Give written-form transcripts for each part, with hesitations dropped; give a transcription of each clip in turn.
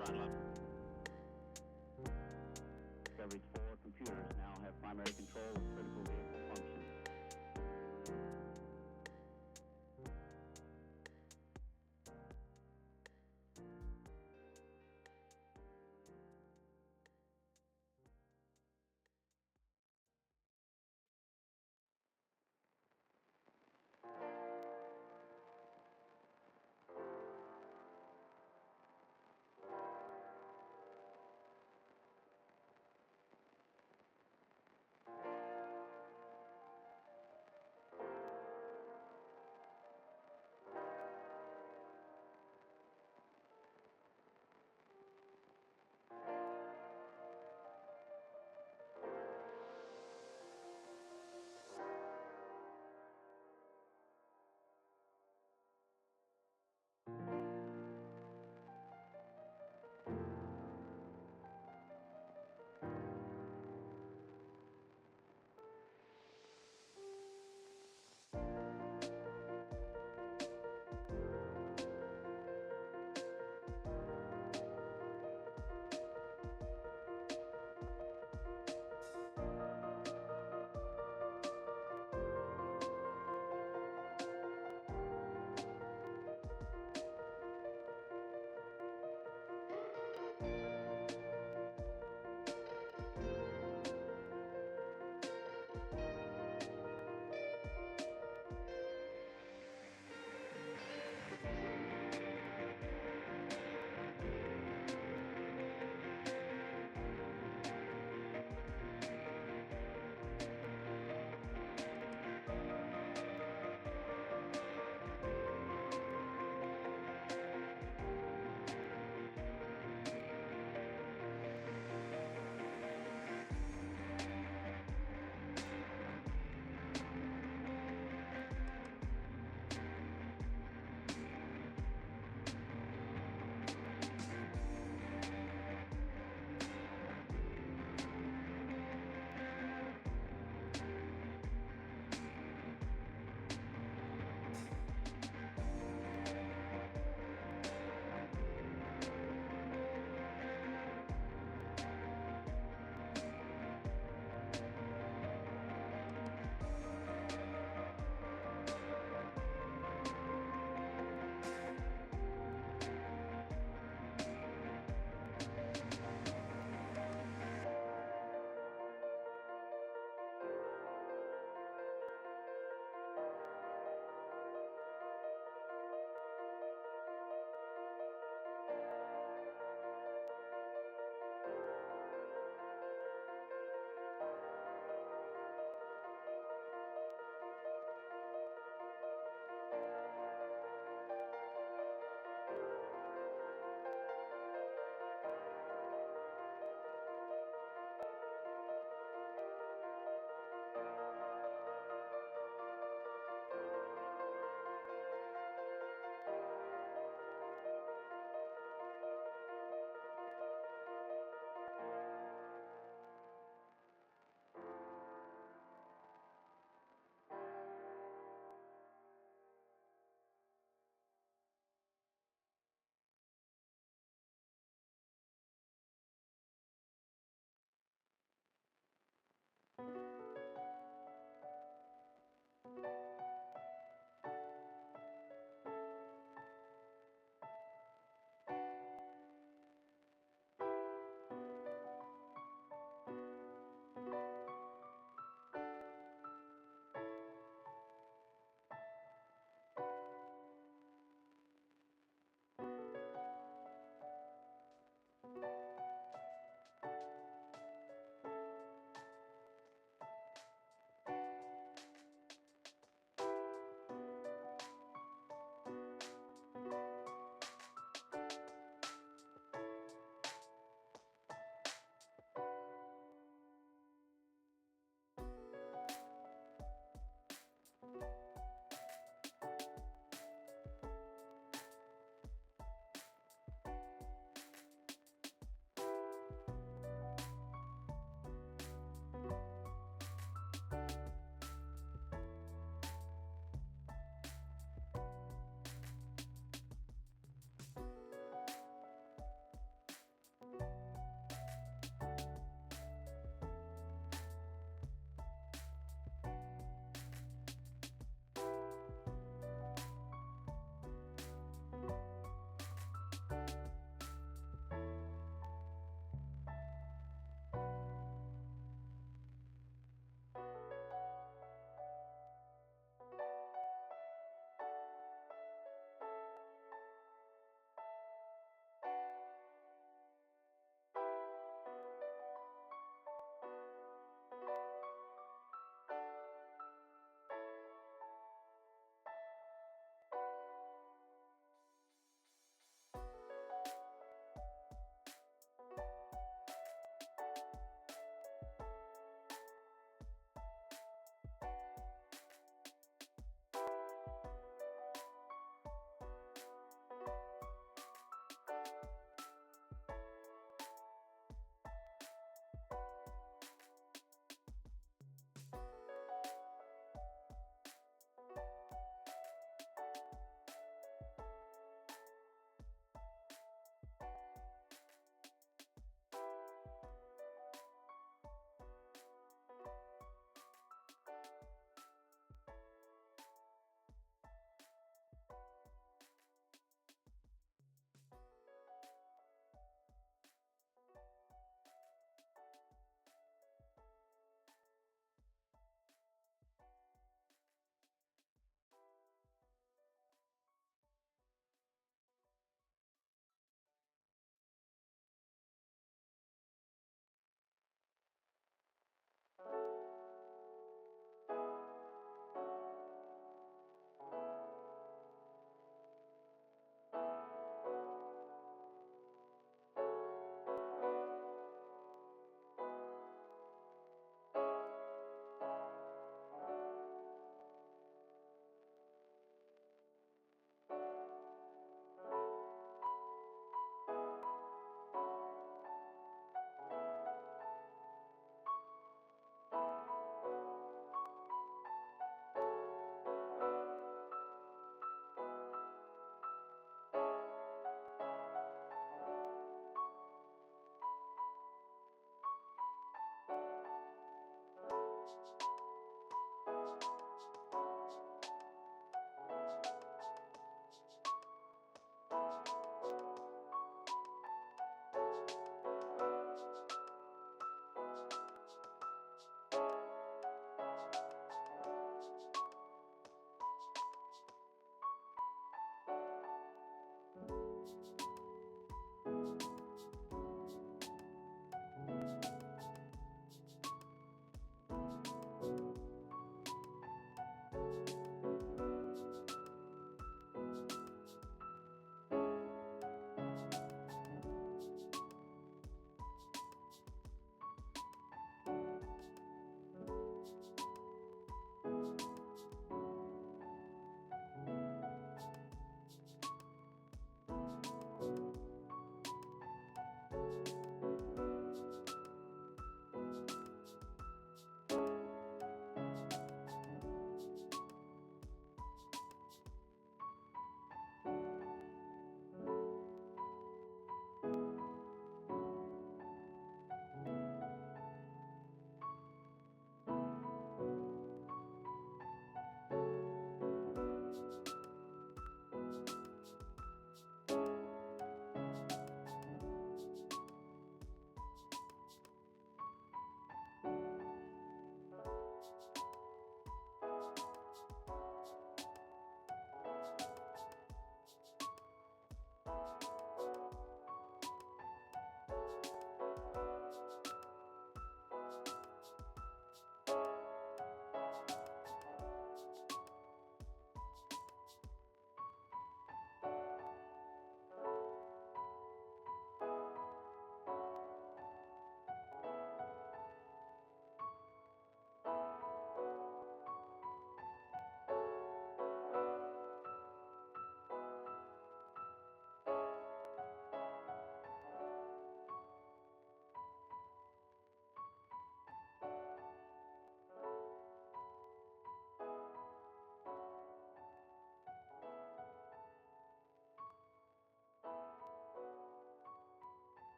throttle up. Discovery's 4 computers now have primary control of critical vehicle functions.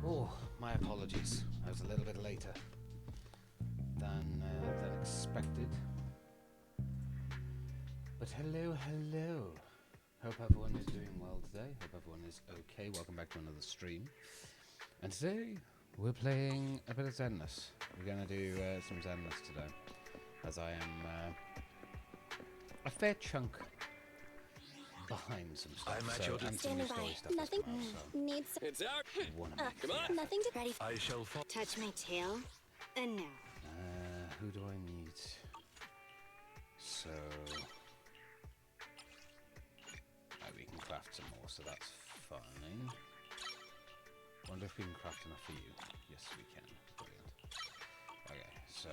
Oh, my apologies. I was a little bit later than expected. But hello, hello. Hope everyone is doing well today. Hope everyone is okay. Welcome back to another stream. And today we're playing a bit of Zenless. We're going to do some Zenless today, as I am a fair chunk behind some stuff. I'm at So, your and some new story stuff Nothing as well, so needs. It's out. wanna make Come the on. effort. Nothing to ready. I shall fall. Touch my tail, and now. Who do I need? So we can craft some more, so that's fine. Wonder if we can craft enough for you. Yes, we can. Brilliant. Okay, so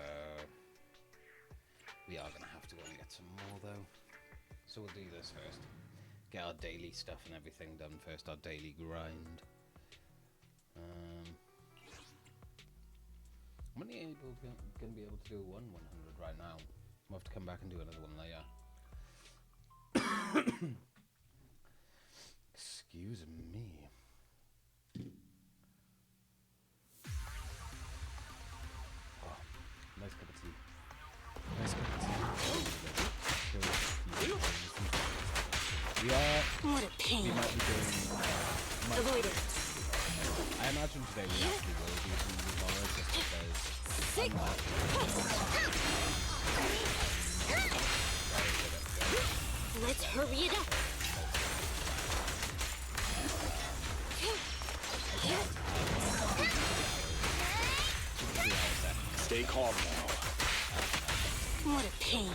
we are gonna have to go and get some more though. So we'll do this first. Get our daily stuff and everything done first. Our daily grind. I'm only gonna be able to do 100 right now. We'll have to come back and do another one later. Excuse me. Oh, nice cup of tea. Nice cup of tea. We What a pain. might be doing. Avoid it. I imagine today we actually will do some of these horror just because. Sick. Let's hurry it up. Stay calm now. What a pain.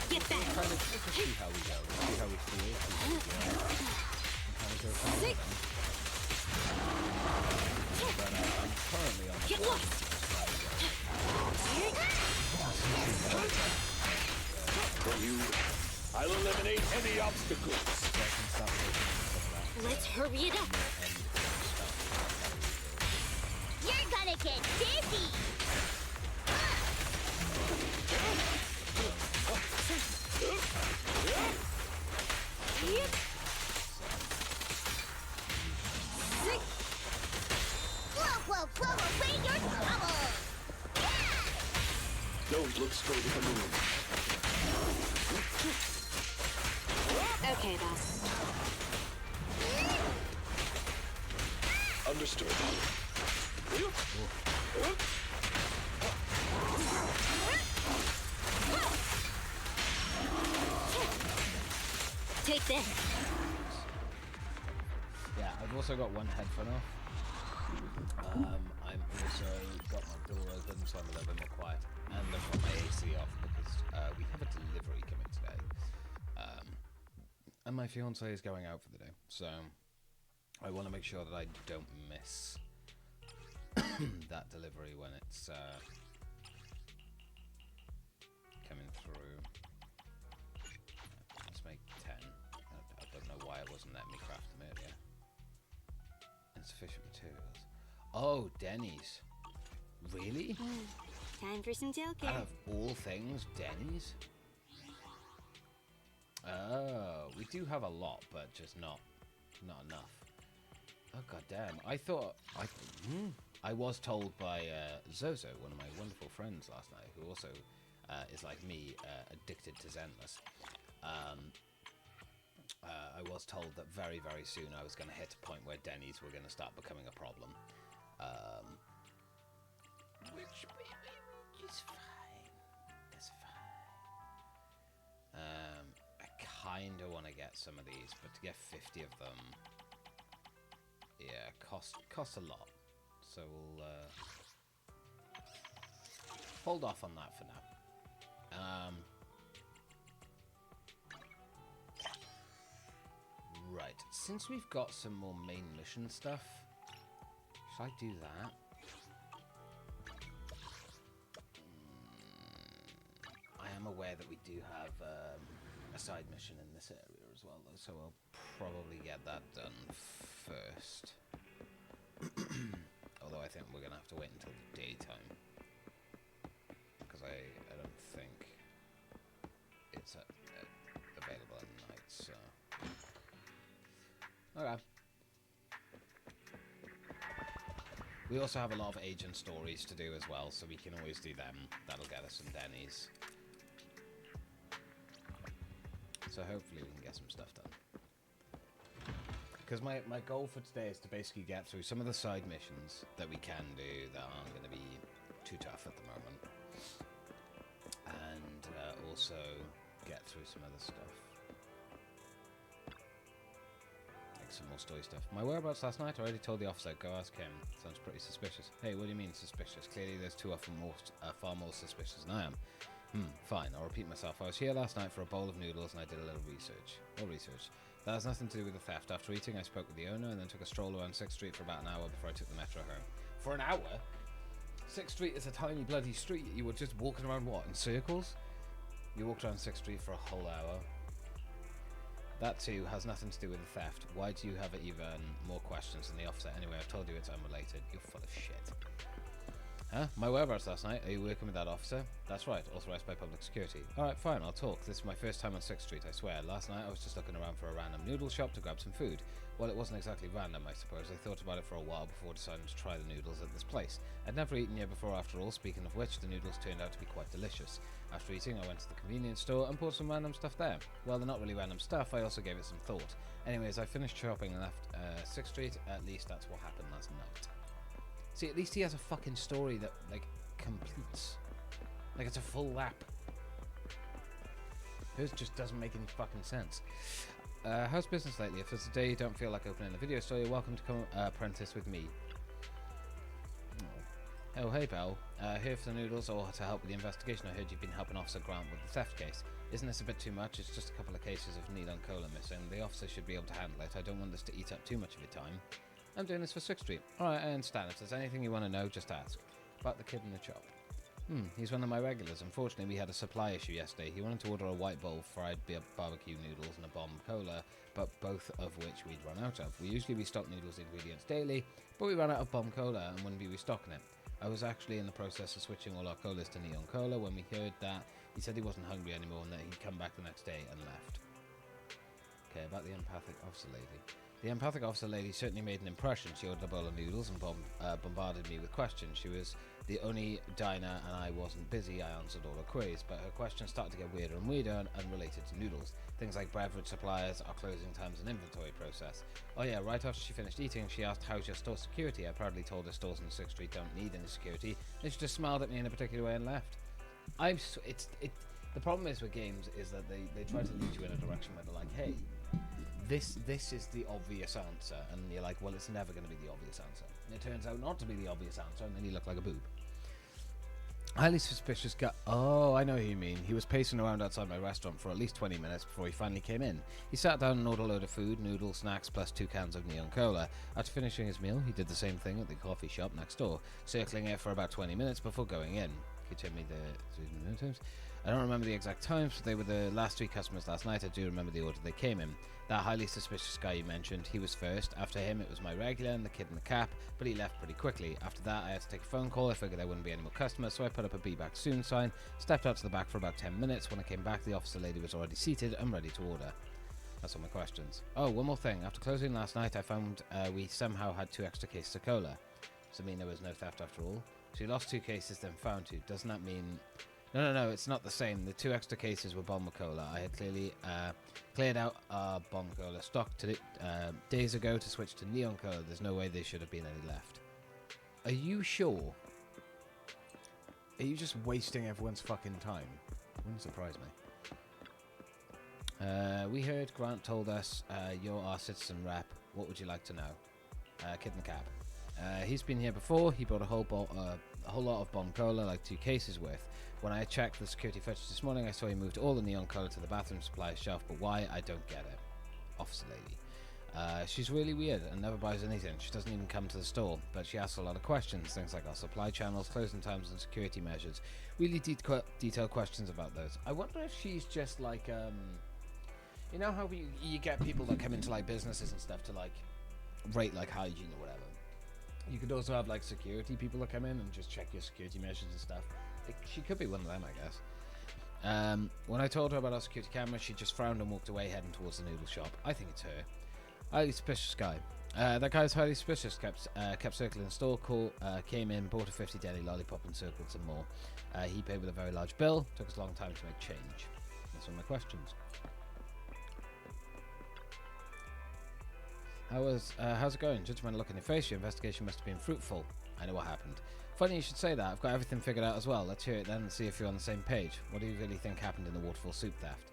Get back. Kind of just see how we go, see how we feel, see how we go, and how we go from there. Sick. But I'm currently on the Get board. lost. For you, I'll eliminate any obstacles. So I can start working on some of that Let's hurry it up. end stuff. You're gonna get dizzy. Yep. Sick. Whoa, away your trouble. Don't look straight at the moon. Okay, boss. Understood. Take this. Yeah, I've also got one headphone off. I'm also got my door open, so I'm a little bit more quiet. And I've got my AC off because we have a delivery coming today. And my fiance is going out for the day, so I want to make sure that I don't miss that delivery when it's coming through. Let's make 10. I don't know why it wasn't letting me craft them earlier. Insufficient materials. Oh, Denny's. Really? Time for some tail care. Out of all things, Denny's? Oh, we do have a lot, but just not enough. Oh, goddamn. I was told by Zozo, one of my wonderful friends last night, who also is like me, addicted to Zenless. I was told that very, very soon I was going to hit a point where Denny's were going to start becoming a problem. Which is fine. It's fine. I kind of want to get some of these, but to get 50 of them, yeah, costs a lot. So we'll hold off on that for now. Right, since we've got some more main mission stuff, should I do that? I am aware that we do have a side mission in this area as well, though, so I'll probably get that done first. Although I think we're going to have to wait until the daytime, because I don't think it's available at night, so Okay. We also have a lot of agent stories to do as well, so we can always do them. That'll get us some Denny's. So hopefully we can get some stuff done. Because my goal for today is to basically get through some of the side missions that we can do that aren't going to be too tough at the moment. And also get through some other stuff. Like some more story stuff. My whereabouts last night, I already told the officer, go ask him. Sounds pretty suspicious. Hey, what do you mean suspicious? Clearly there's two of them far more suspicious than I am. Fine, I'll repeat myself. I was here last night for a bowl of noodles and I did a little research. That has nothing to do with the theft. After eating, I spoke with the owner and then took a stroll around 6th Street for about an hour before I took the metro home. For an hour? 6th Street is a tiny bloody street. You were just walking around, what, in circles? You walked around 6th Street for a whole hour. That too has nothing to do with the theft. Why do you have even more questions than the officer? Anyway, I've told you it's unrelated. You're full of shit. Huh? My whereabouts last night? Are you working with that officer? That's right, authorized by public security. Alright, fine, I'll talk. This is my first time on 6th Street, I swear. Last night I was just looking around for a random noodle shop to grab some food. Well, it wasn't exactly random, I suppose. I thought about it for a while before deciding to try the noodles at this place. I'd never eaten here before after all. Speaking of which, the noodles turned out to be quite delicious. After eating, I went to the convenience store and bought some random stuff there. Well, they're not really random stuff, I also gave it some thought. Anyways, I finished shopping and left 6th Street. At least that's what happened last night. See, at least he has a fucking story that, like, completes. Like, it's a full lap. Hers just doesn't make any fucking sense. How's business lately? If it's a day you don't feel like opening a video store, you're welcome to come apprentice with me. Oh, hey, Belle. Here for the noodles or to help with the investigation. I heard you've been helping Officer Grant with the theft case. Isn't this a bit too much? It's just a couple of cases of neon cola missing. The officer should be able to handle it. I don't want this to eat up too much of your time. I'm doing this for 6th Street. Alright, I understand. If there's anything you want to know, just ask. About the kid in the shop. He's one of my regulars. Unfortunately, we had a supply issue yesterday. He wanted to order a white bowl, fried barbecue noodles, and a bomb cola, but both of which we'd run out of. We usually restock noodles ingredients daily, but we ran out of bomb cola and wouldn't be restocking it. I was actually in the process of switching all our colas to neon cola when we heard that. He said he wasn't hungry anymore and that he'd come back the next day and left. Okay, about the empathic officer lady. The empathic officer lady certainly made an impression. She ordered a bowl of noodles and bombarded me with questions. She was the only diner and I wasn't busy. I answered all her queries, but her questions started to get weirder and weirder and unrelated to noodles. Things like beverage suppliers, our closing times and inventory process. Oh yeah, right after she finished eating, she asked, how's your store security? I proudly told her stores in 6th Street don't need any security, and she just smiled at me in a particular way and left. The problem is with games is that they try to lead you in a direction where they're like, hey, this is the obvious answer, and you're like, well, it's never going to be the obvious answer. And it turns out not to be the obvious answer, and then you look like a boob. Highly suspicious guy. Oh, I know who you mean. He was pacing around outside my restaurant for at least 20 minutes before he finally came in. He sat down and ordered a load of food, noodles, snacks, plus 2 cans of neon cola. After finishing his meal, he did the same thing at the coffee shop next door, circling it for about 20 minutes before going in. Can you tell me the times? I don't remember the exact times, but they were the last 3 customers last night. I do remember the order they came in. That highly suspicious guy you mentioned, he was first. After him, it was my regular and the kid in the cap, but he left pretty quickly. After that, I had to take a phone call. I figured there wouldn't be any more customers, so I put up a be back soon sign, stepped out to the back for about 10 minutes. When I came back, the officer lady was already seated and ready to order. That's all my questions. Oh, one more thing. After closing last night, I found we somehow had 2 extra cases of cola. Does it mean there was no theft after all? So you lost 2 cases, then found 2. Doesn't that mean... No, it's not the same. The 2 extra cases were bomb cola. I had clearly cleared out our bomb cola stock days ago to switch to neon cola. There's no way there should have been any left. Are you sure? Are you just wasting everyone's fucking time? Wouldn't surprise me. We heard Grant told us you're our citizen rep. What would you like to know? Kid in the cab. He's been here before. He bought a whole lot of bomb cola, like 2 cases worth. When I checked the security footage this morning, I saw he moved all the neon cola to the bathroom supply shelf, but why? I don't get it. Officer lady. She's really weird and never buys anything. She doesn't even come to the store, but she asks a lot of questions, things like our supply channels, closing times and security measures. Really detailed questions about those. I wonder if she's just like, you know how you get people that come into like businesses and stuff to like rate like hygiene or whatever. You could also have like security people that come in and just check your security measures and stuff. She could be one of them, I guess. When I told her about our security camera, she just frowned and walked away, heading towards the noodle shop. I think it's her. Highly suspicious guy. That guy's highly suspicious. Kept circling the store. Came in, bought a 50 deli lollipop, and circled some more. He paid with a very large bill. Took us a long time to make change. That's all my questions. How's it going? Judging by the look on your face, your investigation must have been fruitful. I know what happened. Funny you should say that. I've got everything figured out as well. Let's hear it then and see if you're on the same page. What do you really think happened in the waterfall soup theft?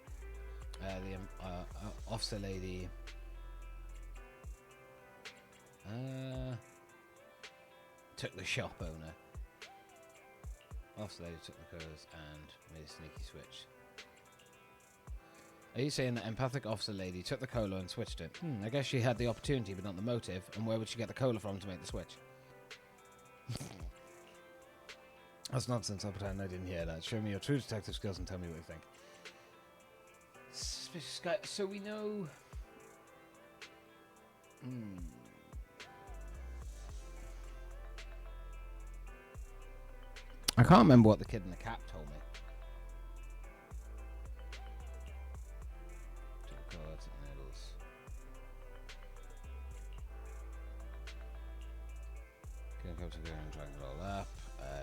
The officer lady... took the shop owner. Officer lady took the codes and made a sneaky switch. Are you saying that empathic officer lady took the cola and switched it? I guess she had the opportunity but not the motive. And where would she get the cola from to make the switch? That's nonsense. I'll pretend I didn't hear that. Show me your true detective skills and tell me what you think. Suspicious guy. So we know... I can't remember what the kid in the cap told me. Cards and noodles. Can go to go and drag it all up.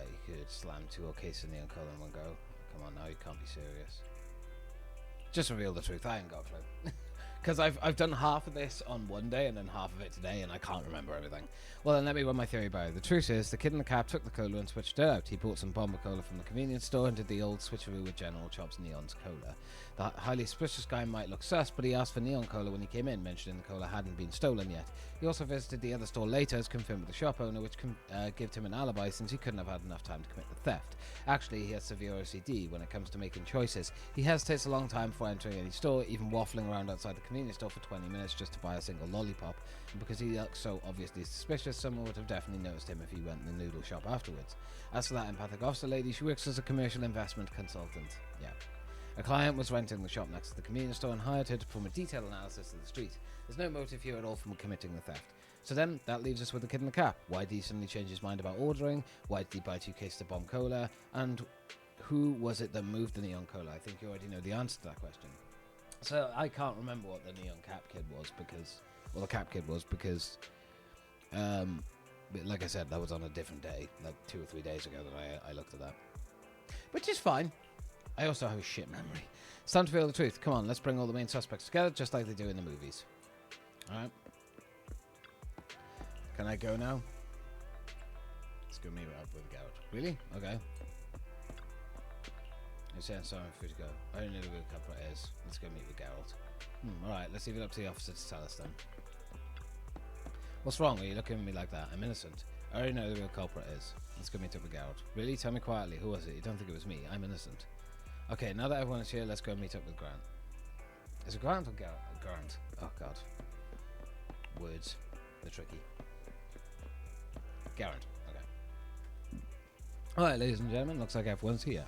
You could slam 2 whole cases of neon cola in one go. Come on now, you can't be serious. Just reveal the truth. I ain't got a clue. Because I've done half of this on one day and then half of it today, and I can't remember everything. Well, then let me run my theory by you. The truth is, the kid in the cab took the cola and switched it out. He bought some bomber cola from the convenience store and did the old switcheroo with General Chop's Neon's cola. The highly suspicious guy might look sus, but he asked for neon cola when he came in, mentioning the cola hadn't been stolen yet. He also visited the other store later, as confirmed with the shop owner, which gave him an alibi since he couldn't have had enough time to commit the theft. Actually, he has severe OCD when it comes to making choices. He hesitates a long time before entering any store, even waffling around outside the convenience store for 20 minutes just to buy a single lollipop. And because he looks so obviously suspicious, someone would have definitely noticed him if he went in the noodle shop afterwards. As for that empathic officer lady, she works as a commercial investment consultant. Yeah. A client was renting the shop next to the convenience store and hired her to perform a detailed analysis of the street. There's no motive here at all for committing the theft. So then, that leaves us with the kid in the cap. Why did he suddenly change his mind about ordering? Why did he buy 2 cases of bomb cola? And who was it that moved the neon cola? I think you already know the answer to that question. So I can't remember what the neon cap kid was because... Well, the cap kid was because... like I said, that was on a different day. Like 2 or 3 days ago that I looked at that. Which is fine. I also have a shit memory. It's time to reveal the truth. Come on, let's bring all the main suspects together, just like they do in the movies. Alright. Can I go now? Let's go meet up with Garrett. Really? Okay. You're saying sorry for you to go. I don't know who the culprit is. Let's go meet with Geralt. Alright, let's leave it up to the officer to tell us then. What's wrong? Are you looking at me like that? I'm innocent. I already know who the real culprit is. Let's go meet up with Geralt. Really? Tell me quietly. Who was it? You don't think it was me? I'm innocent. Okay, now that everyone is here, let's go meet up with Grant. Is it Grant or Grant? Oh, God. Words. They're tricky. Garrett. Okay. Alright, ladies and gentlemen, looks like everyone's here.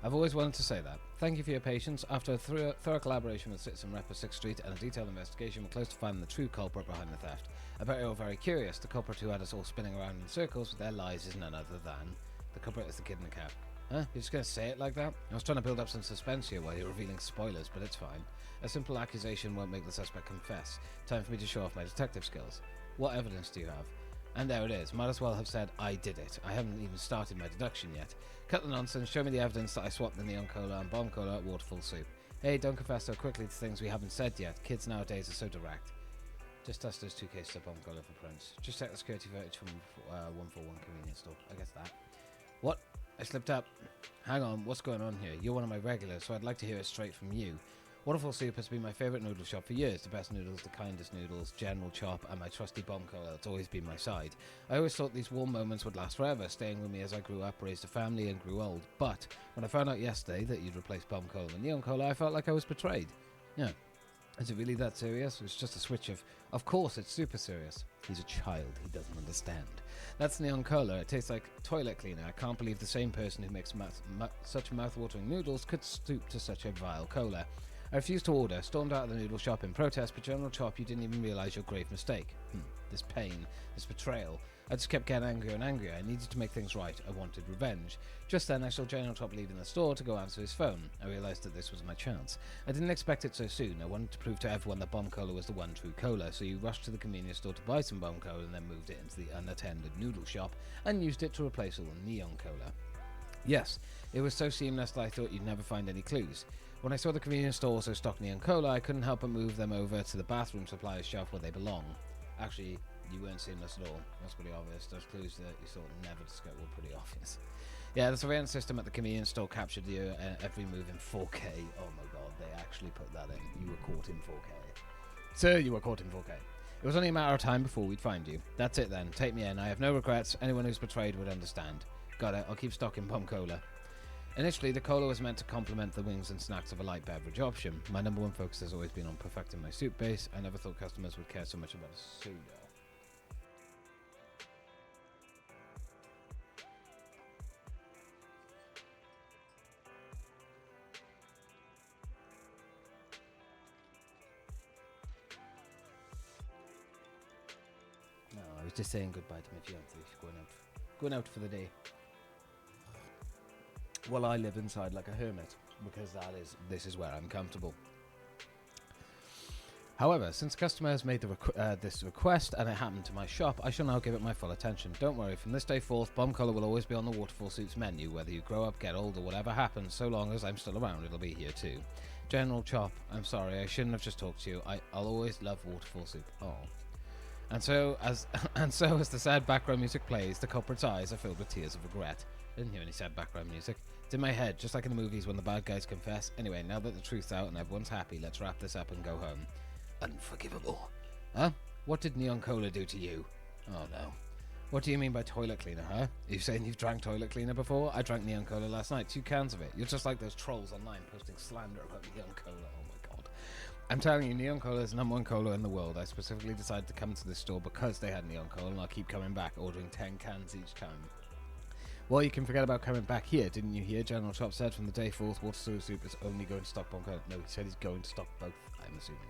I've always wanted to say that. Thank you for your patience. After a thorough collaboration with Citizen Rep of 6th Street and a detailed investigation, we're close to finding the true culprit behind the theft. I bet you're all very curious. The culprit who had us all spinning around in circles with their lies is none other than... The culprit is the kid in the cab. Huh? You're just going to say it like that? I was trying to build up some suspense here while you're revealing spoilers, but it's fine. A simple accusation won't make the suspect confess. Time for me to show off my detective skills. What evidence do you have? And there it is. Might as well have said, I did it. I haven't even started my deduction yet. Cut the nonsense. Show me the evidence that I swapped the neon cola and bomb cola at Waterfall Soup. Hey, don't confess so quickly to things we haven't said yet. Kids nowadays are so direct. Just test those 2 cases of bomb cola for prints. Just check the security footage from 141 convenience store. I guess that. What? I slipped up. Hang on, what's going on here? You're one of my regulars, so I'd like to hear it straight from you. Waterfall Soup has been my favourite noodle shop for years. The best noodles, the kindest noodles, General Chop, and my trusty bomb cola. It's always been my side. I always thought these warm moments would last forever, staying with me as I grew up, raised a family, and grew old. But when I found out yesterday that you'd replaced bomb cola with neon cola, I felt like I was betrayed. Yeah. Is it really that serious? It's just a switch of course, it's super serious. He's a child. He doesn't understand. That's neon cola. It tastes like toilet cleaner. I can't believe the same person who makes such mouth-watering noodles could stoop to such a vile cola. I refused to order, stormed out of the noodle shop in protest, but General Chop, you didn't even realise your grave mistake. This pain, this betrayal. I just kept getting angrier and angrier. I needed to make things right. I wanted revenge. Just then, I saw General Top leaving the store to go answer his phone. I realized that this was my chance. I didn't expect it so soon. I wanted to prove to everyone that Bomb Cola was the one true cola, so you rushed to the convenience store to buy some Bomb Cola and then moved it into the unattended noodle shop and used it to replace all the Neon Cola. Yes, it was so seamless that I thought you'd never find any clues. When I saw the convenience store also stock Neon Cola, I couldn't help but move them over to the bathroom supplies shelf where they belong. Actually, you weren't seamless at all. That's pretty obvious. Those clues that you thought never discovered were pretty obvious. Yeah, the surveillance system at the convenience store captured your every move in 4K. Oh my god, they actually put that in. You were caught in 4K. Sir, you were caught in 4K. It was only a matter of time before we'd find you. That's it then. Take me in. I have no regrets. Anyone who's betrayed would understand. Got it. I'll keep stocking Bomb Cola. Initially, the cola was meant to complement the wings and snacks of a light beverage option. My number one focus has always been on perfecting my soup base. I never thought customers would care so much about a soda. No, I was just saying goodbye to my fiancée. She's going out for the day. Well, I live inside like a hermit because this is where I'm comfortable. However, since customer has made this request and it happened to my shop, I shall now give it my full attention. Don't worry, from this day forth, Bomb Cola will always be on the Waterfall Suits menu. Whether you grow up, get old, or whatever happens, so long as I'm still around, it'll be here too. General Chop, I'm sorry, I shouldn't have just talked to you. I'll always love Waterfall Soup. Oh. And so as the sad background music plays, the culprit's eyes are filled with tears of regret. I didn't hear any sad background music. It's in my head, just like in the movies when the bad guys confess. Anyway, now that the truth's out and everyone's happy, let's wrap this up and go home. Unforgivable. Huh? What did Neon Cola do to you? Oh no. What do you mean by toilet cleaner, huh? Are you saying you've drank toilet cleaner before? I drank Neon Cola last night, 2 cans of it. You're just like those trolls online posting slander about Neon Cola. Oh my god. I'm telling you, Neon Cola is the #1 cola in the world. I specifically decided to come to this store because they had Neon Cola, and I'll keep coming back, ordering 10 cans each time. Well, you can forget about coming back here, didn't you hear? General Chop said from the day forth, Waterfall Soup is only going to stock Bomb Cola. No, he said he's going to stock both, I'm assuming.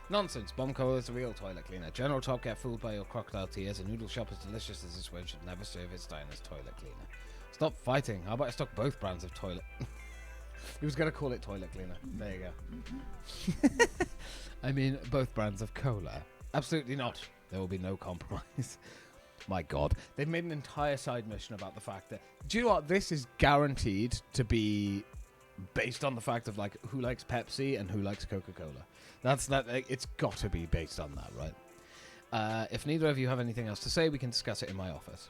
Nonsense, Bomb Cola is the real toilet cleaner. General Chop, get fooled by your crocodile tears. A noodle shop as delicious as this one should never serve its diners toilet cleaner. Stop fighting. How about I stock both brands of toilet? He was going to call it toilet cleaner. There you go. I mean, both brands of cola. Absolutely not. There will be no compromise. My god. They've made an entire side mission about the fact that... Do you know what? This is guaranteed to be based on the fact of, like, who likes Pepsi and who likes Coca-Cola. It's got to be based on that, right? If neither of you have anything else to say, we can discuss it in my office.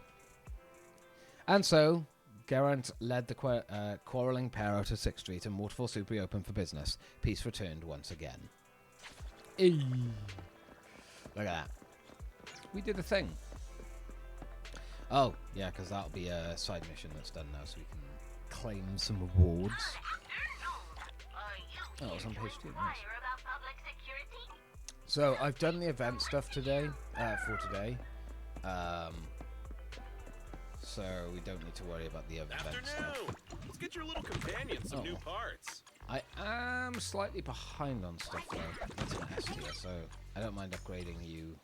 And so, Geraint led the quarrelling pair out of 6th Street and Waterfall Soup reopened for business. Peace returned once again. Eee. Look at that. We did a thing. Oh, yeah, because that'll be a side mission that's done now, so we can claim some rewards. Oh, it's on page 2. Nice. So, I've done the event stuff today, for today. So, we don't need to worry about the other event stuff. Let's get your little companion some new parts. I am slightly behind on stuff, though. That's an S tier, so I don't mind upgrading you,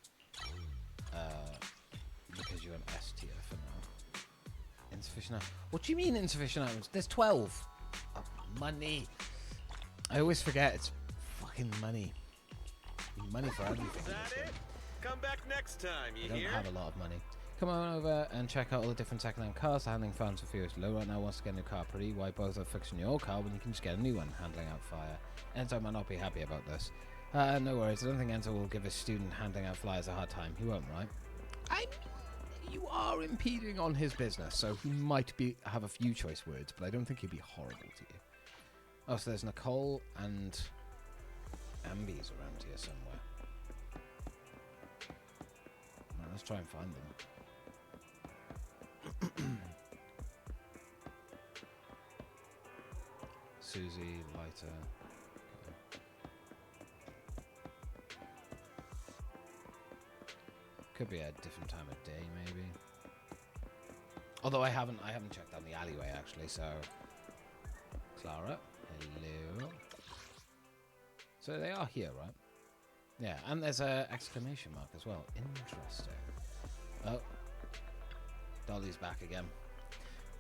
because you're an S tier for now. Insufficient. What do you mean insufficient items? There's 12. Oh, money. I always forget it's fucking money. Money for everything. Is that it? Come back next time, you hear? I don't have a lot of money. Come on over and check out all the different second-hand cars. The handling funds are furiously low right now. Wants to get a new car pretty. Why bother fixing your old car when you can just get a new one? Handling out fire. Enzo might not be happy about this. No worries. I don't think Enzo will give a student handling out flyers a hard time. He won't, right? I mean, you are impeding on his business, so he might have a few choice words, but I don't think he'd be horrible to you. Oh, so there's Nicole and Ambi's around here somewhere. Well, let's try and find them. Susie, lighter. Okay. Could be a different time of day, maybe. Although I haven't checked down the alleyway actually. So, Clara, hello. So they are here, right? Yeah, and there's a exclamation mark as well. Interesting. Oh, Dolly's back again.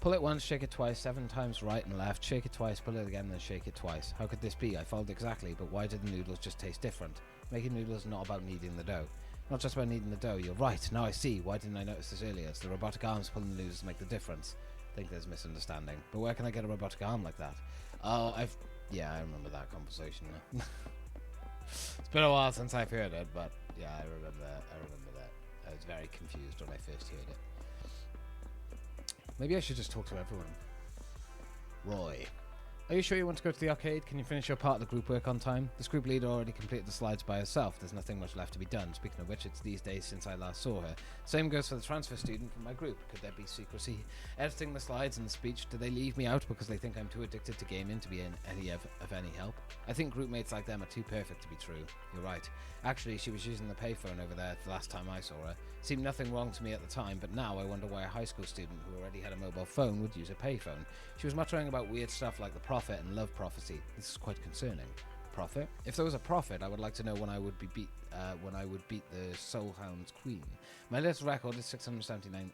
Pull it once, shake it twice, 7 times right and left, shake it twice, pull it again, then shake it twice. How could this be? I followed exactly, but why did the noodles just taste different? Making noodles is not about kneading the dough. Not just about kneading the dough, you're right, now I see. Why didn't I notice this earlier? It's the robotic arms pulling the noodles to make the difference. I think there's misunderstanding. But where can I get a robotic arm like that? Oh, yeah, I remember that conversation now. It's been a while since I've heard it, but yeah, I remember that. I was very confused when I first heard it. Maybe I should just talk to everyone. Roy. Are you sure you want to go to the arcade? Can you finish your part of the group work on time? This group leader already completed the slides by herself. There's nothing much left to be done. Speaking of which, it's these days since I last saw her. Same goes for the transfer student from my group. Could there be secrecy? Editing the slides and the speech, do they leave me out because they think I'm too addicted to gaming to be of any help? I think group mates like them are too perfect to be true. You're right. Actually, she was using the payphone over there the last time I saw her. Seemed nothing wrong to me at the time, but now I wonder why a high school student who already had a mobile phone would use a payphone. She was muttering about weird stuff like the prophet and love prophecy. This is quite concerning. Prophet? If there was a prophet, I would like to know when I would beat the Soul Hound's queen. My latest record is 679M,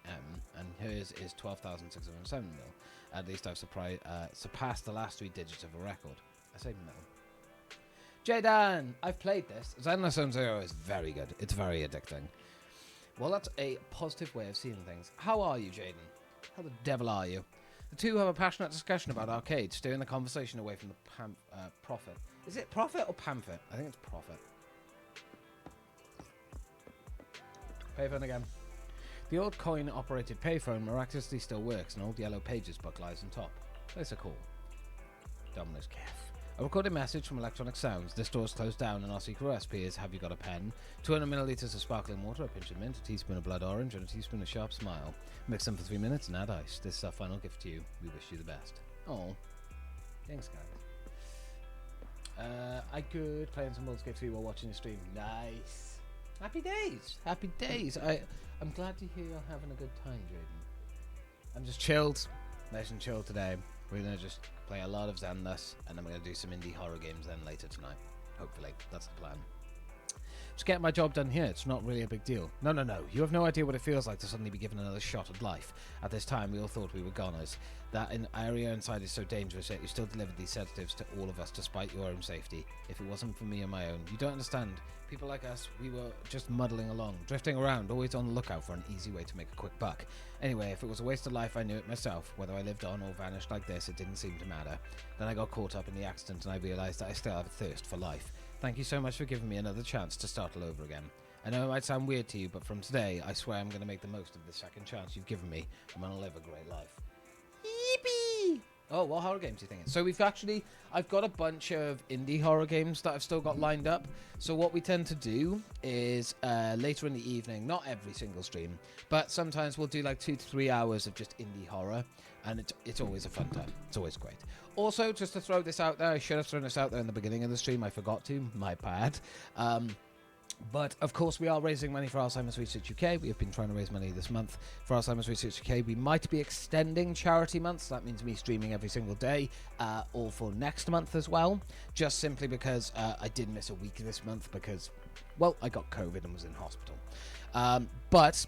and hers is 12,607 mil. At least I've surpassed the last 3 digits of a record. I say mil. Jaydan, I've played this. Zenless on Zero is very good. It's very addicting. Well, that's a positive way of seeing things. How are you, Jaden? How the devil are you? The two have a passionate discussion about arcades, steering the conversation away from the profit. Is it profit or pamphlet? I think it's profit. Payphone again. The old coin-operated payphone miraculously still works, and old Yellow Pages book lies on top. Place a call. Domino's Kef. A recorded message from Electronic Sounds. This door's closed down, and our secret recipe is: have you got a pen? 200 milliliters of sparkling water, a pinch of mint, a teaspoon of blood orange, and a teaspoon of sharp smile. Mix them for 3 minutes and add ice. This is our final gift to you. We wish you the best. Oh, thanks, guys. I could play some Baldur's Gate 3 while watching the stream. Nice. Happy days. Happy days. I'm glad to hear you're having a good time, Jaden. I'm just chilled. Nice and chilled today. We're going to just play a lot of Zenless, and I'm going to do some indie horror games then later tonight. Hopefully. That's the plan. Just getting my job done here. It's not really a big deal. No. You have no idea what it feels like to suddenly be given another shot at life. At this time, we all thought we were goners. That area inside is so dangerous, yet you still delivered these sedatives to all of us despite your own safety. If it wasn't for me and my own, you don't understand. People like us, we were just muddling along, drifting around, always on the lookout for an easy way to make a quick buck. Anyway, if it was a waste of life, I knew it myself. Whether I lived on or vanished like this, it didn't seem to matter. Then I got caught up in the accident and I realized that I still have a thirst for life. Thank you so much for giving me another chance to start all over again. I know it might sound weird to you, but from today, I swear I'm going to make the most of the second chance you've given me. I'm going to live a great life. Yippee! Oh, what horror games are you thinking? So I've got a bunch of indie horror games that I've still got lined up. So what we tend to do is later in the evening, not every single stream, but sometimes we'll do like 2 to 3 hours of just indie horror, and it's always a fun time. It's always great. Also, just to throw this out there, I should have thrown this out there in the beginning of the stream. I forgot to. My bad. But, of course, we are raising money for Alzheimer's Research UK. We have been trying to raise money this month for Alzheimer's Research UK. We might be extending charity months. That means me streaming every single day, or for next month as well. Just simply because I did miss a week this month because, well, I got COVID and was in hospital. But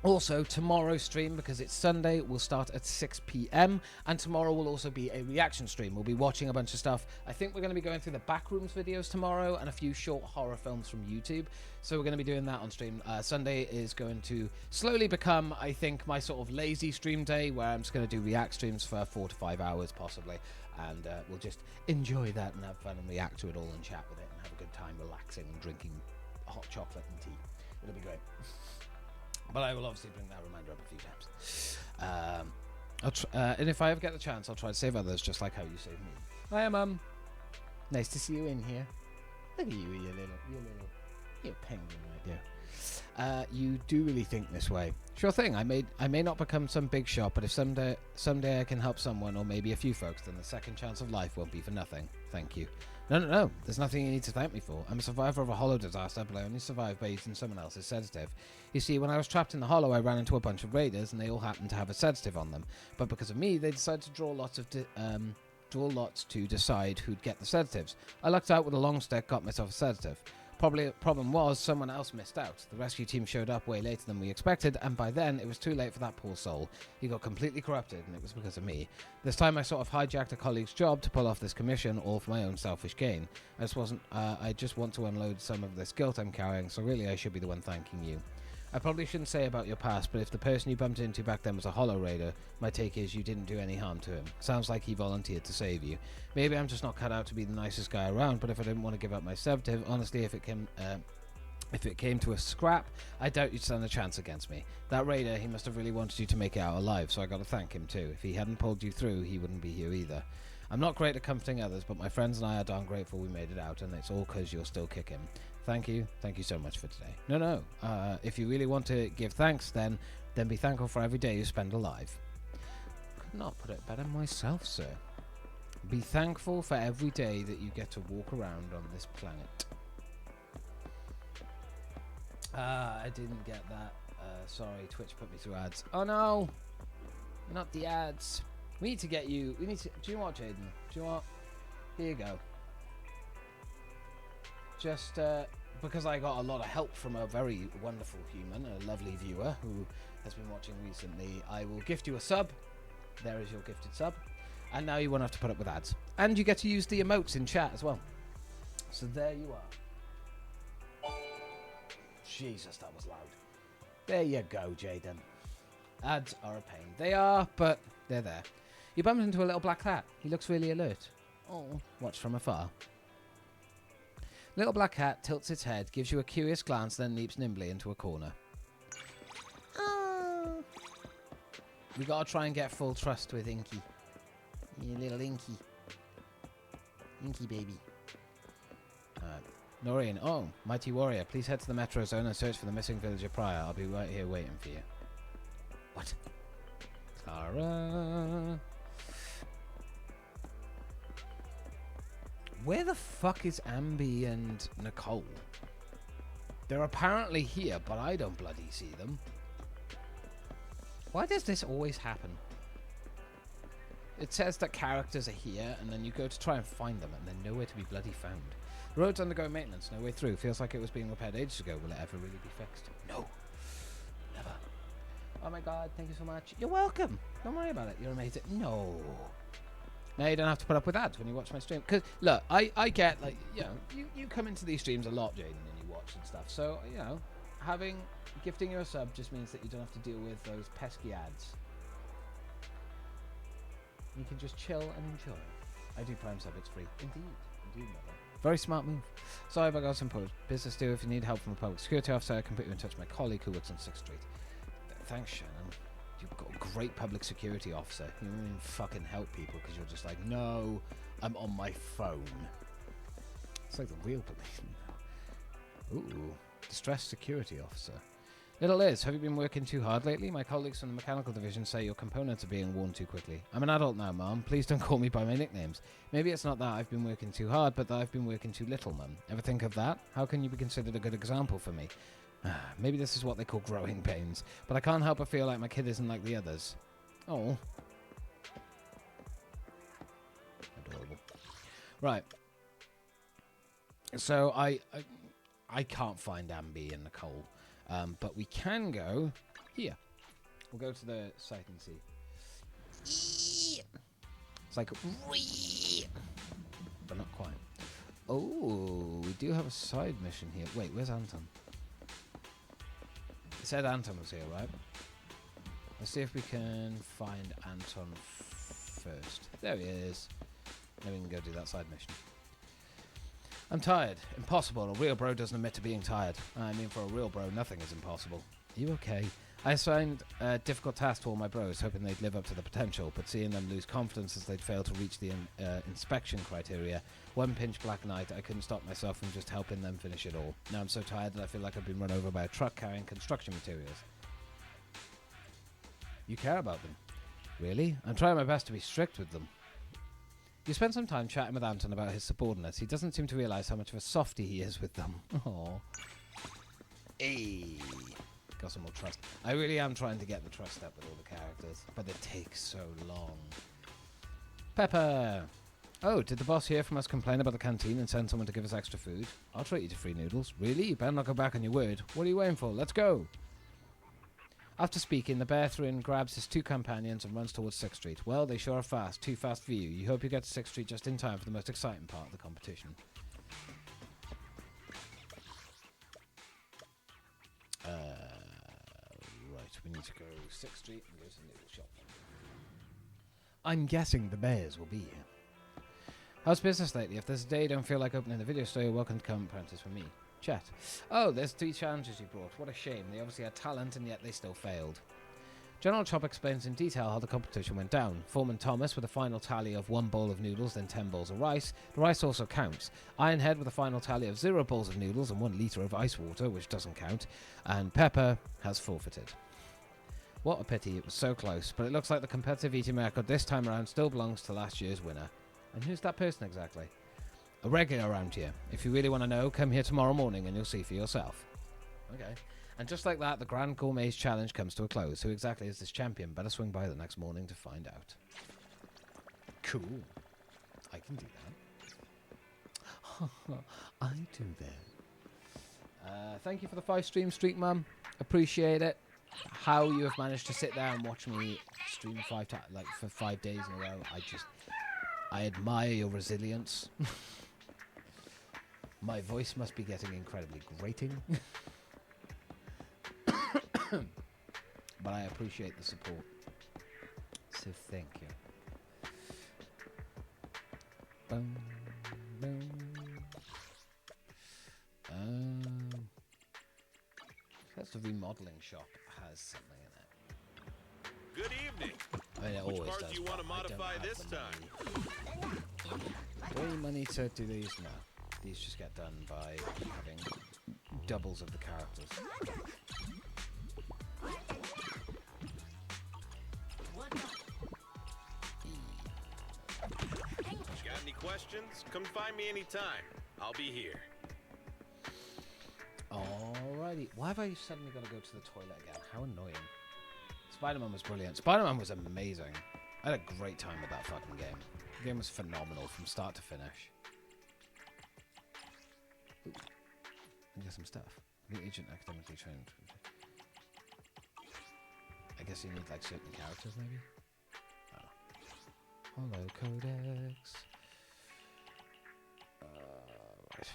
also, tomorrow's stream, because it's Sunday, will start at 6 p.m. And tomorrow will also be a reaction stream. We'll be watching a bunch of stuff. I think we're going to be going through the Backrooms videos tomorrow and a few short horror films from YouTube. So we're going to be doing that on stream. Sunday is going to slowly become, I think, my sort of lazy stream day, where I'm just going to do react streams for 4 to 5 hours, possibly. And we'll just enjoy that and have fun and react to it all and chat with it and have a good time relaxing and drinking hot chocolate and tea. It'll be great. But I will obviously bring that reminder up a few times. And if I ever get the chance, I'll try to save others just like how you saved me. Hiya, Mum. Nice to see you in here. Look at you, you penguin right there. You do really think this way. Sure thing. I may not become some big shot, but if someday I can help someone or maybe a few folks, then the second chance of life won't be for nothing. Thank you. No. There's nothing you need to thank me for. I'm a survivor of a hollow disaster, but I only survived by using someone else's sedative. You see, when I was trapped in the hollow, I ran into a bunch of raiders, and they all happened to have a sedative on them. But because of me, they decided to draw lots to decide who'd get the sedatives. I lucked out with a long stick, got myself a sedative. Probably problem was someone else missed out. The rescue team showed up way later than we expected, and by then it was too late for that poor soul. He got completely corrupted, and it was because of me. This time I sort of hijacked a colleague's job to pull off this commission, all for my own selfish gain. I just want to unload some of this guilt I'm carrying, so really I should be the one thanking you. I probably shouldn't say about your past, but if the person you bumped into back then was a Hollow Raider, my take is you didn't do any harm to him. Sounds like he volunteered to save you. Maybe I'm just not cut out to be the nicest guy around, but if I didn't want to give up my subjective, honestly, if it came to a scrap, I doubt you'd stand a chance against me. That Raider, he must have really wanted you to make it out alive, so I gotta thank him too. If he hadn't pulled you through, he wouldn't be here either. I'm not great at comforting others, but my friends and I are darn grateful we made it out, and it's all because you're still kicking. Thank you so much for today. No, if you really want to give thanks, then be thankful for every day you spend alive. Could not put it better myself, sir. Be thankful for every day that you get to walk around on this planet. I didn't get that. Sorry, Twitch put me through ads. Oh no! Not the ads. We need to get you... Do you know what, Jaden? Do you know what? Here you go. Just because I got a lot of help from a very wonderful human, a lovely viewer who has been watching recently, I will gift you a sub. There is your gifted sub. And now you won't have to put up with ads. And you get to use the emotes in chat as well. So there you are. Jesus, that was loud. There you go, Jaden. Ads are a pain. They are, but they're there. You bumped into a little black cat. He looks really alert. Oh, watch from afar. Little black cat tilts its head, gives you a curious glance, then leaps nimbly into a corner. Oh. We gotta try and get full trust with Inky. You little Inky. Inky baby. Noreen, oh, mighty warrior, please head to the metro zone and search for the missing villager prior. I'll be right here waiting for you. What? Clara. Where the fuck is Ambi and Nicole? They're apparently here, but I don't bloody see them. Why does this always happen? It says that characters are here, and then you go to try and find them, and they're nowhere to be bloody found. The road's undergoing maintenance, no way through. Feels like it was being repaired ages ago. Will it ever really be fixed? No. Never. Oh my god, thank you so much. You're welcome. Don't worry about it. You're amazing. No. Now you don't have to put up with ads when you watch my stream. Because, look, I get, like, you know, you come into these streams a lot, Jaden, and you watch and stuff. So, you know, gifting you a sub just means that you don't have to deal with those pesky ads. You can just chill and enjoy. I do Prime sub, it's free. Indeed, mother. Very smart move. Sorry if I got some business to do. If you need help from a public security officer, I can put you in touch with my colleague who works on 6th Street. Thanks, Shannon. You've got a great public security officer. You don't even fucking help people because you're just like, no, I'm on my phone. It's like the real police. Ooh, distressed security officer. Little Liz, have you been working too hard lately? My colleagues from the mechanical division say your components are being worn too quickly. I'm an adult now, Mum. Please don't call me by my nicknames. Maybe it's not that I've been working too hard, but that I've been working too little, Mum. Ever think of that? How can you be considered a good example for me? Maybe this is what they call growing pains, but I can't help but feel like my kid isn't like the others. Oh. Adorable. Right. So I can't find Ambi and Nicole, but we can go here. We'll go to the site and see. It's like, but not quite. Oh, we do have a side mission here. Wait, where's Anton? It said Anton was here, right? Let's see if we can find Anton first. There he is. Then we can go do that side mission. I'm tired. Impossible. A real bro doesn't admit to being tired. I mean, for a real bro, nothing is impossible. Are you okay? I assigned a difficult task to all my bros, hoping they'd live up to the potential, but seeing them lose confidence as they'd fail to reach the inspection criteria, one pinch black night, I couldn't stop myself from just helping them finish it all. Now I'm so tired that I feel like I've been run over by a truck carrying construction materials. You care about them? Really? I'm trying my best to be strict with them. You spent some time chatting with Anton about his subordinates. He doesn't seem to realise how much of a softie he is with them. Aww. Hey. Got some more trust. I really am trying to get the trust up with all the characters, but it takes so long. Pepper! Oh, did the boss hear from us complain about the canteen and send someone to give us extra food? I'll treat you to free noodles. Really? You better not go back on your word. What are you waiting for? Let's go. After speaking, the bear Thrin grabs his 2 companions and runs towards 6th Street. Well, they sure are fast. Too fast for you. You hope you get to 6th Street just in time for the most exciting part of the competition. Right, we need to go 6th Street and go to the noodle shop. I'm guessing the bears will be here. How's business lately? If there's a day you don't feel like opening the video store, you're welcome to come and practice with me. Chat. Oh, there's 3 challenges you brought. What a shame. They obviously had talent and yet they still failed. General Chop explains in detail how the competition went down. Foreman Thomas with a final tally of 1 bowl of noodles, then 10 bowls of rice. The rice also counts. Ironhead with a final tally of 0 bowls of noodles and 1 litre of ice water, which doesn't count. And Pepper has forfeited. What a pity, it was so close, but it looks like the competitive eating record this time around still belongs to last year's winner. And who's that person exactly? A regular around here. If you really want to know, come here tomorrow morning and you'll see for yourself. Okay. And just like that, the Grand Gourmet's challenge comes to a close. Who exactly is this champion? Better swing by the next morning to find out. Cool. I can do that. I do that. Thank you for the 5 stream, Street Mum. Appreciate it. How you have managed to sit there and watch me stream for 5 days in a row. I admire your resilience. My voice must be getting incredibly grating. But I appreciate the support. So thank you. Boom, boom. That's the remodeling shop has something in it. Good evening. I mean, it Which always cars does. do you want to but I don't modify have this the time? money. Do I need money to do these? No. These just get done by having doubles of the characters. Got any questions? Come find me anytime. I'll be here. Alrighty. Why have I suddenly got to go to the toilet again? How annoying. Spider-Man was brilliant. Spider-Man was amazing. I had a great time with that fucking game. The game was phenomenal from start to finish. Ooh. I get some stuff. New agent academically trained. I guess you need like certain characters maybe? I don't know. Hello, Codex. Right.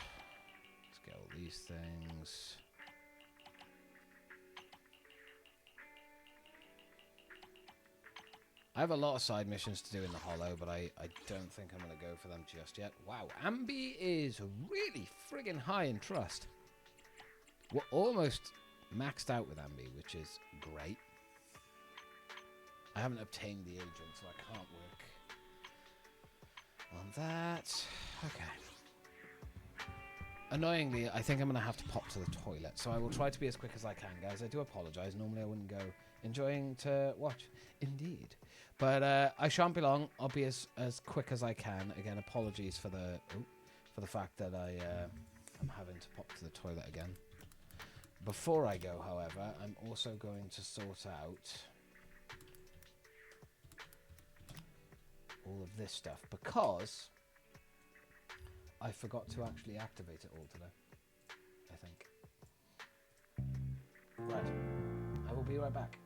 Let's get all these things. I have a lot of side missions to do in the Hollow, but I don't think I'm going to go for them just yet. Wow, Ambi is really friggin' high in trust. We're almost maxed out with Ambi, which is great. I haven't obtained the agent, so I can't work on that. Okay. Annoyingly, I think I'm going to have to pop to the toilet, so I will try to be as quick as I can, guys. I do apologise. Normally I wouldn't go. Enjoying to watch. Indeed. But I shan't be long. I'll be as quick as I can. Again, apologies for the fact that I'm having to pop to the toilet again. Before I go, however, I'm also going to sort out all of this stuff because I forgot to actually activate it all today, I think. Right. I will be right back.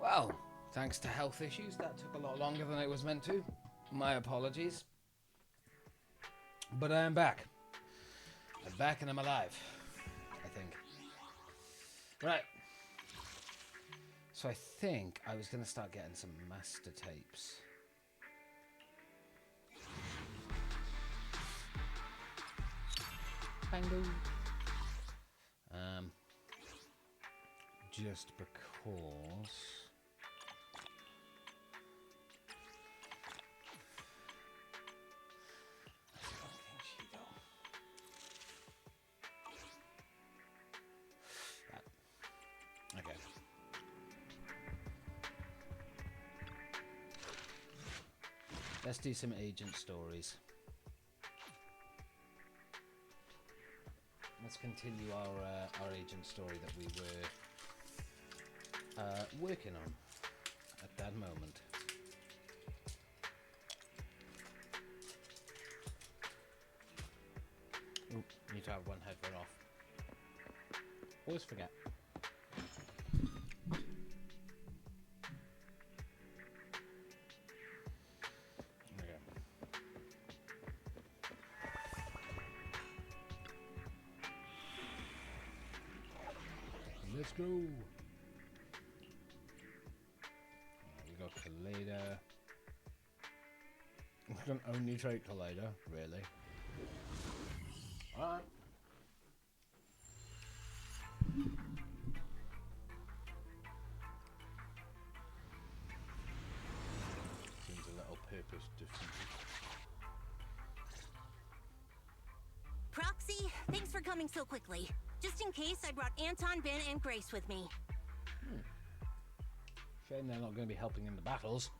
Well, thanks to health issues, that took a lot longer than it was meant to. My apologies. But I am back. I'm back and I'm alive, I think. Right. So I think I was going to start getting some master tapes. Bango. Just because... Okay. Let's do some agent stories. Let's continue our agent story that we were working on at that moment. Oop, need to have one headphone off. Always forget. Let's go. We got Collider. We can only take Collider, really. Alright. Seems a little purpose defeated. Proxy, thanks for coming so quickly. Just in case, I brought Anton, Ben, and Grace with me. Shame they're not going to be helping in the battles.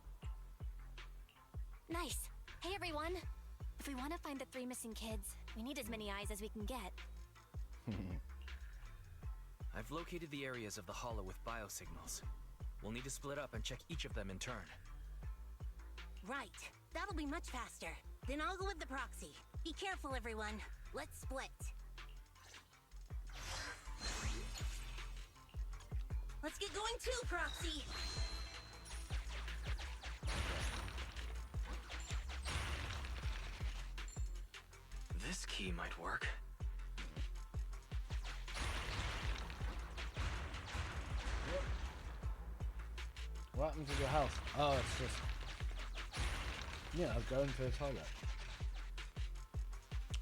Nice. Hey everyone. If we want to find the 3 missing kids, we need as many eyes as we can get. I've located the areas of the hollow with biosignals. We'll need to split up and check each of them in turn. Right. That'll be much faster. Then I'll go with the proxy. Be careful, everyone. Let's split. Let's get going too, Proxy! This key might work. What happened to your health? Oh, it's just... Yeah, I'll go into the toilet.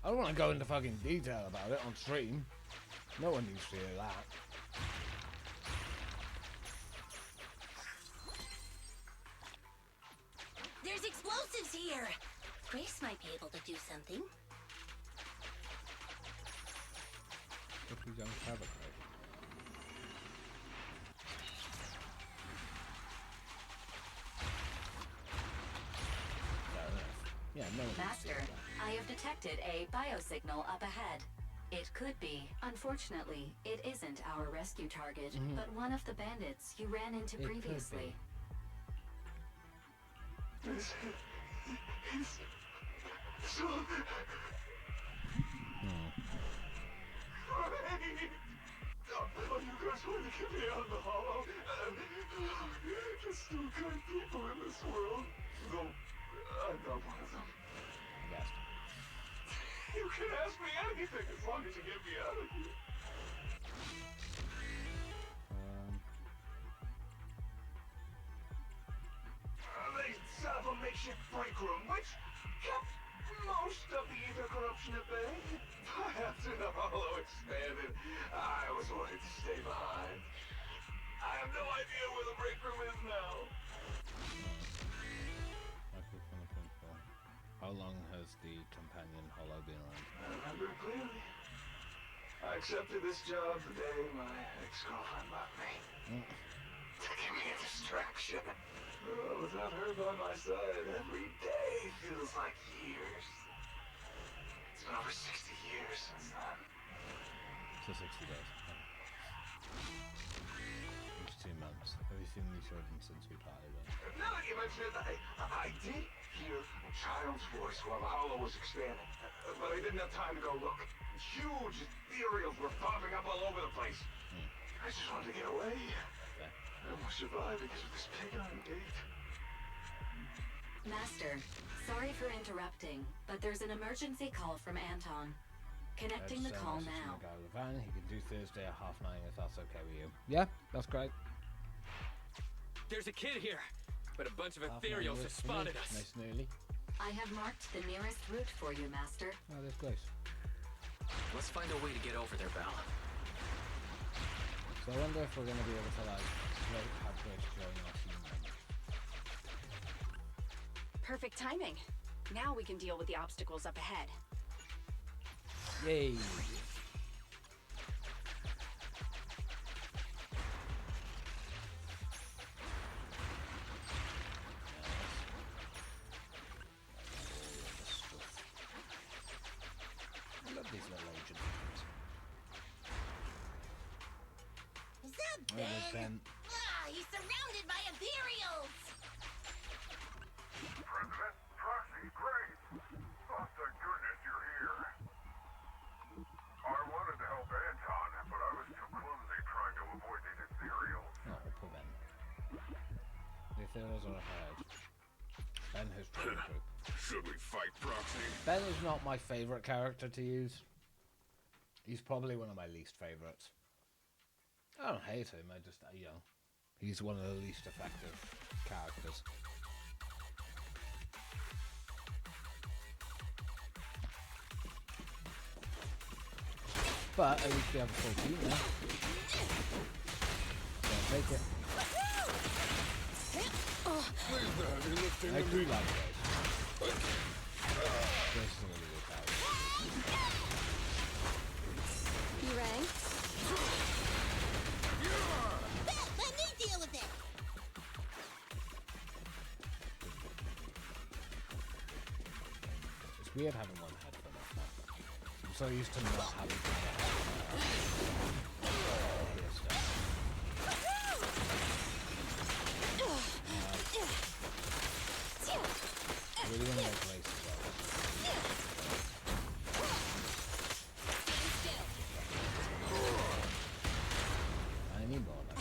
I don't want to go into fucking detail about it on stream. No one needs to hear that. There's explosives here! Grace might be able to do something. If we don't have it, yeah, no one Master, I have detected a biosignal up ahead. It could be. Unfortunately, it isn't our rescue target, but one of the bandits you ran into previously. This is so great. Oh, you guys want to get me out of the hollow? There's still good people in this world. Though I'm not one of them. Yes. You can ask me anything as long as you get me out of here. They set up a makeshift break room, which kept most of the ether corruption at bay. After the hollow expanded, I was ordered to stay behind. I have no idea where the break room is now. How long has the companion hollow been around? I remember it clearly. I accepted this job the day my ex-girlfriend left me. To give me a distraction. Without her by my side, every day feels like years. It's been over 60 years since then. So 60 days. It's 2 months. Everything we showed them since we parted ways. Now that you mention it, I did hear a child's voice while the hollow was expanding. But I didn't have time to go look. Huge ethereals were popping up all over the place. I just wanted to get away. Okay. I was survive because of this pig iron gate. Master, sorry for interrupting, but there's an emergency call from Anton. Connecting the call now. Guy with the van. He can do Thursday at 9:30 if that's okay with you. Yeah, that's great. There's a kid here, but a bunch of 9:30 ethereals have works for me. spotted us. Nice and early. I have marked the nearest route for you, Master. Oh, that's great. Let's find a way to get over there, Val. So I wonder if we're going to be able to like have Grace join our team. Perfect timing. Now we can deal with the obstacles up ahead. Yay! I love these little agent things. Is that Oh, there's Ben? Ben. Ah, he's surrounded by ethereals! President, Proxy, great. Oh, thank goodness you're here. I wanted to help Anton, but I was too clumsy trying to avoid these ethereals. Oh, poor Ben. The ethereals are ahead. Ben has joined the group. Should we fight Proxy? Ben is not my favourite character to use. He's probably one of my least favourites. I don't hate him, I just, you know, he's one of the least effective characters. But at least we have a full team now. Don't take it. I do like Grace. Grace is a really good character. You rang? Let me deal with it! It's weird having one head for that. I'm so used to not having to hear stuff. I really want to make Grace as well. I need more of that.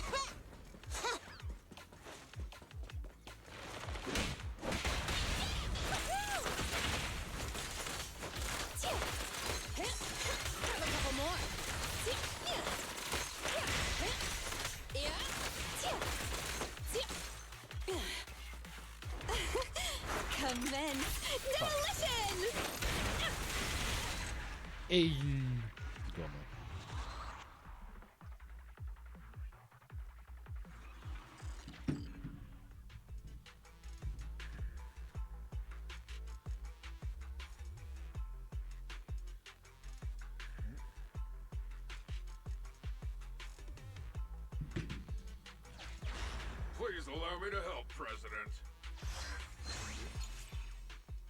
Have a couple more. Commence demolition! Hey! Go on, mate. Please allow me to help, President.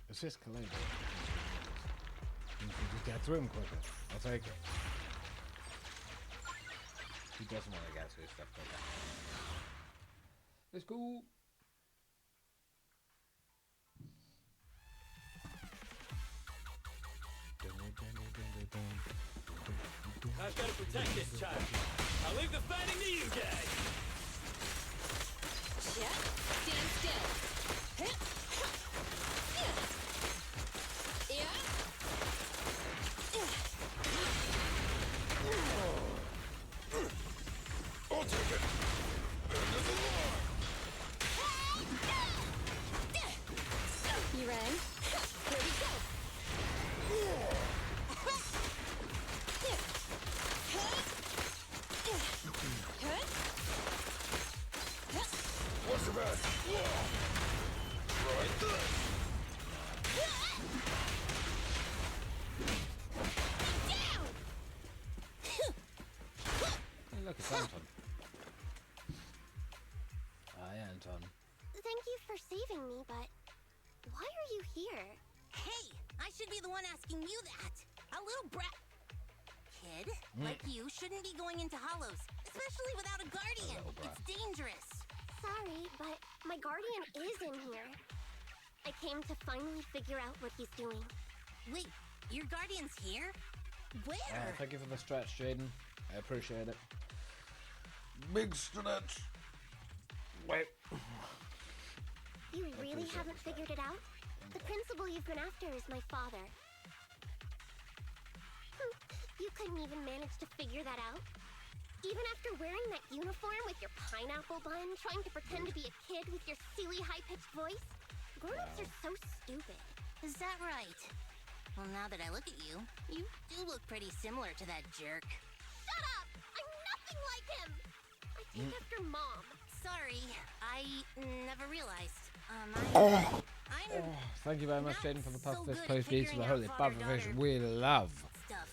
Assist Kalina. You can just get through him quicker. I'll take it. He doesn't want to get through stuff quicker. Let's go. I've got to protect this child. I'll leave the fighting to you guys. Stand still. I'll take it. End of the line. You rang? Here we go. What's the bad? Right there. Hey, look, it's Anton. Hi, Anton. Thank you for saving me, but why are you here? Hey, I should be the one asking you that. A little brat kid like you shouldn't be going into hollows, especially without a guardian. little brat. It's dangerous. Sorry, but my guardian is in here. I came to finally figure out what he's doing. Wait, your guardian's here? Where? Thank you for the stretch, Jaden. I appreciate it. Big stretch. Wait. You really haven't figured it out? The principal you've been after is my father. You couldn't even manage to figure that out? Even after wearing that uniform with your pineapple bun, trying to pretend to be a kid with your silly high-pitched voice? Grown-ups are so stupid. Is that right? Well, now that I look at you, you do look pretty similar to that jerk. Shut up! I'm nothing like him! I take after Mom. Sorry, I never realized. Thank you very much, not Jaden, for the so puff fist good at post beats for the figuring out holy father-daughter bufferfish we love. stuff.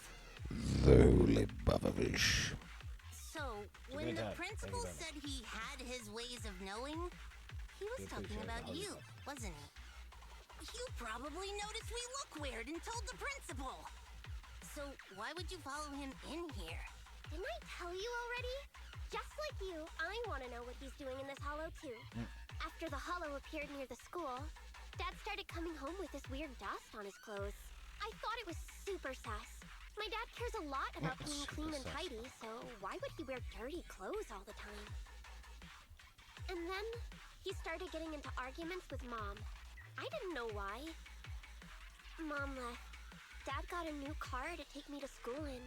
The holy bufferfish. So, when Great the time. principal Thank you said he had his ways of knowing, he was We talking appreciate about the holy you, buff. wasn't he? You probably noticed we look weird and told the principal. So, why would you follow him in here? Didn't I tell you already? Just like you, I want to know what he's doing in this hollow too. After the hollow appeared near the school, Dad started coming home with this weird dust on his clothes. I thought it was super sus. My dad cares a lot about being Super clean and sus. tidy, so why would he wear dirty clothes all the time? And then he started getting into arguments with Mom. I didn't know why. Mom left. Dad got a new car to take me to school in.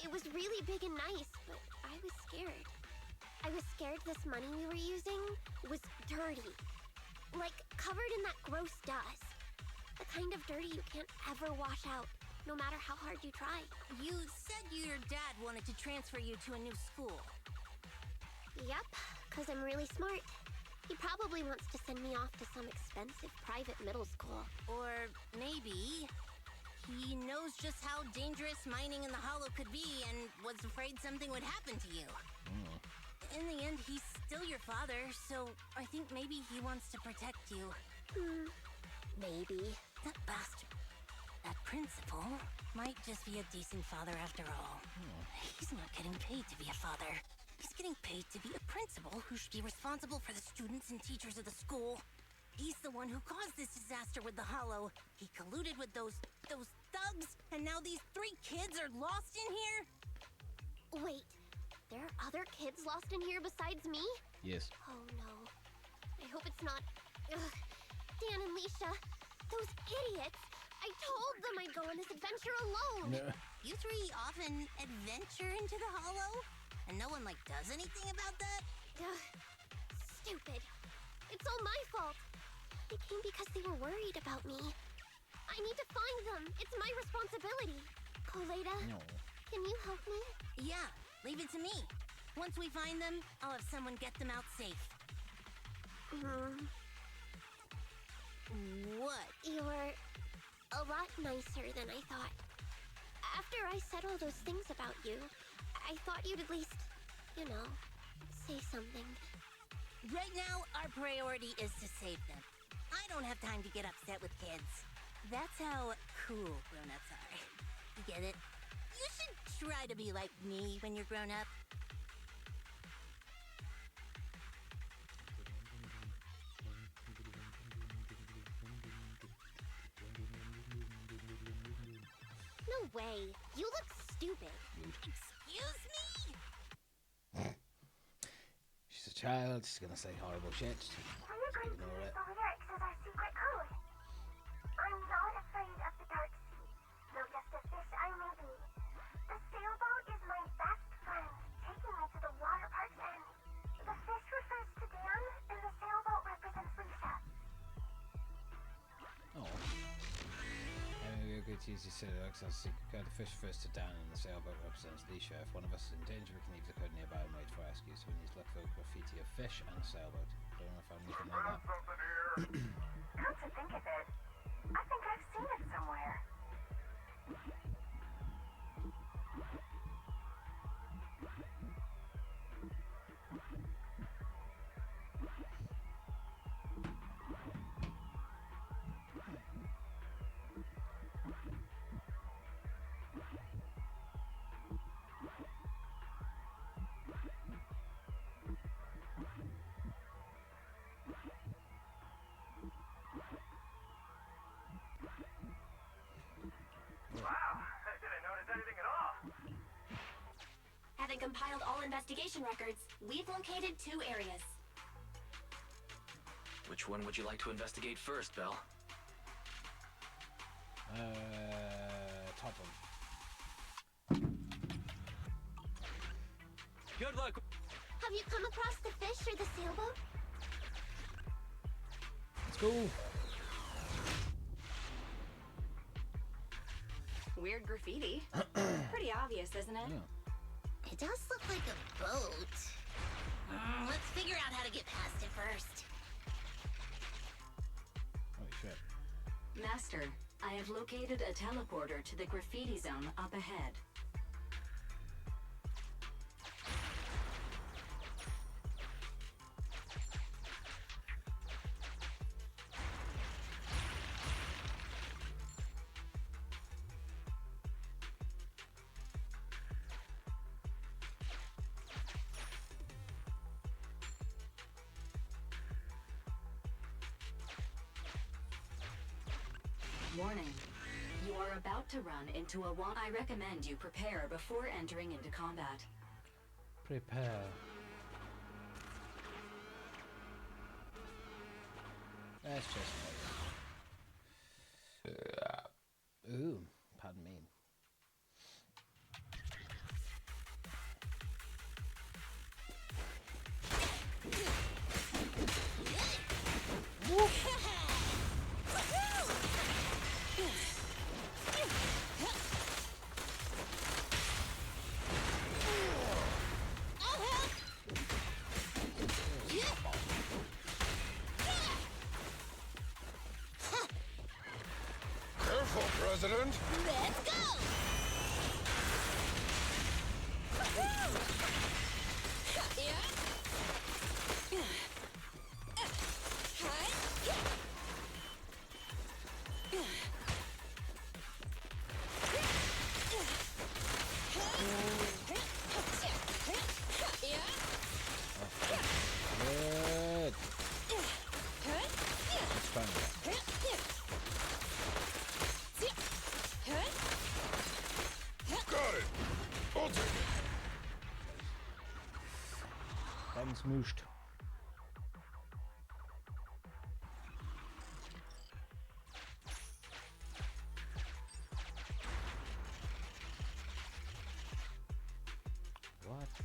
It was really big and nice, but I was scared. I was scared this money we were using was dirty. Like, covered in that gross dust. The kind of dirty you can't ever wash out, no matter how hard you try. You said your dad wanted to transfer you to a new school. Yep, because I'm really smart. He probably wants to send me off to some expensive private middle school. Or maybe he knows just how dangerous mining in the hollow could be and was afraid something would happen to you. In the end, he's still your father, so I think maybe he wants to protect you. Maybe. That bastard, that principal, might just be a decent father after all. He's not getting paid to be a father. He's getting paid to be a principal who should be responsible for the students and teachers of the school. He's the one who caused this disaster with the hollow. He colluded with those thugs, and now these 3 kids are lost in here? Wait, there are other kids lost in here besides me? Yes. Oh no. I hope it's not... Ugh. Dan and Leisha, those idiots! I told them I'd go on this adventure alone! You 3 often adventure into the hollow? And no one, does anything about that? Ugh. Stupid. It's all my fault. They came because they were worried about me. I need to find them. It's my responsibility. Koleda, can you help me? Yeah, leave it to me. Once we find them, I'll have someone get them out safe. What? You're a lot nicer than I thought. After I said all those things about you, I thought you'd at least, say something. Right now, our priority is to save them. I don't have time to get upset with kids. That's how cool grown-ups are. You get it? You should try to be like me when you're grown up. No way. You look stupid. Excuse me? She's a child, she's gonna say horrible shit. Just ignore it. lyrics as our secret code. I'm not afraid of the dark sea, though just a fish I may be. The sailboat is my best friend, taking me to the water park's end. The fish refers to Dan, and the sailboat represents Lisa. Oh. Maybe a good to use the lyrics as a secret code. The fish refers to Dan and the sailboat represents Leisha. If one of us is in danger, we can leave the code nearby and wait for rescue. So we need to look for graffiti of fish and a sailboat. Don't know if I'm anything like that. Something here. Come to think of it, I think I've seen it somewhere. Having compiled all investigation records, we've located 2 areas. Which one would you like to investigate first, Belle? Top one. Good luck. Have you come across the fish or the sailboat? Let's go. Weird graffiti. Pretty obvious, isn't it? Yeah. It does look like a boat. Let's figure out how to get past it first. Holy shit. Master, I have located a teleporter to the graffiti zone up ahead. Warning. You are about to run into a wall. I recommend you prepare before entering into combat. Prepare. Let's just wait. Ooh, pardon me. Careful, President. Let's go! Good. Let's try that. Got it. I'll take it. Ben smooshed. What the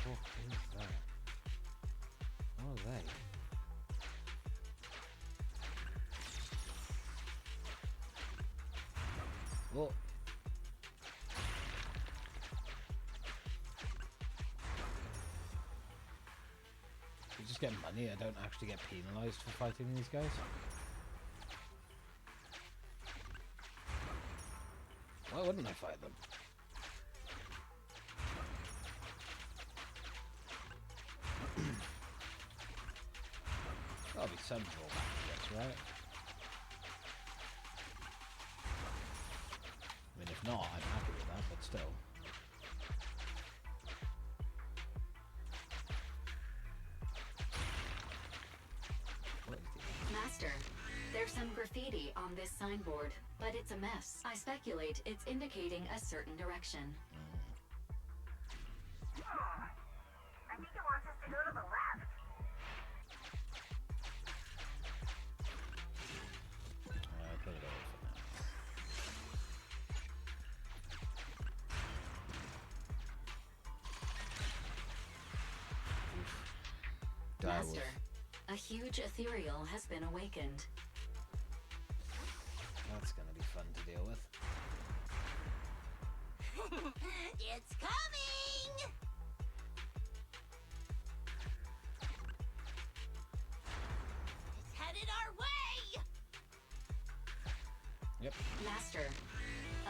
fuck is that? What are they? Whoa. You just get money, I don't actually get penalised for fighting these guys. Why wouldn't I fight them? There'll be some drawback to this, right? I mean, if not, I'm happy with that, but still. What is the... Master, there's some graffiti on this signboard, but it's a mess. I speculate it's indicating a certain direction. I think it wants us to go to the left. Put it over for now. Master, a huge ethereal has been awakened. That's gonna be fun to deal with. It's coming! It's headed our way! Yep. Master,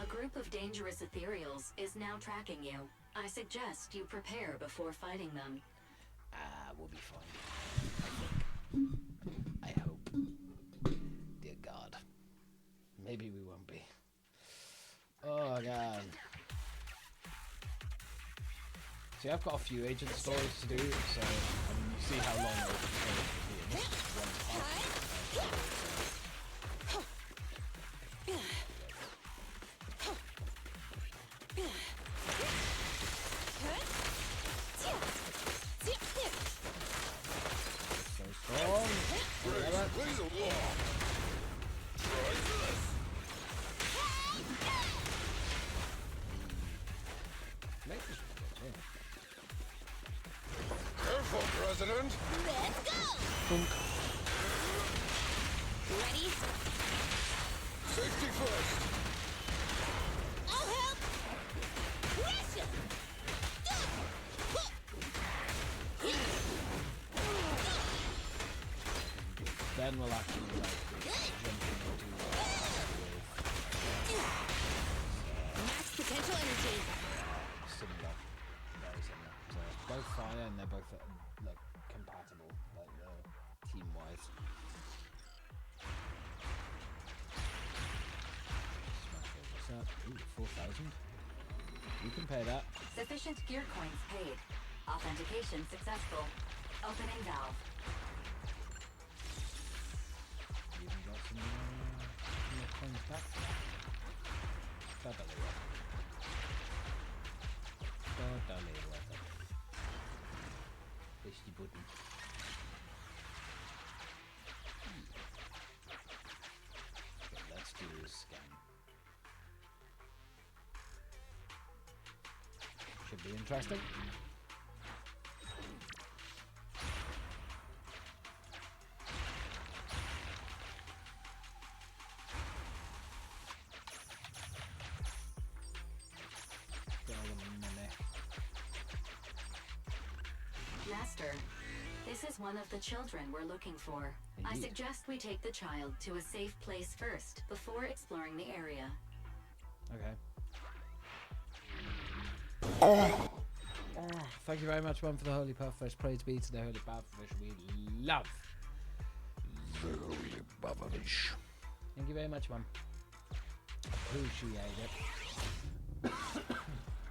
a group of dangerous ethereals is now tracking you. I suggest you prepare before fighting them. We'll be fine. I think. I hope. Dear God. Maybe we won't be. Oh, God. See, I've got a few agent stories to do, so I mean, you see how long it will take to be in one part. So strong. Let's go! Thunk. Ready? Safety first. I'll help! Russia! Then we'll actually like jump into Max potential energy. similar, very similar. So both fire and they're both like compatible, like team wise. Smash all this up. Ooh, 4,000. You can pay that. Sufficient gear coins paid. Authentication successful. Opening valve. Even got some more coins back. Totally worth it. Totally worth it. Push the button. Okay, let's do a scan. Should be interesting. Master, this is one of the children we're looking for. I Indeed. suggest we take the child to a safe place first before exploring the area. Okay. Oh, thank you very much, Mum, for the holy puffish. Praise be to the holy puffish we love. The holy puffish. Thank you very much, Mum. Appreciate it.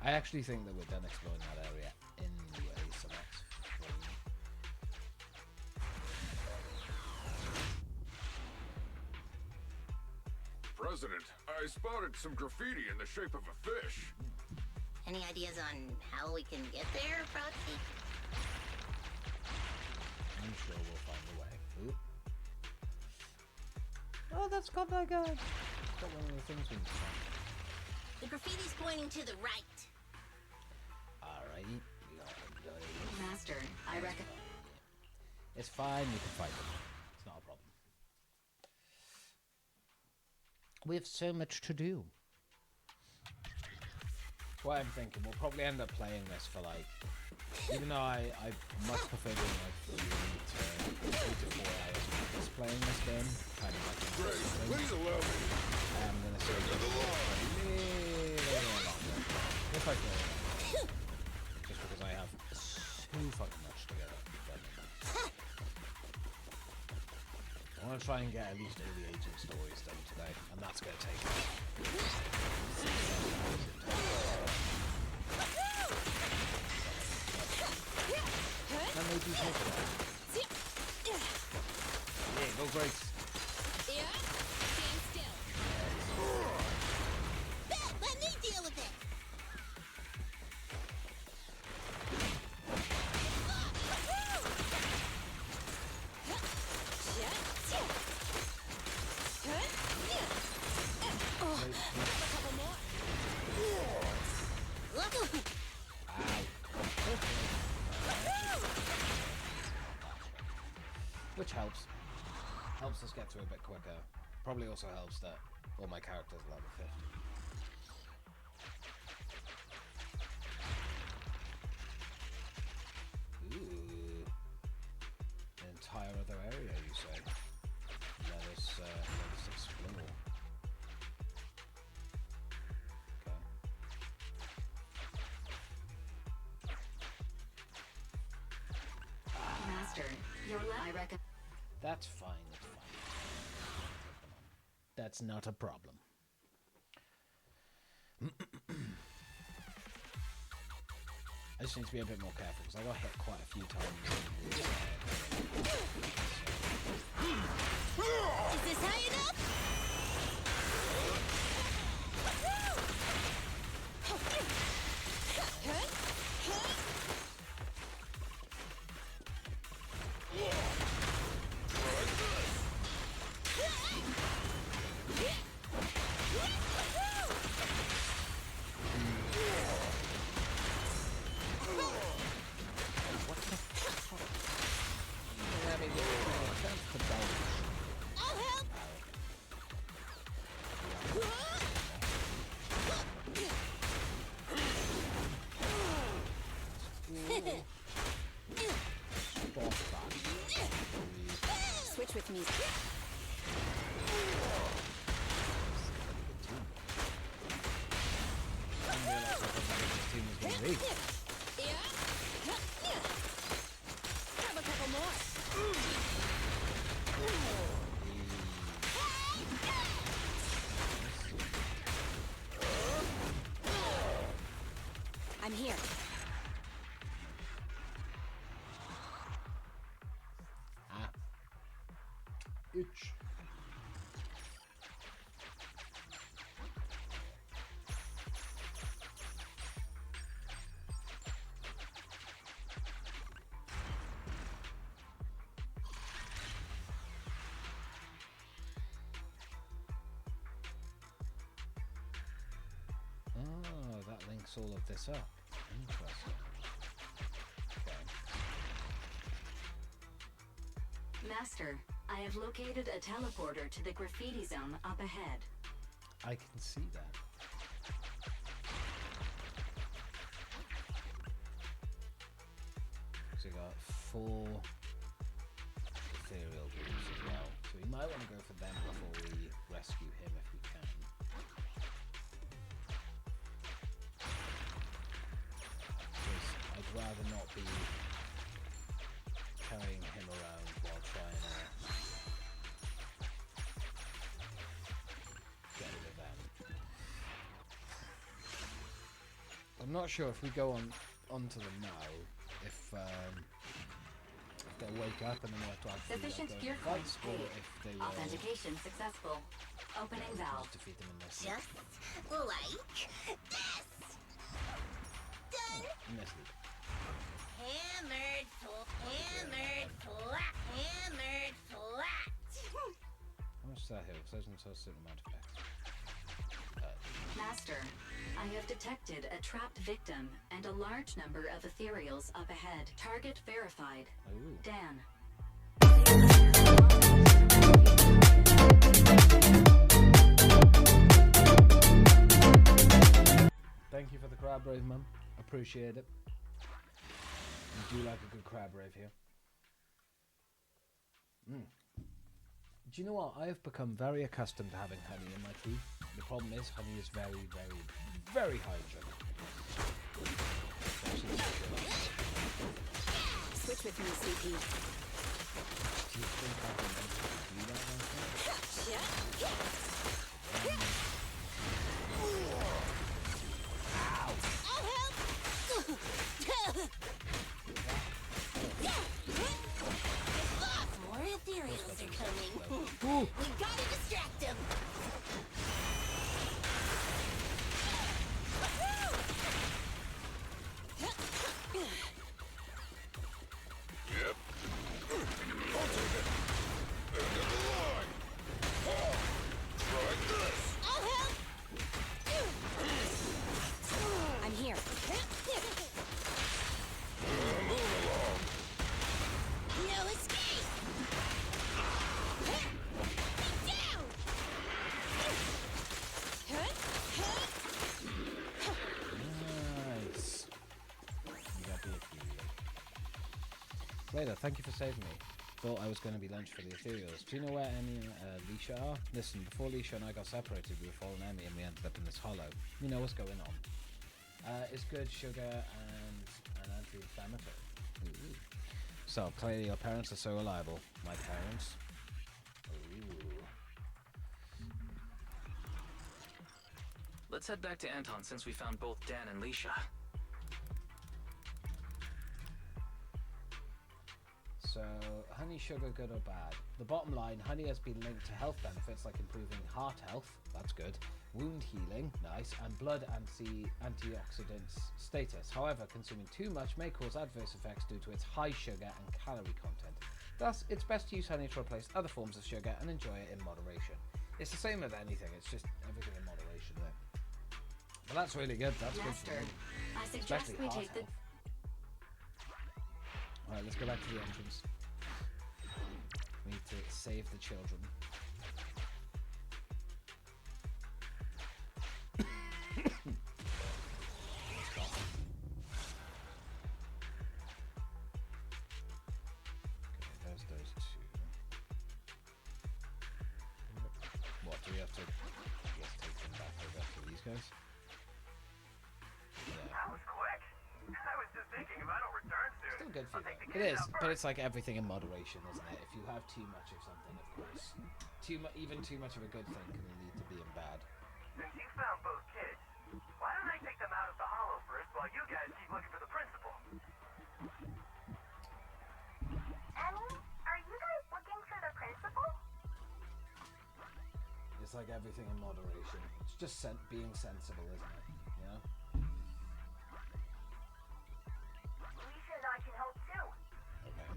I actually think that we're done exploring that area anyway, so that's fine. President, I spotted some graffiti in the shape of a fish. Any ideas on how we can get there, Proxy? I'm sure we'll find a way. Ooh. Oh, that's got like a... Got one of the things we need to find. The graffiti's pointing to the right. Alrighty. Master, I reckon. It's fine, we can fight them. It's not a problem. We have so much to do. What I'm thinking, we'll probably end up playing this for like, even though I much prefer doing like 3 to 4 hours just playing this game, kind of like Great, please allow me. I'm gonna say a little longer. If I feel it. Just because I have so fucking much to get up. I want to try and get at least all the agent stories done today, and that's going to take and they do take a while. Yeah, go Grace. Yeah? Stand still. Let me deal with it. Which helps. Helps us get through a bit quicker. Probably also helps that all my characters are level 50. Ooh. An entire other area, you say? Let us explore. Okay. Master, your I reckon. That's fine, that's fine. That's not a problem. I just need to be a bit more careful because I got hit quite a few times. Is this high enough? Switch with me. I didn't realise how big this team was going to be. Grab a couple more. I'm here. Ah. Itch. Oh, that links all of this up. Interesting. Okay. Master, I have located a teleporter to the graffiti zone up ahead. I can see that. So we got 4 ethereal groups as well. So we might want to go for them before we rescue him if we can. Because I'd rather not be carrying him around while trying to get rid of them. I'm not sure if we go onto them now, if they'll wake up and then we have to actually Sufficient go gear and coins fight, or paid. if they will Authentication successful. Opening valve. just defeat them in their sleep. Just like this. Done. In their sleep. Hammered flat. Hammered flat. Hammered flat. How much does that heal? Because there's a certain amount of effect. Master, I have detected a trapped victim and a large number of ethereals up ahead. Target verified. Ooh. Dan. Thank you for the crab rave, Mum. Appreciate it. You do like a good crab rave here. Do you know what? I have become very accustomed to having honey in my tea. The problem is, honey is very, very, very high in sugar. Switch with me, CP. Do you think I can do that one? More ethereals are coming. Ooh. We gotta distract them. Yep. I'll take it. End of the line. Oh, try this. I'll help. I'm here. Move along. No escape. Be down. Nice. You got the ethereal. Later, thank you for saving me. Thought I was going to be lunch for the ethereals. Do you know where Emmy and Leisha are? Listen, before Leisha and I got separated, we were following Emmy and we ended up in this hollow. You know what's going on. It's good, sugar, and an anti-inflammatory. Ooh. So, clearly your parents are so reliable. My parents. Ooh. Let's head back to Anton since we found both Dan and Leisha. So, honey, sugar, good or bad? The bottom line, honey has been linked to health benefits like improving heart health, that's good, wound healing, nice, and blood antioxidants status. However, consuming too much may cause adverse effects due to its high sugar and calorie content. Thus, it's best to use honey to replace other forms of sugar and enjoy it in moderation. It's the same with anything, it's just everything in moderation there. But that's really good, that's Master, good for me. I suggest Especially we heart take the... health. Alright, let's go back to the entrance. We need to save the children. Okay, there's those two. case. Yeah. That was quick. I was just thinking if I don't return soon. Still good for I'll take the you. It kids is, out but first. it's like everything in moderation, isn't it? If you have too much of something, of course, even too much of a good thing can lead to being bad. Since you found both kids, why don't I take them out of the hollow first while you guys keep looking for the principal? Annie, are you guys looking for the principal? It's like everything in moderation. It's just being sensible, isn't it? You know? Lisa and I can help too. Okay.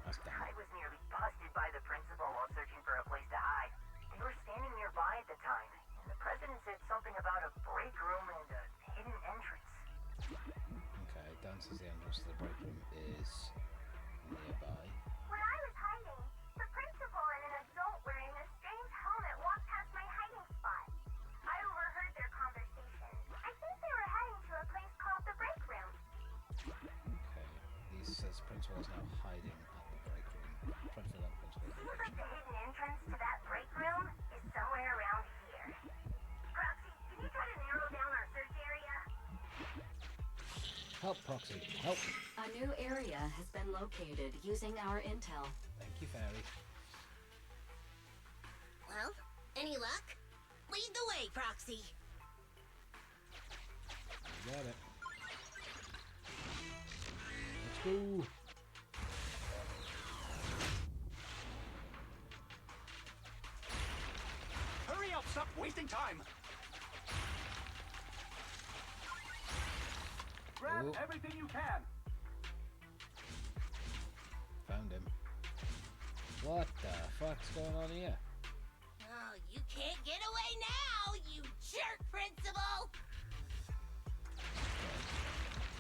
That's dumb. I was nearly busted by the principal while searching for a place to hide. They were standing nearby at the time, and the president said something about a break room and a hidden entrance. Okay, Dan says the entrance to the break room is nearby. When I was hiding, the principal and an adult wearing a strange helmet walked past my hiding spot. I overheard their conversation. I think they were heading to a place called the break room. Okay, Lisa says principal is now hiding at the break room. Trying to figure out principal. Seems like the hidden entrance to that break room is somewhere around here. Proxy, can you try to narrow down our search area? Help, Proxy, help! A new area has been located using our intel. Thank you, Fairy. Well, any luck? Lead the way, Proxy. I got it. Let's go! Hurry up! Stop wasting time! Grab Oh. everything you can! Found him. What the fuck's going on here? Oh, you can't get away now, you jerk, Principal!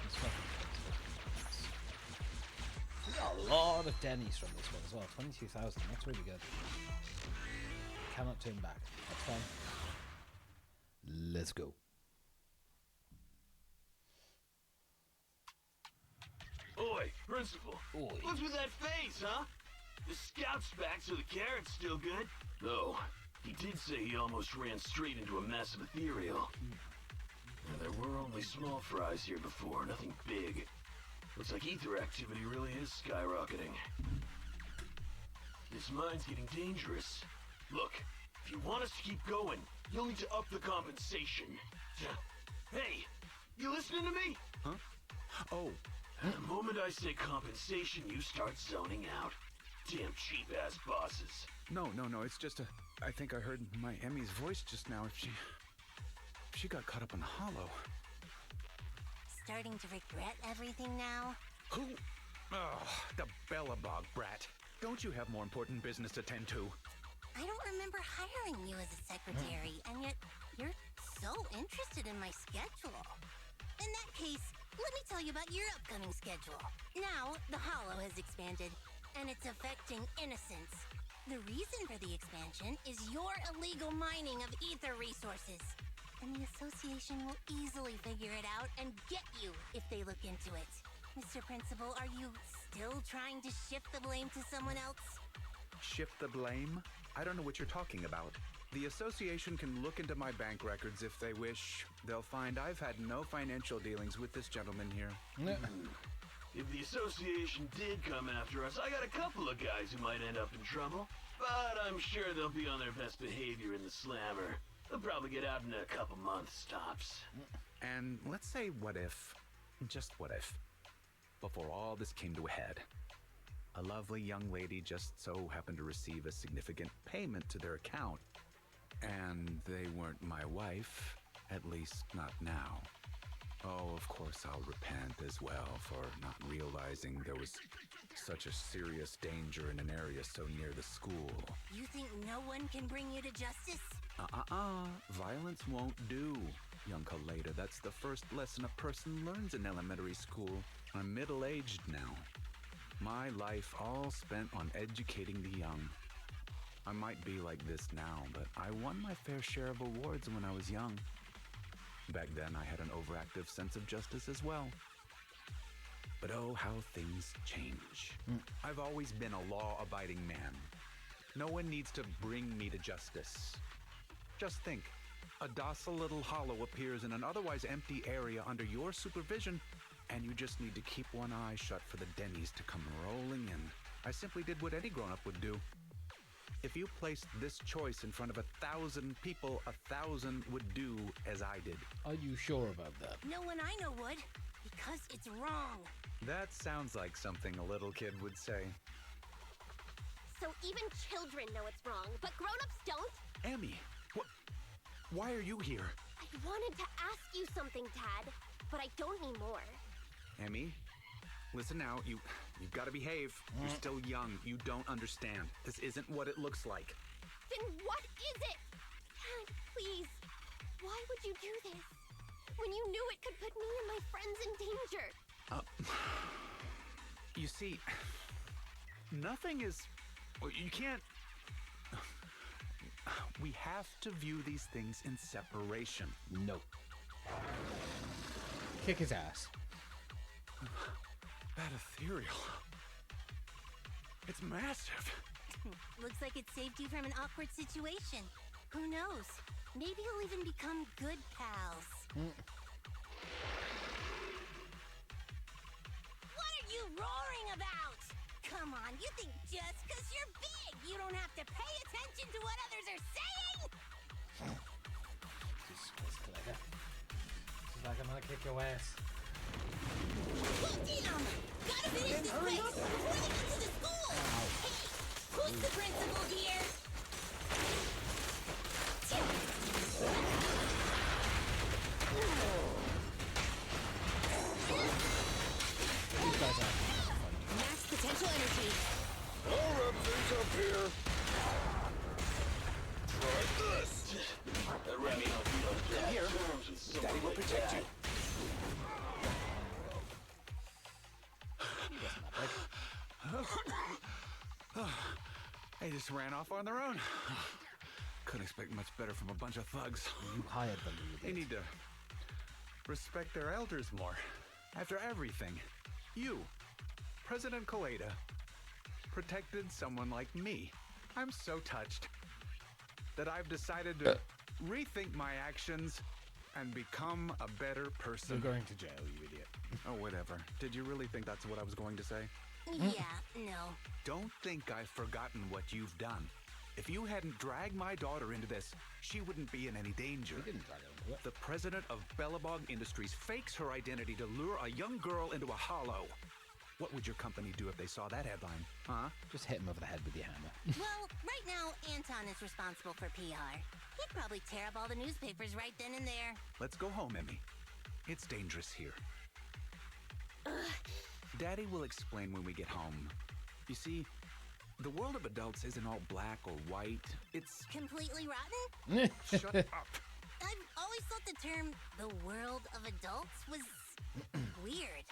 This fucking principal. We got a lot of Denny's from this one as well. 22,000. That's really good. Cannot turn back. That's fine. Let's go. Oi, Principal. Oi. What's with that face, huh? The scout's back, so the carrot's still good. Though, he did say he almost ran straight into a massive ethereal. Now, there were only small fries here before, nothing big. Looks like ether activity really is skyrocketing. This mine's getting dangerous. Look, if you want us to keep going, you'll need to up the compensation. Hey, you listening to me? Huh? Oh. The moment I say compensation, you start zoning out. Damn cheap-ass bosses. No, it's just I think I heard my Emmy's voice just now. If she got caught up in the hollow. Starting to regret everything now? Who? Oh, the Bellabog brat. Don't you have more important business to tend to? I don't remember hiring you as a secretary, and yet you're so interested in my schedule. In that case, let me tell you about your upcoming schedule. Now, the Hollow has expanded, and it's affecting innocents. The reason for the expansion is your illegal mining of ether resources. And the association will easily figure it out and get you if they look into it. Mr. Principal, are you still trying to shift the blame to someone else? Shift the blame? I don't know what you're talking about. The association can look into my bank records if they wish. They'll find I've had no financial dealings with this gentleman here. If the association did come after us, I got a couple of guys who might end up in trouble. But I'm sure they'll be on their best behavior in the slammer. They'll probably get out in a couple months, tops. And let's say what if, just what if, before all this came to a head, a lovely young lady just so happened to receive a significant payment to their account. And they weren't my wife, at least not now. Oh, of course I'll repent as well for not realizing there was such a serious danger in an area so near the school. You think no one can bring you to justice? Violence won't do, young Kaleda. That's the first lesson a person learns in elementary school. I'm middle-aged now. My life all spent on educating the young. I might be like this now, but I won my fair share of awards when I was young. Back then, I had an overactive sense of justice as well. But oh, how things change. I've always been a law-abiding man. No one needs to bring me to justice. Just think, A docile little hollow appears in an otherwise empty area under your supervision, and you just need to keep one eye shut for the Denny's to come rolling in. I simply did what any grown-up would do. If you placed this choice in front of 1,000 people, 1,000 would do as I did. Are you sure about that? No one I know would, because it's wrong. That sounds like something a little kid would say. So even children know it's wrong, but grown-ups don't? Emmy, what? Why are you here? I wanted to ask you something, Dad, but I don't anymore. Emmy, listen now, you've got to behave. You're still young. You don't understand. This isn't what it looks like. Then what is it? Dad, please. Why would you do this? When you knew it could put me and my friends in danger. You see, nothing is... You can't... We have to view these things in separation. No. Kick his ass. That ethereal. It's massive. Looks like it saved you from an awkward situation. Who knows? Maybe you'll even become good pals. What are you roaring about? Come on, you think just because you're big, you don't have to pay attention to what others are saying? Jesus Christ, Clegger. This is like I'm gonna kick your ass. Damn! Gotta finish this race before they get to the school! Hey, who's the principal here? These guys are Max potential energy. Power-up things up here. Try this. Remy, Come here. Daddy will protect you. They just ran off on their own. Couldn't expect much better from a bunch of thugs. You hired them, you They need to respect their elders more. After everything, you, President Kaleda, protected someone like me. I'm so touched that I've decided to rethink my actions and become a better person. You're going to jail, you idiot. Oh, whatever. Did you really think that's what I was going to say? Yeah, no. Don't think I've forgotten what you've done. If you hadn't dragged my daughter into this, she wouldn't be in any danger. We didn't drag her into it. The president of Bellabog Industries fakes her identity to lure a young girl into a hollow. What would your company do if they saw that headline? Huh? Just hit him over the head with your hammer. Well, right now, Anton is responsible for PR. He'd probably tear up all the newspapers right then and there. Let's go home, Emmy. It's dangerous here. Daddy will explain when we get home. You see, the world of adults isn't all black or white. It's... Completely rotten? Shut up. I've always thought the term the world of adults was weird.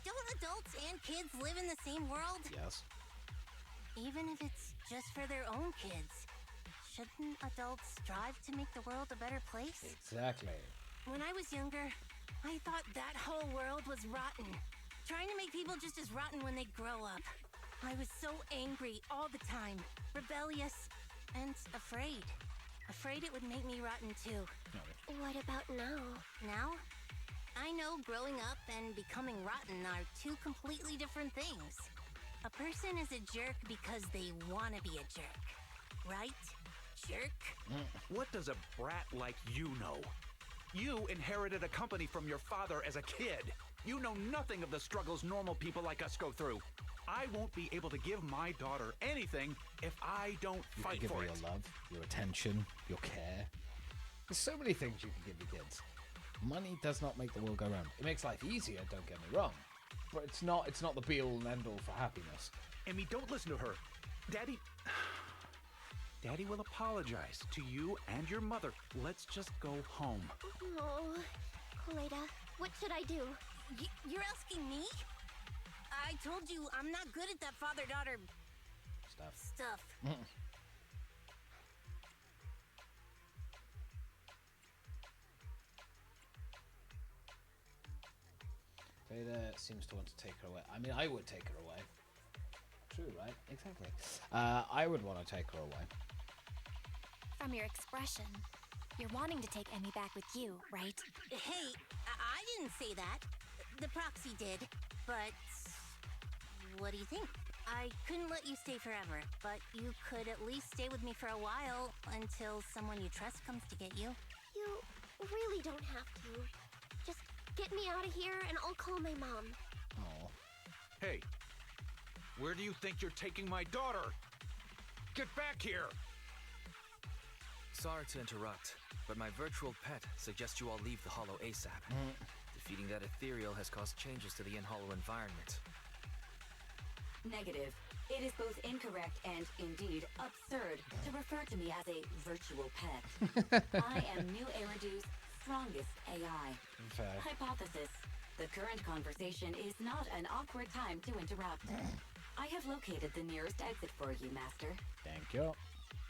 Don't adults and kids live in the same world? Yes. Even if it's just for their own kids, shouldn't adults strive to make the world a better place? Exactly. When I was younger, I thought that whole world was rotten. Trying to make people just as rotten when they grow up. I was so angry all the time, rebellious, and afraid. Afraid it would make me rotten too. What about now? Now? I know growing up and becoming rotten are two completely different things. A person is a jerk because they want to be a jerk. Right? Jerk? What does a brat like you know? You inherited a company from your father as a kid. You know nothing of the struggles normal people like us go through. I won't be able to give my daughter anything if I don't fight give for her it. your love, your attention, your care. There's so many things you can give your kids. Money does not make the world go round. It makes life easier, don't get me wrong. But it's not the be-all and end-all for happiness. Emmy, don't listen to her. Daddy will apologize to you and your mother. Let's just go home. Oh, Kaleda, what should I do? You're asking me? I told you I'm not good at that father-daughter stuff. Vader seems to want to take her away. I mean, I would take her away. True, right? Exactly. I would want to take her away. From your expression, You're wanting to take Emmy back with you, right? Hey, I didn't say that. The proxy did. But what do you think? I couldn't let you stay forever, but you could at least stay with me for a while until someone you trust comes to get you. You really don't have to. Just get me out of here and I'll call my mom. Oh. Hey, where do you think you're taking my daughter? Get back here! Sorry to interrupt, but my virtual pet suggests you all leave the Hollow ASAP. Defeating that ethereal has caused changes to the in-Hollow environment. Negative. It is both incorrect and, indeed, absurd to refer to me as a virtual pet. I am New Eridu's strongest AI. Fair. Hypothesis. The current conversation is not an awkward time to interrupt. I have located the nearest exit for you, Master. Thank you.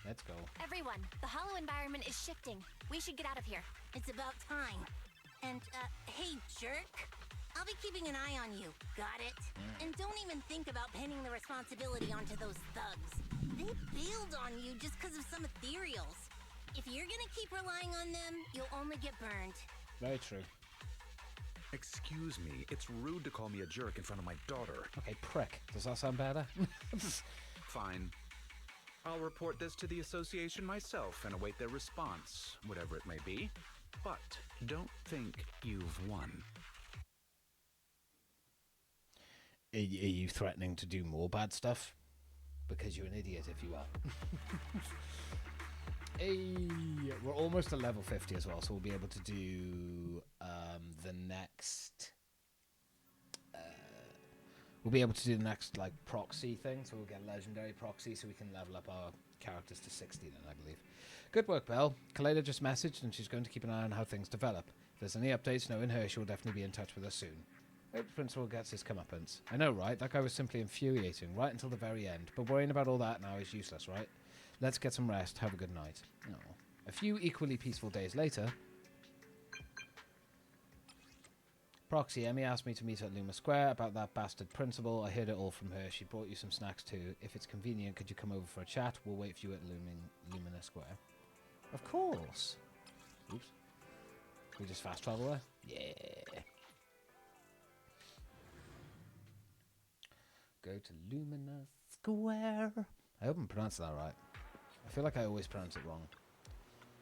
Let's go. Everyone, the Hollow environment is shifting. We should get out of here. It's about time. And, hey, jerk. I'll be keeping an eye on you. Got it? And don't even think about pinning the responsibility onto those thugs. They bailed on you just because of some ethereals. If you're gonna keep relying on them, you'll only get burned. Very true. Excuse me, it's rude to call me a jerk in front of my daughter. Okay, prick. Does that sound better? Fine. I'll report this to the association myself and await their response, whatever it may be. But don't think you've won. Are you threatening to do more bad stuff? Because you're an idiot if you are. Hey, we're almost at level 50 as well, so we'll be able to do the next... we'll be able to do the next, like, proxy thing, so we'll get a legendary proxy so we can level up our characters to 60 then, I believe. Good work, Belle. Kaleda just messaged and she's going to keep an eye on how things develop. If there's any updates, knowing her, she'll definitely be in touch with us soon. Hope the principal gets his comeuppance. I know, right? That guy was simply infuriating right until the very end. But worrying about all that now is useless, right? Let's get some rest. Have a good night. Oh. A few equally peaceful days later... Proxy, Emmy asked me to meet at Luma Square about that bastard principal. I heard it all from her. She brought you some snacks too. If it's convenient, could you come over for a chat? We'll wait for you at Lumina Square. Of course. Oops. Can we just fast travel there? Yeah. Go to Lumina Square. I hope I'm pronouncing that right. I feel like I always pronounce it wrong.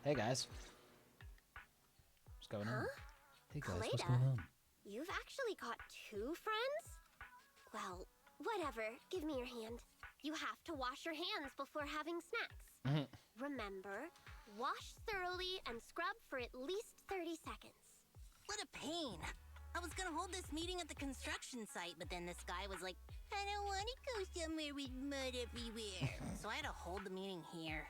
Hey guys. What's going on? Hey guys, what's Kaleda, going on? You've actually got 2 friends? Well, whatever. Give me your hand. You have to wash your hands before having snacks. Remember, wash thoroughly and scrub for at least 30 seconds. What a pain. I was gonna hold this meeting at the construction site, but then this guy was like, I don't want to go somewhere with mud everywhere. So I had to hold the meeting here.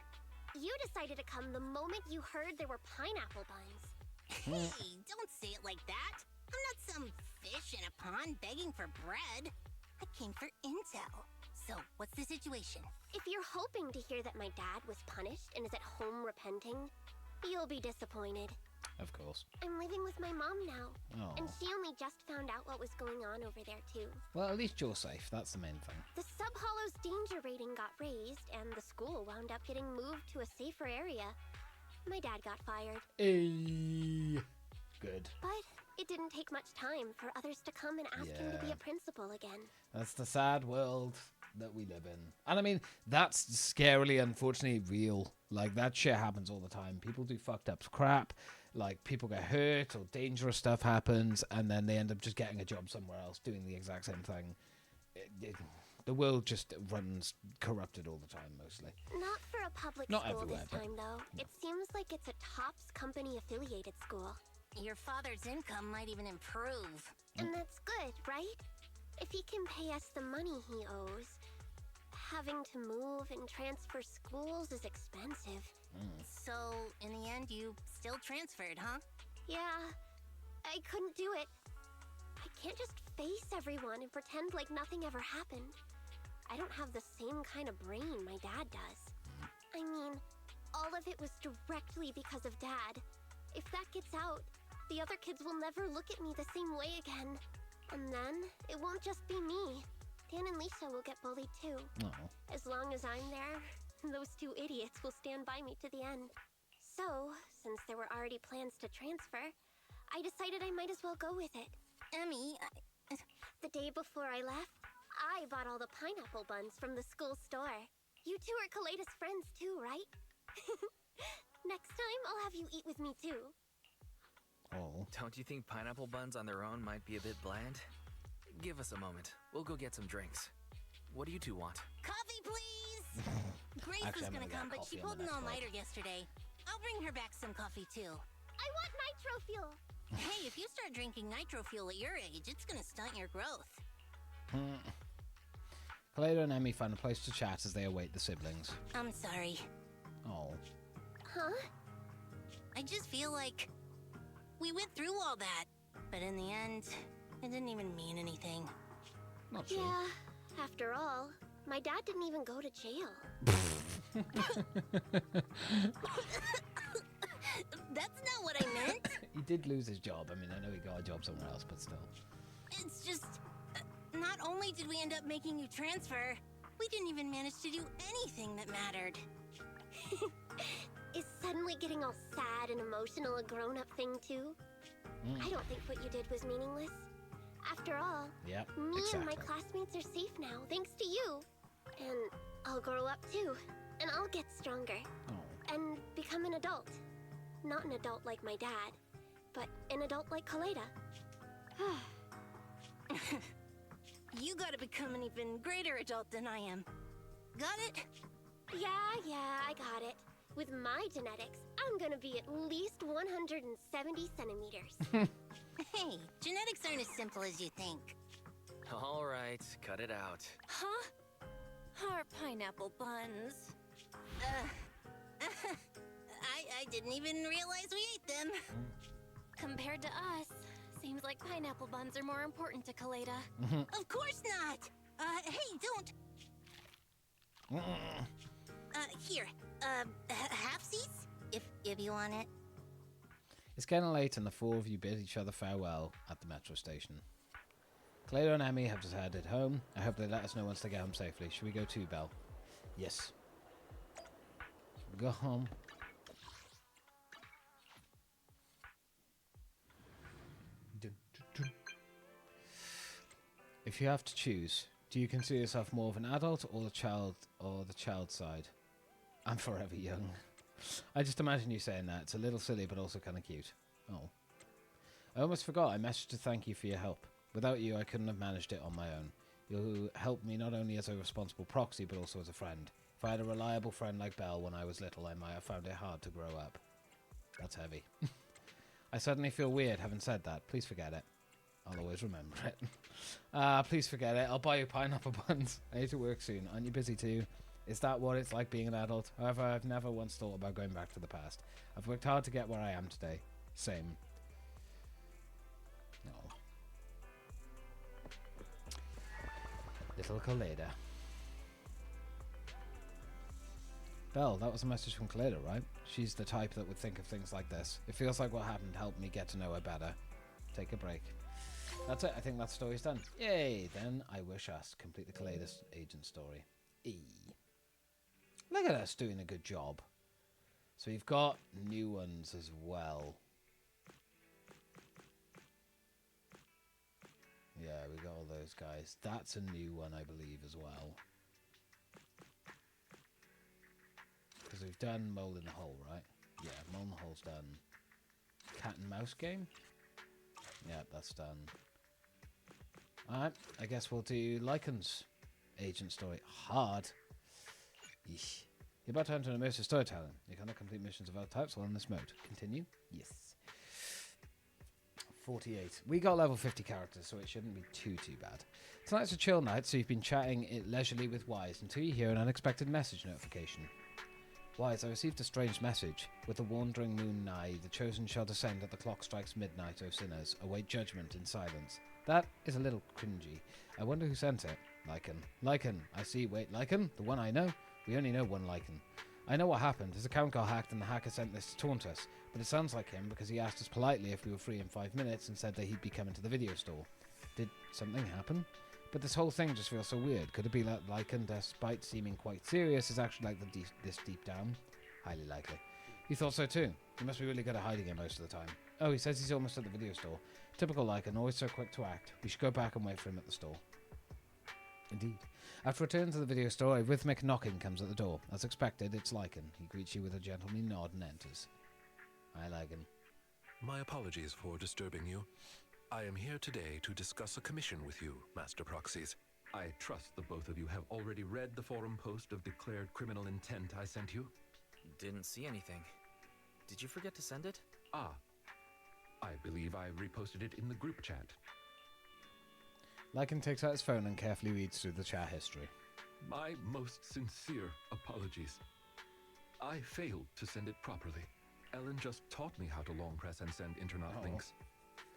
You decided to come the moment you heard there were pineapple buns. Hey, don't say it like that. I'm not some fish in a pond begging for bread. I came for intel. So, what's the situation? If you're hoping to hear that my dad was punished and is at home repenting, you'll be disappointed. Of course. I'm living with my mom now, Oh. and she only just found out what was going on over there too. Well, at least you're safe. That's the main thing. The Sub-Hollow's danger rating got raised, and the school wound up getting moved to a safer area. My dad got fired. Hey. Good. But it didn't take much time for others to come and ask him to be a principal again. That's the sad world that we live in. And I mean, that's scarily, unfortunately, real. Like, that shit happens all the time. People do fucked up crap. Like, people get hurt or dangerous stuff happens, and then they end up just getting a job somewhere else doing the exact same thing. The world just runs corrupted all the time, mostly. Not for a public Not school everywhere, this time, though. no. It seems like it's a TOPS company-affiliated school. Your father's income might even improve. And that's good, right? If he can pay us the money he owes, having to move and transfer schools is expensive. So, in the end, you still transferred, huh? Yeah, I couldn't do it. I can't just face everyone and pretend like nothing ever happened. I don't have the same kind of brain my dad does. I mean, all of it was directly because of Dad. If that gets out, the other kids will never look at me the same way again. And then, it won't just be me. Dan and Lisa will get bullied too. Oh. As long as I'm there, those 2 idiots will stand by me to the end. So, since there were already plans to transfer, I decided I might as well go with it. Emmy, The day before I left, I bought all the pineapple buns from the school store. You two are Kaleda's friends too, right? Next time, I'll have you eat with me too. Oh. Don't you think pineapple buns on their own might be a bit bland? Give us a moment. We'll go get some drinks. What do you two want? coffee, please! Grace Actually, was I'm gonna gonna get come, but coffee she on the pulled an next all-nighter yesterday. I'll bring her back some coffee, too. I want nitro fuel! Hey, if you start drinking nitro fuel at your age, it's gonna stunt your growth. Kaleda and Emmy find a place to chat as they await the siblings. I'm sorry. Oh. Huh? I just feel like we went through all that, but in the end, it didn't even mean anything. Not true. Yeah, after all, my dad didn't even go to jail. That's not what I meant. He did lose his job. I mean, I know he got a job somewhere else, but still. It's just, not only did we end up making you transfer, we didn't even manage to do anything that mattered. Is suddenly getting all sad and emotional a grown-up thing too? I don't think what you did was meaningless. After all, Yep, me and my exactly. classmates are safe now, thanks to you. And I'll grow up too, and I'll get stronger. Oh. And become an adult. Not an adult like my dad, but an adult like Kaleda. You gotta become an even greater adult than I am. Got it? Yeah, I got it. With my genetics, I'm gonna be at least 170 centimeters. Hey, genetics aren't as simple as you think. All right, cut it out. Huh? Our pineapple buns. I didn't even realize we ate them. Compared to us, seems like pineapple buns are more important to Kaleda. Of course not. Hey, don't. Here. Halfsies? If you want it. It's getting late and the four of you bid each other farewell at the metro station. Kaleda and Emmy have just headed home. I hope they let us know once they get home safely. Should we go too, Belle? Yes. Go home. If you have to choose, do you consider yourself more of an adult or the child side? I'm forever young. I just imagine you saying that. It's a little silly, but also kind of cute. Oh. I almost forgot I messaged to thank you for your help. Without you, I couldn't have managed it on my own. You helped me not only as a responsible proxy, but also as a friend. If I had a reliable friend like Belle when I was little, I might have found it hard to grow up. That's heavy. I suddenly feel weird having said that. Please forget it. I'll always remember it. Please forget it. I'll buy you pineapple buns. I need to work soon. Aren't you busy too? Is that what it's like being an adult? However, I've never once thought about going back to the past. I've worked hard to get where I am today. Same. No. Little Kaleda. Belle, that was a message from Kaleda, right? She's the type that would think of things like this. It feels like what happened helped me get to know her better. Take a break. That's it. I think that story's done. Yay! Then I wish us complete the Kaleda's agent story. Look at us doing a good job. So we've got new ones as well. Yeah, we got all those guys. That's a new one, I believe, as well. Because we've done Mole in the Hole, right? Yeah, Mole in the Hole's done. Cat and Mouse game? Yeah, that's done. Alright, I guess we'll do Lycan's agent story. Hard. Yeesh. You're about to enter an immersive storytelling. You cannot complete missions of other types while in this mode. Continue? Yes. 48. We got level 50 characters, so it shouldn't be too bad. Tonight's a chill night, so you've been chatting it leisurely with Wise until you hear an unexpected message notification. Wise, I received a strange message. With the wandering moon nigh, the chosen shall descend at the clock strikes midnight, O sinners. Await judgment in silence. That is a little cringy. I wonder who sent it. Lycan. I see. Wait, Lycan? The one I know? We only know one Lycan. I know what happened. His account got hacked and the hacker sent this to taunt us. But it sounds like him because he asked us politely if we were free in 5 minutes and said that he'd be coming to the video store. Did something happen? But this whole thing just feels so weird. Could it be that Lycan, despite seeming quite serious, is actually like this deep down? Highly likely. He thought so too. He must be really good at hiding it most of the time. Oh, he says he's almost at the video store. Typical Lycan, always so quick to act. We should go back and wait for him at the store. Indeed. After returning to the video store, a rhythmic knocking comes at the door. As expected, it's Lycan. He greets you with a gentlemanly nod and enters. Hi, Lycan. My apologies for disturbing you. I am here today to discuss a commission with you, Master Proxies. I trust the both of you have already read the forum post of declared criminal intent I sent you. Didn't see anything. Did you forget to send it? Ah, I believe I reposted it in the group chat. Lycan takes out his phone and carefully reads through the chat history. My most sincere apologies. I failed to send it properly. Ellen just taught me how to long press and send internet links.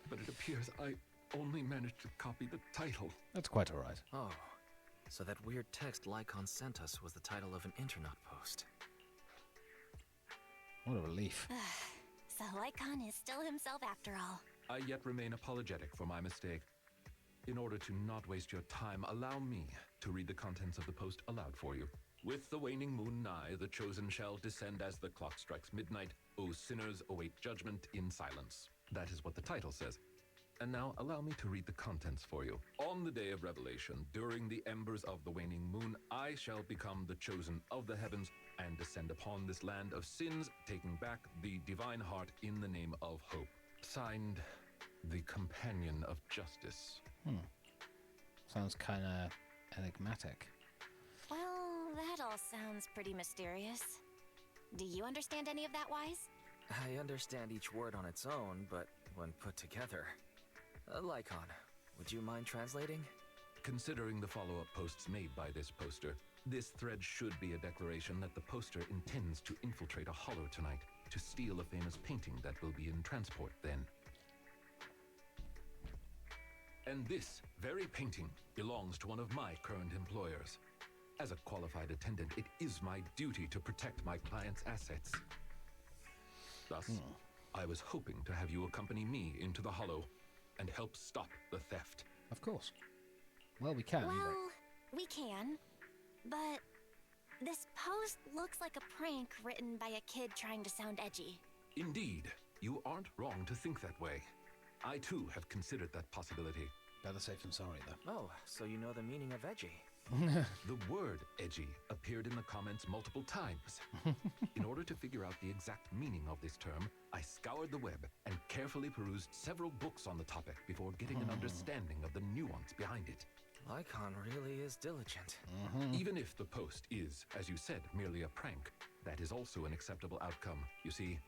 But it appears I only managed to copy the title. That's quite alright. Oh, so that weird text Lycon sent us was the title of an internet post. What a relief. So Lycon is still himself after all. I yet remain apologetic for my mistake. In order to not waste your time, allow me to read the contents of the post aloud for you. With the waning moon nigh, the chosen shall descend as the clock strikes midnight. O sinners, await judgment in silence. That is what the title says. And now allow me to read the contents for you. On the day of revelation, during the embers of the waning moon, I shall become the chosen of the heavens and descend upon this land of sins, taking back the divine heart in the name of hope. Signed, the Companion of Justice. Sounds kinda enigmatic. Well, that all sounds pretty mysterious. Do you understand any of that, Wise? I understand each word on its own, but when put together... Lycon, would you mind translating? Considering the follow-up posts made by this poster, this thread should be a declaration that the poster intends to infiltrate a hollow tonight to steal a famous painting that will be in transport then. And this very painting belongs to one of my current employers. As a qualified attendant, it is my duty to protect my client's assets. Thus, I was hoping to have you accompany me into the hollow and help stop the theft. Of course. Well, we can. Well, we can. But this post looks like a prank written by a kid trying to sound edgy. Indeed. You aren't wrong to think that way. I too have considered that possibility. Better safe than sorry, though. Oh, so you know the meaning of edgy. The word edgy appeared in the comments multiple times. In order to figure out the exact meaning of this term, I scoured the web and carefully perused several books on the topic before getting an understanding of the nuance behind it. Lycon really is diligent. Even if the post is, as you said, merely a prank, that is also an acceptable outcome. You see,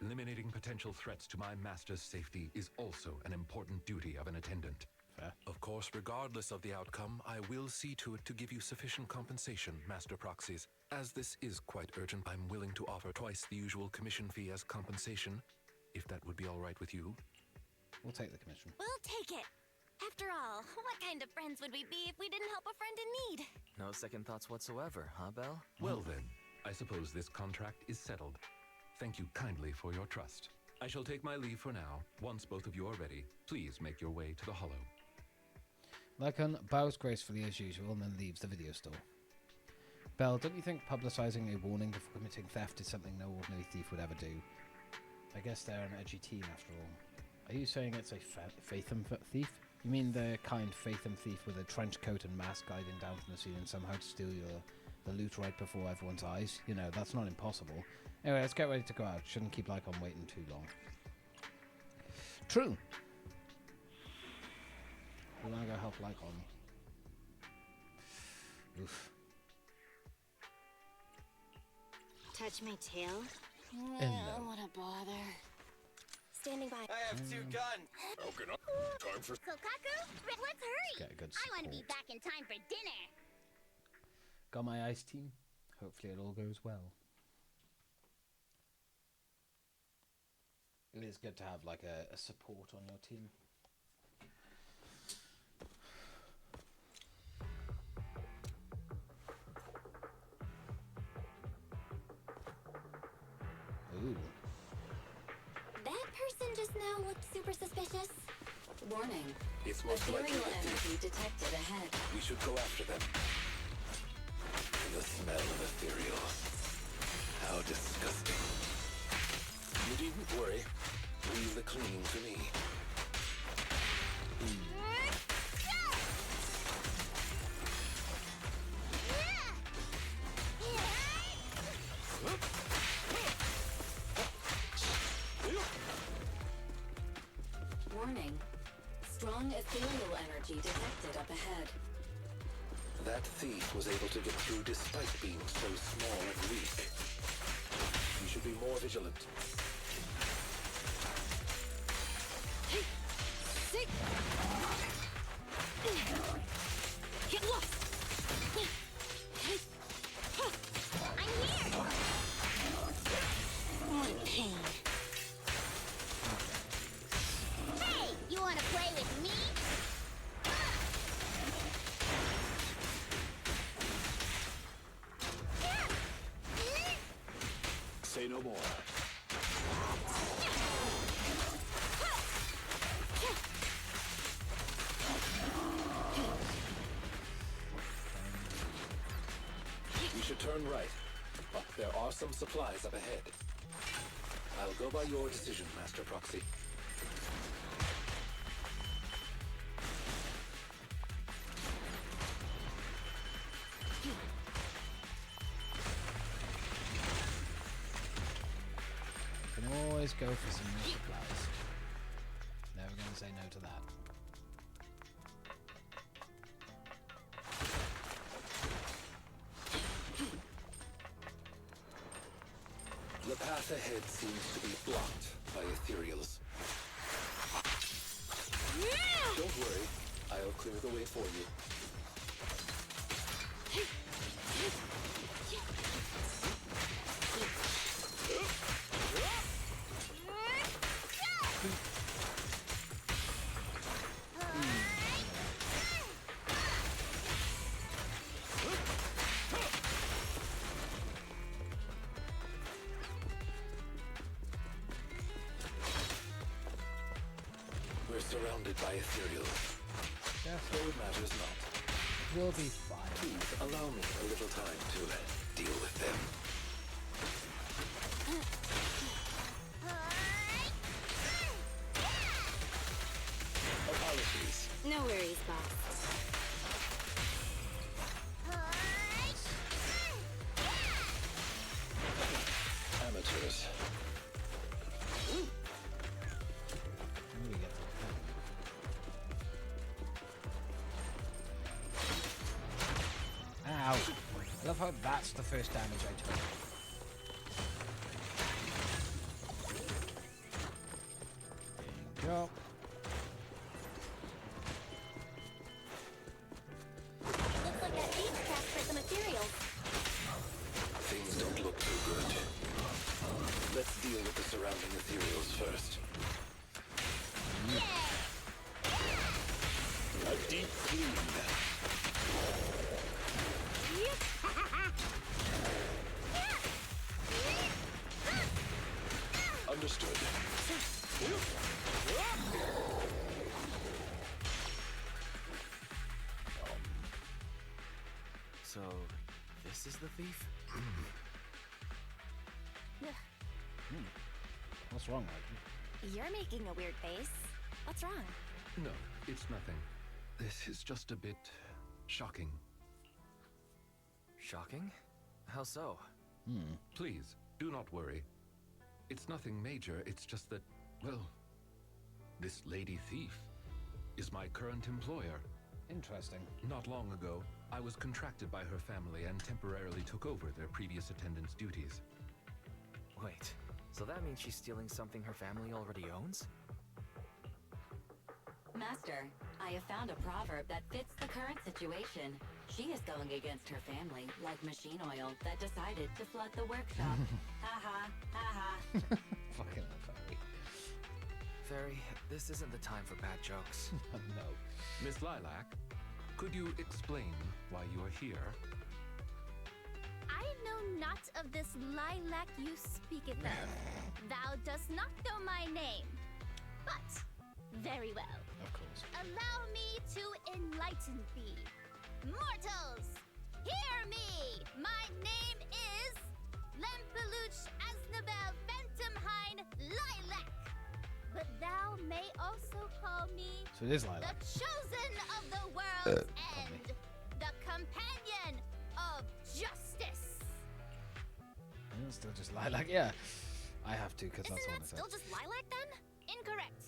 eliminating potential threats to my master's safety is also an important duty of an attendant. Fair. Of course, regardless of the outcome, I will see to it to give you sufficient compensation, Master Proxies. As this is quite urgent, I'm willing to offer twice the usual commission fee as compensation, if that would be all right with you. We'll take the commission. We'll take it. After all, what kind of friends would we be if we didn't help a friend in need? No second thoughts whatsoever, huh, Belle? Well then, I suppose this contract is settled. Thank you kindly for your trust. I shall take my leave for now. Once both of you are ready, please make your way to the hollow. Lycon bows gracefully as usual and then leaves the video store. Belle, don't you think publicising a warning before committing theft is something no ordinary thief would ever do? I guess they're an edgy team after all. Are you saying it's a Fathom thief? You mean the kind Fathom thief with a trench coat and mask guiding down from the ceiling somehow to steal the loot right before everyone's eyes? You know, that's not impossible. Anyway, let's get ready to go out. Shouldn't keep Lycon waiting too long. True. We want to go help Lycon. Oof. Touch my tail? Hello. What a bother. Standing by. I have two guns. Okay, time for... Kokaku, let's hurry! Get a good I want to be support. back in time for dinner. Got my ice team. Hopefully it all goes well. It is good to have like a support on your team. Ooh. That person just now looked super suspicious. Warning. It's most likely Ethereal that energy detected ahead. we should go after them. The smell of ethereal. How disgusting. Don't worry. Leave the cleaning to me. Warning. Strong ethereal energy detected up ahead. That thief was able to get through despite being so small and weak. You should be more vigilant. Get lost! I'm here! What pain. Hey! You wanna play with me? Say no more. We should turn right, but there are some supplies up ahead. I'll go by your decision, Master Proxy. Can always go for some more supplies. Never going to say no to that. The path ahead seems to be blocked by ethereals. Don't worry, I'll clear the way for you. We're surrounded by ethereals. Though it matters not. We'll be fine. Please allow me a little time to deal with them. Apologies. No worries, boss. Amateurs. When do we get to the pen? Ow! I love how that's the first damage I took. There you go. Looks like that beach track for some materials. Things don't look too good. Let's deal with the surrounding ethereals first. A deep clean. Understood. So, this is the thief? What's wrong, Mikey? You're making a weird face. What's wrong? No, it's nothing. This is just a bit shocking. Shocking? How so? Please, do not worry. It's nothing major, it's just that, well, this lady thief is my current employer. Interesting. Not long ago, I was contracted by her family and temporarily took over their previous attendance duties. Wait, so that means she's stealing something her family already owns? Master, I have found a proverb that fits the current situation. She is going against her family, like machine oil that decided to flood the workshop. Ha ha, ha ha. Fucking hell, Fairy. Fairy, this isn't the time for bad jokes. No. Miss Lilac, could you explain why you are here? I know not of this lilac you speaketh of. Thou dost not know my name. But, very well. Of course. Allow me to enlighten thee. Mortals, hear me! My name is Lempeluch Asnabel Ventumhine Lilac. So it is The Lilac. chosen of the world's end. The companion of justice. It's still just Lilac, yeah. I have to, because that's Isn't what that I said. still just Lilac then? Incorrect.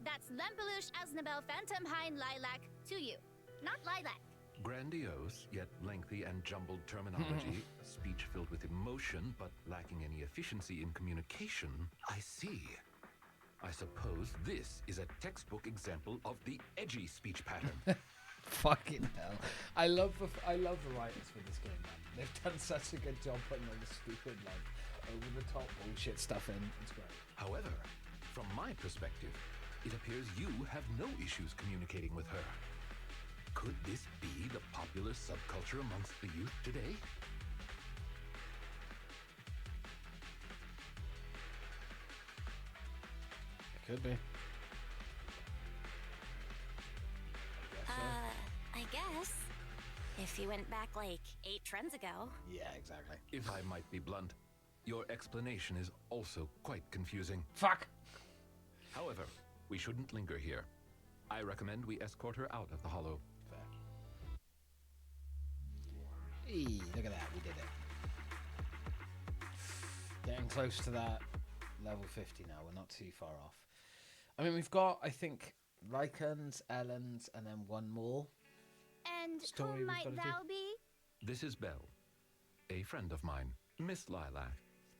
That's Lempeluche Aznabel Phantomhine Lilac to you, not Lilac. Grandiose, yet lengthy and jumbled terminology, speech filled with emotion, but lacking any efficiency in communication. I see. I suppose this is a textbook example of the edgy speech pattern. Fucking hell. I love the writers for this game, man. They've done such a good job putting all the stupid, like, over-the-top bullshit stuff in. It's great. However, from my perspective, it appears you have no issues communicating with her. Could this be the popular subculture amongst the youth today? It could be. I guess. If you went back like 8 trends ago. Yeah, exactly. If I might be blunt, your explanation is also quite confusing. Fuck! However, we shouldn't linger here. I recommend we escort her out of the hollow. Fair. Eee, look at that, we did it. Getting close to that level 50 now, we're not too far off. I mean, we've got, I think, Lycans, Ellens, and then one more. And Story who we've might gotta do. thou be? This is Belle, a friend of mine, Miss Lilac.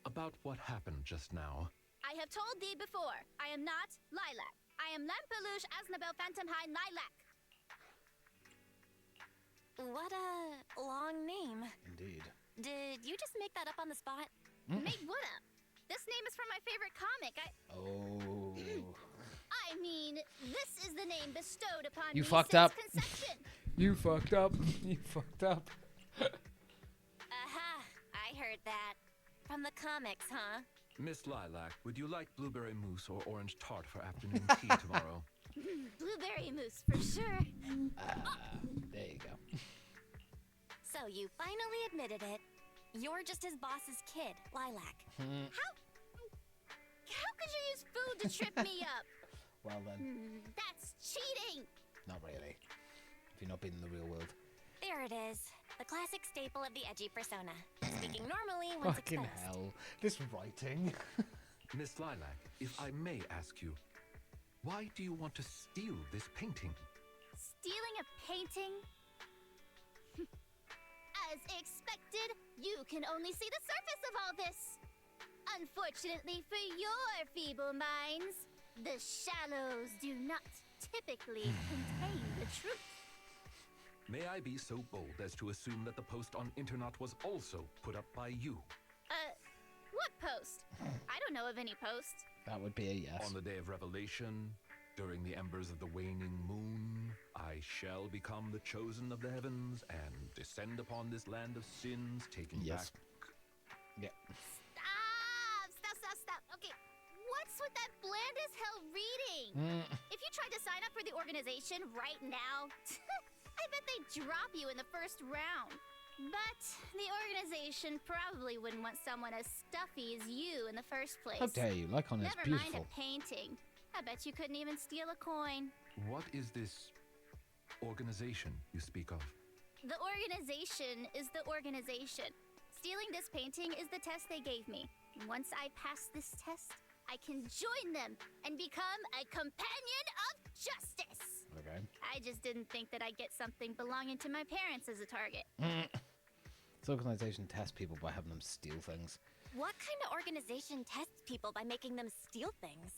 About what happened just now. I have told thee before, I am not Lilac. I am Lempeluche Aznabel Phantomhine Lilac. What a long name. Indeed. Did you just make that up on the spot? Make what up? This name is from my favorite comic. Oh. I mean, this is the name bestowed upon You me fucked since up. conception. You fucked up. You fucked up. Aha, I heard that. From the comics, huh? Miss Lilac, would you like blueberry mousse or orange tart for afternoon tea tomorrow? Blueberry mousse, for sure. There you go. So you finally admitted it. You're just his boss's kid, Lilac. How could you use food to trip me up? Well then, That's cheating! not really. If you've not been in the real world. There it is. The classic staple of the edgy persona. Speaking normally once Fucking exposed. hell. This writing. Miss Lilac, if I may ask you, why do you want to steal this painting? Stealing a painting? As expected, you can only see the surface of all this. Unfortunately for your feeble minds, the shallows do not typically contain the truth. May I be so bold as to assume that the post on Internet was also put up by you? What post? I don't know of any post. That would be a yes. On the day of revelation, during the embers of the waning moon, I shall become the chosen of the heavens and descend upon this land of sins, taking Yes. back... Yeah. Stop. Okay, what's with that bland as hell reading? If you tried to sign up for the organization right now, I bet they'd drop you in the first round. But the organization probably wouldn't want someone as stuffy as you in the first place. How dare you? Lycon is Never beautiful. mind a painting. I bet you couldn't even steal a coin. What is this organization you speak of? The organization is the organization. Stealing this painting is the test they gave me. Once I pass this test, I can join them and become a companion of justice. Okay. I just didn't think that I'd get something belonging to my parents as a target. This organization tests people by having them steal things. What kind of organization tests people by making them steal things?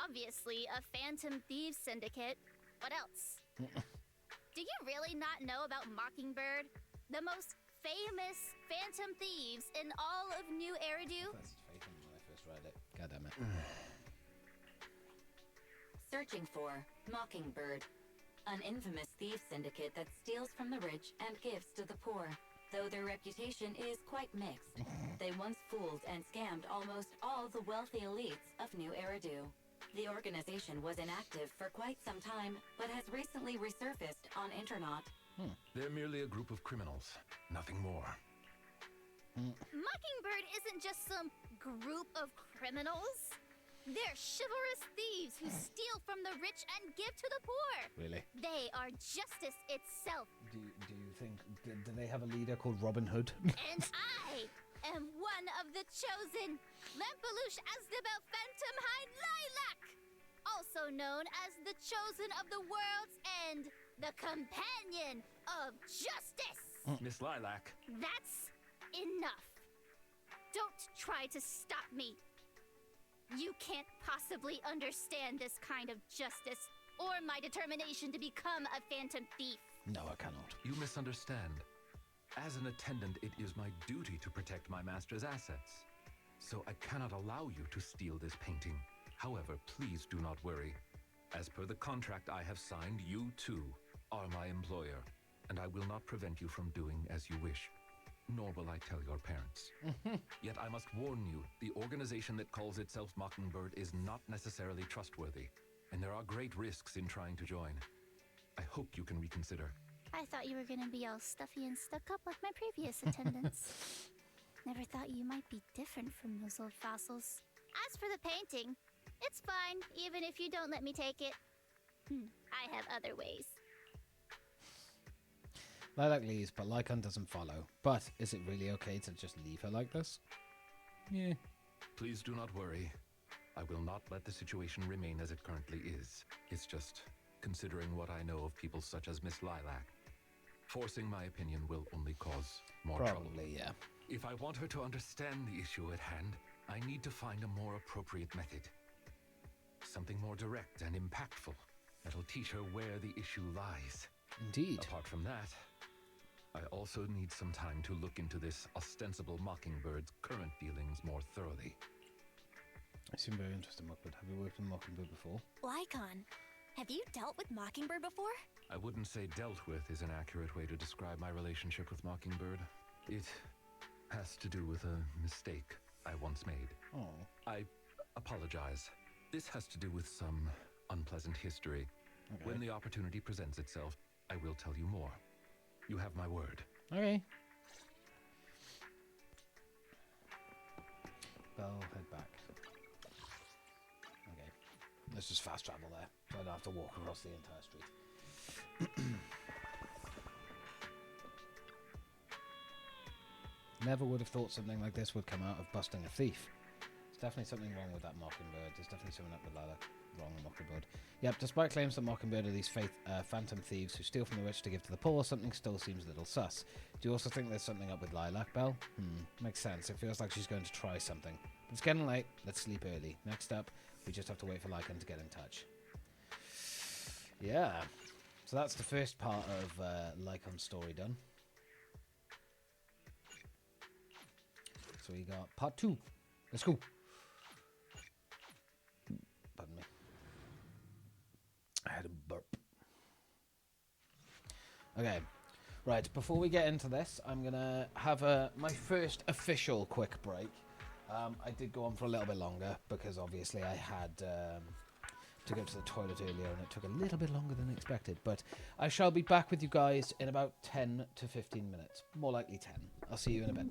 Obviously, a phantom thieves syndicate. What else? Do you really not know about Mockingbird? The most famous phantom thieves in all of New Eridu? That's fake when I first read it. God damn it. Searching for Mockingbird, an infamous thieves syndicate that steals from the rich and gives to the poor. Though their reputation is quite mixed, they once fooled and scammed almost all the wealthy elites of New Eridu. The organization was inactive for quite some time, but has recently resurfaced on Internet. They're merely a group of criminals, nothing more. Mockingbird isn't just some group of criminals. They're chivalrous thieves who steal from the rich and give to the poor. Really? They are justice itself. Do you think... Do they have a leader called Robin Hood? And I am one of the chosen. Lampeluche Asdabel Phantom Hind Lilac, also known as the chosen of the world's end, the companion of justice. Miss Lilac. That's enough. Don't try to stop me. You can't possibly understand this kind of justice or my determination to become a phantom thief. No, I cannot. You misunderstand. As an attendant, it is my duty to protect my master's assets. So I cannot allow you to steal this painting. However, please do not worry. As per the contract I have signed, you too are my employer, and I will not prevent you from doing as you wish. Nor will I tell your parents. Yet I must warn you, the organization that calls itself Mockingbird is not necessarily trustworthy, and there are great risks in trying to join. I hope you can reconsider. I thought you were gonna be all stuffy and stuck up like my previous attendants. Never thought you might be different from those old fossils. As for the painting, it's fine, even if you don't let me take it. I have other ways. Lilac leaves, but Lycon doesn't follow. But is it really okay to just leave her like this? Yeah. Please do not worry. I will not let the situation remain as it currently is. It's just considering what I know of people such as Miss Lilac. Forcing my opinion will only cause more trouble. Probably, yeah. If I want her to understand the issue at hand, I need to find a more appropriate method. Something more direct and impactful that'll teach her where the issue lies. Indeed. Apart from that, I also need some time to look into this ostensible Mockingbird's current dealings more thoroughly. I seem very interested in Mockingbird. Have you worked with Mockingbird before? Lycon, have you dealt with Mockingbird before? I wouldn't say dealt with is an accurate way to describe my relationship with Mockingbird. It has to do with a mistake I once made. Oh. I apologize. This has to do with some unpleasant history. Okay. When the opportunity presents itself, I will tell you more. You have my word. Okay. Belle, head back. Okay. Let's just fast travel there, so I don't have to walk across the entire street. Never would have thought something like this would come out of busting a thief. There's definitely something wrong with that Mockingbird. There's definitely something up with Lilac wrong with Mockingbird. Yep, despite claims that Mockingbird are these phantom thieves who steal from the rich to give to the poor, something still seems a little sus. Do you also think there's something up with Lilac, Belle? Makes sense. It feels like she's going to try something. But it's getting late. Let's sleep early. Next up, we just have to wait for Lycon to get in touch. Yeah. So that's the first part of Lycon's story done. So we got part 2. Let's go. Pardon me. I had a burp. Okay. Right, before we get into this, I'm going to have my first official quick break. I did go on for a little bit longer because obviously I had to go to the toilet earlier and it took a little bit longer than expected. But I shall be back with you guys in about 10 to 15 minutes. More likely 10. I'll see you in a bit.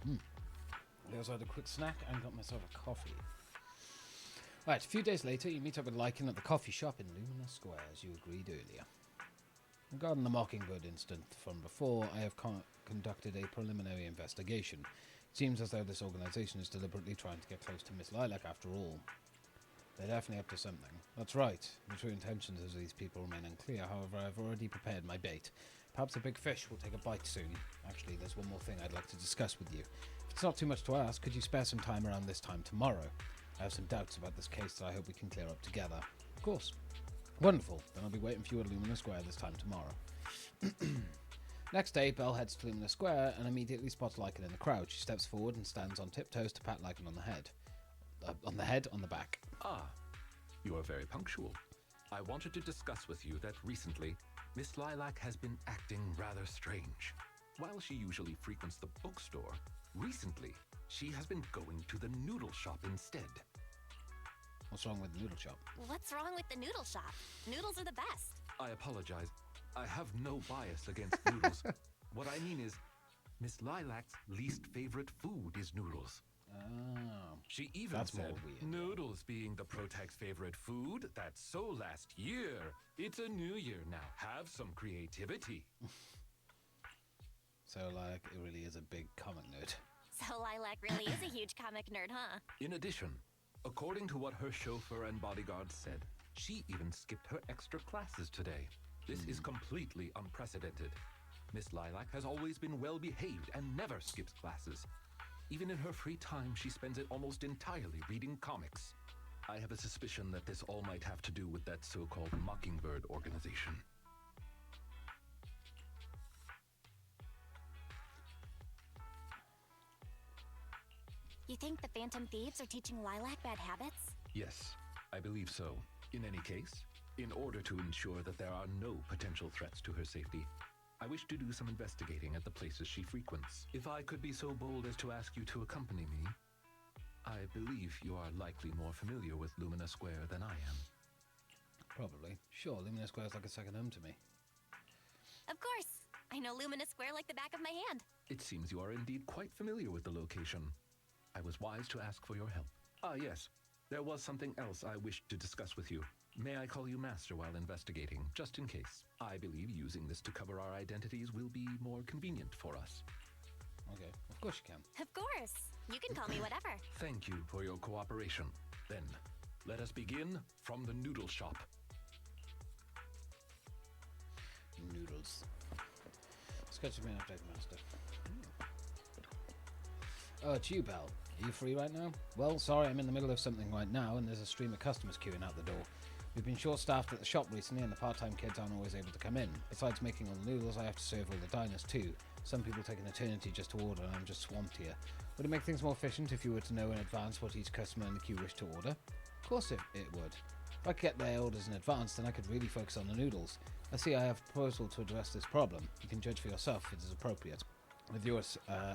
I also had a quick snack and got myself a coffee. Right, a few days later, you meet up with Lycan at the coffee shop in Luminous Square, as you agreed earlier. Regarding the Mockingbird incident from before, I have conducted a preliminary investigation. It seems as though this organization is deliberately trying to get close to Miss Lilac after all. They're definitely up to something. That's right. The true intentions of these people remain unclear, however, I've already prepared my bait. Perhaps a big fish will take a bite soon. Actually, there's one more thing I'd like to discuss with you. If it's not too much to ask, could you spare some time around this time tomorrow? I have some doubts about this case that I hope we can clear up together. Of course. Wonderful. Then I'll be waiting for you at Luminous Square this time tomorrow. Next day, Belle heads to Luminous Square and immediately spots Lycan in the crowd. She steps forward and stands on tiptoes to pat Lycan on the head. On the back. Ah, you are very punctual. I wanted to discuss with you that recently, Miss Lilac has been acting rather strange. While she usually frequents the bookstore, recently, she has been going to the noodle shop instead. What's wrong with the noodle shop? What's wrong with the noodle shop? Noodles are the best. I apologize. I have no bias against noodles. What I mean is, Miss Lilac's least favorite food is noodles. Oh. She even said, noodles being the Protec's favorite food, that's so last year. It's a new year now. Have some creativity. So, like, it really is a big comic nerd. So Lilac really is a huge comic nerd, huh? In addition, according to what her chauffeur and bodyguard said, she even skipped her extra classes today. This is completely unprecedented. Miss Lilac has always been well behaved and never skips classes. Even in her free time, she spends it almost entirely reading comics. I have a suspicion that this all might have to do with that so-called Mockingbird organization. You think the Phantom Thieves are teaching Lilac bad habits? Yes, I believe so. In any case, in order to ensure that there are no potential threats to her safety, I wish to do some investigating at the places she frequents. If I could be so bold as to ask you to accompany me, I believe you are likely more familiar with Luminous Square than I am. Probably. Sure, Luminous Square is like a second home to me. Of course. I know Luminous Square like the back of my hand. It seems you are indeed quite familiar with the location. I was wise to ask for your help. Ah, yes. There was something else I wished to discuss with you. May I call you Master while investigating, just in case? I believe using this to cover our identities will be more convenient for us. Okay, of course you can. Of course. You can call me whatever. Thank you for your cooperation. Then, let us begin from the noodle shop. Noodles. Sketch of me an update, Master. Oh, it's you, Belle. Are you free right now? Well, sorry, I'm in the middle of something right now, and there's a stream of customers queuing out the door. We've been short-staffed at the shop recently, and the part-time kids aren't always able to come in. Besides making all the noodles, I have to serve all the diners too. Some people take an eternity just to order, and I'm just swamped here. Would it make things more efficient if you were to know in advance what each customer in the queue wished to order? Of course it would. If I could get their orders in advance, then I could really focus on the noodles. I see I have a proposal to address this problem. You can judge for yourself if it is appropriate. With your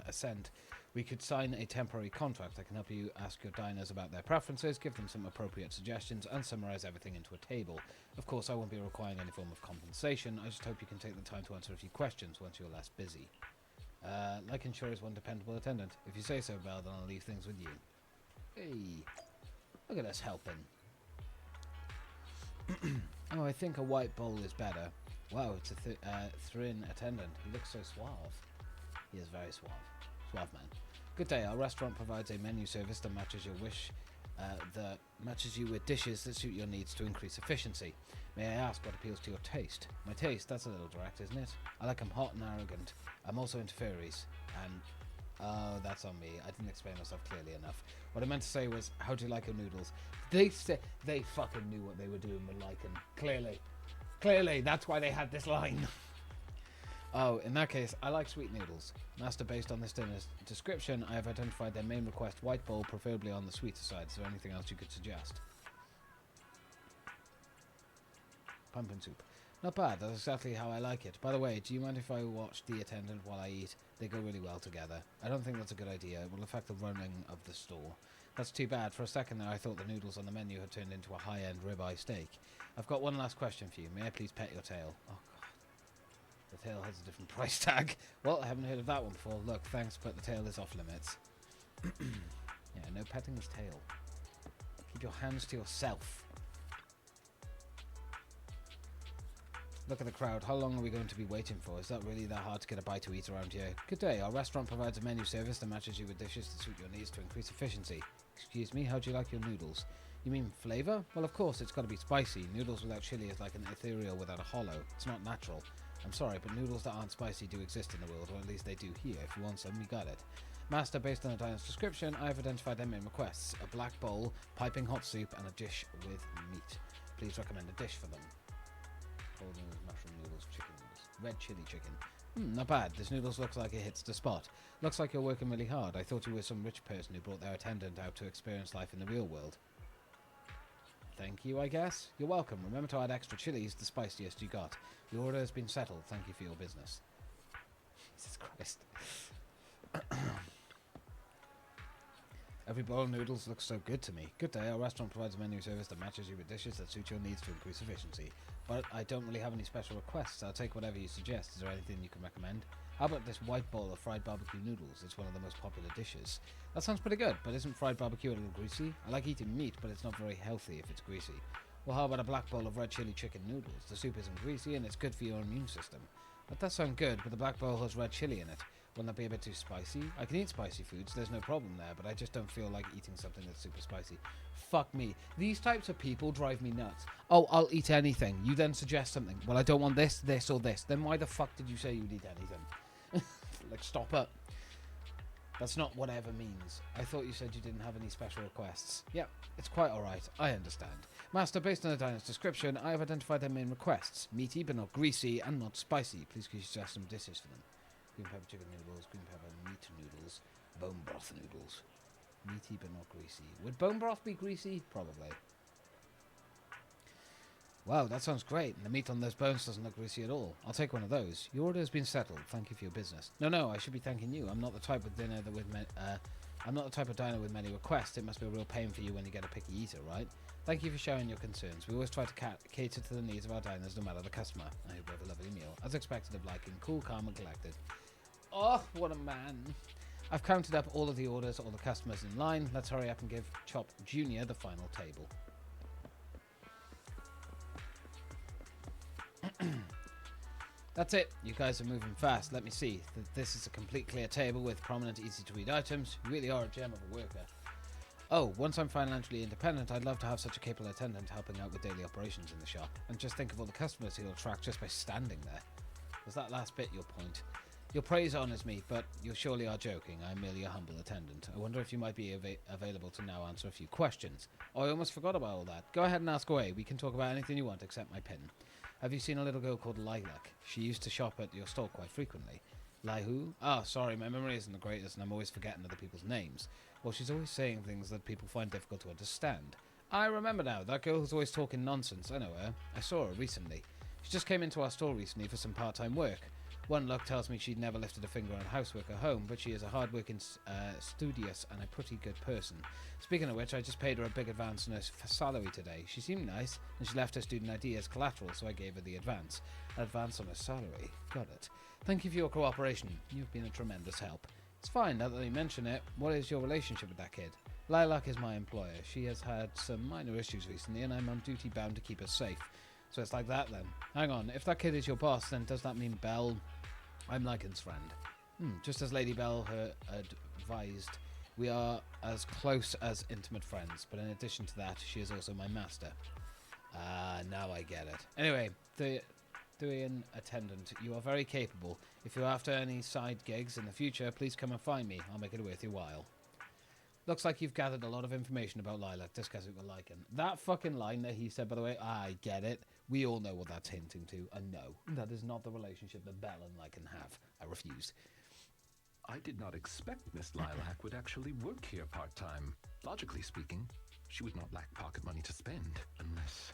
assent, we could sign a temporary contract that can help you ask your diners about their preferences, give them some appropriate suggestions, and summarize everything into a table. Of course, I won't be requiring any form of compensation. I just hope you can take the time to answer a few questions once you're less busy. Like ensure is one dependable attendant. If you say so, Belle, then I'll leave things with you. Hey, look at us helping. Oh, I think a white bowl is better. Wow, it's a Thrin attendant. He looks so suave. He is very suave. Suave man. Good day. Our restaurant provides a menu service that matches your wish, that matches you with dishes that suit your needs to increase efficiency. May I ask what appeals to your taste? My taste? That's a little direct, isn't it? I like them hot and arrogant. I'm also into furries. And, oh, that's on me. I didn't explain myself clearly enough. What I meant to say was, how do you like your noodles? They fucking knew what they were doing with Lycan. Clearly. Clearly, that's why they had this line. Oh, in that case, I like sweet noodles. Master, based on this dinner's description, I have identified their main request, white bowl, preferably on the sweeter side. Is there anything else you could suggest? Pumpkin soup. Not bad, that's exactly how I like it. By the way, do you mind if I watch the attendant while I eat? They go really well together. I don't think that's a good idea. It will affect the running of the store. That's too bad. For a second there, I thought the noodles on the menu had turned into a high-end ribeye steak. I've got one last question for you. May I please pet your tail? Oh, God. The tail has a different price tag. Well, I haven't heard of that one before. Look, thanks, but the tail is off limits. Yeah, no petting his tail. Keep your hands to yourself. Look at the crowd. How long are we going to be waiting for? Is that really that hard to get a bite to eat around here? Good day. Our restaurant provides a menu service that matches you with dishes to suit your needs to increase efficiency. Excuse me, how do you like your noodles? You mean flavour? Well, of course, it's got to be spicy. Noodles without chili is like an ethereal without a hollow. It's not natural. I'm sorry, but noodles that aren't spicy do exist in the world, or at least they do here. If you want some, you got it. Master, based on the diner's description, I have identified their main requests. A black bowl, piping hot soup, and a dish with meat. Please recommend a dish for them. Cold noodles, mushroom noodles, chicken noodles. Red chili chicken. Not bad. This noodles looks like it hits the spot. Looks like you're working really hard. I thought you were some rich person who brought their attendant out to experience life in the real world. Thank you, I guess. You're welcome. Remember to add extra chilies, the spiciest you got. The order has been settled. Thank you for your business. Jesus Christ. Every bowl of noodles looks so good to me. Good day. Our restaurant provides a menu service that matches you with dishes that suit your needs to increase efficiency. But I don't really have any special requests. I'll take whatever you suggest. Is there anything you can recommend? How about this white bowl of fried barbecue noodles? It's one of the most popular dishes. That sounds pretty good, but isn't fried barbecue a little greasy? I like eating meat, but it's not very healthy if it's greasy. Well, how about a black bowl of red chili chicken noodles? The soup isn't greasy and it's good for your immune system. That does sound good, but the black bowl has red chili in it. Wouldn't that be a bit too spicy? I can eat spicy foods, there's no problem there, but I just don't feel like eating something that's super spicy. Fuck me. These types of people drive me nuts. Oh, I'll eat anything. You then suggest something. Well, I don't want this, this, or this. Then why the fuck did you say you'd eat anything? Like, stop it. That's not whatever means. I thought you said you didn't have any special requests. Yep, it's quite alright. I understand. Master, based on the diner's description, I have identified their main requests. Meaty, but not greasy, and not spicy. Please could you suggest some dishes for them? Green pepper chicken noodles, green pepper meat noodles, bone broth noodles. Meaty but not greasy. Would bone broth be greasy? Probably. Wow, that sounds great. And the meat on those bones doesn't look greasy at all. I'll take one of those. Your order has been settled. Thank you for your business. No, I should be thanking you. I'm not the type of diner that I'm not the type of diner with many requests. It must be a real pain for you when you get a picky eater, right? Thank you for sharing your concerns. We always try to cater to the needs of our diners, no matter the customer. I hope you have a lovely meal. As expected of liking, cool, calm, and collected. Oh, what a man. I've counted up all of the orders, all the customers in line. Let's hurry up and give Chop Jr. the final table. That's it. You guys are moving fast. Let me see. This is a complete clear table with prominent, easy-to-read items. You really are a gem of a worker. Oh, once I'm financially independent, I'd love to have such a capable attendant helping out with daily operations in the shop. And just think of all the customers he'll attract just by standing there. Was that last bit your point? Your praise honours me, but you surely are joking. I'm merely a humble attendant. I wonder if you might be available to now answer a few questions. Oh, I almost forgot about all that. Go ahead and ask away. We can talk about anything you want except my pin. Have you seen a little girl called Lilac? She used to shop at your store quite frequently. Who? Oh, sorry, my memory isn't the greatest and I'm always forgetting other people's names. Well, she's always saying things that people find difficult to understand. I remember now. That girl who's always talking nonsense. I know her. I saw her recently. She just came into our store recently for some part-time work. One look tells me she'd never lifted a finger on housework at home, but she is a hard-working, studious, and a pretty good person. Speaking of which, I just paid her a big advance on her salary today. She seemed nice, and she left her student ID as collateral, so I gave her the advance. Advance on her salary. Got it. Thank you for your cooperation. You've been a tremendous help. It's fine, now that you mention it. What is your relationship with that kid? Lilac is my employer. She has had some minor issues recently, and I'm on duty bound to keep her safe. So it's like that then. Hang on, if that kid is your boss, then does that mean Belle... I'm Lycan's friend. Just as Lady Belle advised, we are as close as intimate friends, but in addition to that, she is also my master. Now I get it. Anyway, doing attendant, you are very capable. If you're after any side gigs in the future, please come and find me. I'll make it worth your while. Looks like you've gathered a lot of information about Lilac. Discuss it with Lycan. That fucking line that he said, by the way, I get it. We all know what that's hinting to. And no, that is not the relationship that Belle and Lycan have. I refuse. I did not expect Miss Lilac would actually work here part-time. Logically speaking, she would not lack pocket money to spend, unless...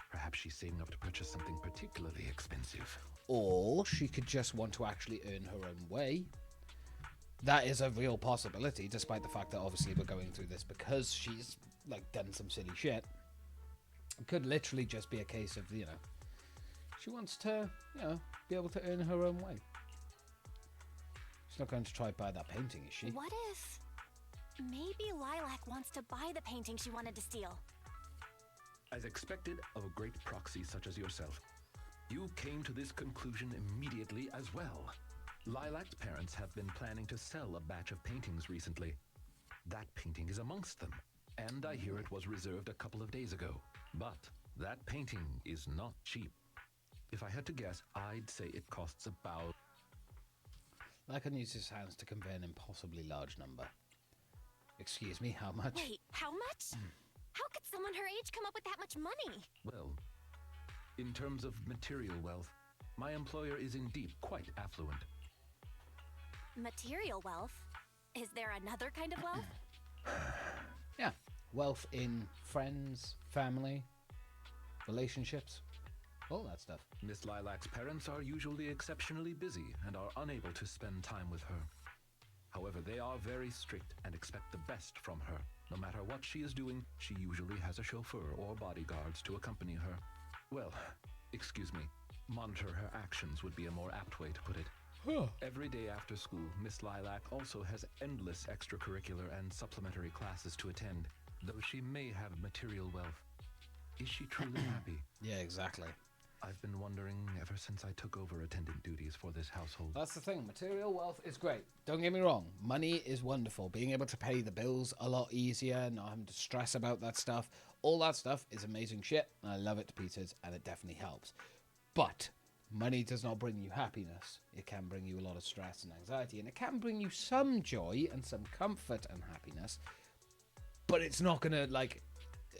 perhaps she's saving up to purchase something particularly expensive. Or she could just want to actually earn her own way. That is a real possibility, despite the fact that obviously we're going through this because she's, like, done some silly shit. It could literally just be a case of, you know, She wants to, be able to earn her own way. She's not going to try to buy that painting, is she? What if maybe Lilac wants to buy the painting she wanted to steal? As expected of a great proxy such as yourself, you came to this conclusion immediately as well. Lilac's parents have been planning to sell a batch of paintings recently. That painting is amongst them, and I hear it was reserved a couple of days ago. But that painting is not cheap. If I had to guess, I'd say it costs about... I can use his hands to convey an impossibly large number. Excuse me, how much? Wait, how much? How could someone her age come up with that much money? Well, in terms of material wealth, my employer is indeed quite affluent. Material wealth? Is there another kind of wealth? Yeah, wealth in friends, family, relationships, all that stuff. Miss Lilac's parents are usually exceptionally busy and are unable to spend time with her. However, they are very strict and expect the best from her. No matter what she is doing, she usually has a chauffeur or bodyguards to accompany her. Well, excuse me, monitor her actions would be a more apt way to put it. Every day after school, Miss Lilac also has endless extracurricular and supplementary classes to attend, though she may have material wealth. Is she truly happy? Yeah, exactly. I've been wondering ever since I took over attendant duties for this household. That's the thing. Material wealth is great. Don't get me wrong. Money is wonderful. Being able to pay the bills a lot easier, not having to stress about that stuff. All that stuff is amazing shit. And I love it to pieces, and it definitely helps. But money does not bring you happiness. It can bring you a lot of stress and anxiety, and it can bring you some joy and some comfort and happiness. But it's not going to,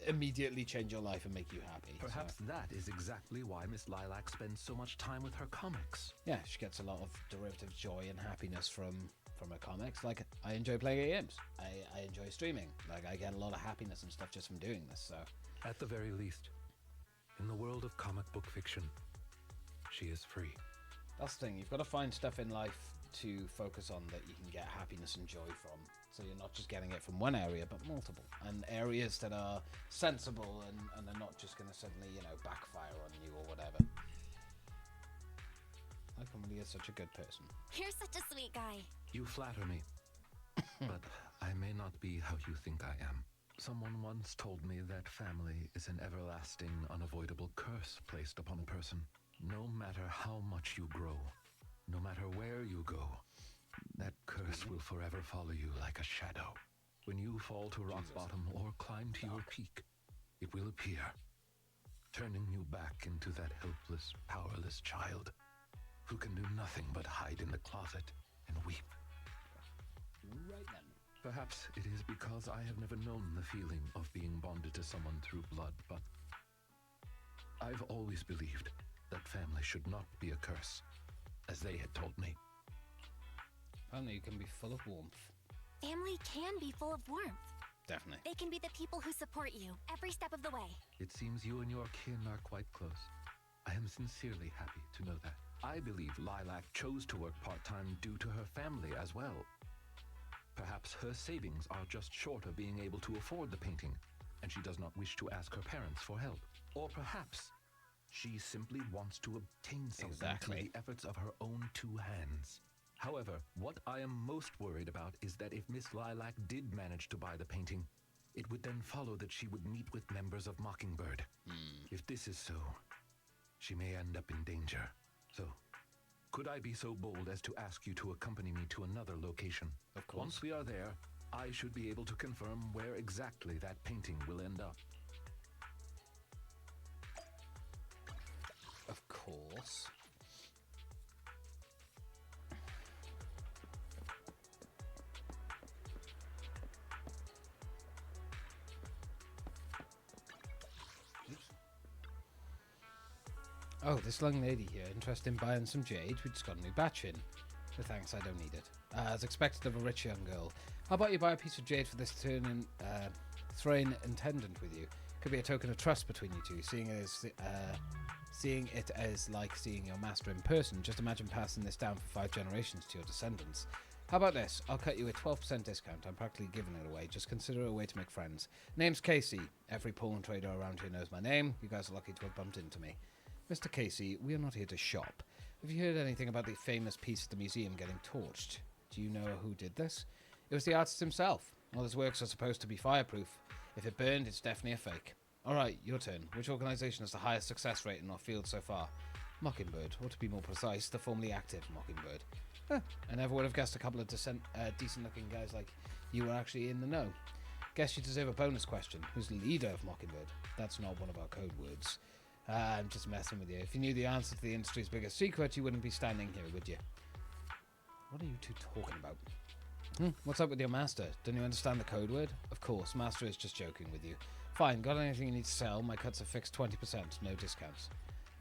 immediately change your life and make you happy. Perhaps that is exactly why Miss Lilac spends so much time with her comics. Yeah, she gets a lot of derivative joy and happiness from her comics. Like, I enjoy playing games. I enjoy streaming. Like, I get a lot of happiness and stuff just from doing this, so... At the very least, in the world of comic book fiction, she is free. That's the thing. You've got to find stuff in life to focus on that you can get happiness and joy from. So you're not just getting it from one area, but multiple. And areas that are sensible and are not just going to suddenly, backfire on you or whatever. I can really is such a good person. You're such a sweet guy. You flatter me. But I may not be how you think I am. Someone once told me that family is an everlasting, unavoidable curse placed upon a person. No matter how much you grow, no matter where you go, that curse will forever follow you like a shadow. When you fall to rock bottom or climb to your peak, it will appear, turning you back into that helpless, powerless child who can do nothing but hide in the closet and weep. Right then. Perhaps it is because I have never known the feeling of being bonded to someone through blood, but I've always believed that family should not be a curse, as they had told me. Family can be full of warmth. Family can be full of warmth. Definitely. They can be the people who support you every step of the way. It seems you and your kin are quite close. I am sincerely happy to know that. I believe Lilac chose to work part-time due to her family as well. Perhaps her savings are just short of being able to afford the painting, and she does not wish to ask her parents for help. Or perhaps she simply wants to obtain something through the efforts of her own two hands. However, what I am most worried about is that if Miss Lilac did manage to buy the painting, it would then follow that she would meet with members of Mockingbird. If this is so, she may end up in danger. So, could I be so bold as to ask you to accompany me to another location? Of course. Once we are there, I should be able to confirm where exactly that painting will end up. Of course. Oh, this young lady here, interested in buying some jade. We just got a new batch in. No thanks, I don't need it. As expected of a rich young girl. How about you buy a piece of jade for this thrain attendant with you? Could be a token of trust between you two, seeing it as like seeing your master in person. Just imagine passing this down for 5 generations to your descendants. How about this? I'll cut you a 12% discount. I'm practically giving it away. Just consider it a way to make friends. Name's Casey. Every pawn trader around here knows my name. You guys are lucky to have bumped into me. Mr. Casey, we are not here to shop. Have you heard anything about the famous piece at the museum getting torched? Do you know who did this? It was the artist himself. All his works are supposed to be fireproof. If it burned, it's definitely a fake. Alright, your turn. Which organisation has the highest success rate in our field so far? Mockingbird, or to be more precise, the formerly active Mockingbird. I never would have guessed a couple of decent-looking guys like you were actually in the know. Guess you deserve a bonus question. Who's the leader of Mockingbird? That's not one of our code words. I'm just messing with you. If you knew the answer to the industry's biggest secret, you wouldn't be standing here, would you? What are you two talking about? What's up with your master? Don't you understand the code word? Of course, master is just joking with you. Fine, got anything you need to sell? My cuts are fixed 20%, no discounts.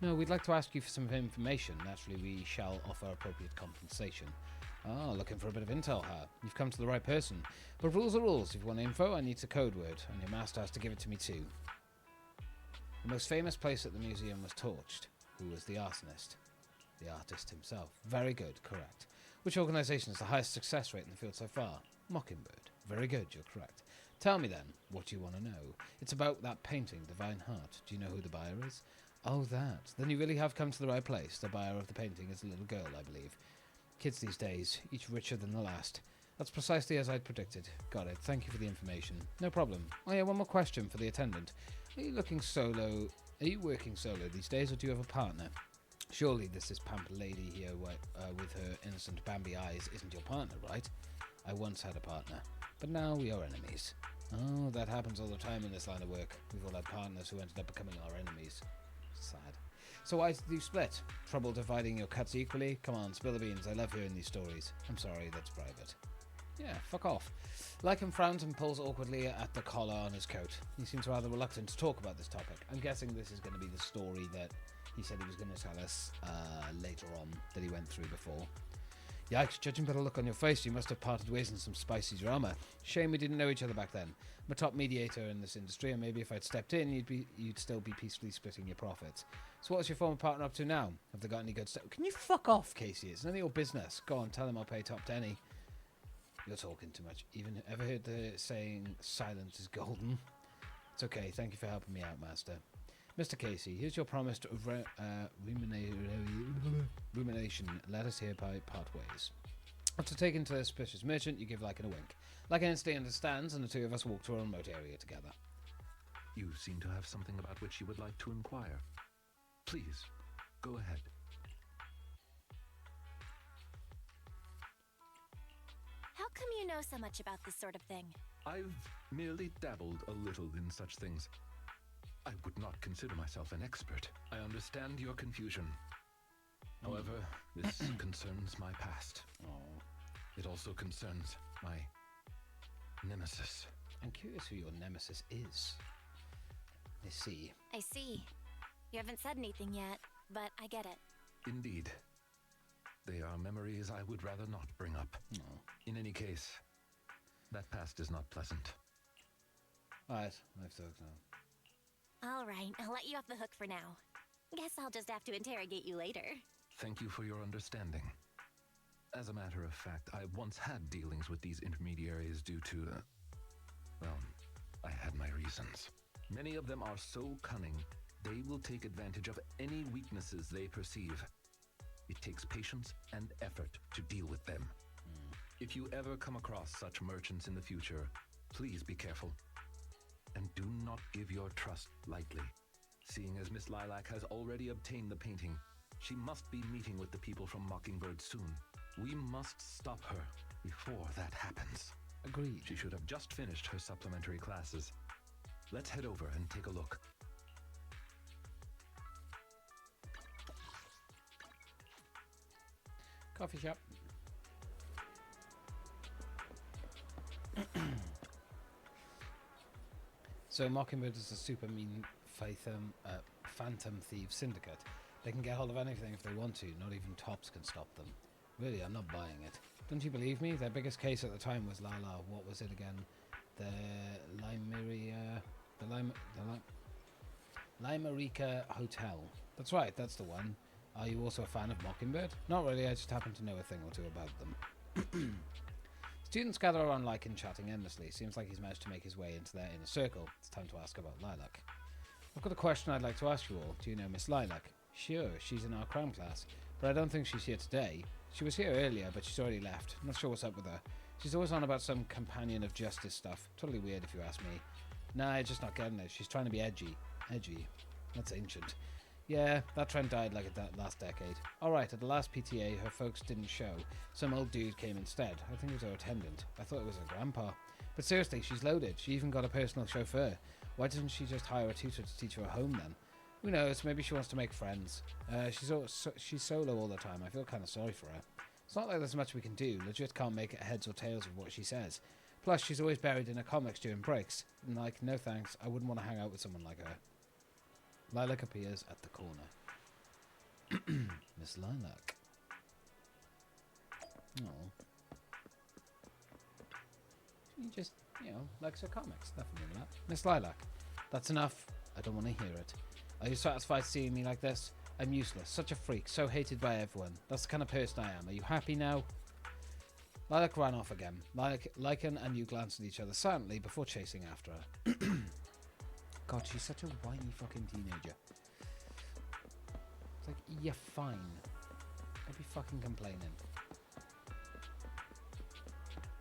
No, we'd like to ask you for some information. Naturally, we shall offer appropriate compensation. Ah, looking for a bit of intel, huh? You've come to the right person. But rules are rules. If you want info, I need a code word, and your master has to give it to me too. The most famous place at the museum was torched. Who was the arsonist? The artist himself. Very good, correct. Which organisation has the highest success rate in the field so far? Mockingbird. Very good, you're correct. Tell me then, what you want to know. It's about that painting, Divine Heart. Do you know who the buyer is? Oh, that. Then you really have come to the right place. The buyer of the painting is a little girl, I believe. Kids these days, each richer than the last. That's precisely as I'd predicted. Got it. Thank you for the information. No problem. Oh yeah, one more question for the attendant. Are you working solo these days, or do you have a partner? Surely this pampered lady here with her innocent Bambi eyes isn't your partner, right? I once had a partner, but now we are enemies. Oh, that happens all the time in this line of work. We've all had partners who ended up becoming our enemies. Sad. So why did you split? Trouble dividing your cuts equally? Come on, spill the beans. I love hearing these stories. I'm sorry, that's private. Yeah, fuck off. Lycan frowns and pulls awkwardly at the collar on his coat. He seems rather reluctant to talk about this topic. I'm guessing this is going to be the story that he said he was going to tell us later on, that he went through before. Yikes, judging by the look on your face, you must have parted ways in some spicy drama. Shame we didn't know each other back then. I'm a top mediator in this industry, and maybe if I'd stepped in, you'd still be peacefully splitting your profits. So what's your former partner up to now? Have they got any good stuff? Can you fuck off, Casey? It's none of your business. Go on, tell him I'll pay top penny. You're talking too much. Ever heard the saying, silence is golden? It's okay, thank you for helping me out, master. Mr. Casey, here's your promised rumination. Let us hereby part ways. After taking to the suspicious merchant, you give Lycan a wink. Lycan instantly understands, and the two of us walk to a remote area together. You seem to have something about which you would like to inquire. Please, go ahead. How come you know so much about this sort of thing? I've merely dabbled a little in such things. I would not consider myself an expert. I understand your confusion. However, this concerns my past. It also concerns my nemesis. I'm curious who your nemesis is. Let's see. I see. You haven't said anything yet, but I get it. Indeed. They are memories I would rather not bring up. In any case, that past is not pleasant. Alright, I've talked now. All right, I'll let you off the hook for now. Guess I'll just have to interrogate you later. Thank you for your understanding. As a matter of fact, I once had dealings with these intermediaries due to, well, I had my reasons. Many of them are so cunning, they will take advantage of any weaknesses they perceive. It takes patience and effort to deal with them. If you ever come across such merchants in the future, please be careful. And do not give your trust lightly. Seeing as Miss Lilac has already obtained the painting, she must be meeting with the people from Mockingbird soon. We must stop her before that happens. Agreed. She should have just finished her supplementary classes. Let's head over and take a look. Coffee shop. So Mockingbird is a super mean phantom thief syndicate. They can get hold of anything if they want to. Not even tops can stop them. Really, I'm not buying it. Don't you believe me? Their biggest case at the time was what was it again? The Limerica Hotel. That's right, that's the one. Are you also a fan of Mockingbird? Not really, I just happen to know a thing or two about them. Students gather around Lycan chatting endlessly. Seems like he's managed to make his way into their inner circle. It's time to ask about Lilac. I've got a question I'd like to ask you all. Do you know Miss Lilac? Sure, she's in our crime class, but I don't think she's here today. She was here earlier, but she's already left. Not sure what's up with her. She's always on about some companion of justice stuff. Totally weird if you ask me. Nah, just not getting it. She's trying to be edgy. Edgy? That's ancient. Yeah, that trend died like last decade. Alright, at the last PTA, her folks didn't show. Some old dude came instead. I think it was her attendant. I thought it was her grandpa. But seriously, she's loaded. She even got a personal chauffeur. Why doesn't she just hire a tutor to teach her at home then? Who knows, maybe she wants to make friends. She's solo all the time. I feel kind of sorry for her. It's not like there's much we can do. Legit can't make it heads or tails of what she says. Plus, she's always buried in her comics during breaks. And like, no thanks, I wouldn't want to hang out with someone like her. Lilac appears at the corner. Miss Lilac. Oh. She just, likes her comics. Nothing wrong with that. Miss Lilac. That's enough. I don't want to hear it. Are you satisfied seeing me like this? I'm useless. Such a freak. So hated by everyone. That's the kind of person I am. Are you happy now? Lilac ran off again. Lycan and you glanced at each other silently before chasing after her. God, she's such a whiny fucking teenager. It's like, you're fine. Don't be fucking complaining.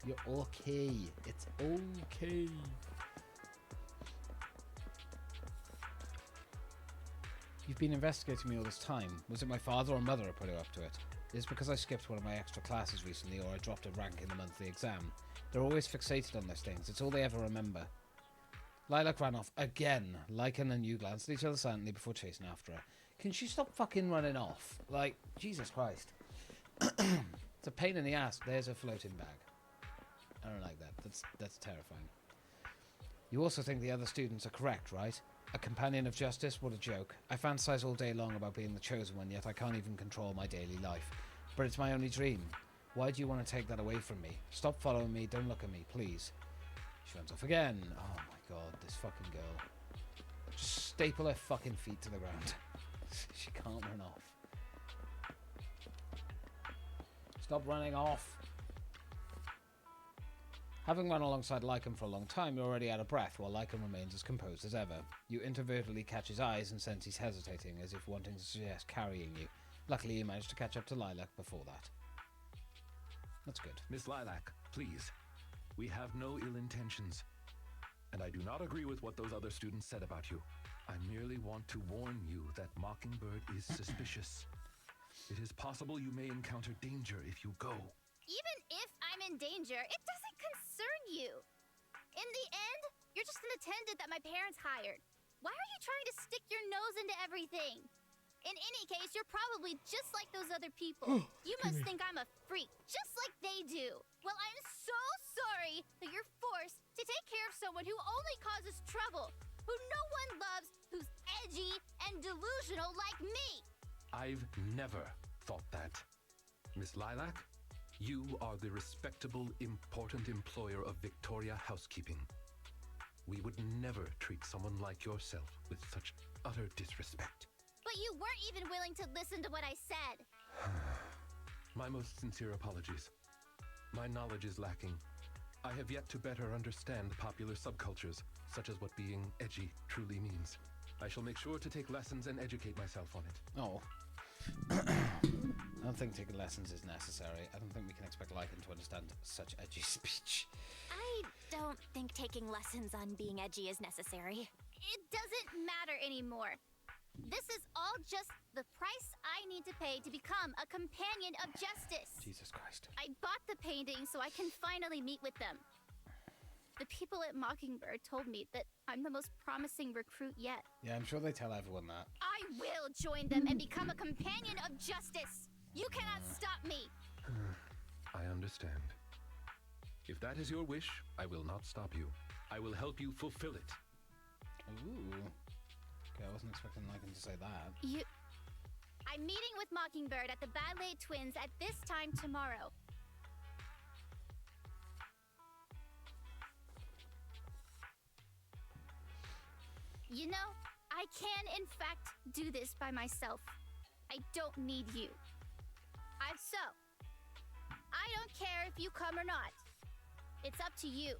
You're okay. It's okay. You've been investigating me all this time. Was it my father or mother who put you up to it? It's because I skipped one of my extra classes recently or I dropped a rank in the monthly exam. They're always fixated on those things. It's all they ever remember. Lilac ran off again. Lycan and you glanced at each other silently before chasing after her. Can she stop fucking running off? Like, Jesus Christ. It's a pain in the ass. There's a floating bag. I don't like that. That's terrifying. You also think the other students are correct, right? A companion of justice? What a joke. I fantasize all day long about being the chosen one, yet I can't even control my daily life. But it's my only dream. Why do you want to take that away from me? Stop following me. Don't look at me, please. She runs off again. Oh my god, this fucking girl. Just staple her fucking feet to the ground. She can't run off. Stop running off. Having run alongside Lycan for a long time, you're already out of breath, while Lycan remains as composed as ever. You inadvertently catch his eyes and sense he's hesitating, as if wanting to suggest carrying you. Luckily, you managed to catch up to Lilac before that. That's good. Miss Lilac, please. We have no ill intentions. And I do not agree with what those other students said about you. I merely want to warn you that Mockingbird is suspicious. It is possible you may encounter danger if you go. Even if I'm in danger, it doesn't concern you. In the end, you're just an attendant that my parents hired. Why are you trying to stick your nose into everything? In any case, you're probably just like those other people. You must think I'm a freak, just like they do. Well, I'm so sorry that you're forced to take care of someone who only causes trouble, who no one loves, who's edgy and delusional like me. I've never thought that. Miss Lilac, you are the respectable, important employer of Victoria Housekeeping. We would never treat someone like yourself with such utter disrespect. But you weren't even willing to listen to what I said. My most sincere apologies. My knowledge is lacking. I have yet to better understand popular subcultures, such as what being edgy truly means. I shall make sure to take lessons and educate myself on it. Oh. I don't think taking lessons is necessary. I don't think we can expect Lycan to understand such edgy speech. I don't think taking lessons on being edgy is necessary. It doesn't matter anymore. This is all just the price I need to pay to become a companion of justice. Jesus Christ. I bought the painting so I can finally meet with them. The people at Mockingbird told me that I'm the most promising recruit yet. Yeah, I'm sure they tell everyone that. I will join them and become a companion of justice. You cannot stop me. I understand. If that is your wish, I will not stop you. I will help you fulfill it. Ooh. Okay, I wasn't expecting Lycan to say that. I'm meeting with Mockingbird at the Ballet Twins at this time tomorrow. You know, I can in fact do this by myself. I don't need you. So, I don't care if you come or not. It's up to you.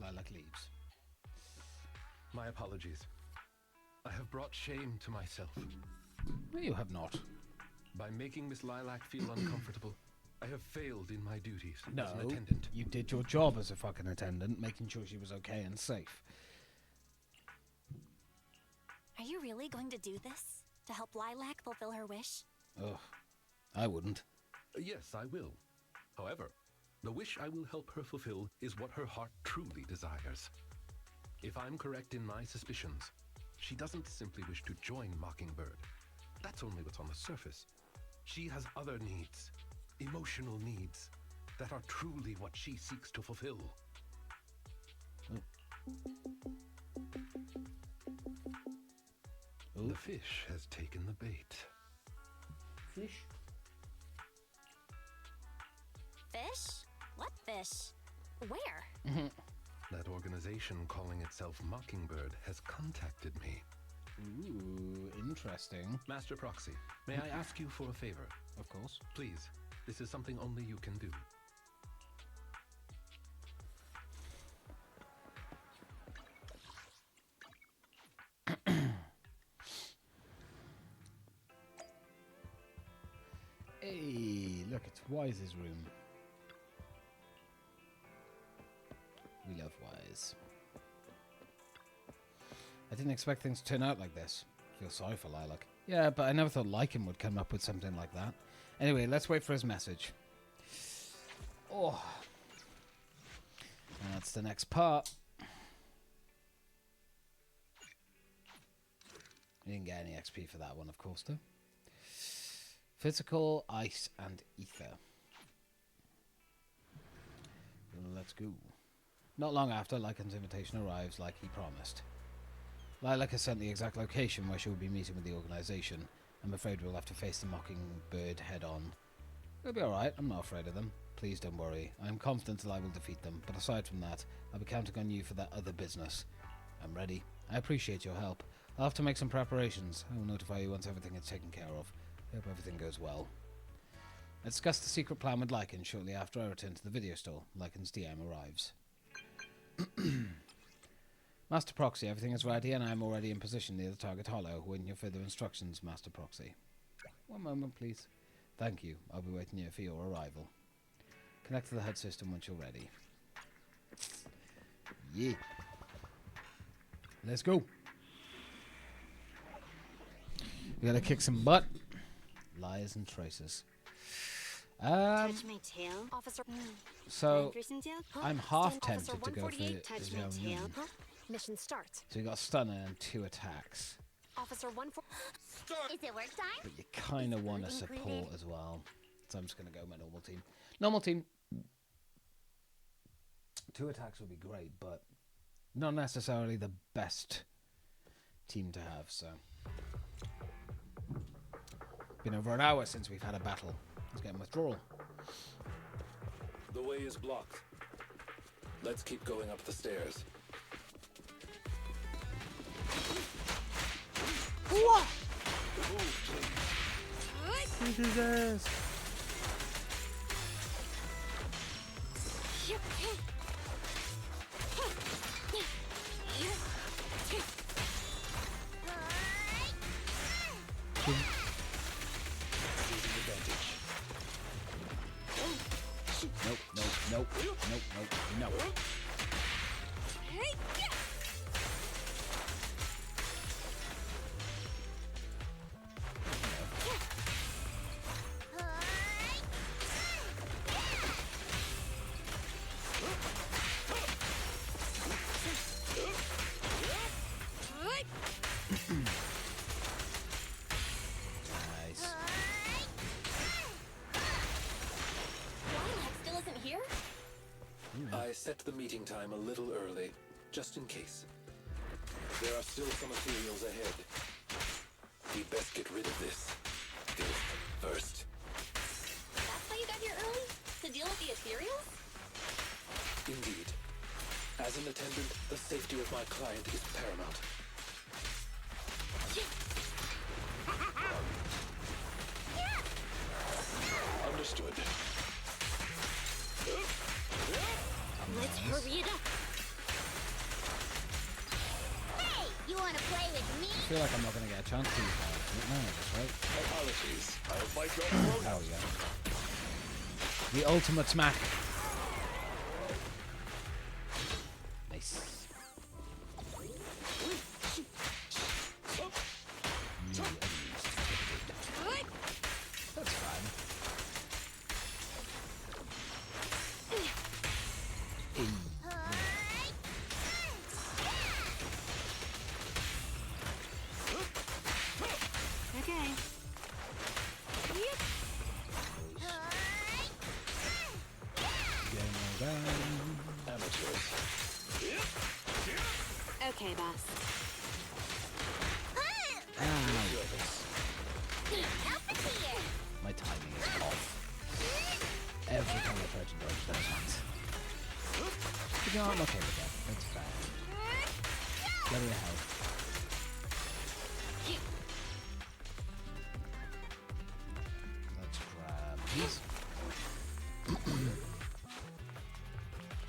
Lilac leaves. My apologies. I have brought shame to myself. No, you have not. By making Miss Lilac feel uncomfortable, I have failed in my duties No, as an attendant. you did your job as a fucking attendant, making sure she was okay and safe. Are you really going to do this? To help Lilac fulfill her wish? Ugh, I wouldn't. Yes, I will. However, the wish I will help her fulfill is what her heart truly desires. If I'm correct in my suspicions, she doesn't simply wish to join Mockingbird. That's only what's on the surface. She has other needs, emotional needs, that are truly what she seeks to fulfill. The fish has taken the bait. Fish? Fish? What fish? Where? That organization calling itself Mockingbird has contacted me. Ooh, interesting. Master Proxy, may I ask you for a favor? Of course. Please, this is something only you can do. Hey, look, it's Wise's room. We love Wise. I didn't expect things to turn out like this. Feel sorry for Lilac. Yeah, but I never thought Lycan would come up with something like that. Anyway, let's wait for his message. Oh. And that's the next part. We didn't get any XP for that one, of course, though. Physical, ice, and ether. Let's go. Not long after, Lycan's invitation arrives like he promised. Lilac has sent the exact location where she will be meeting with the organization. I'm afraid we'll have to face the Mockingbird head-on. It'll be alright, I'm not afraid of them. Please don't worry. I am confident that I will defeat them, but aside from that, I'll be counting on you for that other business. I'm ready. I appreciate your help. I'll have to make some preparations. I will notify you once everything is taken care of. I hope everything goes well. I discussed the secret plan with Lycan shortly after I return to the video store. Lycan's DM arrives. Master Proxy, everything is ready and I am already in position near the target hollow. Waiting your further instructions, Master Proxy. One moment, please. Thank you. I'll be waiting here for your arrival. Connect to the HUD system once you're ready. Yeah. Let's go. We gotta kick some butt. Liars and traces. Touch my tail, Officer. So Huh? I'm half Stand tempted Officer to go for 148, touch my Xiao tail. Yun. Huh? Mission starts. So you got stun and 2 attacks. Officer 14. Is it work time? But you kind of want to support as well. So I'm just going to go my normal team. Normal team. 2 attacks would be great, but not necessarily the best team to have, so. Been over an hour since we've had a battle. Let's get withdrawal. The way is blocked. Let's keep going up the stairs. What? Jesus. Nope, nope, nope, nope, nope, nope. Nice. Still isn't here? I set the meeting time a little early, just in case. There are still some ethereals ahead. We'd best get rid of this first. That's why you got here early? To deal with the ethereals? Indeed. As an attendant, the safety of my client is paramount. Understood. Let's hurry it up. Hey! You wanna play with me? I feel like I'm not going to get a chance to use my ultimate now, that's right. Apologies. I'll fight your throat. Oh, yeah. The ultimate smack. Nice. New enemies detected. That's fine. Okay. Amateurs. Okay, boss. My timing is off. Every time I try to dodge those ones. But no, I'm okay with that. That's fine. Plenty of health. Let's grab these.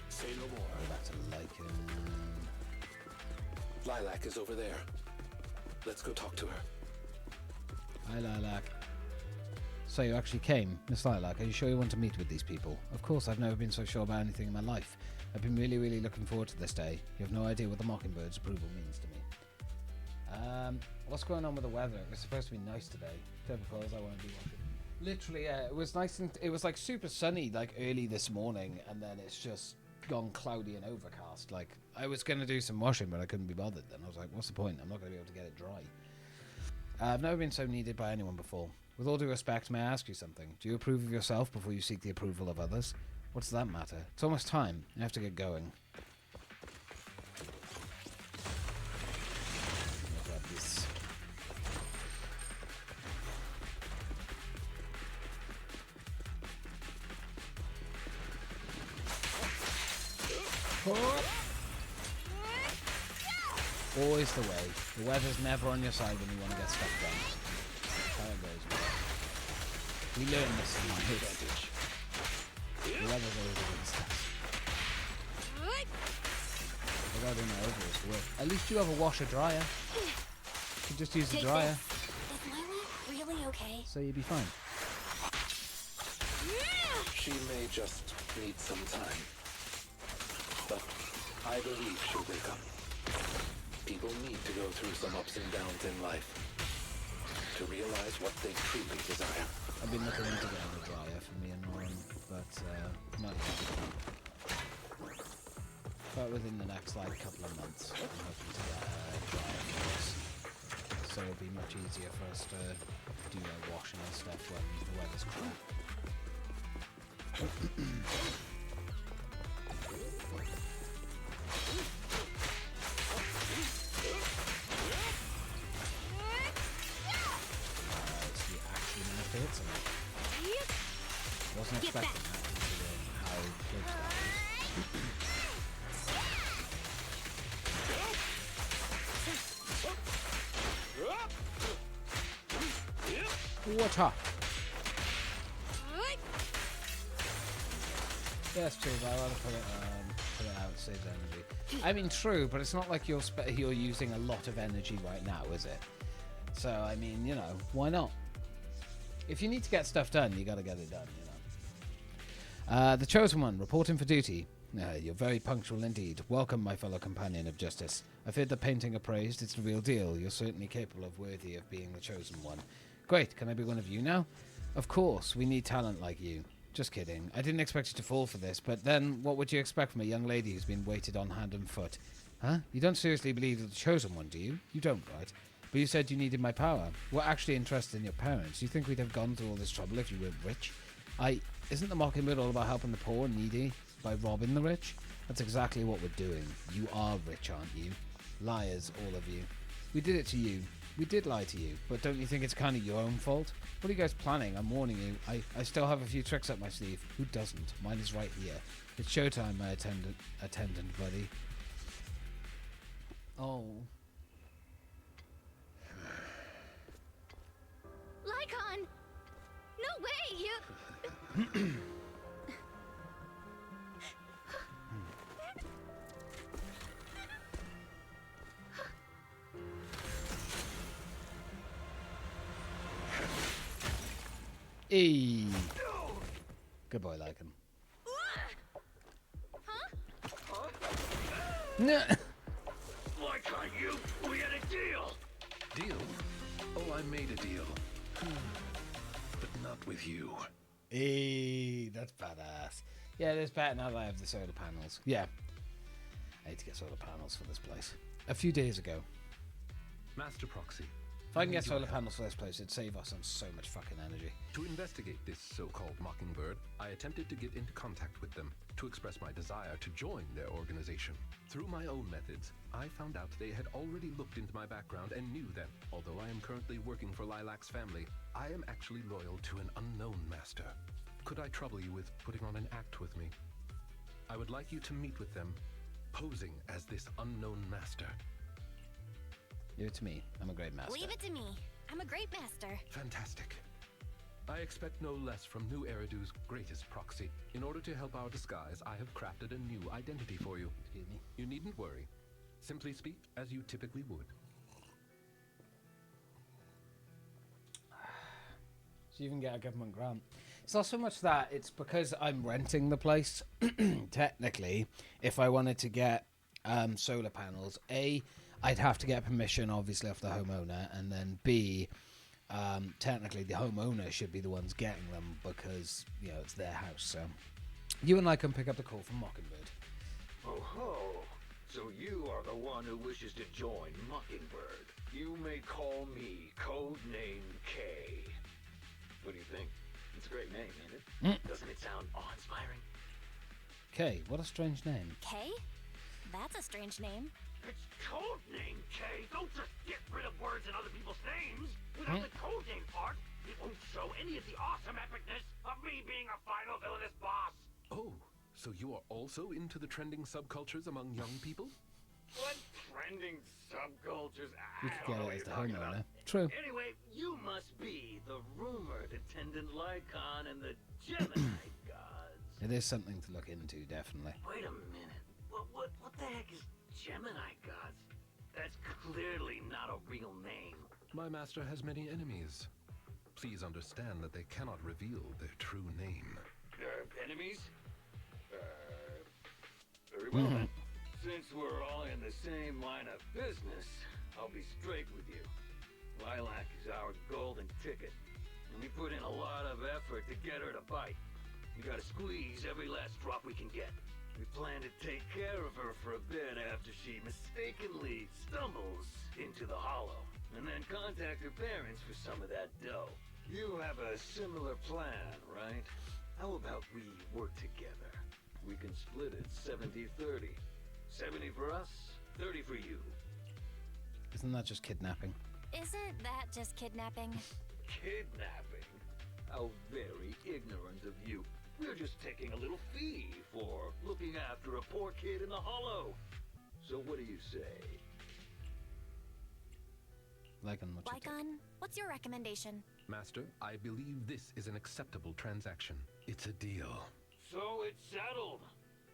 Say no more. Go back to Lycan. Lilac is over there. Let's go talk to her. Hi, Lilac. So you actually came, Miss Lilac. Are you sure you want to meet with these people? Of course, I've never been so sure about anything in my life. I've been really, really looking forward to this day. You have no idea what the Mockingbird's approval means to me. What's going on with the weather? It was supposed to be nice today. Typical, as I won't be watching. Literally, yeah, it was nice and it was like super sunny like early this morning, and then it's just gone cloudy and overcast. Like I was gonna do some washing, but I couldn't be bothered. Then I was like, what's the point? I'm not gonna be able to get it dry. I've never been so needed by anyone before. With all due respect, may I ask you something? Do you approve of yourself before you seek the approval of others? What does that matter? It's almost time. I have to get going. I'll grab this. Always the way. The weather's never on your side when you want to get stuff done. That's how it goes, man. We learn this in life. The weather's always against us. I gotta do my overalls to work. At least you have a washer dryer. You can just use the dryer. Is Lilac really okay? So you'd be fine. She may just need some time. But I believe she'll wake up. People need to go through some ups and downs in life to realize what they truly desire. I've been looking into getting a dryer for me and Lauren, but not yet. But within the next couple of months, I'm hoping to get a dryer for us. So it'll be much easier for us to do washing and stuff when the weather's crap. Wasn't expecting that, considering how close that was. Water! Yeah, that's true, but I want to put it out, save energy. I mean, true, but it's not like you're using a lot of energy right now, is it? So, I mean, you know, why not? If you need to get stuff done, you gotta get it done, you know. The Chosen One, reporting for duty. You're very punctual indeed. Welcome, my fellow companion of justice. I've heard the painting appraised. It's the real deal. You're certainly capable of worthy of being the Chosen One. Great, can I be one of you now? Of course, we need talent like you. Just kidding. I didn't expect you to fall for this, but then what would you expect from a young lady who's been waited on hand and foot? Huh? You don't seriously believe you're the Chosen One, do you? You don't, right? But you said you needed my power. We're actually interested in your parents. You think we'd have gone through all this trouble if you weren't rich? Isn't the Mockingbird all about helping the poor and needy by robbing the rich? That's exactly what we're doing. You are rich, aren't you? Liars, all of you. We did it to you. We did lie to you, but don't you think it's kind of your own fault? What are you guys planning? I'm warning you. I still have a few tricks up my sleeve. Who doesn't? Mine is right here. It's showtime, my attendant buddy. Oh. Lycon! No way! You... Eee. Good boy, Lycan. No. Why can't you? We had a deal. Deal? Oh, I made a deal. But not with you. Eee, that's badass. Yeah, there's better now that I have the solar panels. Yeah. I need to get solar panels for this place. A few days ago. Master Proxy. If I can get solar panels for this place, it'd save us on so much fucking energy. To investigate this so-called Mockingbird, I attempted to get into contact with them to express my desire to join their organization. Through my own methods, I found out they had already looked into my background and knew that, although I am currently working for Lilac's family, I am actually loyal to an unknown master. Could I trouble you with putting on an act with me? I would like you to meet with them, posing as this unknown master. Leave it to me. I'm a great master. Leave it to me. I'm a great master. Fantastic. I expect no less from New Eridu's greatest proxy. In order to help our disguise, I have crafted a new identity for you. Excuse me. You needn't worry. Simply speak as you typically would. So you even get a government grant. It's not so much that, it's because I'm renting the place. Technically, if I wanted to get solar panels, A, I'd have to get permission, obviously, off the homeowner, and then B, technically the homeowner should be the ones getting them because, you know, it's their house. So you and I can pick up the call from Mockingbird. Oh ho! So you are the one who wishes to join Mockingbird. You may call me Codename K. What do you think? It's a great name, ain't it? Doesn't it sound awe-inspiring? K, what a strange name. K? That's a strange name. It's codename, Kay. Don't just get rid of words in other people's names. Without the codename part, it won't show any of the awesome epicness of me being a final villainous boss. Oh, so you are also into the trending subcultures among young people? What trending subcultures? We I could don't get know it what as you're the talking homeowner. about. True. Anyway, you must be the rumored attendant Lycon and the Gemini gods. It is something to look into, definitely. Wait a minute. What the heck is Gemini gods? That's clearly not a real name. My master has many enemies. Please understand that they cannot reveal their true name. Enemies? Very well then. Since we're all in the same line of business, I'll be straight with you. Lilac is our golden ticket, and we put in a lot of effort to get her to bite. We gotta squeeze every last drop we can get. We plan to take care of her for a bit after she mistakenly stumbles into the hollow, and then contact her parents for some of that dough. You have a similar plan, right? How about we work together? We can split it 70-30. 70 for us, 30 for you. Isn't that just kidnapping? Isn't that just kidnapping? Kidnapping? How very ignorant of you. We're just taking a little fee for looking after a poor kid in the hollow. So what do you say? Lycan, what's your take? Lycan, what's your recommendation? Master, I believe this is an acceptable transaction. It's a deal. So it's settled.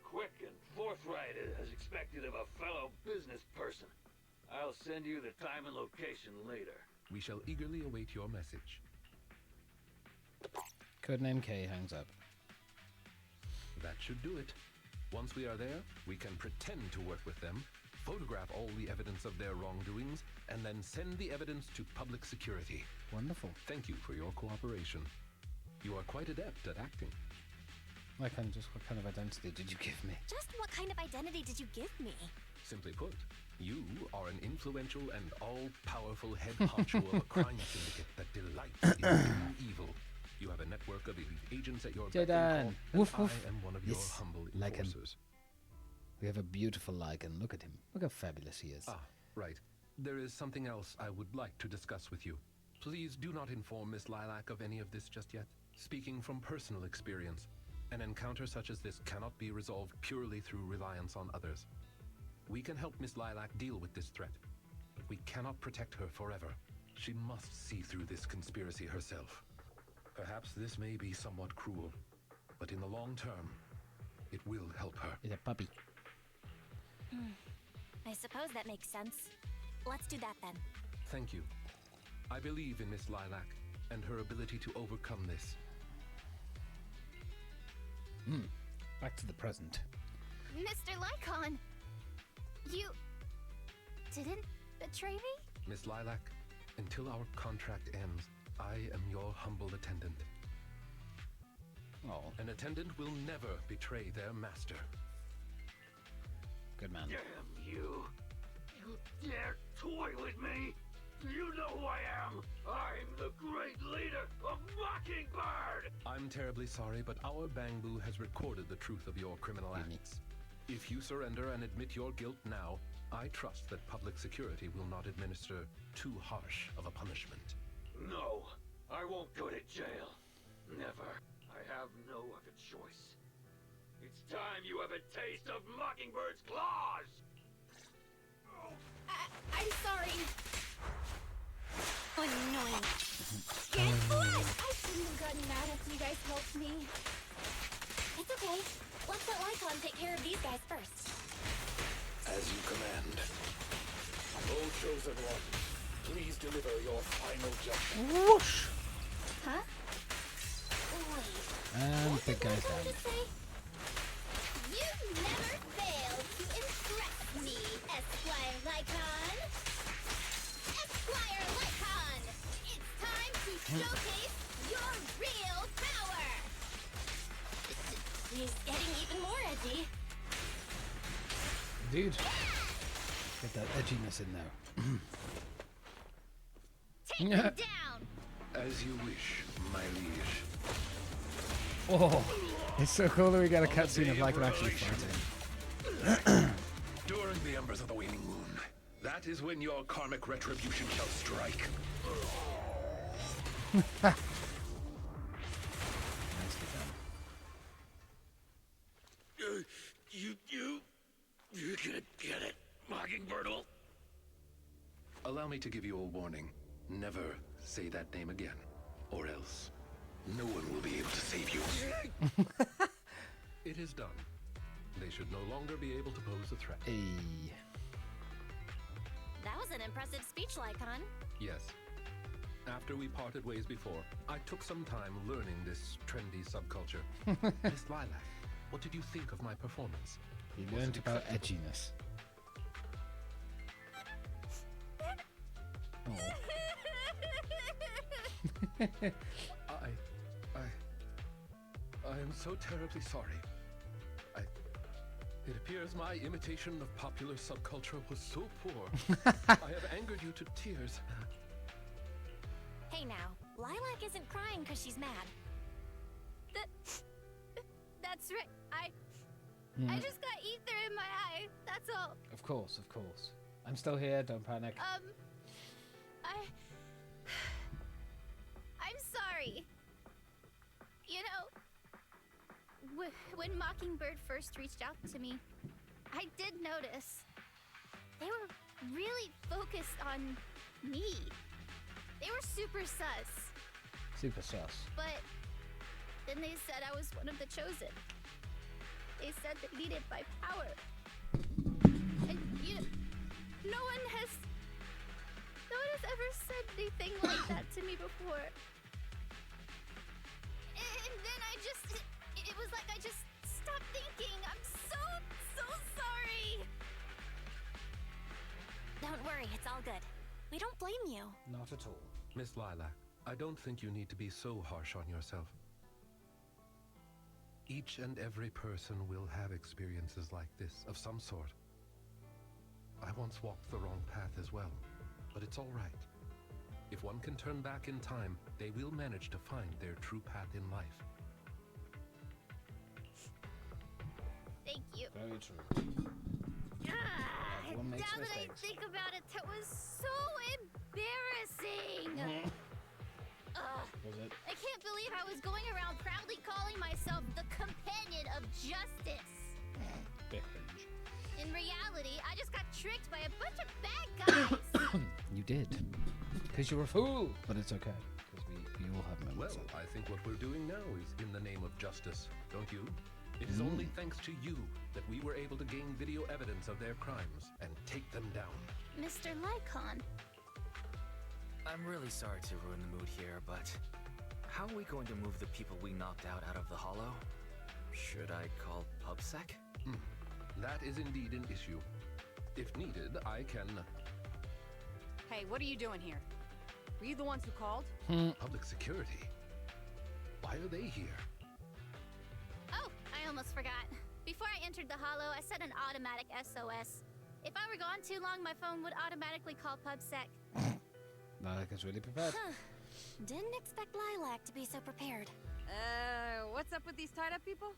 Quick and forthright as expected of a fellow business person. I'll send you the time and location later. We shall eagerly await your message. Codename K hangs up. That should do it. Once we are there, we can pretend to work with them, photograph all the evidence of their wrongdoings, and then send the evidence to public security. Wonderful. Thank you for your cooperation. You are quite adept at acting. Lycan, just what kind of identity did you give me? Just what kind of identity did you give me? Simply put, you are an influential and all-powerful head honcho of a crime syndicate that delights in doing evil. You have a network of elite agents at your beck and Jaden. call, Woof, and woof. I am one of your Yes, humble Lycan. enforcers. We have a beautiful Lycan. Look at him. Look how fabulous he is. Ah, right. There is something else I would like to discuss with you. Please do not inform Miss Lilac of any of this just yet. Speaking from personal experience, an encounter such as this cannot be resolved purely through reliance on others. We can help Miss Lilac deal with this threat, but we cannot protect her forever. She must see through this conspiracy herself. Perhaps this may be somewhat cruel, but in the long term, it will help her. He's a puppy. I suppose that makes sense. Let's do that then. Thank you. I believe in Miss Lilac and her ability to overcome this. Back to the present. Mr. Lycon, you didn't betray me? Miss Lilac, until our contract ends, I am your humble attendant. Oh, An attendant will never betray their master. good man. Damn you! You dare toy with me? You know who I am! I'm the great leader of Mockingbird! I'm terribly sorry, but our Bangbu has recorded the truth of your criminal acts. If you surrender and admit your guilt now, I trust that public security will not administer too harsh of a punishment. No, I won't go to jail. Never. I have no other choice. It's time you have a taste of Mockingbird's claws! I'm sorry. Annoying. Get what? I shouldn't have gotten mad after you guys helped me. It's okay. Let's let Lycon take care of these guys first. As you command. O chosen one, please deliver your final judgment. Whoosh! Huh? Wait. And big guy's Lycon down. just say? You never failed to impress me, Esquire Lycon. Esquire Lycon, it's time to showcase your real power. He's getting even more edgy. Dude. Get that edginess in there. Take him down. As you wish, my liege. Oh, it's so cool that we got a cutscene of Lycon actually fighting. During the embers of the waning moon, that is when your karmic retribution shall strike. Nicely done. You gonna get it, Mockingbirdle? Allow me to give you a warning. Never say that name again, or else no one will be able to save you. It is done. They should no longer be able to pose a threat. Hey. That was an impressive speech, Lycon. Yes. After we parted ways before, I took some time learning this trendy subculture. Miss Lilac, what did you think of my performance? You Was learned it about acceptable? edginess. Oh. I am so terribly sorry. It appears my imitation of popular subculture was so poor. I have angered you to tears. Hey now, Lilac isn't crying because she's mad. That's right. I just got ether in my eye. That's all. Of course, of course. I'm still here, don't panic. I'm sorry. You know, when Mockingbird first reached out to me, I did notice they were really focused on me. They were super sus. Super sus. But then they said I was one of the chosen. They said they needed my power. And no one has ever said anything like that to me before. And then it was like I just stopped thinking. I'm so sorry. Don't worry, it's all good. We don't blame you. Not at all. Miss Lilac, I don't think you need to be so harsh on yourself. Each and every person will have experiences like this, of some sort. I once walked the wrong path as well, but it's all right. If one can turn back in time, they will manage to find their true path in life. Thank you. Very true. Everyone makes Now that I mistakes. think about it, that was so embarrassing. Was it? I can't believe I was going around proudly calling myself the companion of justice. Bit cringe. In reality, I just got tricked by a bunch of bad guys. You did. Because you're a fool. But it's okay. Because we all have moments. Well, I think what we're doing now is in the name of justice, don't you? It is only thanks to you that we were able to gain video evidence of their crimes and take them down. Mr. Lycon. I'm really sorry to ruin the mood here, but how are we going to move the people we knocked out of the Hollow? Should I call PubSec? That is indeed an issue. If needed, I can... Hey, what are you doing here? Were you the ones who called? Public security? Why are they here? Oh, I almost forgot. Before I entered the Hollow, I set an automatic SOS. If I were gone too long, my phone would automatically call PubSec. Lilac is really prepared. Didn't expect Lilac to be so prepared. What's up with these tied-up people?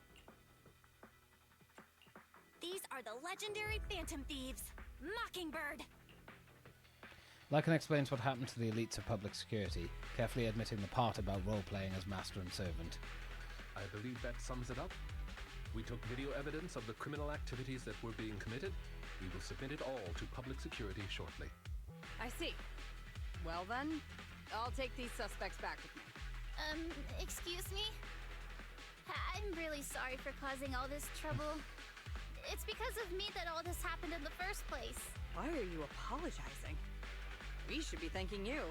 These are the legendary Phantom Thieves, Mockingbird. Lycan explains what happened to the elites of public security, carefully admitting the part about role-playing as master and servant. I believe that sums it up. We took video evidence of the criminal activities that were being committed. We will submit it all to public security shortly. I see. Well then, I'll take these suspects back with me. Excuse me? I'm really sorry for causing all this trouble. It's because of me that all this happened in the first place. Why are you apologizing? We should be thanking you.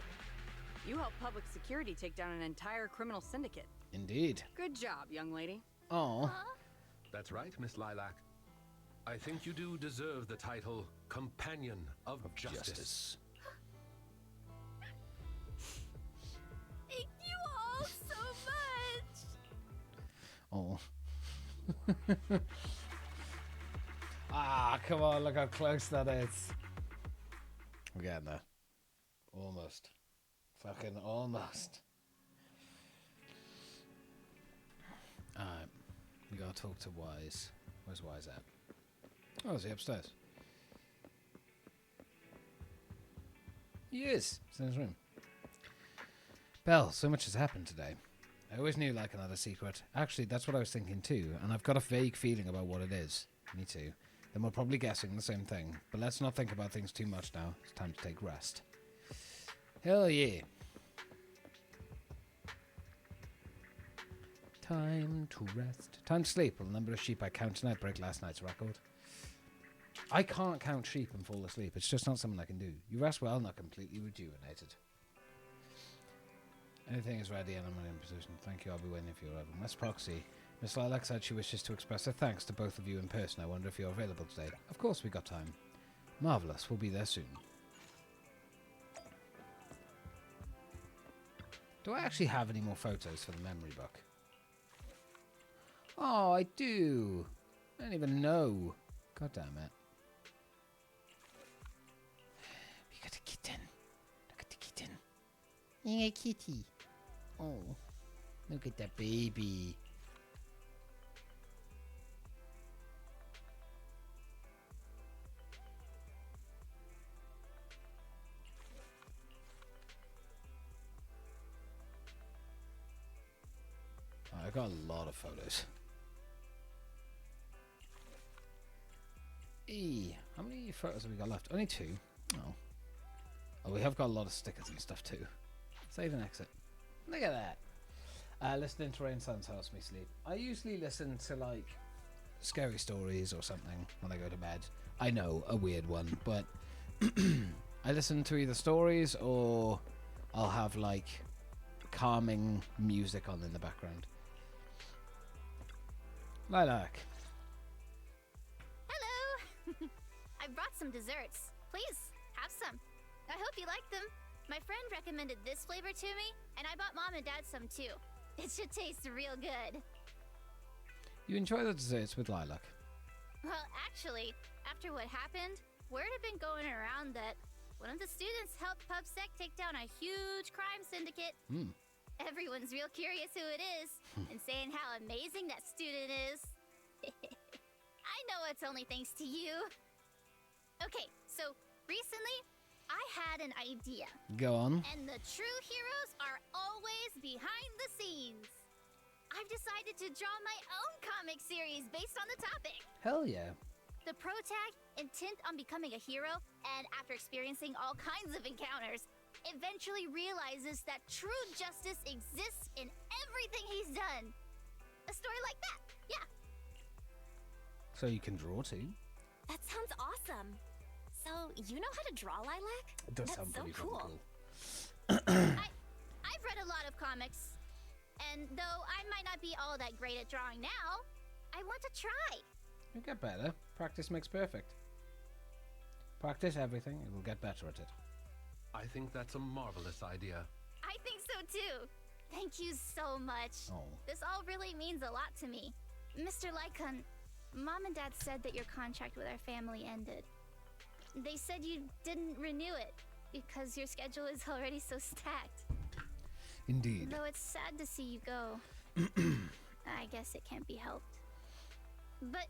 You helped public security take down an entire criminal syndicate. Indeed. Good job, young lady. Oh. That's right, Miss Lilac. I think you do deserve the title Companion of Justice. Thank you all so much! Oh. Ah, come on, look how close that is. We're getting there. Almost. Fucking almost. Alright. We gotta talk to Wise. Where's Wise at? Oh, is he upstairs? He is. He's in his room. Belle, so much has happened today. I always knew like another secret. Actually, that's what I was thinking too, and I've got a vague feeling about what it is. Me too. Then we're probably guessing the same thing. But let's not think about things too much now. It's time to take rest. Hell yeah. Time to rest. Time to sleep. Well, the number of sheep I count tonight break last night's record. I can't count sheep and fall asleep. It's just not something I can do. You rest well, not completely rejuvenated. Anything is ready and I'm in position. Thank you, I'll be waiting for your arrival. Miss Proxy. Miss Lilac said she wishes to express her thanks to both of you in person. I wonder if you're available today. Of course we got time. Marvellous. We'll be there soon. Do I actually have any more photos for the memory book? Oh, I do. I don't even know. God damn it. We got a kitten. Look at the kitten. Yeah, kitty. Oh, look at that baby. I got a lot of photos. How many photos have we got left? Only 2. Oh. Oh, we have got a lot of stickers and stuff too. Save and exit. Look at that. Listening to Rain Sounds helps me sleep. I usually listen to like scary stories or something when I go to bed. I know, a weird one, but I listen to either stories or I'll have like calming music on in the background. Lilac. Hello! I brought some desserts. Please, have some. I hope you like them. My friend recommended this flavor to me, and I bought Mom and Dad some too. It should taste real good. You enjoy the desserts with Lilac? Well, actually, after what happened, word had been going around that one of the students helped PubSec take down a huge crime syndicate. Everyone's real curious who it is, and saying how amazing that student is. I know it's only thanks to you. Okay, so recently, I had an idea. Go on. And the true heroes are always behind the scenes. I've decided to draw my own comic series based on the topic. Hell yeah. The protag, intent on becoming a hero, and after experiencing all kinds of encounters, eventually realizes that true justice exists in everything he's done. A story like that, yeah. So you can draw too? That sounds awesome. So, you know how to draw, Lilac? It does That's sound so pretty cool. I've read a lot of comics, and though I might not be all that great at drawing now, I want to try. You'll get better. Practice makes perfect. Practice everything, and you'll get better at it. I think that's a marvelous idea. I think so too. Thank you so much. Oh. This all really means a lot to me. Mr. Lycon, Mom and Dad said that your contract with our family ended. They said you didn't renew it because your schedule is already so stacked. Indeed. Though it's sad to see you go. I guess it can't be helped. But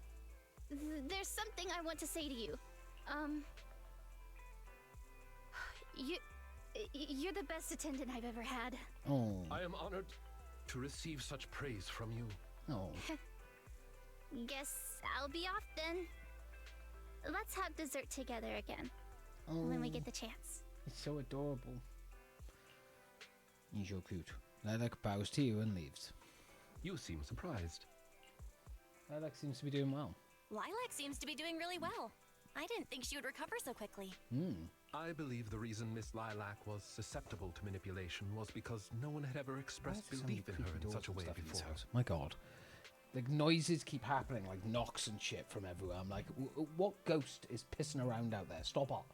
there's something I want to say to you. You're the best attendant I've ever had. Oh. I am honored to receive such praise from you. Oh. Guess I'll be off then. Let's have dessert together again. When we get the chance. It's so adorable. He's so cute. Lilac bows to you and leaves. You seem surprised. Lilac seems to be doing well. Lilac seems to be doing really well. I didn't think she would recover so quickly. I believe the reason Miss Lilac was susceptible to manipulation was because no one had ever expressed belief in her in such a way before. My god. Like, noises keep happening, like knocks and shit from everywhere. I'm like, what ghost is pissing around out there? Stop up.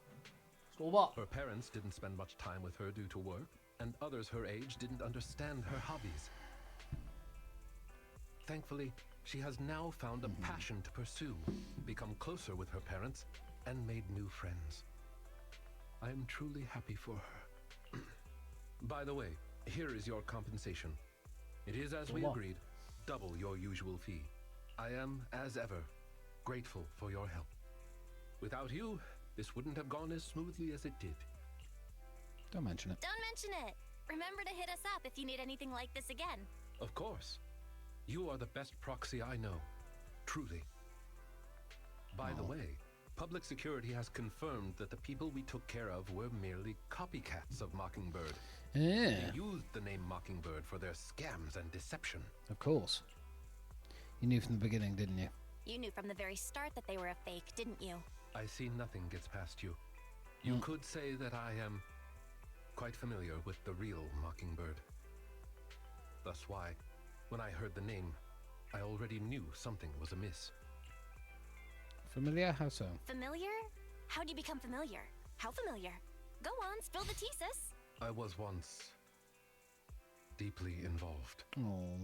Stop up. Her parents didn't spend much time with her due to work, and others her age didn't understand her hobbies. Thankfully, she has now found a passion to pursue, become closer with her parents, and made new friends. I am truly happy for her. By the way, here is your compensation. It is as we agreed, double your usual fee. I am, as ever, grateful for your help. Without you, this wouldn't have gone as smoothly as it did. Don't mention it. Don't mention it. Remember to hit us up if you need anything like this again. Of course. You are the best proxy I know. Truly. By the way, public security has confirmed that the people we took care of were merely copycats of Mockingbird. Yeah. They used the name Mockingbird for their scams and deception. Of course. You knew from the beginning, didn't you? You knew from the very start that they were a fake, didn't you? I see nothing gets past you. You could say that I am quite familiar with the real Mockingbird. That's why, when I heard the name, I already knew something was amiss. Familiar? How so? Familiar? How'd you become familiar? How familiar? Go on, spill the tea, sis. I was once deeply involved. Oh.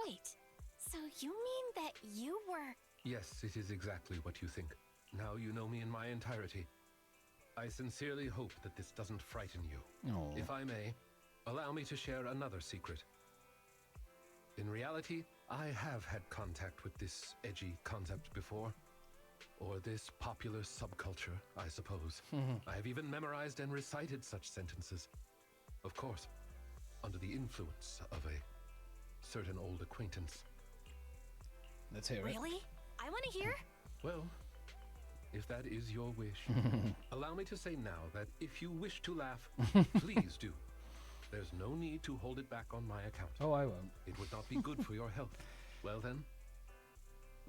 Wait, so you mean that you were... Yes, it is exactly what you think. Now you know me in my entirety. I sincerely hope that this doesn't frighten you. Oh. If I may, allow me to share another secret. In reality, I have had contact with this edgy concept before. Or this popular subculture, I suppose. I have even memorized and recited such sentences. Of course, under the influence of a certain old acquaintance. Let's hear it. Really? I want to hear. Well, if that is your wish, allow me to say now that if you wish to laugh, please do. There's no need to hold it back on my account. Oh, I won't. It would not be good for your health. Well then,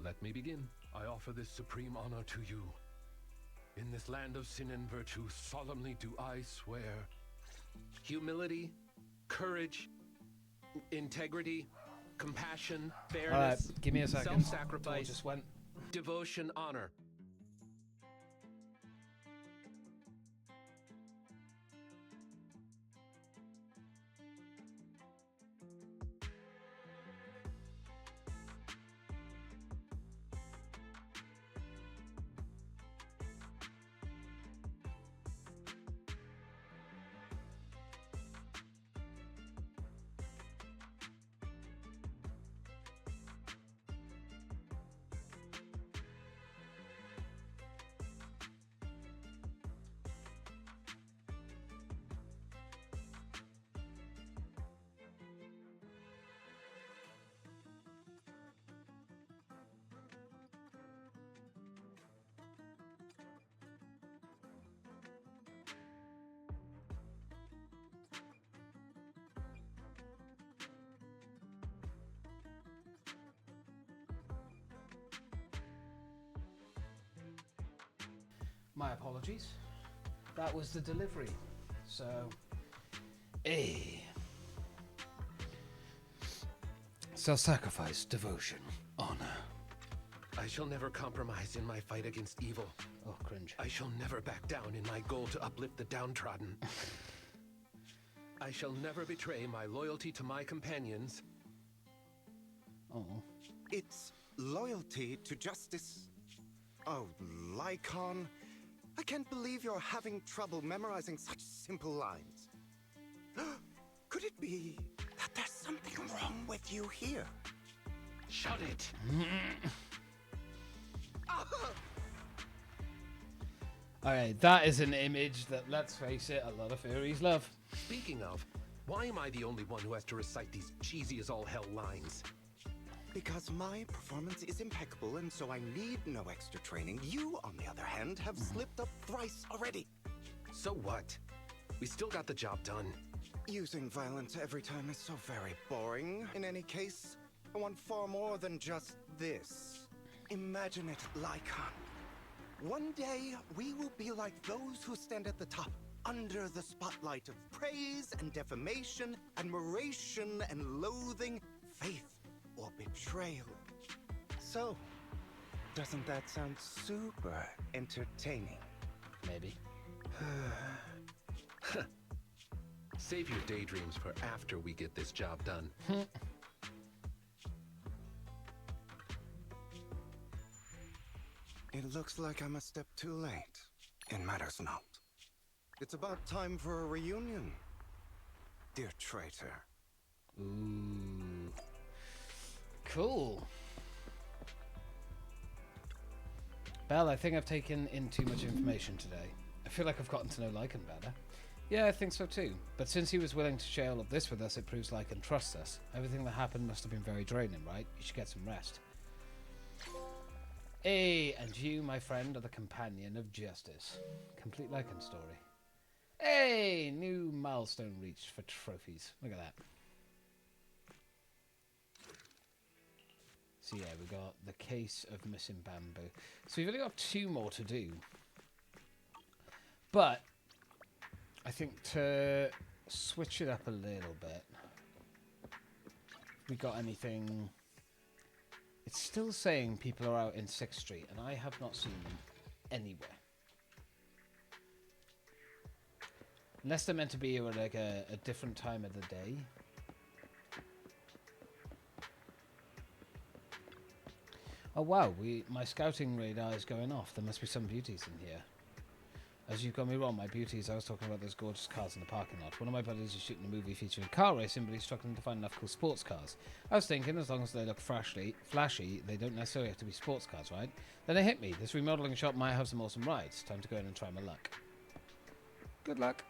let me begin. I offer this supreme honor to you. In this land of sin and virtue, solemnly do I swear. Humility, courage, integrity, compassion, fairness, give me a second. self-sacrifice, Just went. devotion, honor. My apologies. That was the delivery. So, self-sacrifice, devotion, honor. I shall never compromise in my fight against evil. Oh, cringe. I shall never back down in my goal to uplift the downtrodden. I shall never betray my loyalty to my companions. Oh. It's loyalty to justice. Oh, Lycon, I can't believe you're having trouble memorizing such simple lines. Could it be that there's something wrong with you here? Shut it! Alright, that is an image that, let's face it, a lot of furries love. Speaking of, why am I the only one who has to recite these cheesy as all hell lines? Because my performance is impeccable, and so I need no extra training. You, on the other hand, have slipped up thrice already. So what? We still got the job done. Using violence every time is so very boring. In any case, I want far more than just this. Imagine it, Lycon. One day, we will be like those who stand at the top, under the spotlight of praise and defamation, admiration and loathing, faith or betrayal. So, doesn't that sound super entertaining? Maybe. Save your daydreams for after we get this job done. It looks like I'm a step too late. It matters not. It's about time for a reunion, dear traitor. Ooh. Cool. Belle, I think I've taken in too much information today. I feel like I've gotten to know Lycan better. Yeah, I think so too. But since he was willing to share all of this with us, it proves Lycan trusts us. Everything that happened must have been very draining, right? You should get some rest. Hey, and you, my friend, are the companion of justice. Complete Lycan story. Hey, new milestone reached for trophies. Look at that. So yeah, we got the case of missing bamboo. So we've only got 2 more to do. But I think to switch it up a little bit, we got anything? It's still saying people are out in 6th Street, and I have not seen them anywhere. Unless they're meant to be at like a different time of the day. Oh wow, my scouting radar is going off. There must be some beauties in here. As you've got me wrong, my beauties, I was talking about those gorgeous cars in the parking lot. One of my buddies is shooting a movie featuring car racing, but he's struggling to find enough cool sports cars. I was thinking, as long as they look flashy, they don't necessarily have to be sports cars, right? Then it hit me. This remodeling shop might have some awesome rides. Time to go in and try my luck. Good luck.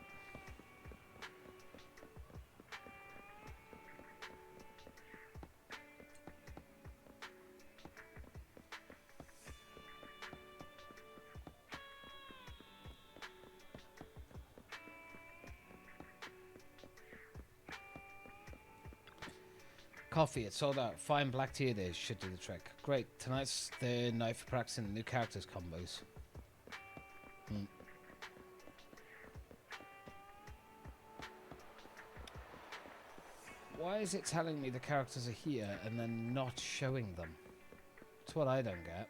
Coffee, it's sold out. Fine black tea it is. Should do the trick. Great. Tonight's the night for practicing the new characters combos. Why is it telling me the characters are here and then not showing them? That's what I don't get.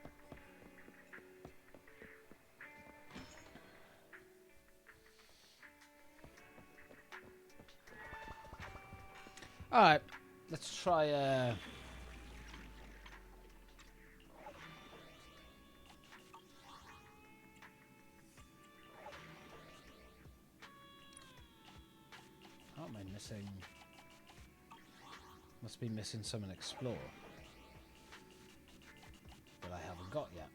Alright. Let's try how am I missing? Must be missing some and explore that I haven't got yet.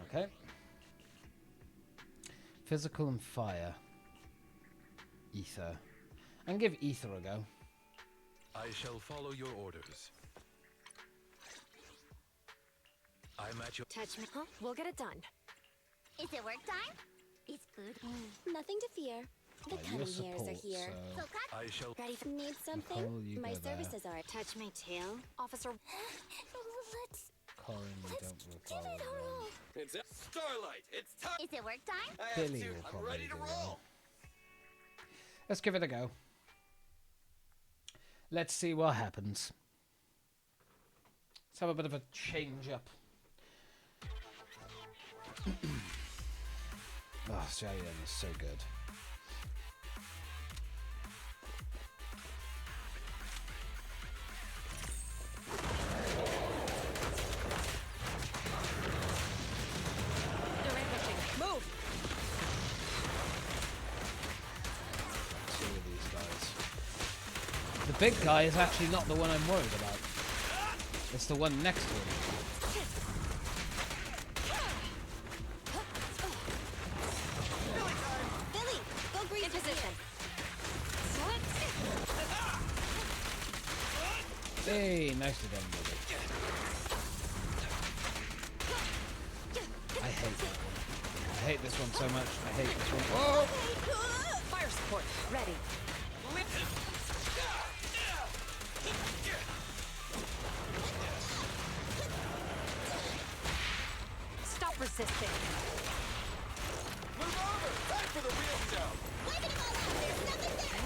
Okay. Physical and fire. Ether. I can give ether a go. I shall follow your orders. I'm at your... Touch me. Huh? We'll get it done. Is it work time? Is food? Nothing to fear. The cunning hairs are here. So cut. I shall... Ready for need something? Nicole, My go there. services are touch my tail. Officer. Corin, we don't work well with It's Starlight. It's time. Is it work time? Billy will probably do well. Let's give it a go. Let's see what happens. have a bit of a change up. Oh, Australian is so good. They're ambushing. Move! Two of these guys. The big guy is actually not the one I'm worried about. It's the one next to him. Billy, go grease In position. Hey, nicely done, baby. I hate that one. I hate this one so much. I hate this one. Oh! Fire support. Ready. Stop resisting. Move over! Time for the real show! Wiping them all out. There's nothing there.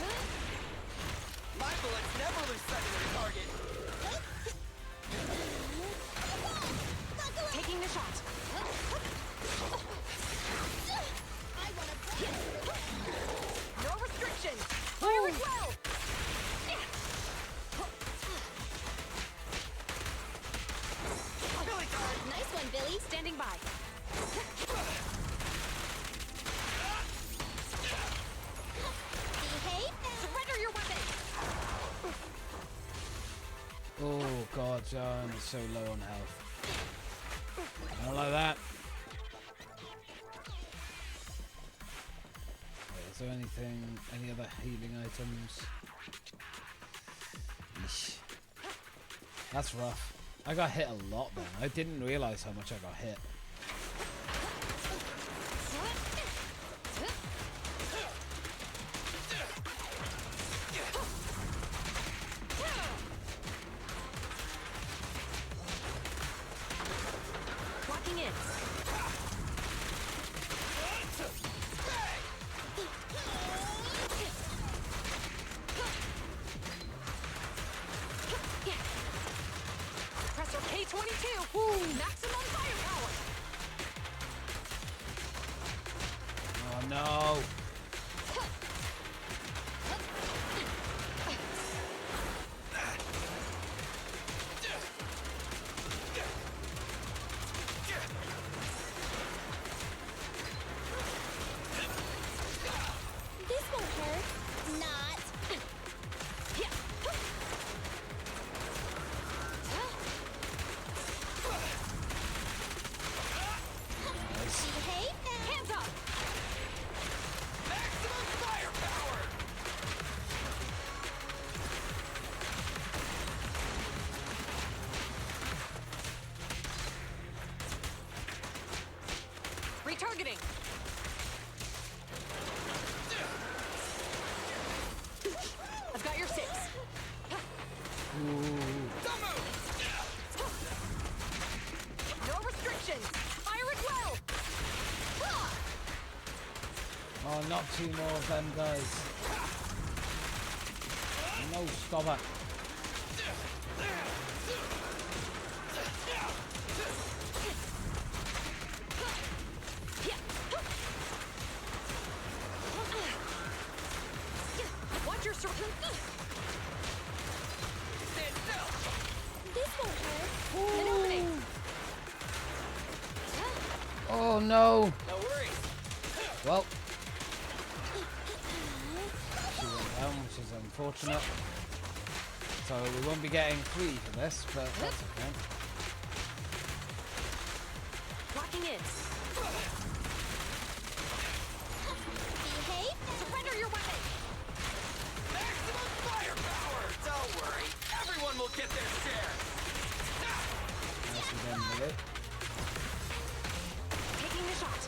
My bullets never lose sight of their target! Taking the shot. I want to break. No restrictions. Fire as well. Billy time! Nice one, Billy. Standing by. Behave now. Surrender your weapon. Oh god, John is so low on health. I don't like that. Wait, is there anything, any other healing items? Eesh. That's rough. I got hit a lot then. I didn't realise how much I got hit. Locking in. Pressor K-22. Maximum firepower. Oh no! This won't hurt. Not. Behave now. Hands up. Maximum firepower! Retargeting. I've got your six. Don't move! No restrictions. Fire at will. Oh, not two more of them guys. No, stop it. Watch your sword. Stand still! This won't hurt. An opening. Oh no! No worries! Well, she went down, which is unfortunate. So we won't be getting 3 for this, but that's okay. Locking in. Behave now. Surrender your weapon. Maximum firepower! Don't worry, everyone will get their share! Nicely done, Millie. Taking the shot.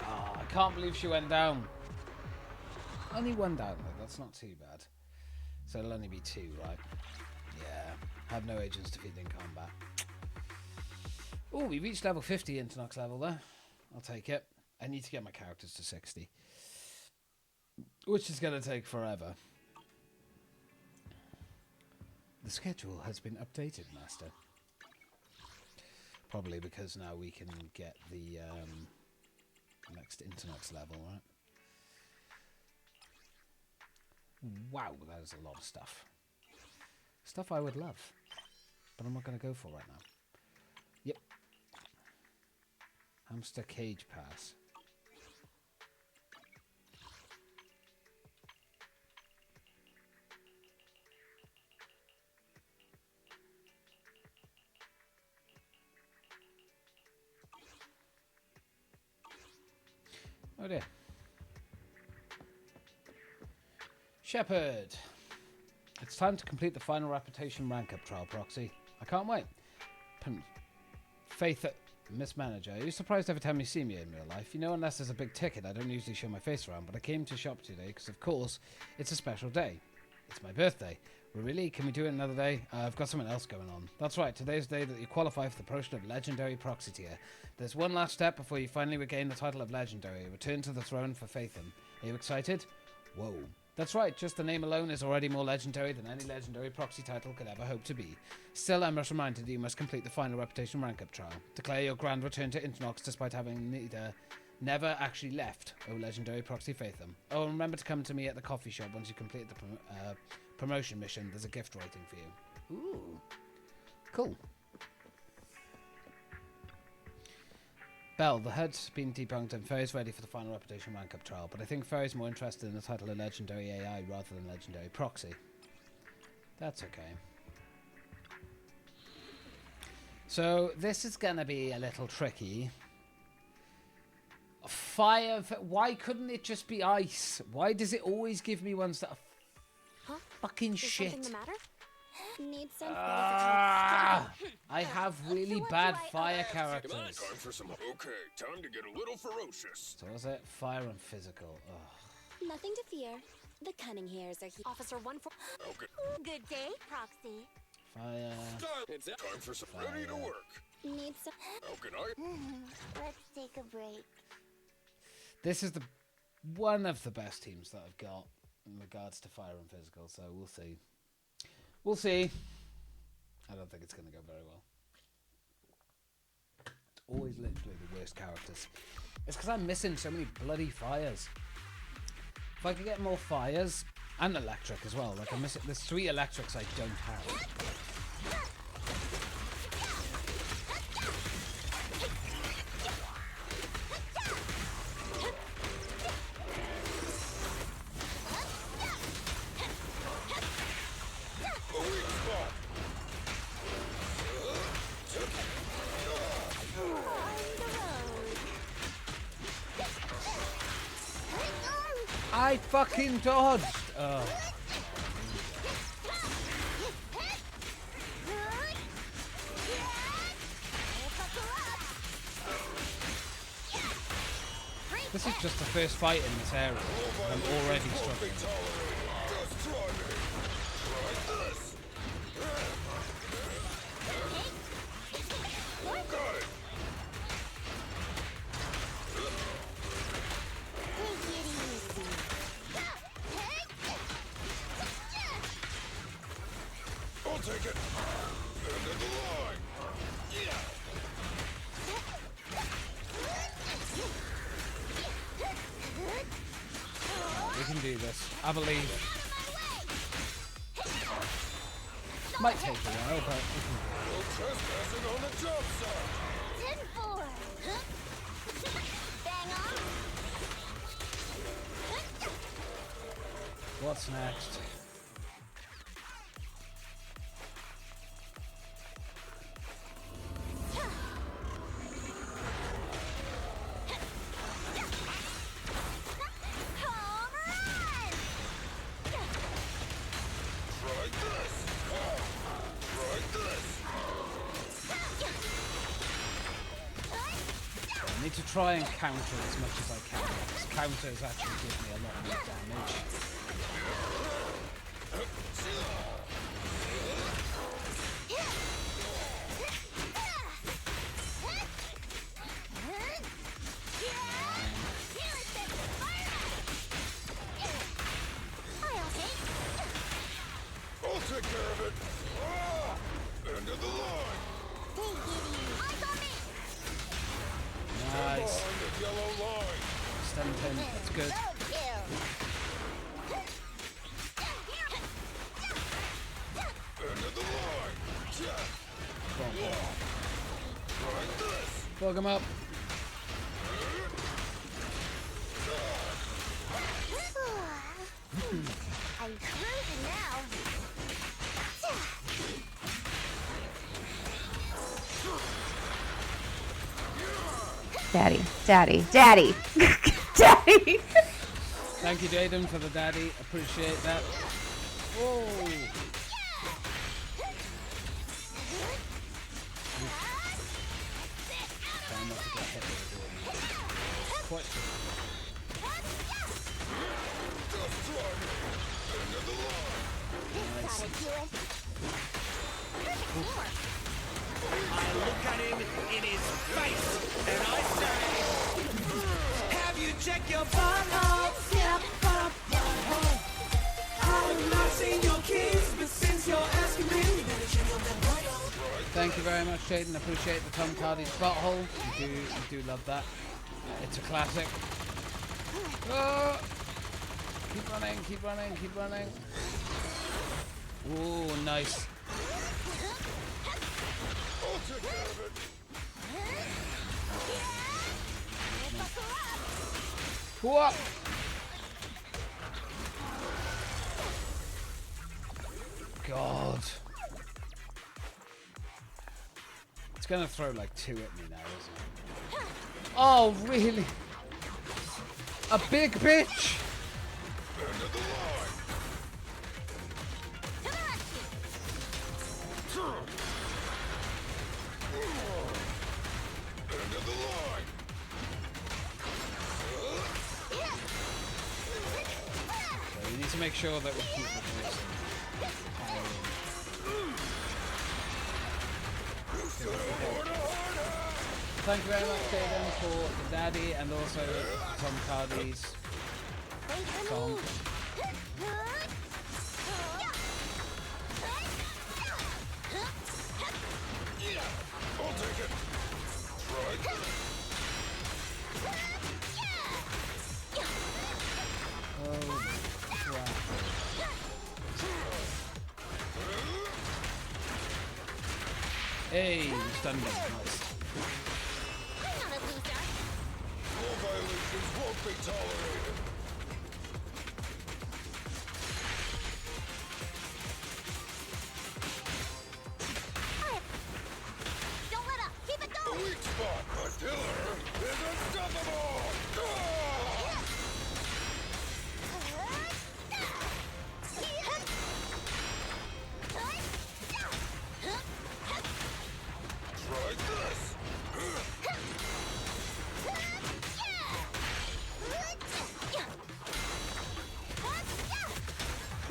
Oh, I can't believe she went down. Only one down though, that's not too bad. So it'll only be 2, right? Yeah. Have no agents defeated in combat. Oh, we reached level 50 into Nox level there. I'll take it. I need to get my characters to 60. Which is going to take forever. The schedule has been updated, Master. Probably because now we can get the next internet level, right? Wow, that is a lot of stuff. Stuff I would love, but I'm not going to go for right now. Yep. Hamster cage pass. Oh dear. Shepard. It's time to complete the final reputation rank up trial, Proxy. I can't wait. Faith, Miss Manager, are you surprised every time you see me in real life? You know, unless there's a big ticket, I don't usually show my face around, but I came to shop today because, of course, it's a special day. It's my birthday. Really? Can we do it another day? I've got something else going on. That's right, today's the day that you qualify for the promotion of Legendary Proxy tier. There's one last step before you finally regain the title of Legendary. Return to the throne for Fathom. Are you excited? Whoa. That's right, just the name alone is already more legendary than any legendary proxy title could ever hope to be. Still, I must remind you that you must complete the final reputation rank-up trial. Declare your grand return to Internox despite having never actually left, O legendary proxy Fathom. Oh, and remember to come to me at the coffee shop once you complete the promotion mission. There's a gift waiting for you. Ooh. Cool. Bell, the HUD's been debunked and Ferry's ready for the final reputation rank-up trial, but I think Ferry's more interested in the title of Legendary AI rather than Legendary Proxy. That's okay. So, this is gonna be a little tricky. Fire... Why couldn't it just be ice? Why does it always give me ones that are fucking shit? Something the matter? Need some I have really bad fire characters. Come on, time for some. Okay, time to get a little ferocious. So is it fire and physical? Ugh. Nothing to fear. The cunning hairs are here. Officer 14. Okay. Good day, Proxy. Fire. It's time for some. Ready to work. Need some. How can I? Let's take a break. This is one of the best teams that I've got in regards to fire and physical, so we'll see. We'll see. I don't think it's going to go very well. It's always literally the worst characters. It's because I'm missing so many bloody fires. If I could get more fires, and electric as well. Like I'm missing, there's 3 electrics I don't have. I fucking dodged! This is just the first fight in this area. I'm already struggling. Take it. End of the line. Yeah. We can do this. I believe. Might take a while, but we can. No trespassing on the job site. 10-4. Bang on. What's next? I need to try and counter as much as I can, because counters actually give me a lot more damage. I'll take care of it. good. Bug him up. I'm cruising now. Daddy, daddy, daddy, daddy. Thank you, Jaden, for the daddy. Appreciate that. Oh. Try not to get hit with the door. Quite nice. I look at him in his face and I say, have you checked your butthole? Yeah, butthole. I've not seen your kids, but since you're asking me, you better check out that butthole. Thank you very much, Jaden. Appreciate the Tom Cardy's butthole. You do love that. It's a classic. Oh! Keep running, keep running, keep running. Ooh, nice. I'll take care of it. What? God. It's gonna throw like 2 at me now, isn't it? Oh, really? A big bitch? End of the line. End of the line. So we need to make sure that we keep the voice. Thank you very much, Jaden, for the daddy and also Tom Cardy's song. I'll take it. Right. Oh, crap. Hey, you stunned him. Nice. More violations won't be tolerated. Don't let up. Keep it going. The weak spot. The killer is unstoppable. Try this.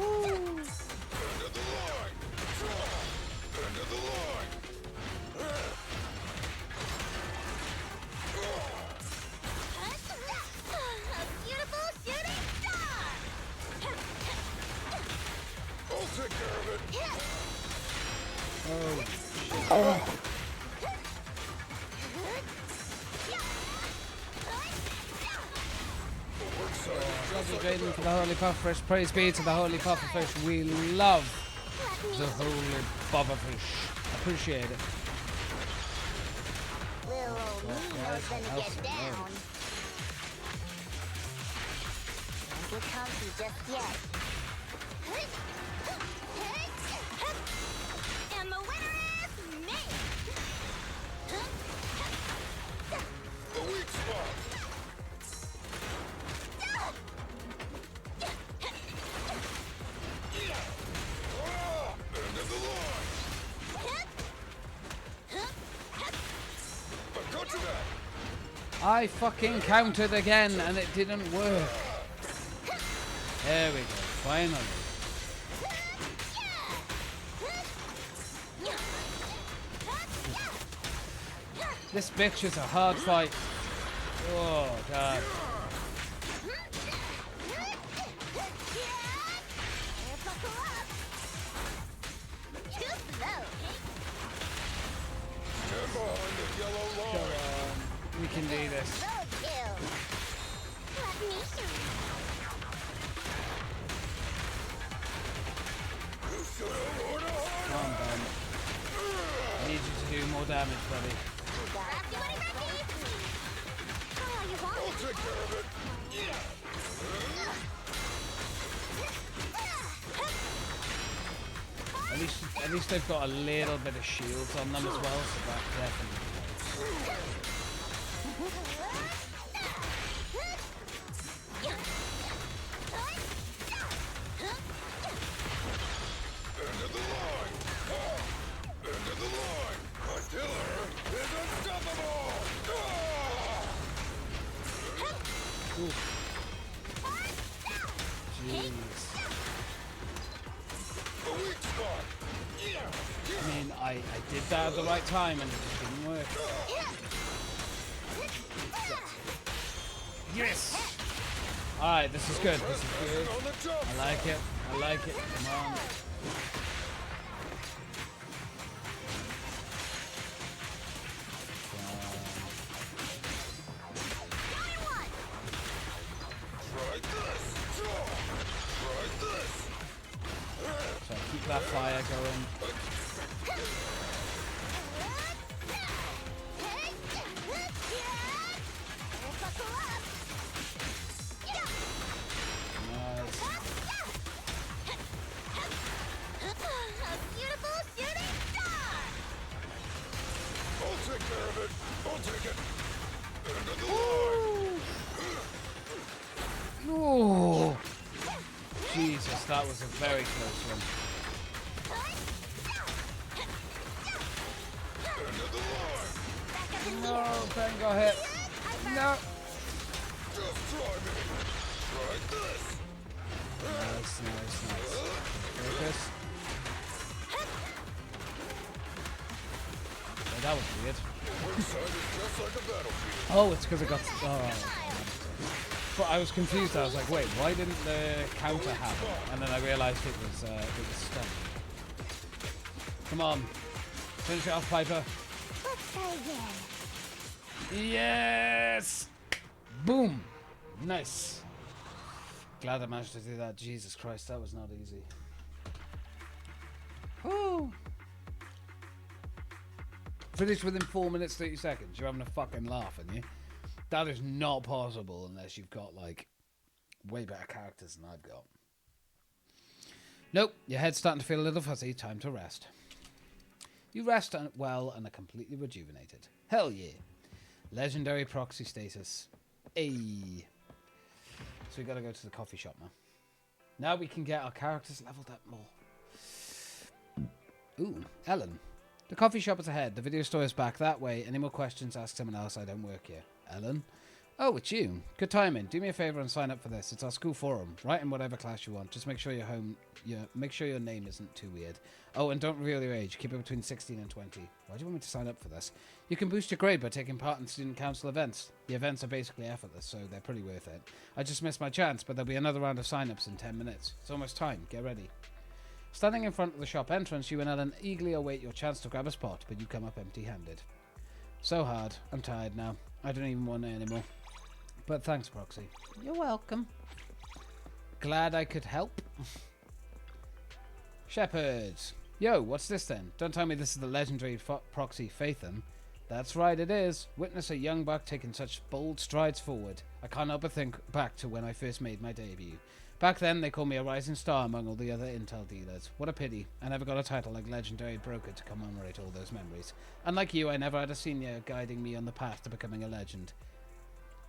End of the line. End of the line. A beautiful shooting star. I'll take care of it. Oh. Love you, Jaden, for the Holy Pufferfish. Praise be to the Holy Pufferfish. We love the Holy Pufferfish. Appreciate it. Little old Nemo's gonna get down. Don't get comfy just yet. And the winner is me! The weak spot. End of the line. I got you back. I fucking counted again and it didn't work. There we go, finally. This bitch is a hard fight. Oh, God. Stand behind the yellow line. We can do this. Let me shoot need you to do more damage, buddy. I'll take care of it. At least they've got a little bit of shields on them as well, so that definitely helps. End of the line. End of the line. My killer is unstoppable. Jeez. A weak spot. I mean, I did that at the right time and it just didn't work. Yes! Alright, this is good. This is good. I like it. I like it. Come on. Try this. Try this. So keep that fire going. Nice. I'll take care of it. I'll take it. End of the line. Oh, Jesus, that was a very close one. End of the line. No, Ben got hit. No. Just try me. Try this. Nice, nice, nice. Focus. Oh, that was weird. Inside is just like a battlefield. Oh, it's because it got. Oh. But I was confused. I was like, wait, why didn't the counter happen? And then I realised it was stunned. Come on, finish it off, Piper. Yes! Boom! Nice. Glad I managed to do that. Jesus Christ, that was not easy. Woo! Finished within 4 minutes 30 seconds. You're having a fucking laugh, aren't you? That is not possible unless you've got, like, way better characters than I've got. Nope, your head's starting to feel a little fuzzy. Time to rest. You rest well and are completely rejuvenated. Hell yeah. Legendary proxy status. Ayy. So we gotta go to the coffee shop now. Now we can get our characters leveled up more. Ooh, Ellen. The coffee shop is ahead. The video store is back that way. Any more questions, ask someone else. I don't work here. Ellen? Oh, it's you. Good timing. Do me a favor and sign up for this. It's our school forum. Write in whatever class you want. Just make sure make sure your name isn't too weird. Oh, and don't reveal your age. Keep it between 16 and 20. Why do you want me to sign up for this? You can boost your grade by taking part in student council events. The events are basically effortless, so they're pretty worth it. I just missed my chance, but there'll be another round of sign-ups in 10 minutes. It's almost time. Get ready. Standing in front of the shop entrance, you and Ellen eagerly await your chance to grab a spot, but you come up empty-handed. So hard. I'm tired now. I don't even want it anymore. But thanks, Proxy. You're welcome. Glad I could help. Shepherds. Yo, what's this then? Don't tell me this is the legendary Proxy Phaethon. That's right, it is. Witness a young buck taking such bold strides forward. I can't help but think back to when I first made my debut. Back then, they called me a rising star among all the other intel dealers. What a pity. I never got a title like Legendary Broker to commemorate all those memories. Unlike you, I never had a senior guiding me on the path to becoming a legend.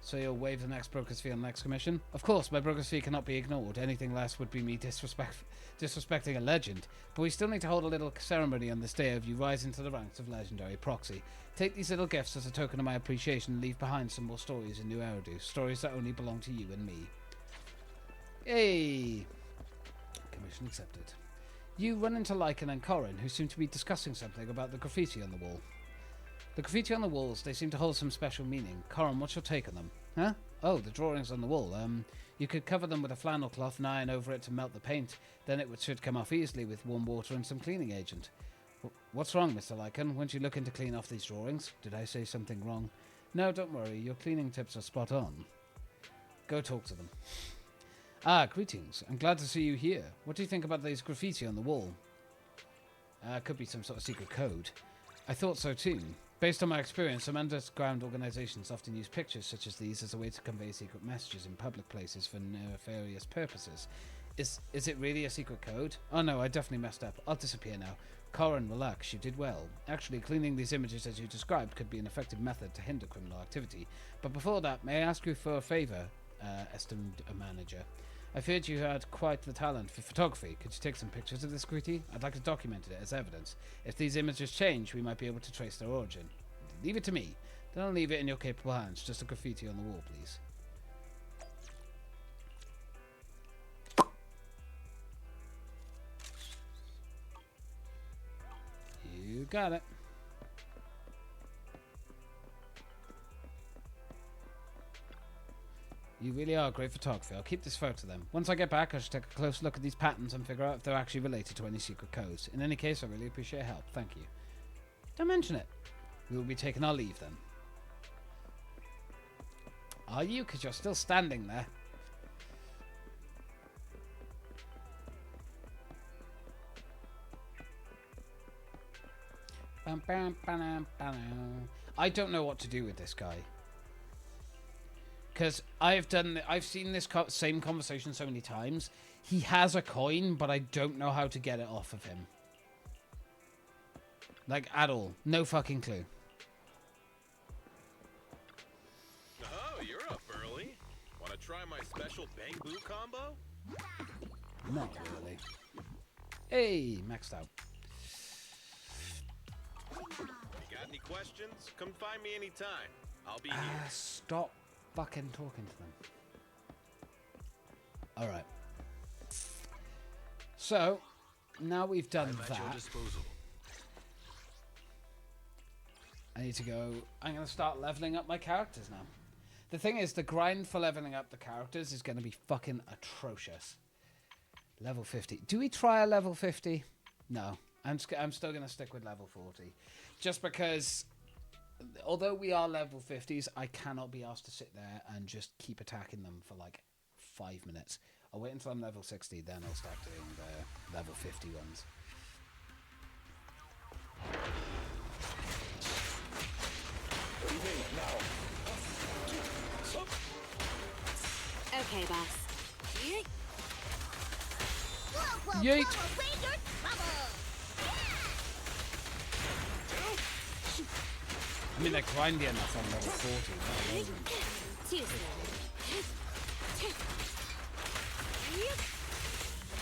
So you'll waive the next broker's fee on the next commission? Of course, my broker's fee cannot be ignored. Anything less would be me disrespecting a legend. But we still need to hold a little ceremony on this day of you rising to the ranks of Legendary Proxy. Take these little gifts as a token of my appreciation and leave behind some more stories in New Eridu. Stories that only belong to you and me. Hey! Commission accepted. You run into Lycan and Corin, who seem to be discussing something about the graffiti on the wall. The graffiti on the walls, they seem to hold some special meaning. Corin, what's your take on them? Huh? Oh, the drawings on the wall. You could cover them with a flannel cloth and iron over it to melt the paint. Then it should come off easily with warm water and some cleaning agent. What's wrong, Mr. Lycan? Won't you look in to clean off these drawings? Did I say something wrong? No, don't worry. Your cleaning tips are spot on. Go talk to them. Ah, greetings. I'm glad to see you here. What do you think about these graffiti on the wall? Could be some sort of secret code. I thought so too. Based on my experience, some underground organizations often use pictures such as these as a way to convey secret messages in public places for nefarious purposes. Is it really a secret code? Oh no, I definitely messed up. I'll disappear now. Corin, relax, you did well. Actually, cleaning these images as you described could be an effective method to hinder criminal activity. But before that, may I ask you for a favor, esteemed manager? I feared you had quite the talent for photography. Could you take some pictures of this graffiti? I'd like to document it as evidence. If these images change, we might be able to trace their origin. Leave it to me. Don't leave it in your capable hands. Just a graffiti on the wall, please. You got it. You really are a great photographer. I'll keep this photo then. Once I get back, I should take a close look at these patterns and figure out if they're actually related to any secret codes. In any case, I really appreciate your help. Thank you. Don't mention it. We will be taking our leave then. Are you? Because you're still standing there. I don't know what to do with this guy. Because I've seen this same conversation so many times. He has a coin, but I don't know how to get it off of him. Like, at all. No fucking clue. Oh, you're up early. Want to try my special Bang Boo combo? Not really. Hey, maxed out. You got any questions? Come find me anytime. I'll be here. Stop fucking talking to them. Alright. So, now we've done that. I need to go... I'm going to start leveling up my characters now. The thing is, the grind for leveling up the characters is going to be fucking atrocious. Level 50. Do we try a level 50? No. I'm still going to stick with level 40. Just because, although we are level 50s, I cannot be asked to sit there and just keep attacking them for like 5 minutes. I'll wait until I'm level 60, then I'll start doing the level 50 ones. Okay, boss. Yeet! I mean, they're grindy enough on level 40.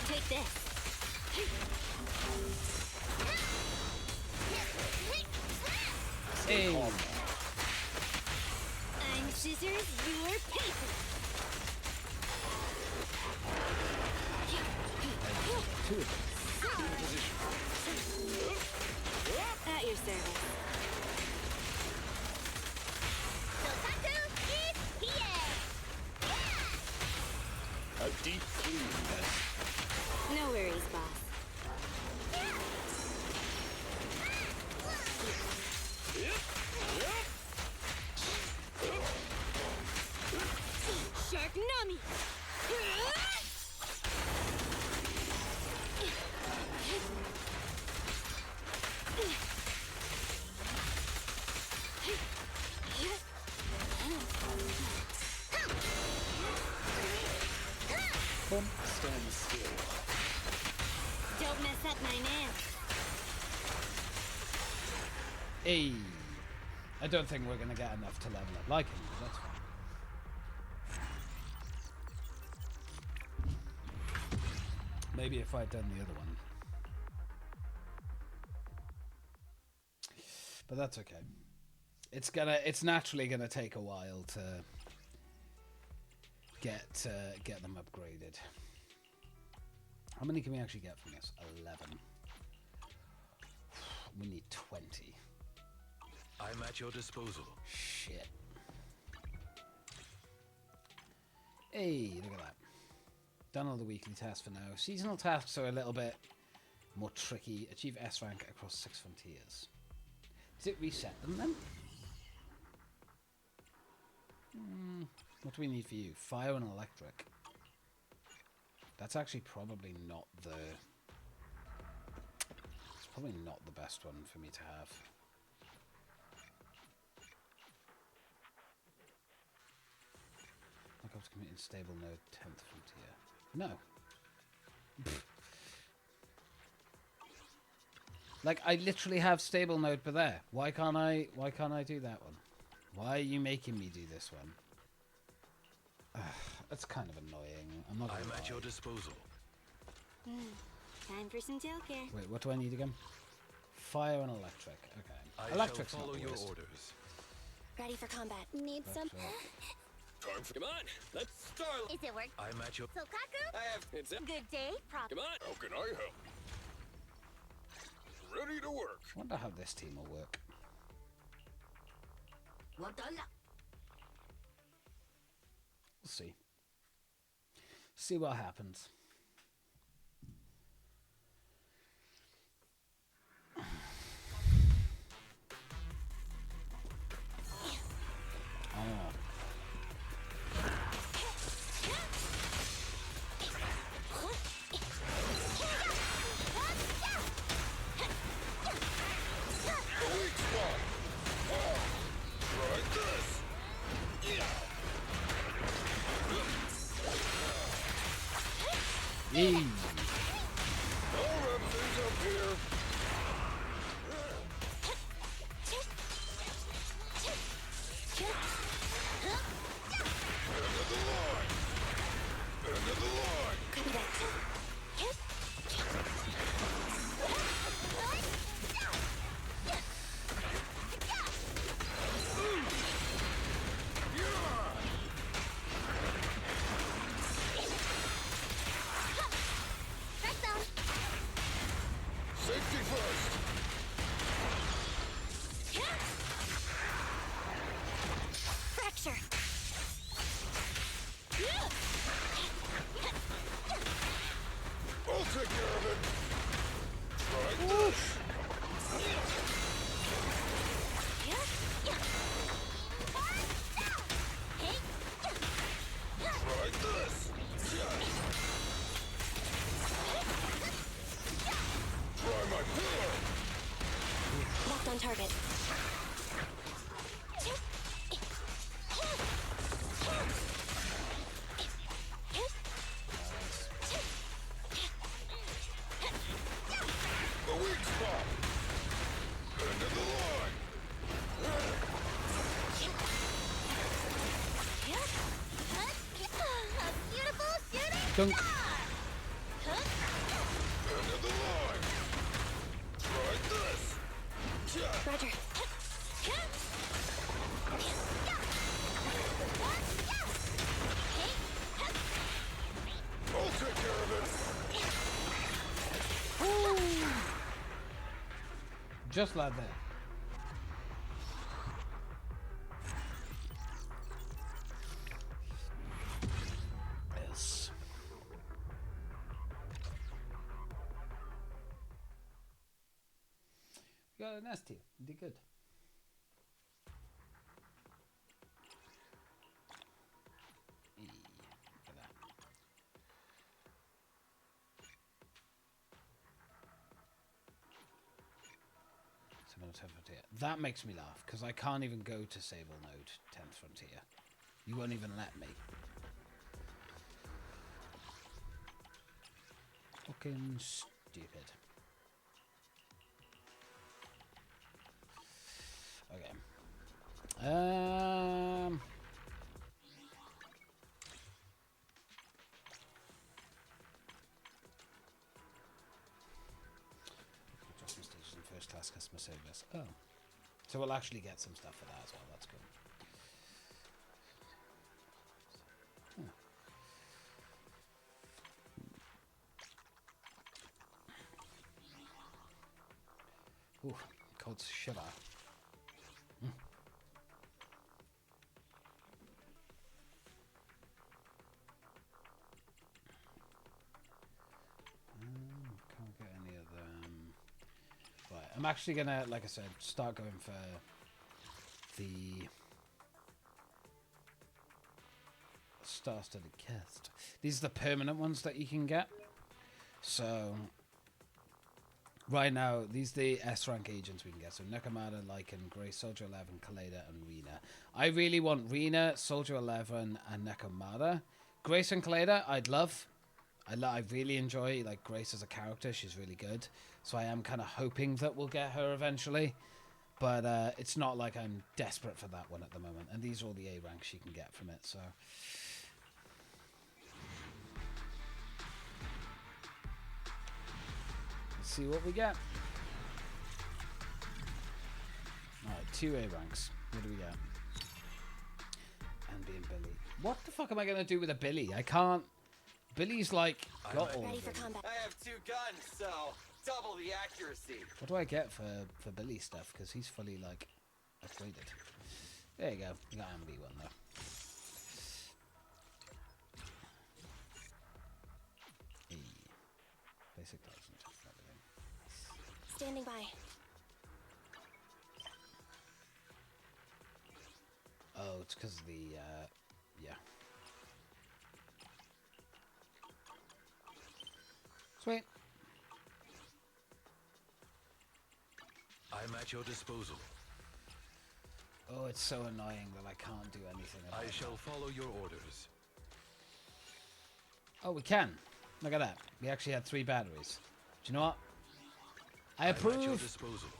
Take this. Hey! I'm scissors, you're paper. Two of them. At your service. A deep clean. No worries, boss. Shark Nami! Stand still. Don't mess up my nails. Hey! I don't think we're going to get enough to level up like him, but that's fine. Maybe if I'd done the other one. But that's okay. It's naturally gonna take a while to get them upgraded. How many can we actually get from this? 11. We need 20. I'm at your disposal. Shit. Hey, look at that. Done all the weekly tasks for now. Seasonal tasks are a little bit more tricky. Achieve S rank across 6 frontiers. Does it reset them then? What do we need for you? Fire and electric. That's actually probably not the... It's probably not the best one for me to have. Close community stable node 10th frontier. No. Like, I literally have stable node but there. Why can't I do that one? Why are you making me do this one? That's kind of annoying. I'm not gonna lie. At your disposal. Time for some tail care. Wait, what do I need again? Fire and electric. Okay. I Electric's shall follow not the your worst. orders. Ready for combat. Need some? Time for. Come on, let's start. Is it work? I'm at your. Sokaku? I have. It's a. Good day, prop. Come on. How can I help? Ready to work. I wonder how this team will work. We'll see. See what happens. Oh. Weak spot. Try this. Yee. I'll wrap things up here. End of the line. End of the line. Copy that. Safety first. Fracture. I'll take care of it. Try this. Try this. Try my pillar. Locked on target. The weak spot. End of the line. A beautiful shooting Dunk. star! End of the line. Try this. Roger. I'll take care of it. Just like that. Yes. We got a nest here. We did good. Look at that. Seven 10th frontier. That makes me laugh because I can't even go to Sable Node 10th frontier. You won't even let me. Fucking stupid. Okay. Adjustment stations and first class customer service. Oh. So we'll actually get some stuff for that as well. That's cool. Ooh, cold shiver. Can't get any of them. Right, I'm actually gonna, like I said, start going for the star-studded cast. These are the permanent ones that you can get. So Right now, these are the S rank agents we can get. So Nakamada, Lycan, Grace, Soldier 11, Kaleda, and Rena. I really want Rena, Soldier 11, and Nakamada. Grace and Kaleda, I'd love. I really enjoy like Grace as a character. She's really good. So I am kind of hoping that we'll get her eventually. But it's not like I'm desperate for that one at the moment. And these are all the A ranks you can get from it. So let's see what we get. Alright, 2 A ranks. What do we get? And being Billy. What the fuck am I going to do with a Billy? I can't. Billy's like got all Ready of for them. combat. I have 2 guns, so double the accuracy. What do I get for Billy stuff? Because he's fully like upgraded. There you go. You got MB one though. Basic 1000. Standing by. Oh, it's because of the yeah. Sweet. I'm at your disposal. Oh, it's so annoying that I can't do anything about it. I shall follow your orders. Oh, we can. Look at that. We actually had 3 batteries. Do you know what? I approve. I'm at your disposal.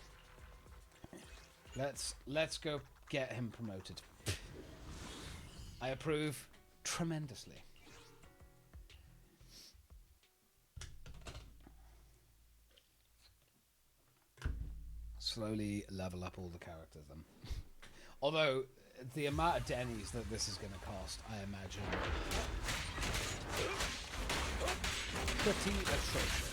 Let's go get him promoted. I approve tremendously. Slowly level up all the characters then. Although the amount of Denny's that this is going to cost, I imagine, pretty atrocious.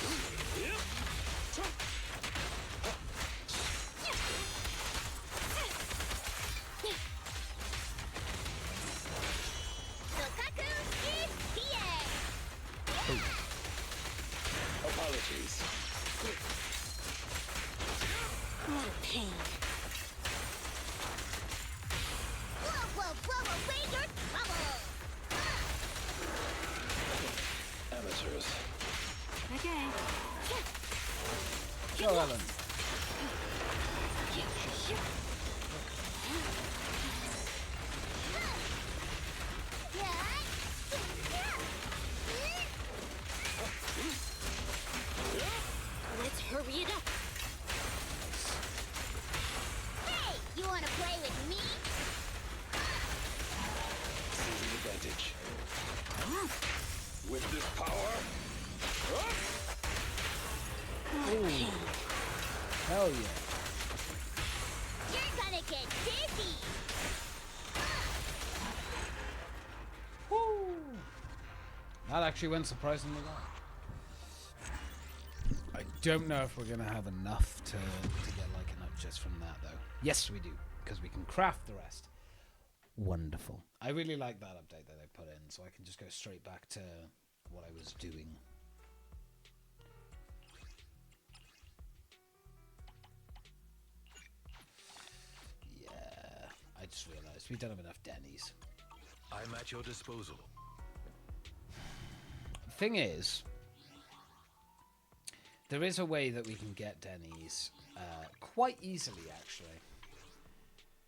Apologies. What a pain. Blow away your trouble! Amateurs. Okay. Go, Ellen. Let's hurry it up. Hey, you wanna play with me? Seizing advantage. With this power. Ooh. Hell yeah. You're gonna get dizzy! Woo. That actually went surprisingly well. I don't know if we're going to have enough to get like enough just from that though. Yes, we do, because we can craft the rest. Wonderful. I really like that update that they put in, so I can just go straight back to what I was doing. Yeah, I just realized we don't have enough Denny's. I'm at your disposal. Thing is, there is a way that we can get Denny's quite easily, actually.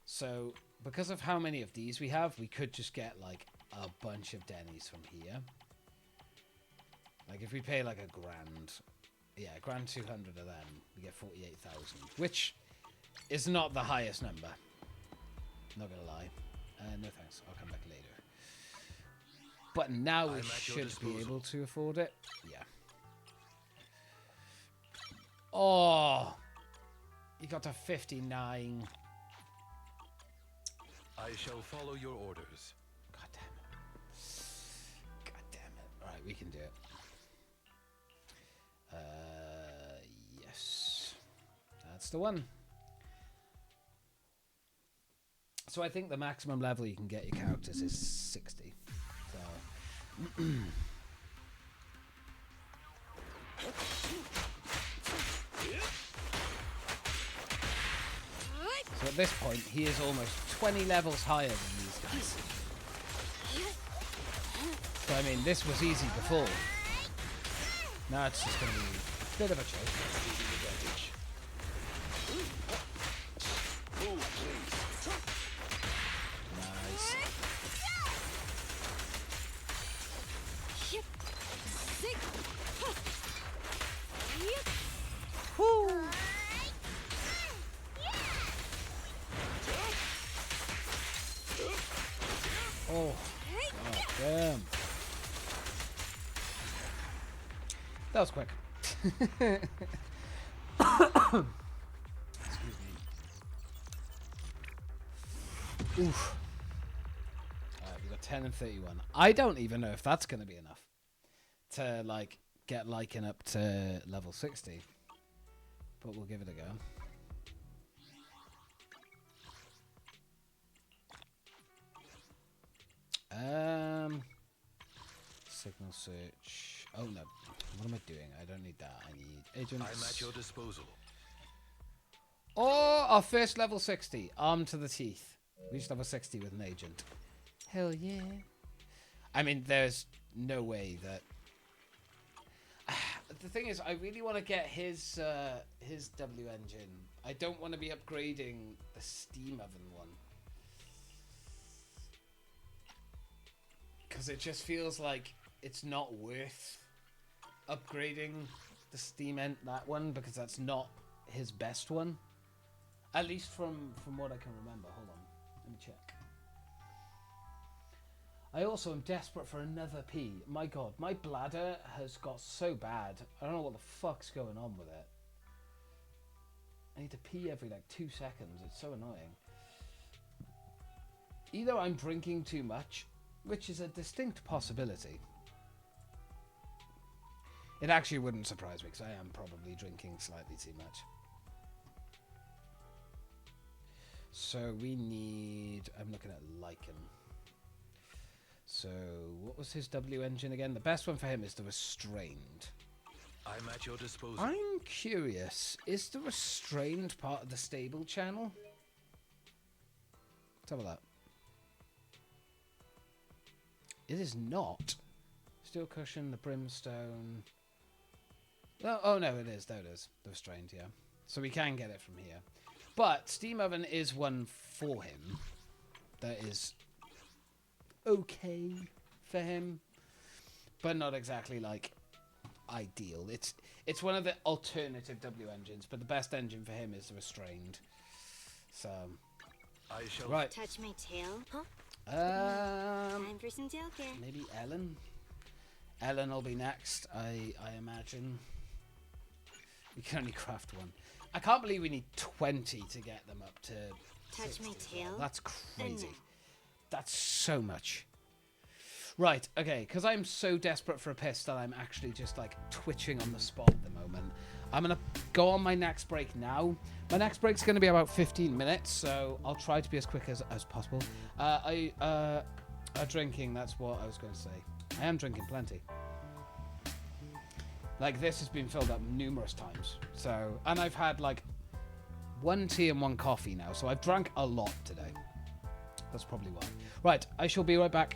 So, because of how many of these we have, we could just get, like, a bunch of Denny's from here. Like, if we pay, like, a grand 200 of them, we get 48,000, which is not the highest number. Not gonna lie. No thanks, I'll come back later. But now we should be able to afford it. Yeah. Oh, you got to 59. I shall follow your orders. God damn it. God damn it. Alright, we can do it. Yes. That's the one. So I think the maximum level you can get your characters is 60. So... So at this point, he is almost 20 levels higher than these guys. So I mean, this was easy before. Now it's just going to be a bit of a choke. Oh, god damn. That was quick. Excuse me. Oof. We've got 10 and 31. I don't even know if that's going to be enough to, like, get Lycan up to level 60. But we'll give it a go. Signal search. Oh no. What am I doing? I don't need that. I need agents. I'm at your disposal. Oh, our first level 60. Armed to the teeth. We reached level 60 with an agent. Hell yeah. I mean, there's no way that... The thing is, I really want to get his W engine. I don't want to be upgrading the steam oven one. Because it just feels like it's not worth upgrading the that one, because that's not his best one. At least from what I can remember. Hold on, let me check. I also am desperate for another pee. My god, my bladder has got so bad. I don't know what the fuck's going on with it. I need to pee every like 2 seconds. It's so annoying. Either I'm drinking too much, which is a distinct possibility. It actually wouldn't surprise me, because I am probably drinking slightly too much. So we need... I'm looking at Lycan. So what was his W engine again? The best one for him is the Restrained. I'm at your disposal. I'm curious, is the Restrained part of the stable channel? Let's have a look. It is not. Steel cushion, the brimstone. Oh no, it is. There it is. The Restrained, yeah. So we can get it from here. But Steam Oven is one for him. That is okay for him, but not exactly like ideal. It's one of the alternative W engines, but the best engine for him is the Restrained. So I shall right. Touch my tail, huh? Time for some tail care. Maybe Ellen. Ellen will be next, I imagine. We can only craft one. I can't believe we need 20 to get them up to Touch my tail. That's crazy. That's so much. Right, okay, because I'm so desperate for a piss that I'm actually just like twitching on the spot at the moment. I'm going to go on my next break now. My next break's going to be about 15 minutes, so I'll try to be as quick as possible. Drinking, that's what I was going to say. I am drinking plenty. Like, this has been filled up numerous times. So, and I've had like 1 tea and 1 coffee now, so I've drank a lot today. That's probably why. Right, I shall be right back.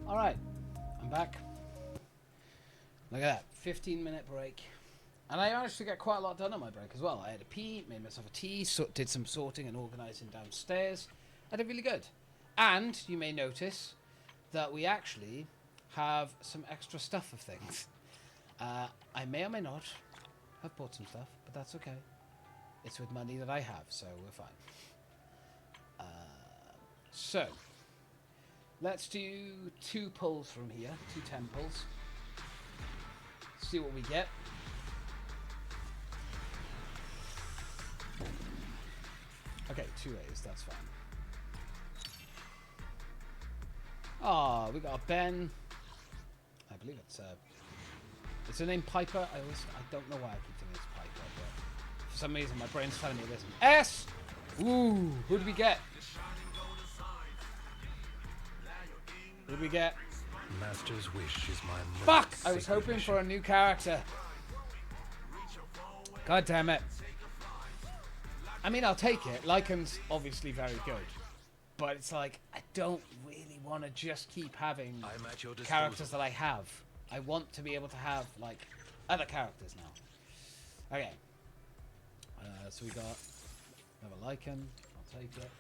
Alright, I'm back. Look at that, 15-minute break. And I managed to get quite a lot done on my break as well. I had a pee, made myself a tea, did some sorting and organising downstairs. I did really good. And you may notice that we actually have some extra stuff of things. I may or may not have bought some stuff, but that's okay. It's with money that I have, so we're fine. So, let's do 2 pulls from here, 2 10 pulls. See what we get. Okay, 2 A's, that's fine. Ah, we got a Ben. I believe it's a name Piper. I don't know why I keep thinking it's Piper, but for some reason my brain's telling me this. S! Ooh, who did we get? Who did we get? Master's wish is my most Fuck! I was sacred hoping mission. for a new character. God damn it. I mean, I'll take it. Lycan's obviously very good. But it's like, I don't really want to just keep having I'm at your characters that I have. I want to be able to have, like, other characters now. Okay. So we got another Lycan. I'll take it.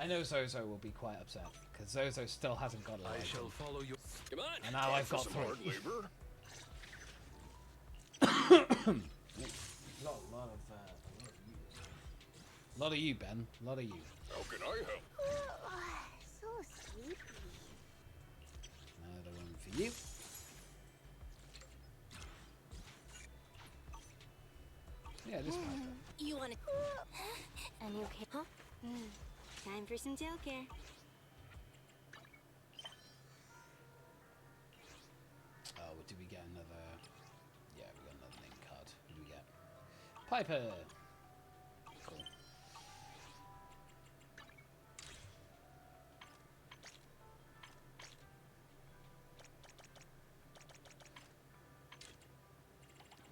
I know Zozo will be quite upset, because Zozo still hasn't got a Lycan. I shall follow you. Come on. And now I've got some 3. hard labor. A lot of you, Ben. A lot of you. How can I help? So sleepy. Another one for you. Yeah, this one. You want to... And you okay? Huh? Time for some tail care. Oh, did we get another... Yeah, we got another name card. Who do we get? Piper! Cool.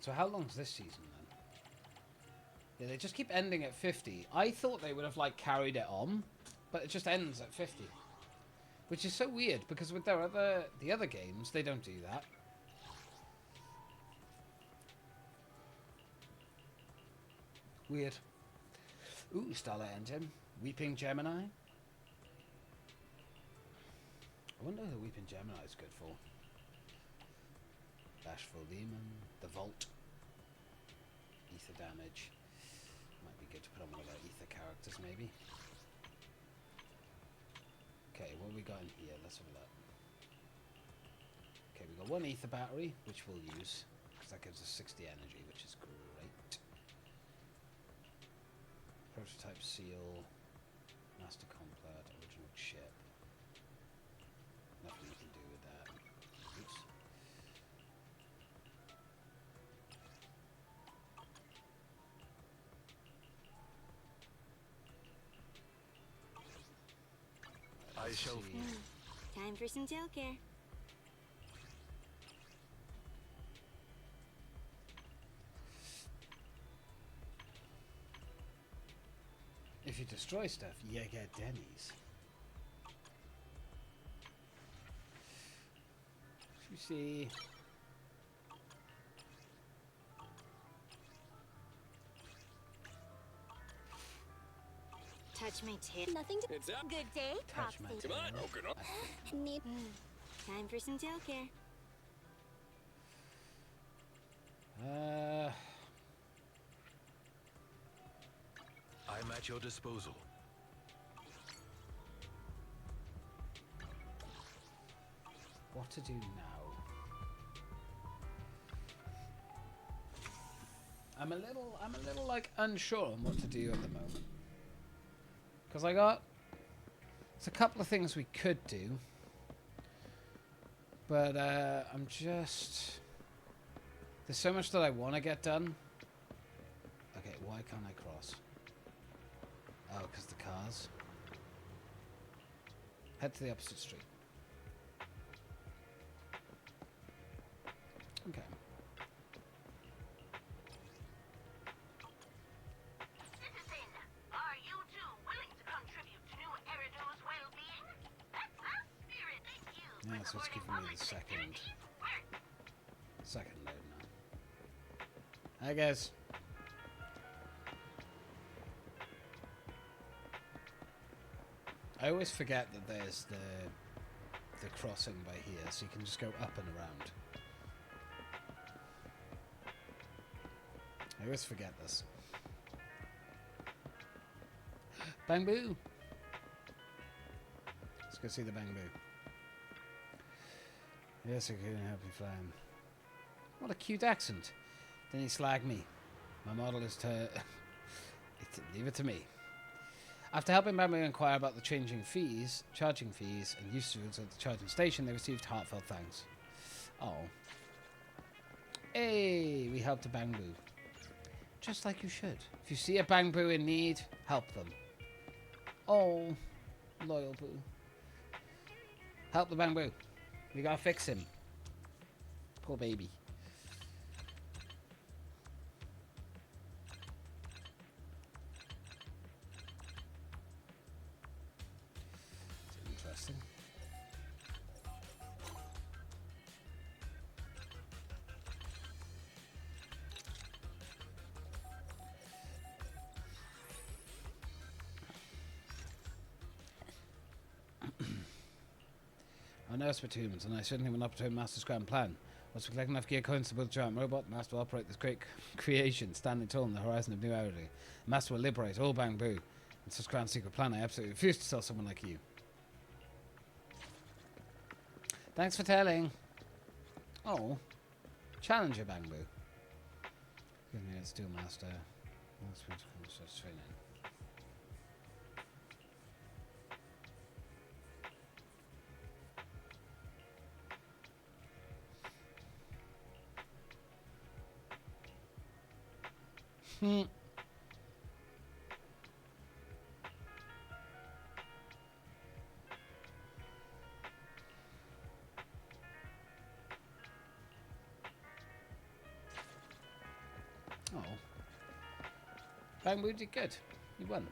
So how long's this season then? Yeah, they just keep ending at 50. I thought they would have like carried it on, but it just ends at 50. Which is so weird because with the other games, they don't do that. Weird. Ooh, Starlight Engine. Weeping Gemini. I wonder who the Weeping Gemini is good for. Bashful Demon. The Vault. Ether damage. Might be good to put on one of our Ether characters, maybe. Okay, what have we got in here? Let's have a look. Okay, we got 1 Ether battery, which we'll use. Because that gives us 60 energy, which is great. Prototype seal. Master Complete. Original chip. Nothing we can do with that. Oops. I shall. Time for some tail care. If you destroy stuff, you get Denny's. Should we see? Touch my tail. Nothing to. It's up. Good day, Touch my Proxy. Come on. Open up. Need. Time for some tail care. I'm at your disposal. What to do now? I'm a little like unsure on what to do at the moment. Because there's a couple of things we could do. But I'm just, there's so much that I want to get done. Okay, why can't I cross? Oh, because the cars. Head to the opposite street. Okay. Citizen, are you too willing to contribute to New Erido's well-being? That's the spirit, thank you. Yeah, so it's giving me the second load now. Hi guys. I always forget that there's the crossing by here, so you can just go up and around. I always forget this. Bang Boo! Let's go see the Bang Boo. Yes, I couldn't help you flying. What a cute accent. Then he slagged me. My model is to... leave it to me. After helping Bang Boo inquire about the charging fees, and usages at the charging station, they received heartfelt thanks. Oh. Hey, we helped a Bang Boo. Just like you should. If you see a Bang Boo in need, help them. Oh, loyal Boo. Help the Bang Boo. We gotta fix him. Poor baby. Interesting. I know it's for humans, and I certainly will not betray Master's grand plan. Once we collect enough gear coins to build a giant robot, Master will operate this great creation, standing tall on the horizon of new reality. Master will liberate all Bang Boo. It's such a grand secret plan, I absolutely refuse to tell someone like you. Thanks for telling. Oh. Challenger Bang Boo. Give me a Steel Master. That's going to come to such training. Oh. Bang Boo did good. You won.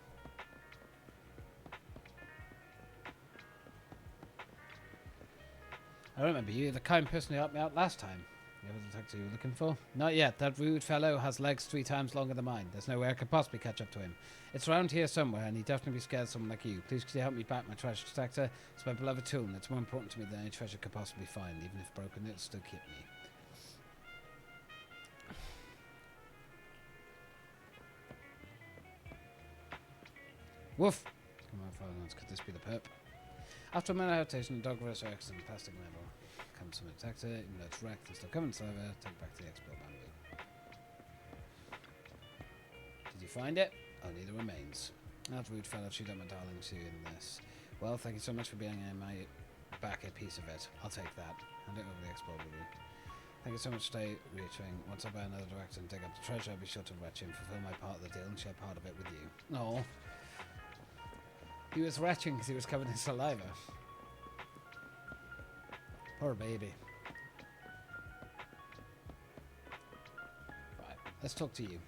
I remember you, the kind person who helped me out last time. You ever the detective you were looking for? Not yet. That rude fellow has legs 3 times longer than mine. There's no way I could possibly catch up to him. It's around here somewhere, and he'd definitely be scared of someone like you. Please could you help me back my treasure detector? It's my beloved tool, and it's more important to me than any treasure could possibly find. Even if broken, it'll still keep me. Woof! Come on, Father, could this be the perp? After a minute of hesitation, the dog resurrects in the plastic metal. Comes from the detector, even though it's wrecked, it's still coming, so take it back to the export bamboo. Did you find it? Only the remains. That rude fellow chewed up my darling to you in this. Well, thank you so much for being in my back a piece of it. I'll take that. Hand it over the export bamboo. Thank you so much for reaching. Once I buy another director and dig up the treasure, I'll be sure to retch him, fulfill my part of the deal, and share part of it with you. No. He was retching because he was covered in saliva. Poor baby. Right, let's talk to you.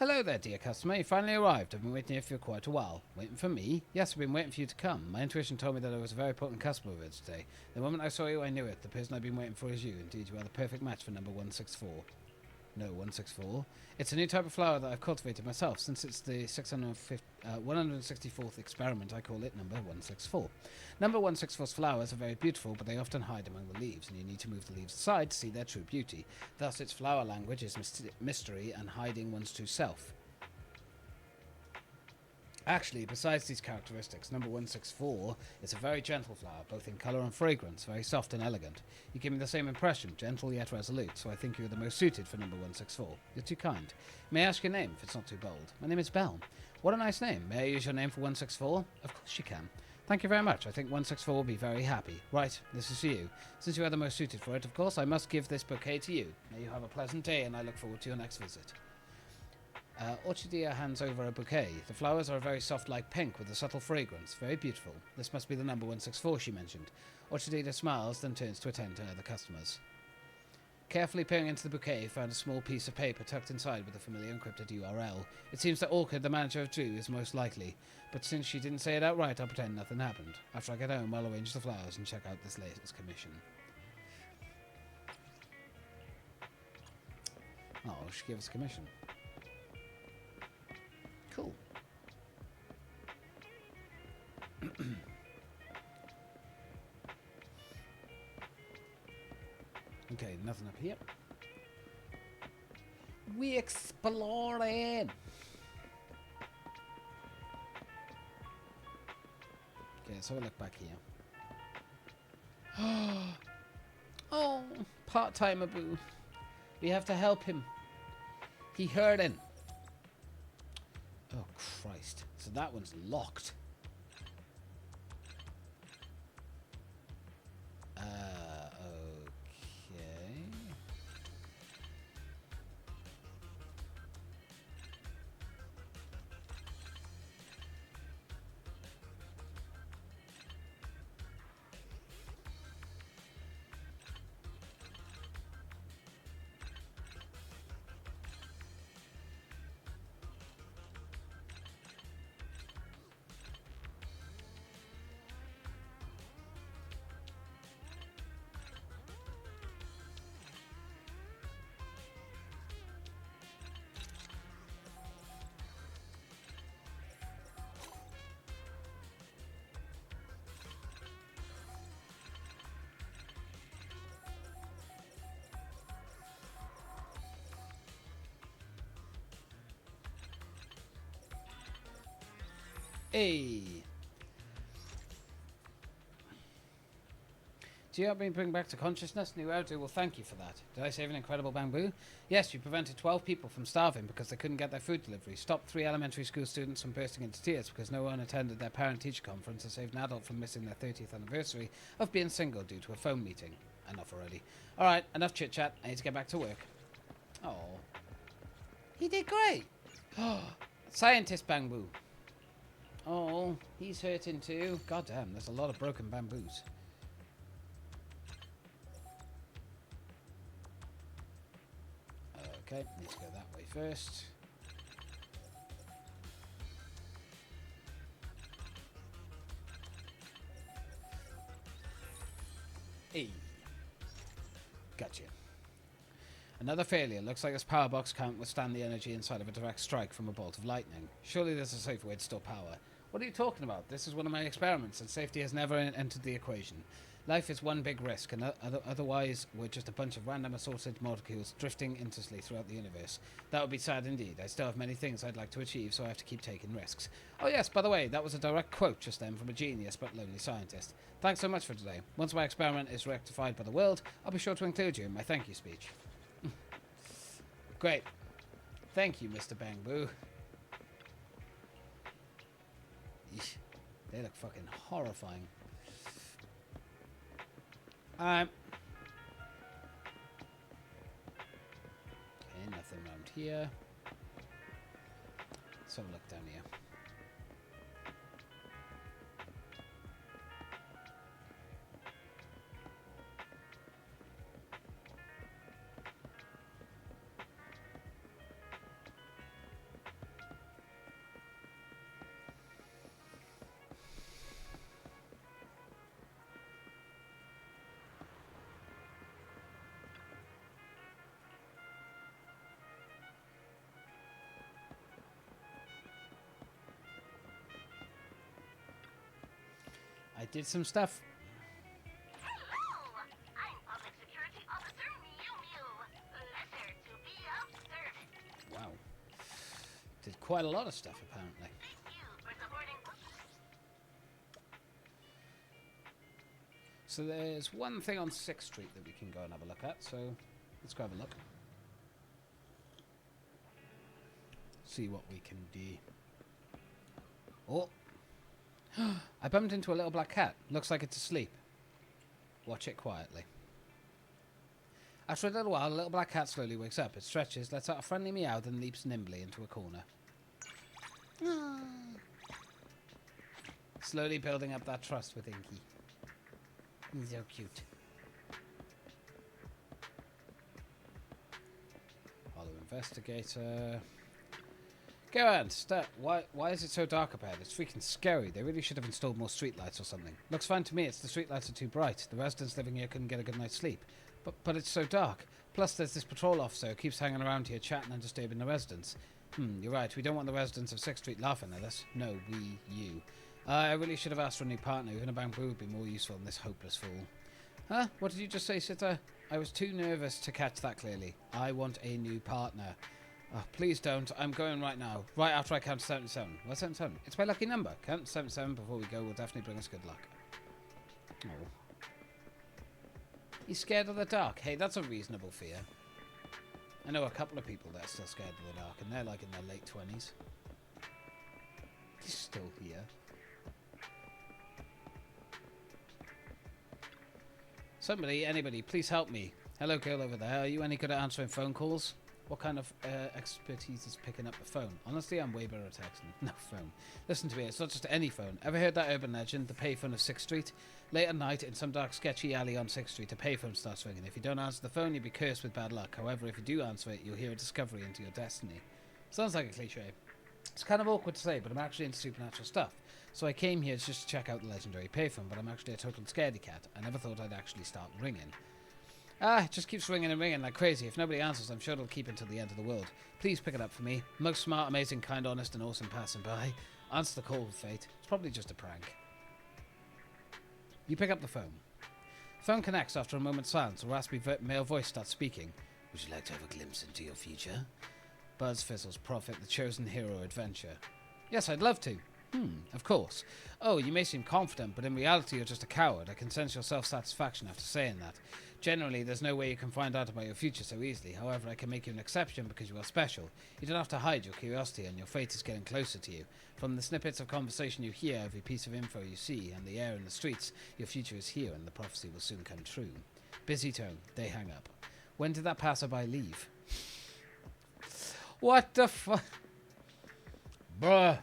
Hello there, dear customer. You finally arrived. I've been waiting here for quite a while. Waiting for me? Yes, I've been waiting for you to come. My intuition told me that I was a very important customer of it today. The moment I saw you, I knew it. The person I've been waiting for is you. Indeed, you are the perfect match for number 164. No, 164. It's a new type of flower that I've cultivated myself. Since it's the 164th experiment, I call it number 164. Number 164's flowers are very beautiful, but they often hide among the leaves, and you need to move the leaves aside to see their true beauty. Thus, its flower language is mystery and hiding one's true self. Actually, besides these characteristics, number 164 is a very gentle flower, both in colour and fragrance, very soft and elegant. You give me the same impression, gentle yet resolute, so I think you're the most suited for number 164. You're too kind. May I ask your name, if it's not too bold? My name is Belle. What a nice name. May I use your name for 164? Of course you can. Thank you very much. I think 164 will be very happy. Right, this is for you. Since you are the most suited for it, of course, I must give this bouquet to you. May you have a pleasant day, and I look forward to your next visit. Orchidia hands over a bouquet. The flowers are a very soft light pink with a subtle fragrance. Very beautiful. This must be the number 164 she mentioned. Orchidia smiles, then turns to attend to other customers. Carefully peering into the bouquet, found a small piece of paper tucked inside with a familiar encrypted URL. It seems that Orchid, the manager of Drew, is most likely, but since she didn't say it outright, I'll pretend nothing happened. After I get home, I'll arrange the flowers and check out this latest commission. Oh, she gave us a commission. Cool. Okay, nothing up here. We exploring. Okay, so we'll look back here. Oh, part-timer Boo. We have to help him. He hurting. Oh, Christ. So that one's locked. Okay. Hey. Do you help me bring back to consciousness? New Outer will thank you for that. Did I save an incredible bamboo? Yes, you prevented 12 people from starving because they couldn't get their food delivery, stopped 3 elementary school students from bursting into tears because no one attended their parent-teacher conference, and saved an adult from missing their 30th anniversary of being single due to a phone meeting. Enough already. Alright, enough chit-chat. I need to get back to work. Oh. He did great. Scientist bamboo. Oh, he's hurting too. God damn, there's a lot of broken bamboos. Okay, need to go that way first. Hey. Gotcha. Another failure. Looks like this power box can't withstand the energy inside of a direct strike from a bolt of lightning. Surely there's a safer way to store power. What are you talking about? This is one of my experiments, and safety has never entered the equation. Life is one big risk, and otherwise we're just a bunch of random assorted molecules drifting endlessly throughout the universe. That would be sad indeed. I still have many things I'd like to achieve, so I have to keep taking risks. Oh yes, by the way, that was a direct quote just then from a genius but lonely scientist. Thanks so much for today. Once my experiment is rectified by the world, I'll be sure to include you in my thank you speech. Great. Thank you, Mr. Bamboo. Eesh, they look fucking horrifying. Okay, nothing around here. Let's have a look down here. I did some stuff. Hello! I'm Public Security Officer Mew Mew. Lesser to be observed. Wow. Did quite a lot of stuff, apparently. Thank you for supporting. So there's one thing on 6th Street that we can go and have a look at, so let's go have a look. See what we can do. Oh! I bumped into a little black cat. Looks like it's asleep. Watch it quietly. After a little while, the little black cat slowly wakes up. It stretches, lets out a friendly meow, then leaps nimbly into a corner. Slowly building up that trust with Inky. He's so cute. investigator. Go on, start. Why is it so dark up ahead? It's freaking scary. They really should have installed more streetlights or something. Looks fine to me. It's the streetlights are too bright. The residents living here couldn't get a good night's sleep. But it's so dark. Plus, there's this patrol officer who keeps hanging around here chatting and disturbing the residents. You're right. We don't want the residents of 6th Street laughing at us. No, you. I really should have asked for a new partner. Even a bamboo would be more useful than this hopeless fool. Huh? What did you just say, Sitter? I was too nervous to catch that clearly. I want a new partner. Oh, please don't. I'm going right now. Right after I count 77. What's 77? It's my lucky number. Count 77 before we go will definitely bring us good luck. Oh. He's scared of the dark. Hey, that's a reasonable fear. I know a couple of people that are still scared of the dark, and they're like in their late 20s. He's still here. Somebody, anybody, please help me. Hello, girl over there. Are you any good at answering phone calls? What kind of expertise is picking up the phone? Honestly, I'm way better at texting. No phone. Listen to me, it's not just any phone. Ever heard that urban legend, the payphone of 6th Street? Late at night, in some dark, sketchy alley on 6th Street, a payphone starts ringing. If you don't answer the phone, you'll be cursed with bad luck. However, if you do answer it, you'll hear a discovery into your destiny. Sounds like a cliche. It's kind of awkward to say, but I'm actually into supernatural stuff. So I came here just to check out the legendary payphone, but I'm actually a total scaredy cat. I never thought I'd actually start ringing. It just keeps ringing and ringing like crazy. If nobody answers, I'm sure it'll keep until the end of the world. Please pick it up for me. Most smart, amazing, kind, honest, and awesome passing by. Answer the call, Fate. It's probably just a prank. You pick up the phone. Phone connects after a moment's silence. A raspy male voice starts speaking. Would you like to have a glimpse into your future? Buzz fizzles. Prophet, the chosen hero adventure. Yes, I'd love to. Of course. Oh, you may seem confident, but in reality you're just a coward. I can sense your self-satisfaction after saying that. Generally, there's no way you can find out about your future so easily. However, I can make you an exception because you are special. You don't have to hide your curiosity, and your fate is getting closer to you. From the snippets of conversation you hear, every piece of info you see, and the air in the streets, your future is here, and the prophecy will soon come true. Busy tone. They hang up. When did that passerby leave? What the fuck? Bruh.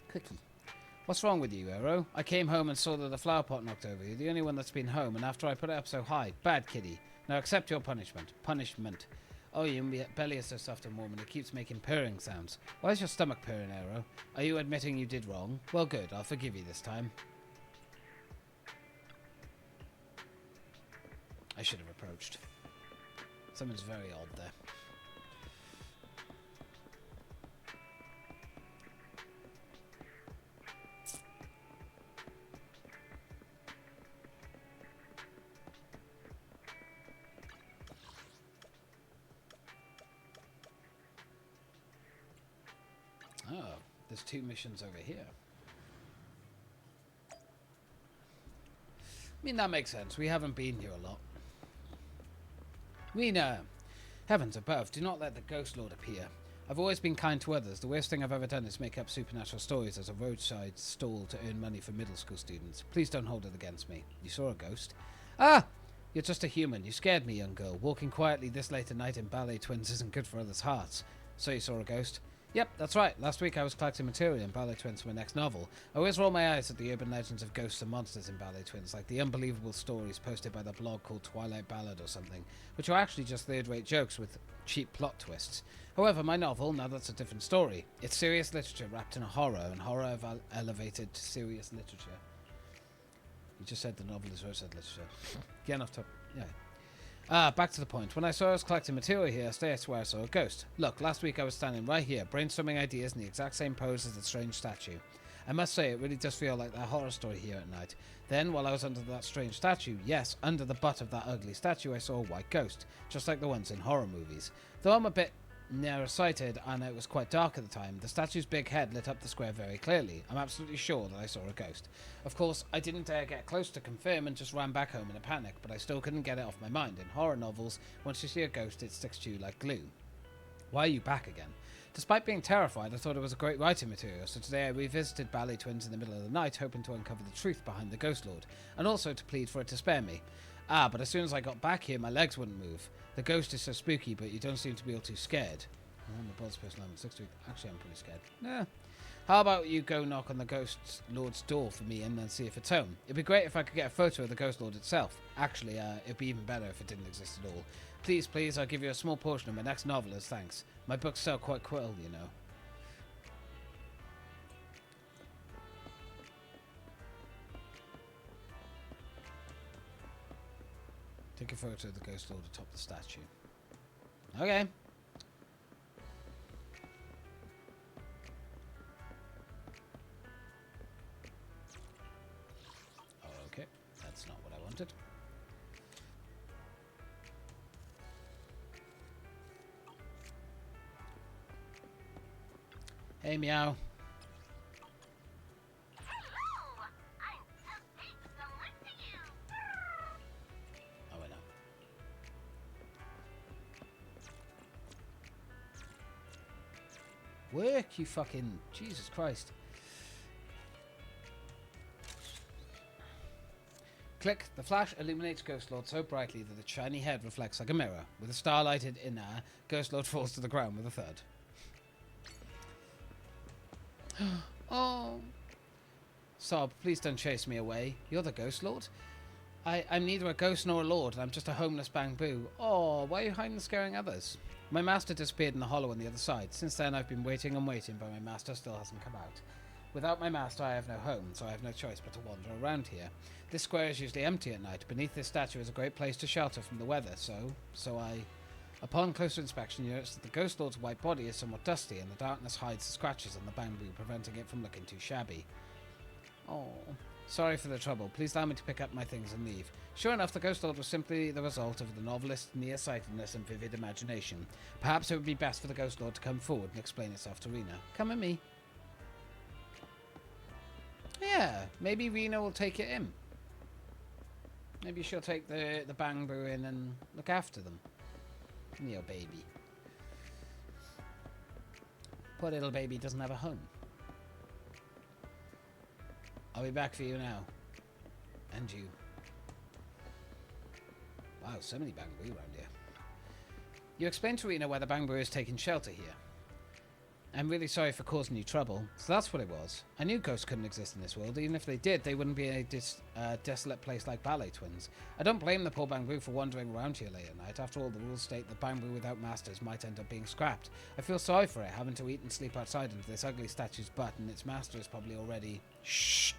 Cookie. What's wrong with you, Arrow? I came home and saw that the flower pot knocked over. You're the only one that's been home, and after I put it up so high. Bad kitty. Now accept your punishment. Punishment. Oh, your belly is so soft and warm, and it keeps making purring sounds. Why is your stomach purring, Arrow? Are you admitting you did wrong? Well, good. I'll forgive you this time. I should have approached. Something's very odd there. Oh, there's 2 missions over here. I mean, that makes sense. We haven't been here a lot. Rena! Heavens above, do not let the Ghost Lord appear. I've always been kind to others. The worst thing I've ever done is make up supernatural stories as a roadside stall to earn money for middle school students. Please don't hold it against me. You saw a ghost? Ah! You're just a human. You scared me, young girl. Walking quietly this late at night in ballet twins isn't good for others' hearts. So you saw a ghost? Yep, that's right. Last week I was collecting material in Ballet Twins for my next novel. I always roll my eyes at the urban legends of ghosts and monsters in Ballet Twins, like the unbelievable stories posted by the blog called Twilight Ballad or something, which are actually just third-rate jokes with cheap plot twists. However, my novel, now that's a different story. It's serious literature wrapped in a horror, and horror I've elevated to serious literature. You just said the novel is verse literature. Get off top. Yeah. Back to the point. When I saw I was collecting material here, I swear I saw a ghost. Look, last week I was standing right here, brainstorming ideas in the exact same pose as the strange statue. I must say, it really does feel like that horror story here at night. Then, while I was under that strange statue, yes, under the butt of that ugly statue, I saw a white ghost, just like the ones in horror movies. Though I'm a bit narrow-sighted, and it was quite dark at the time, the statue's big head lit up the square very clearly. I'm absolutely sure that I saw a ghost. Of course, I didn't dare get close to confirm and just ran back home in a panic, but I still couldn't get it off my mind. In horror novels, once you see a ghost, it sticks to you like glue. Why are you back again? Despite being terrified, I thought it was a great writing material, so today I revisited Ballet Twins in the middle of the night, hoping to uncover the truth behind the Ghost Lord, and also to plead for it to spare me. But as soon as I got back here, my legs wouldn't move. The ghost is so spooky, but you don't seem to be all too scared. I'm the boss person on 6th Street. Actually, I'm pretty scared. Nah. How about you go knock on the Ghost Lord's door for me and then see if it's home? It'd be great if I could get a photo of the Ghost Lord itself. Actually, it'd be even better if it didn't exist at all. Please, please, I'll give you a small portion of my next novel as thanks. My books sell quite well, you know. Take a photo of the Ghost Lord atop the statue. Okay. Okay, that's not what I wanted. Hey, meow. Oh, I know. Work, you fucking... Jesus Christ. Click. The flash illuminates Ghost Lord so brightly that its shiny head reflects like a mirror. With a star-lighted inner, Ghost Lord falls to the ground with a thud. Oh. Sob, please don't chase me away. You're the Ghost Lord? I'm neither a ghost nor a lord. I'm just a homeless bamboo. Oh, why are you hiding and scaring others? My master disappeared in the hollow on the other side. Since then, I've been waiting and waiting, but my master still hasn't come out. Without my master, I have no home, so I have no choice but to wander around here. This square is usually empty at night. Beneath this statue is a great place to shelter from the weather, so I... Upon closer inspection, you notice that the Ghost Lord's white body is somewhat dusty, and the darkness hides the scratches on the bamboo, preventing it from looking too shabby. Oh, sorry for the trouble. Please allow me to pick up my things and leave. Sure enough, the Ghost Lord was simply the result of the novelist's nearsightedness and vivid imagination. Perhaps it would be best for the Ghost Lord to come forward and explain itself to Rena. Come with me. Yeah, maybe Rena will take it in. Maybe she'll take the bamboo in and look after them. Your baby. Poor little baby doesn't have a home. I'll be back for you now. And you. Wow, so many bamboo around here. You explained to Rena why the bamboo is taking shelter here. I'm really sorry for causing you trouble. So that's what it was. I knew ghosts couldn't exist in this world. Even if they did, they wouldn't be in a desolate place like Ballet Twins. I don't blame the poor bamboo for wandering around here late at night. After all, the rules state that bamboo without masters might end up being scrapped. I feel sorry for it, having to eat and sleep outside into this ugly statue's butt, and its master is probably already... Shh!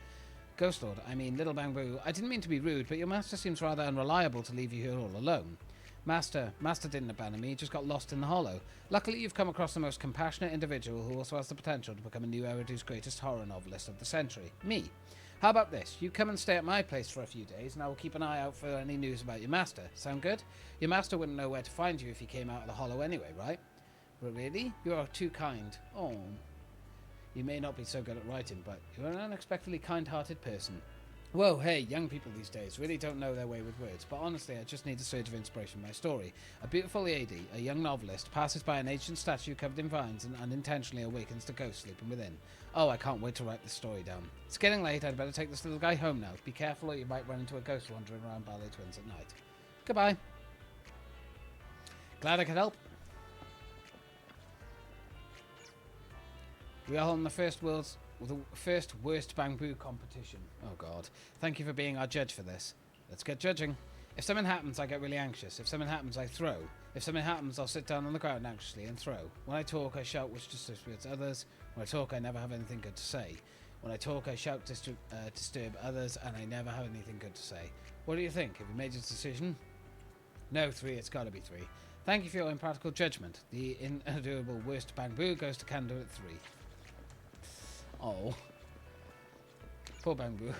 Ghost Lord, I mean, little bamboo, I didn't mean to be rude, but your master seems rather unreliable to leave you here all alone. Master didn't abandon me, he just got lost in the hollow. Luckily, you've come across the most compassionate individual who also has the potential to become a new Eridu's greatest horror novelist of the century. Me. How about this? You come and stay at my place for a few days, and I will keep an eye out for any news about your master. Sound good? Your master wouldn't know where to find you if he came out of the hollow anyway, right? But really? You are too kind. Oh. You may not be so good at writing, but you're an unexpectedly kind-hearted person. Whoa, hey, young people these days really don't know their way with words, but honestly, I just need a surge of inspiration for my story. A beautiful lady, a young novelist, passes by an ancient statue covered in vines and unintentionally awakens the ghost sleeping within. Oh, I can't wait to write this story down. It's getting late, I'd better take this little guy home now. Be careful or you might run into a ghost wandering around Ballet Twins at night. Goodbye. Glad I could help. We are on the first worst bamboo competition. Oh god. Thank you for being our judge for this. Let's get judging. If something happens, I get really anxious. If something happens, I throw. If something happens, I'll sit down on the ground anxiously and throw. When I talk, I shout which disturbs others. When I talk, I never have anything good to say. When I talk, I shout disturb others, and I never have anything good to say. What do you think? Have you made your decision? No, 3. It's gotta be 3. Thank you for your impractical judgment. The unendurable worst bamboo goes to Kando at 3. Oh. Poor bamboo.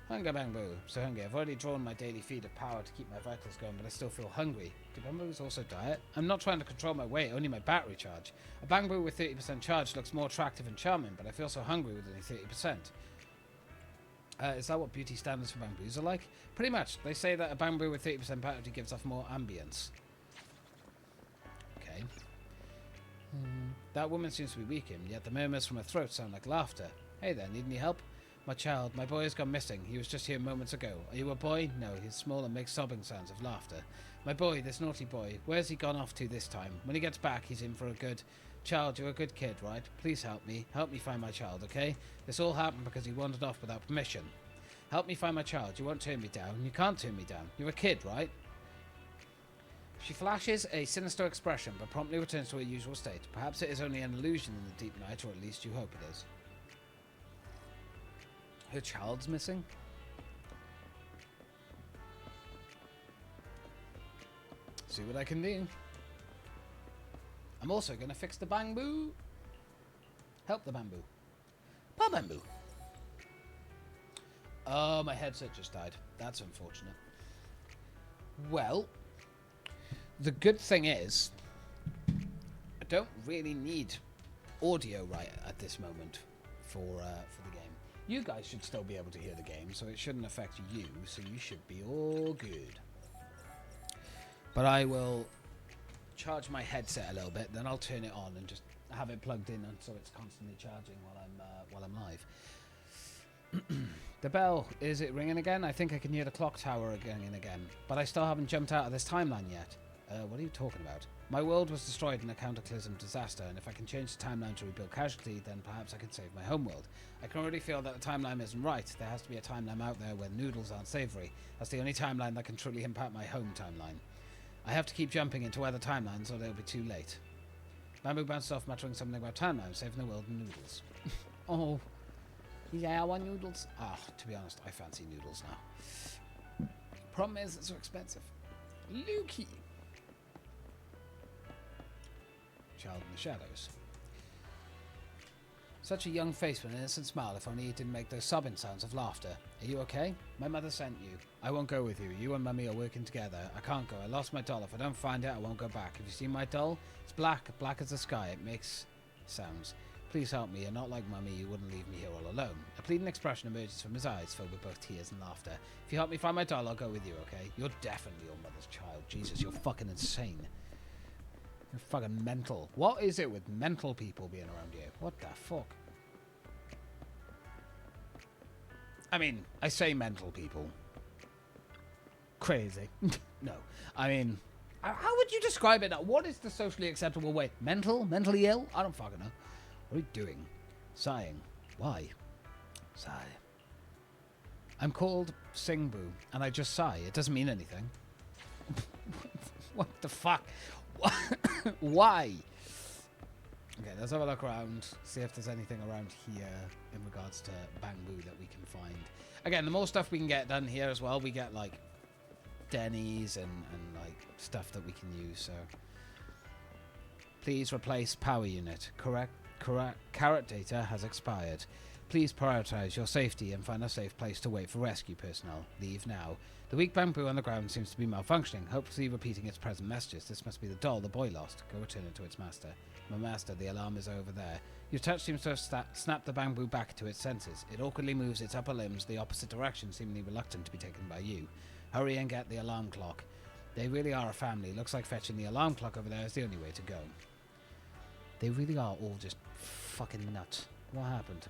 Hunger bamboo. So hungry. I've already drawn my daily feed of power to keep my vitals going, but I still feel hungry. Do bamboos also diet? I'm not trying to control my weight, only my battery charge. A bamboo with 30% charge looks more attractive and charming, but I feel so hungry with only 30%. Is that what beauty standards for bamboos are like? Pretty much. They say that a bamboo with 30% battery gives off more ambience. Okay. That woman seems to be weakened, yet the murmurs from her throat sound like laughter. Hey there, need any help? My child, my boy has gone missing. He was just here moments ago. Are you a boy? No, he's small and makes sobbing sounds of laughter. My boy, this naughty boy, where's he gone off to this time? When he gets back, he's in for a good... Child, you're a good kid, right? Please help me. Help me find my child, okay? This all happened because he wandered off without permission. Help me find my child. You won't turn me down. You can't turn me down. You're a kid, right? She flashes a sinister expression, but promptly returns to her usual state. Perhaps it is only an illusion in the deep night, or at least you hope it is. Her child's missing? See what I can do. I'm also going to fix the bamboo. Help the bamboo. Poor bamboo. Oh, my headset just died. That's unfortunate. Well, the good thing is, I don't really need audio right at this moment for the game. You guys should still be able to hear the game, so it shouldn't affect you, so you should be all good. But I will charge my headset a little bit, then I'll turn it on and just have it plugged in and so it's constantly charging while I'm live. The bell, is it ringing again? I think I can hear the clock tower ringing again, but I still haven't jumped out of this timeline yet. What are you talking about? My world was destroyed in a cataclysm disaster, and if I can change the timeline to rebuild Casualty, then perhaps I can save my homeworld. I can already feel that the timeline isn't right. There has to be a timeline out there where noodles aren't savoury. That's the only timeline that can truly impact my home timeline. I have to keep jumping into other timelines or they'll be too late. Bamboo bounced off, muttering something about timelines, saving the world and noodles. Oh. Yeah, I want noodles. Ah, to be honest, I fancy noodles now. Problem is, it's so expensive. Lukey. Child in the shadows. Such a young face with an innocent smile, if only he didn't make those sobbing sounds of laughter. Are you okay? My mother sent you. I won't go with you. You and Mummy are working together. I can't go. I lost my doll. If I don't find it, I won't go back. Have you seen my doll? It's black as the sky. It makes sounds. Please help me. You're not like Mummy. You wouldn't leave me here all alone. A pleading expression emerges from his eyes, filled with both tears and laughter. If you help me find my doll, I'll go with you, okay? You're definitely your mother's child. Jesus, you're fucking insane. You're fucking mental. What is it with mental people being around here? What the fuck? I mean, I say mental people. Crazy. No. I mean, how would you describe it now? What is the socially acceptable way? Mental? Mentally ill? I don't fucking know. What are you doing? Sighing. Why? Sigh. I'm called Singbu, and I just sigh. It doesn't mean anything. What the fuck? Why? Okay, let's have a look around, see if there's anything around here in regards to bamboo that we can find. Again, the more stuff we can get done here as well, we get like Denny's and like stuff that we can use, so. Please replace power unit. Correct. Carrot data has expired. Please prioritize your safety and find a safe place to wait for rescue personnel. Leave now. The weak bamboo on the ground seems to be malfunctioning, hopefully repeating its present messages. This must be the doll the boy lost. Go return it to its master. My master, the alarm is over there. Your touch seems to have snapped the bamboo back to its senses. It awkwardly moves its upper limbs the opposite direction, seemingly reluctant to be taken by you. Hurry and get the alarm clock. They really are a family. Looks like fetching the alarm clock over there is the only way to go. They really are all just fucking nuts. What happened?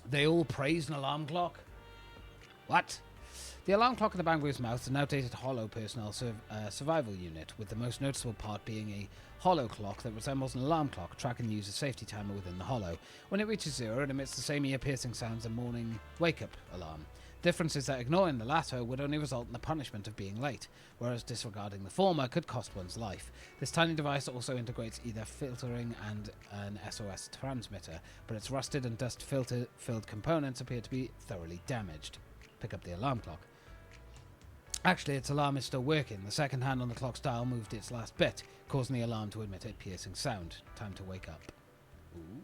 They all praised an alarm clock? What? The alarm clock in the bamboo's mouth is an outdated hollow personnel survival unit, with the most noticeable part being a hollow clock that resembles an alarm clock, tracking the user's safety timer within the hollow. When it reaches 0, it emits the same ear-piercing sounds as a morning wake-up alarm. Difference is that ignoring the latter would only result in the punishment of being late, whereas disregarding the former could cost one's life. This tiny device also integrates either filtering and an SOS transmitter, but its rusted and dust-filled components appear to be thoroughly damaged. Pick up the alarm clock. Actually, its alarm is still working. The second hand on the clock's dial moved its last bit, causing the alarm to emit a piercing sound. Time to wake up. Ooh.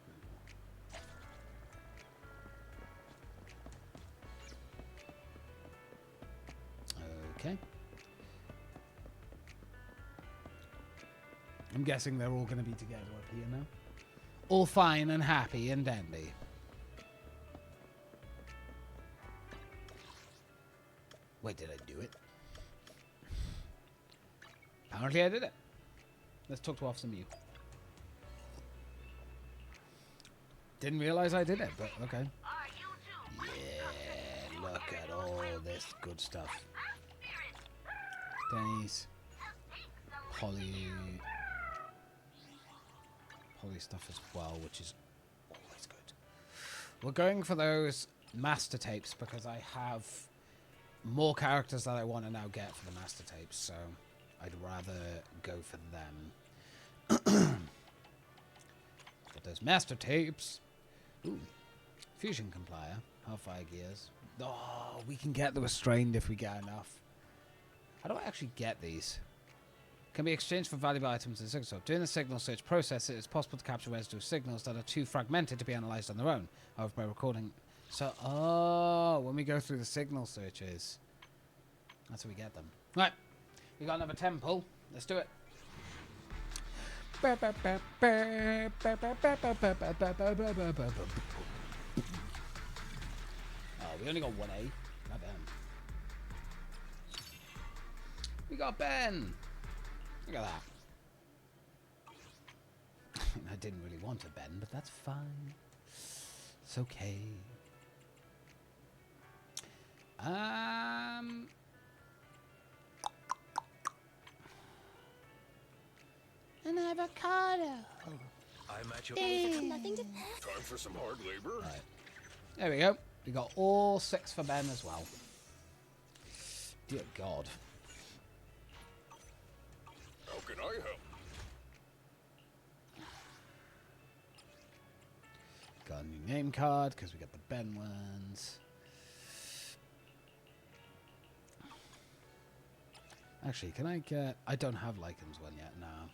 Okay. I'm guessing they're all going to be together up here now. All fine and happy and dandy. Wait, did I do it? Apparently I did it. Let's talk to Officer Mew. Didn't realize I did it, but okay. Yeah, look at all this good stuff. Denny's. Poly stuff as well, which is always good. We're going for those master tapes because I have more characters that I want to now get for the master tapes, so I'd rather go for them. But those master tapes. Ooh. Fusion complier. Hellfire gears. Oh, we can get the restrained if we get enough. How do I actually get these? Can be exchanged for valuable items in signal. During the signal search process, it is possible to capture residue signals that are too fragmented to be analysed on their own. However, by recording... So, when we go through the signal searches, that's how we get them. Right, we got another temple. Let's do it. Oh, we only got 1A. Not Ben. We got Ben. Look at that. I didn't really want a Ben, but that's fine. It's okay. An avocado. I'm at your... Time for some hard labor? Right. There we go. We got all 6 for Ben as well. Dear God. How can I help? Got a new name card because we got the Ben ones. Actually, can I get... I don't have Lycan's one yet, no.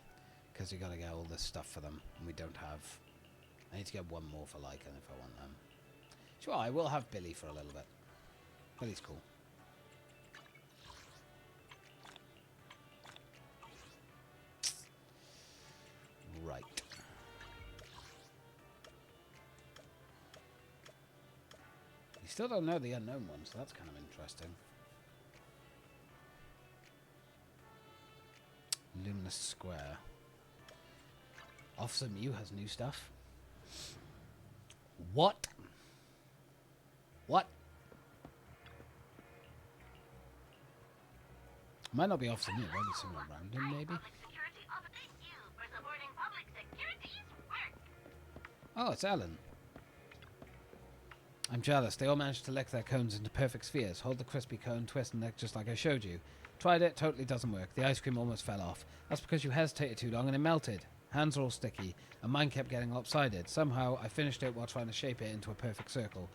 Because you got to get all this stuff for them. And we don't have... I need to get one more for Lycan if I want them. Sure, I will have Billy for a little bit. Billy's cool. Right. You still don't know the unknown one, so that's kind of interesting. Luminous Square. Officer Mew has new stuff. What? What? Might not be Officer Mew, might be someone random, maybe. Oh, it's Ellen. I'm jealous. They all managed to lick their cones into perfect spheres. Hold the crispy cone, twist and lick just like I showed you. Tried it, totally doesn't work. The ice cream almost fell off. That's because you hesitated too long and it melted. Hands are all sticky, and mine kept getting lopsided. Somehow, I finished it while trying to shape it into a perfect circle.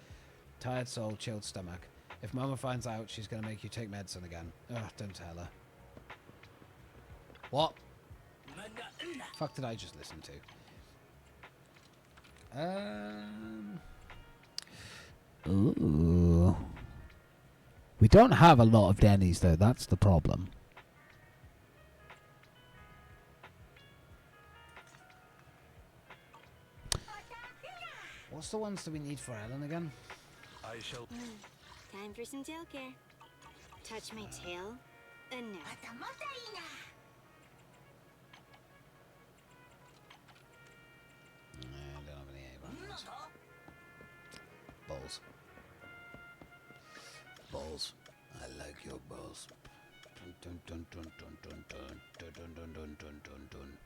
Tired soul, chilled stomach. If Mama finds out, she's going to make you take medicine again. Ugh, don't tell her. What? Fuck did I just listen to? Ooh. We don't have a lot of Denny's, though. That's the problem. What's the ones that we need for Ellen again? I shall... Time for some tail care. Touch my tail, and no. I don't have any A-buttons. Balls. Balls. I like your balls. Dun dun dun dun dun dun dun dun dun dun dun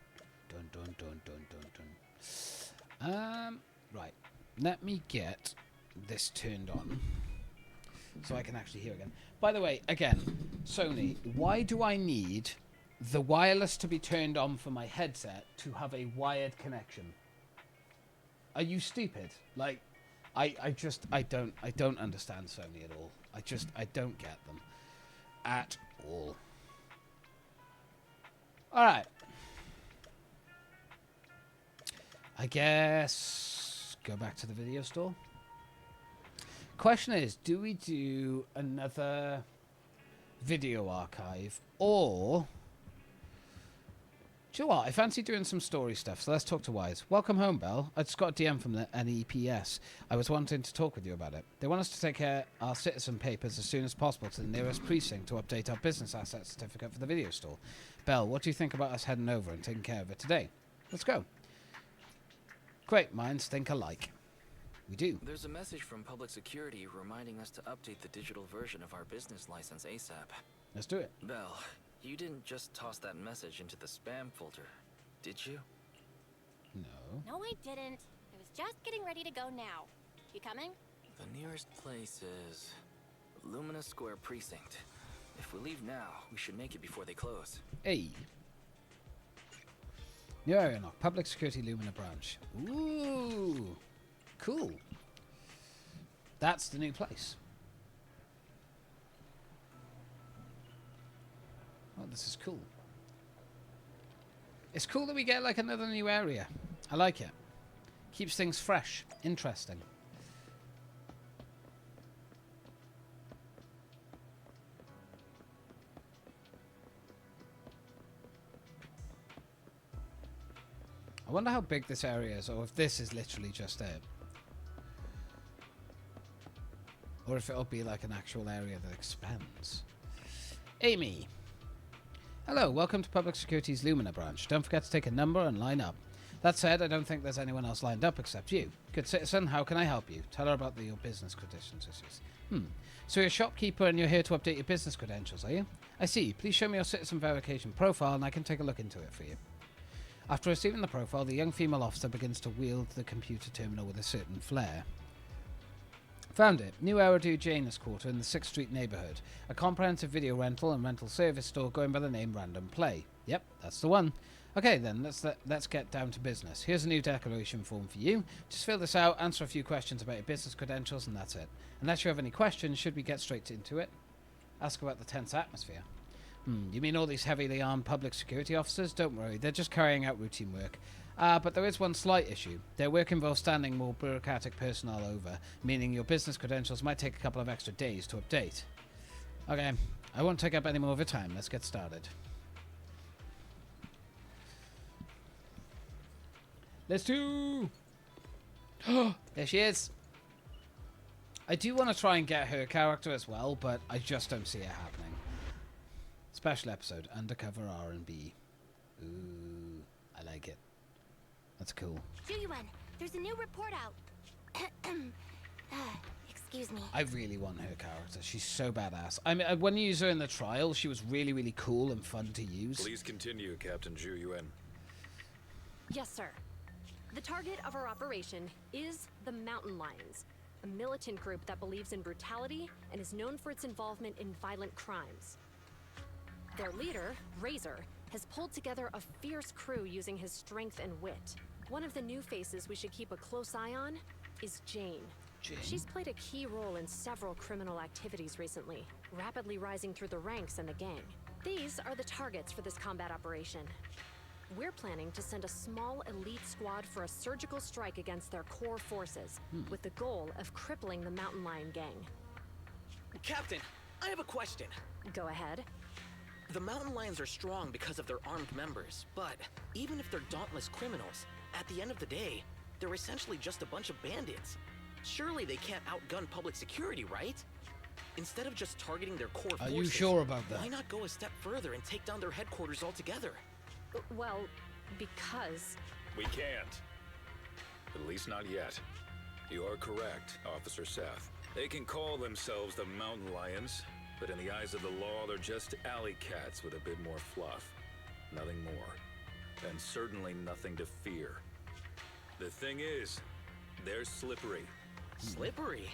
dun dun dun dun dun. Right. Let me get this turned on so I can actually hear again. By the way, again, Sony, why do I need the wireless to be turned on for my headset to have a wired connection? Are you stupid? Like, I don't understand Sony at all. I don't get them at all. All right. I guess go back to the video store. Question is, do we do another video archive or... Do you know what? I fancy doing some story stuff, so let's talk to Wise. Welcome home, Belle. I just got a DM from the NEPS. I was wanting to talk with you about it. They want us to take our citizen papers as soon as possible to the nearest precinct to update our business asset certificate for the video store. Belle, what do you think about us heading over and taking care of it today? Let's go. Great minds think alike. We do. There's a message from Public Security reminding us to update the digital version of our business license ASAP. Let's do it. Belle, you didn't just toss that message into the spam folder, did you? No. No, I didn't. I was just getting ready to go now. You coming? The nearest place is Lumina Square Precinct. If we leave now, we should make it before they close. Hey. New area knock. Public Security Lumina branch. Ooh. Cool. That's the new place. Oh, this is cool. It's cool that we get like another new area. I like it. Keeps things fresh. Interesting. I wonder how big this area is, or if this is literally just it. Or if it'll be like an actual area that expands. Amy. Hello, welcome to Public Security's Lumina branch. Don't forget to take a number and line up. That said, I don't think there's anyone else lined up except you. Good citizen, how can I help you? Tell her about your business credentials issues. So you're a shopkeeper and you're here to update your business credentials, are you? I see. Please show me your citizen verification profile and I can take a look into it for you. After receiving the profile, the young female officer begins to wield the computer terminal with a certain flair. Found it. New Eridu Janus Quarter in the 6th Street neighborhood. A comprehensive video rental and rental service store going by the name Random Play. Yep, that's the one. Okay then, let's get down to business. Here's a new declaration form for you. Just fill this out, answer a few questions about your business credentials, and that's it. Unless you have any questions, should we get straight into it? Ask about the tense atmosphere. You mean all these heavily armed public security officers? Don't worry, they're just carrying out routine work. But there is one slight issue. Their work involves standing more bureaucratic personnel over, meaning your business credentials might take a couple of extra days to update. Okay, I won't take up any more of your time. Let's get started. Let's do... There she is. I do want to try and get her character as well, but I just don't see it happening. Special episode, Undercover R&B. Ooh, I like it. That's cool. Juyuan, there's a new report out. Excuse me. I really want her character. She's so badass. I mean, when you use her in the trial, she was really, really cool and fun to use. Please continue, Captain Juyuan. Yes, sir. The target of our operation is the Mountain Lions, a militant group that believes in brutality and is known for its involvement in violent crimes. Their leader, Razor, has pulled together a fierce crew using his strength and wit. One of the new faces we should keep a close eye on is Jane. She's played a key role in several criminal activities recently, rapidly rising through the ranks in the gang. These are the targets for this combat operation. We're planning to send a small elite squad for a surgical strike against their core forces, with the goal of crippling the Mountain Lion gang. Captain, I have a question. Go ahead. The Mountain Lions are strong because of their armed members, but even if they're dauntless criminals, at the end of the day, they're essentially just a bunch of bandits. Surely they can't outgun public security, right? Instead of just targeting their core forces, are you sure about that? Why not go a step further and take down their headquarters altogether? Well, because... We can't. At least not yet. You are correct, Officer Seth. They can call themselves the Mountain Lions, but in the eyes of the law, they're just alley cats with a bit more fluff. Nothing more. And certainly nothing to fear. The thing is, they're slippery. Slippery?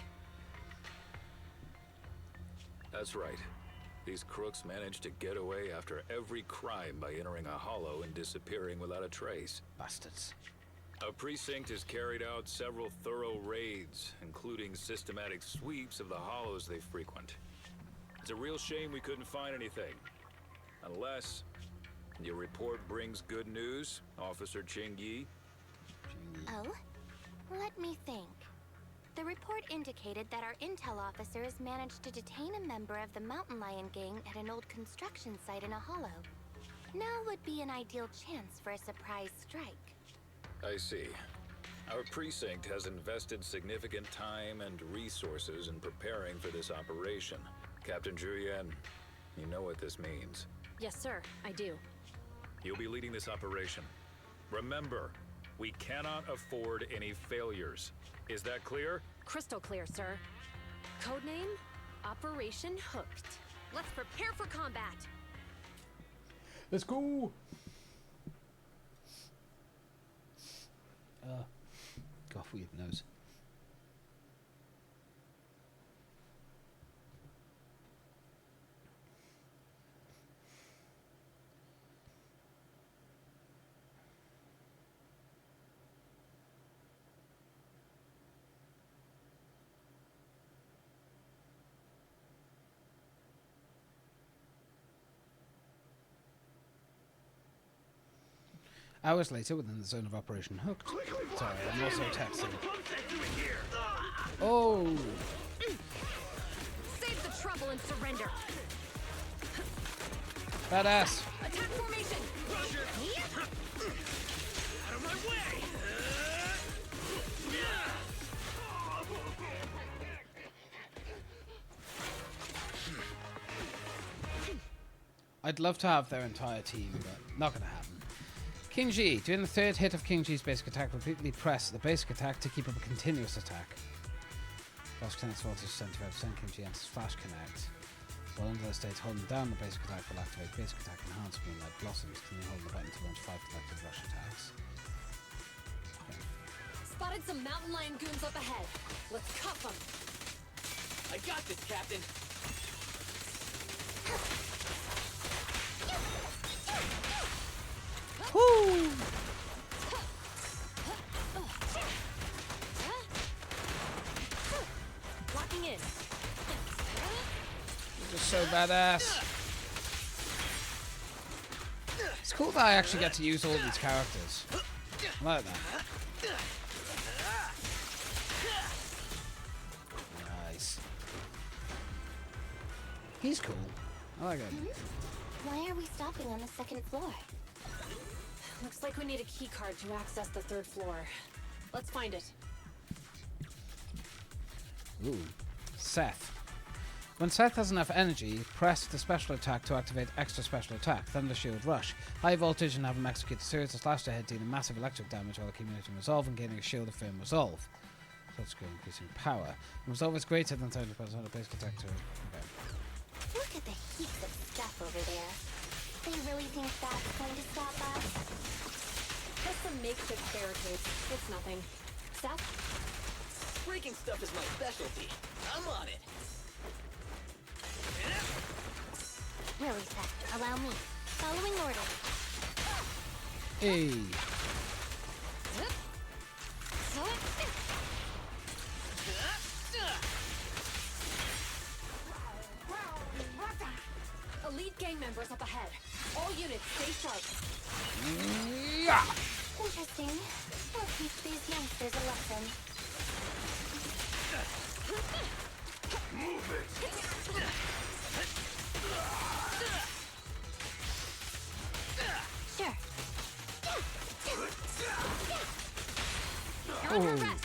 That's right. These crooks manage to get away after every crime by entering a hollow and disappearing without a trace. Bastards. Our precinct has carried out several thorough raids, including systematic sweeps of the hollows they frequent. It's a real shame we couldn't find anything. Unless your report brings good news, Officer Ching Yi. Oh? Let me think. The report indicated that our intel officers managed to detain a member of the Mountain Lion gang at an old construction site in a hollow. Now would be an ideal chance for a surprise strike. I see. Our precinct has invested significant time and resources in preparing for this operation. Captain Julian, you know what this means. Yes, sir, I do. You'll be leading this operation. Remember, We cannot afford any failures. Is that clear? Crystal clear, sir. Codename Operation Hooked. Let's prepare for combat. Let's go. Got a weird nose. Hours later, within the zone of Operation Hooked. Sorry, I'm also texting. Oh! Save the trouble and surrender. Badass! Attack formation! Out of my way! I'd love to have their entire team, but not gonna happen. King G. During the third hit of King G's basic attack, repeatedly press the basic attack to keep up a continuous attack. Flash Connect's voltage is 75%. King G enters Flash Connect. While under those states, holding down the basic attack will activate basic attack enhanced Moonlight Blossoms. Can you hold the button to launch 5 collective rush attacks? Okay. Spotted some mountain lion goons up ahead. Let's cuff them. I got this, Captain. Woo! Locking in. Just so badass. It's cool that I actually get to use all these characters. I like that. Nice. He's cool. I like him. Why are we stopping on the second floor? Looks like we need a key card to access the third floor. Let's find it. Ooh. Seth. When Seth has enough energy, press the special attack to activate extra special attack, Thunder Shield Rush. High voltage and have him execute a series of slash to head, dealing massive electric damage while accumulating resolve and gaining a shield of firm resolve. Such increasing power. And resolve is greater than 30% of basic attack to okay. Look at the heaps of stuff over there. They really think that's going to stop us? Just some makeshift barricades. It's nothing. Seth? Breaking stuff is my specialty. I'm on it. Really, Seth, allow me. Following orders. Hey. Elite gang members up ahead. All units, stay sharp. Yeah. Interesting. We'll teach these youngsters a lesson. Move it! Sure. You're under arrest.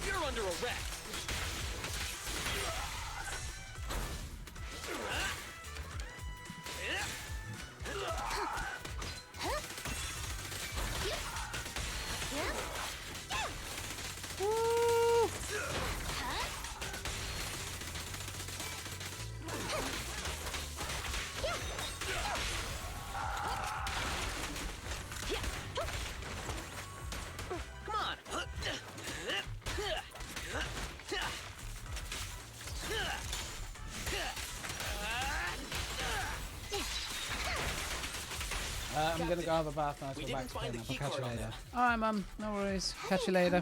You're under arrest. I'm gonna go have a bath and I'll go back to clean up. I'll catch you later. Alright, Mum. No worries. Catch you later.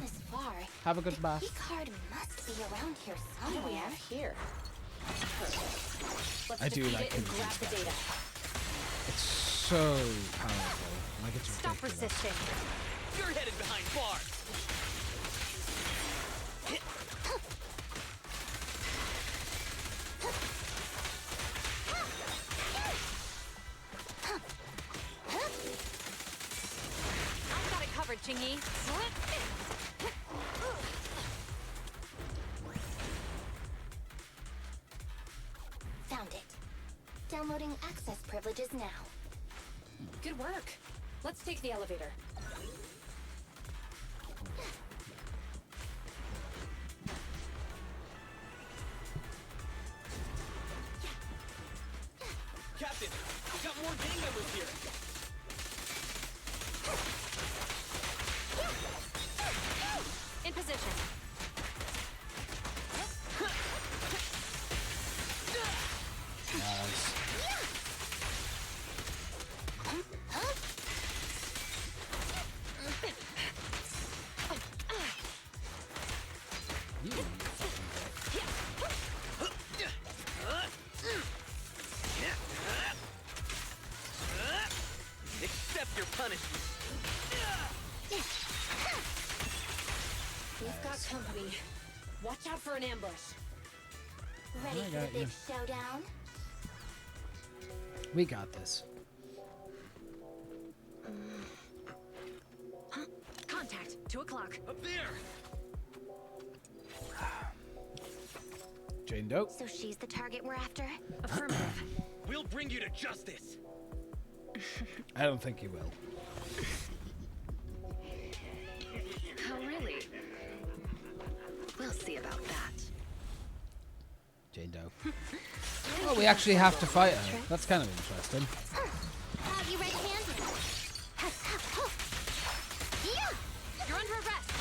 Have a good bath. The card must be around here What do we somewhere. have here? Let's I do defeat like it and him. grab the data. It's so powerful. Like it's Stop ridiculous. resisting. You're headed behind bars. I've got it covered, Chingy. Found it. Downloading access privileges now. Good work. Let's take the elevator. Captain, we got more gang members here. In position. Nice. You Accept your punishment. We've got company. Watch out for an ambush. Ready I for got the you. big showdown? We got this. Contact. 2 o'clock. Up there. Jane Doe. So she's the target we're after? Affirmative. We'll bring you to justice. I don't think you will. Oh, really? We'll see about that. Jane Doe. Oh, we actually have to fight her. That's kind of interesting. Have you red-handed? Yeah! You're under arrest.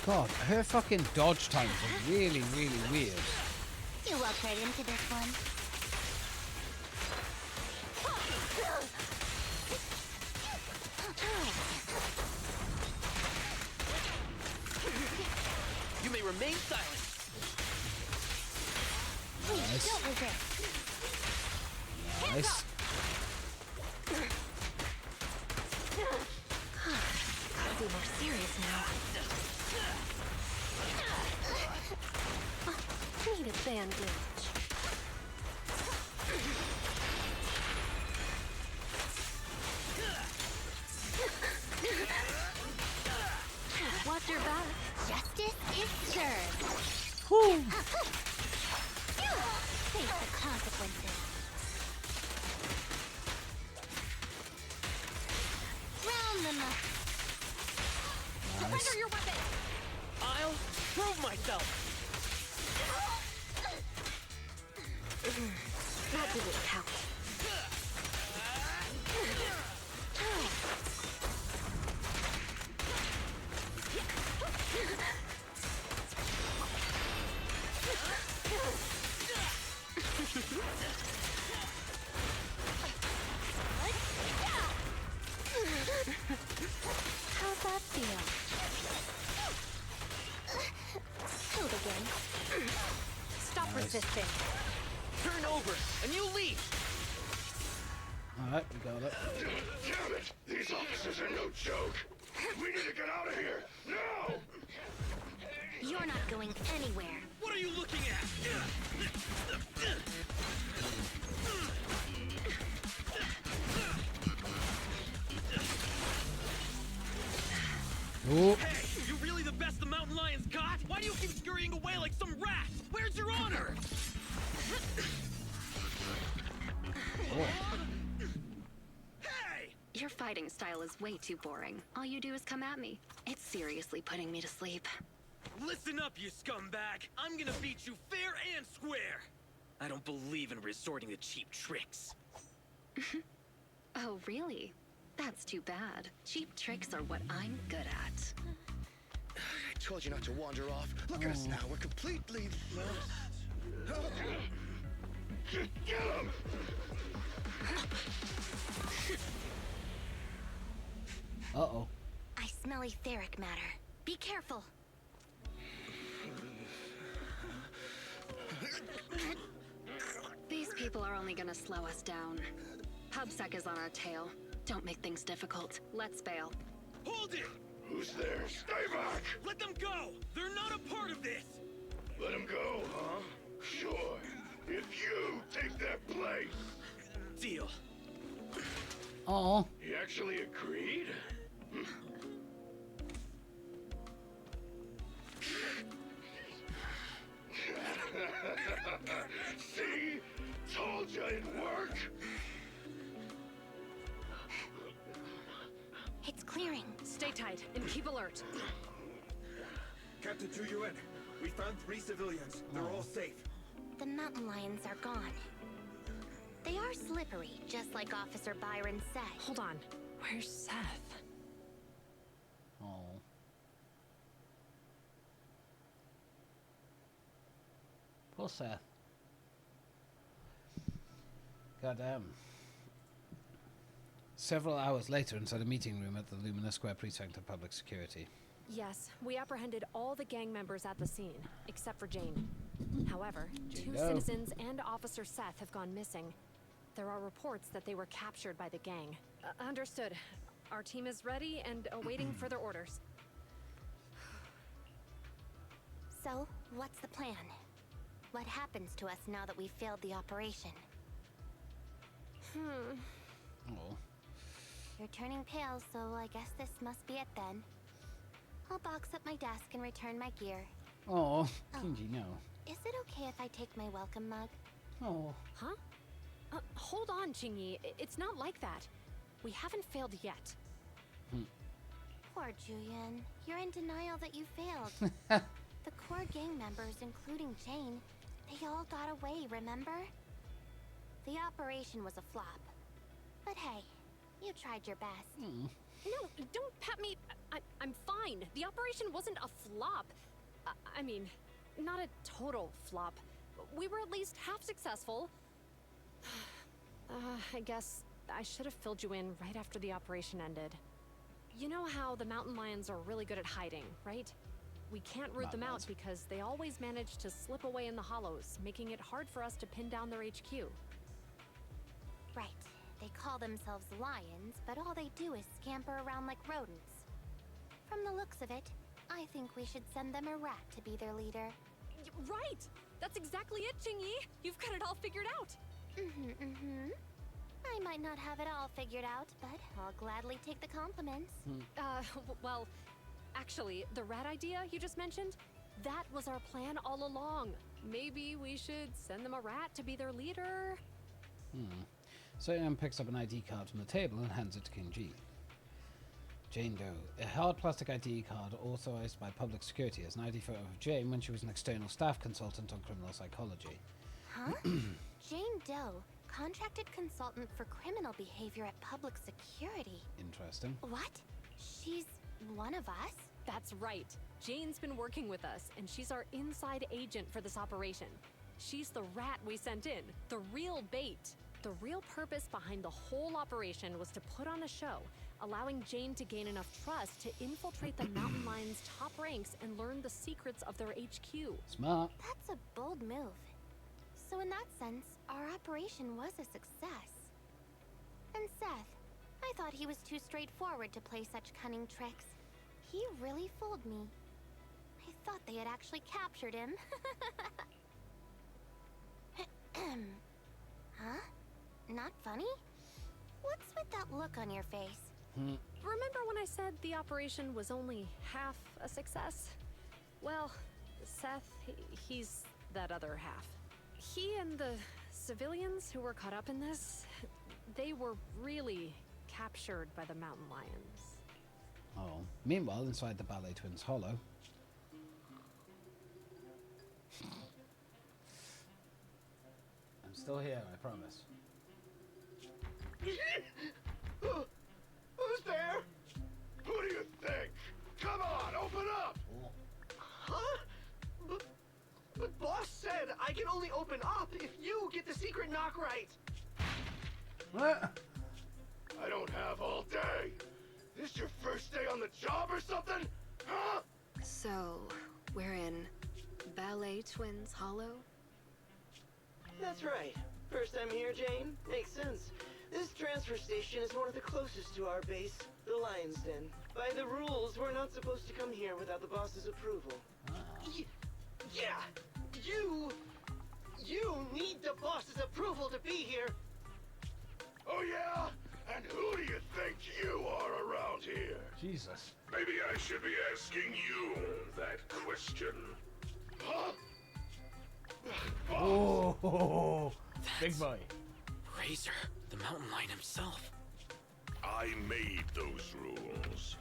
God, her fucking dodge times are really, really weird. You walked right into this one. You may remain silent. Please, Nice. don't resist. Nice. Gotta be more serious now. Need a bandage. Watch your back. Justice is served. Whew. Face the consequences. Round them up. Surrender your weapon! I'll prove myself. That didn't count. How's that feel? Hold again. Stop resisting. Turn over and you leave. Alright, we got it. Damn it! These officers are no joke! We need to get out of here! Now! You're not going anywhere. What are you looking at? Oh, Hey, you really the best the mountain lions got? Why do you keep scurrying away like some rat? Where's your honor? Hey! Your fighting style is way too boring. All you do is come at me. It's seriously putting me to sleep. Listen up, you scumbag! I'm gonna beat you fair and square! I don't believe in resorting to cheap tricks. Oh, really? That's too bad. Cheap tricks are what I'm good at. I told you not to wander off. Look at us now. We're completely lost. Get him! uh-oh. I smell etheric matter. Be careful. These people are only gonna slow us down. PubSec is on our tail. Don't make things difficult. Let's bail. Hold it! Who's there? Stay back! Let them go! They're not a part of this! Let him go, huh? Sure. If you take their place. Deal. Oh. He actually agreed? See? Told you it'd work. It's clearing. Stay tight and keep alert. Captain Zhu Yuan, we found 3 civilians. They're all safe. The mountain lions are gone. They are slippery, just like Officer Byron said. Hold on. Where's Seth? Oh. Poor Seth. Goddamn. Several hours later, inside a meeting room at the Lumina Square Precinct of Public Security. Yes, we apprehended all the gang members at the scene, except for Jane. However, Jane 2 Doe. citizens and Officer Seth have gone missing. There are reports that they were captured by the gang. Understood. Our team is ready and awaiting further orders. So, what's the plan? What happens to us now that we've failed the operation? Oh. You're turning pale, so I guess this must be it then. I'll box up my desk and return my gear. Oh, Kinji, no. Is it okay if I take my welcome mug? Oh. Huh? Hold on, Qingyi. It's not like that. We haven't failed yet. Poor Julian. You're in denial that you failed. The core gang members, including Jane, they all got away, remember? The operation was a flop. But hey, you tried your best. No, don't pat me. I'm fine. The operation wasn't a flop. I mean, not a total flop. We were at least half successful. I guess I should have filled you in right after the operation ended. You know how the mountain lions are really good at hiding, right? We can't root them out because they always manage to slip away in the hollows, making it hard for us to pin down their HQ. Right. They call themselves lions, but all they do is scamper around like rodents. From the looks of it, I think we should send them a rat to be their leader. Right! That's exactly it, Qingyi! You've got it all figured out! I might not have it all figured out, but I'll gladly take the compliments. Well, actually, the rat idea you just mentioned, that was our plan all along. Maybe we should send them a rat to be their leader? Soyeon picks up an ID card from the table and hands it to Kinji. Jane Doe, a hard plastic ID card authorized by public security as an ID photo of Jane when she was an external staff consultant on criminal psychology. Huh? Jane Doe, contracted consultant for criminal behavior at public security. Interesting. What? She's one of us? That's right. Jane's been working with us, and she's our inside agent for this operation. She's the rat we sent in, the real bait. The real purpose behind the whole operation was to put on a show, allowing Jane to gain enough trust to infiltrate the mountain lions' top ranks and learn the secrets of their HQ. Smart. That's a bold move. So in that sense, our operation was a success. And Seth, I thought he was too straightforward to play such cunning tricks. He really fooled me. I thought they had actually captured him. Huh? Not funny? What's with that look on your face? Remember when I said the operation was only half a success? Well, Seth, he's that other half. He and the civilians who were caught up in this, they were really captured by the mountain lions. Oh. Meanwhile, inside the Ballet Twins hollow. I'm still here, I promise. Who's there? Who do you think? Come on, open up! Huh? But boss said I can only open up if you get the secret knock right. What? I don't have all day. This your first day on the job or something? Huh? So, we're in Ballet Twins Hollow? That's right. First time here, Jane? Makes sense. This transfer station is one of the closest to our base, the Lion's Den. By the rules, we're not supposed to come here without the boss's approval. Yeah! You need the boss's approval to be here! Oh yeah? And who do you think you are around here? Jesus. Maybe I should be asking you that question. Huh? Oh, big boy. Razor, the mountain lion himself. I made those rules.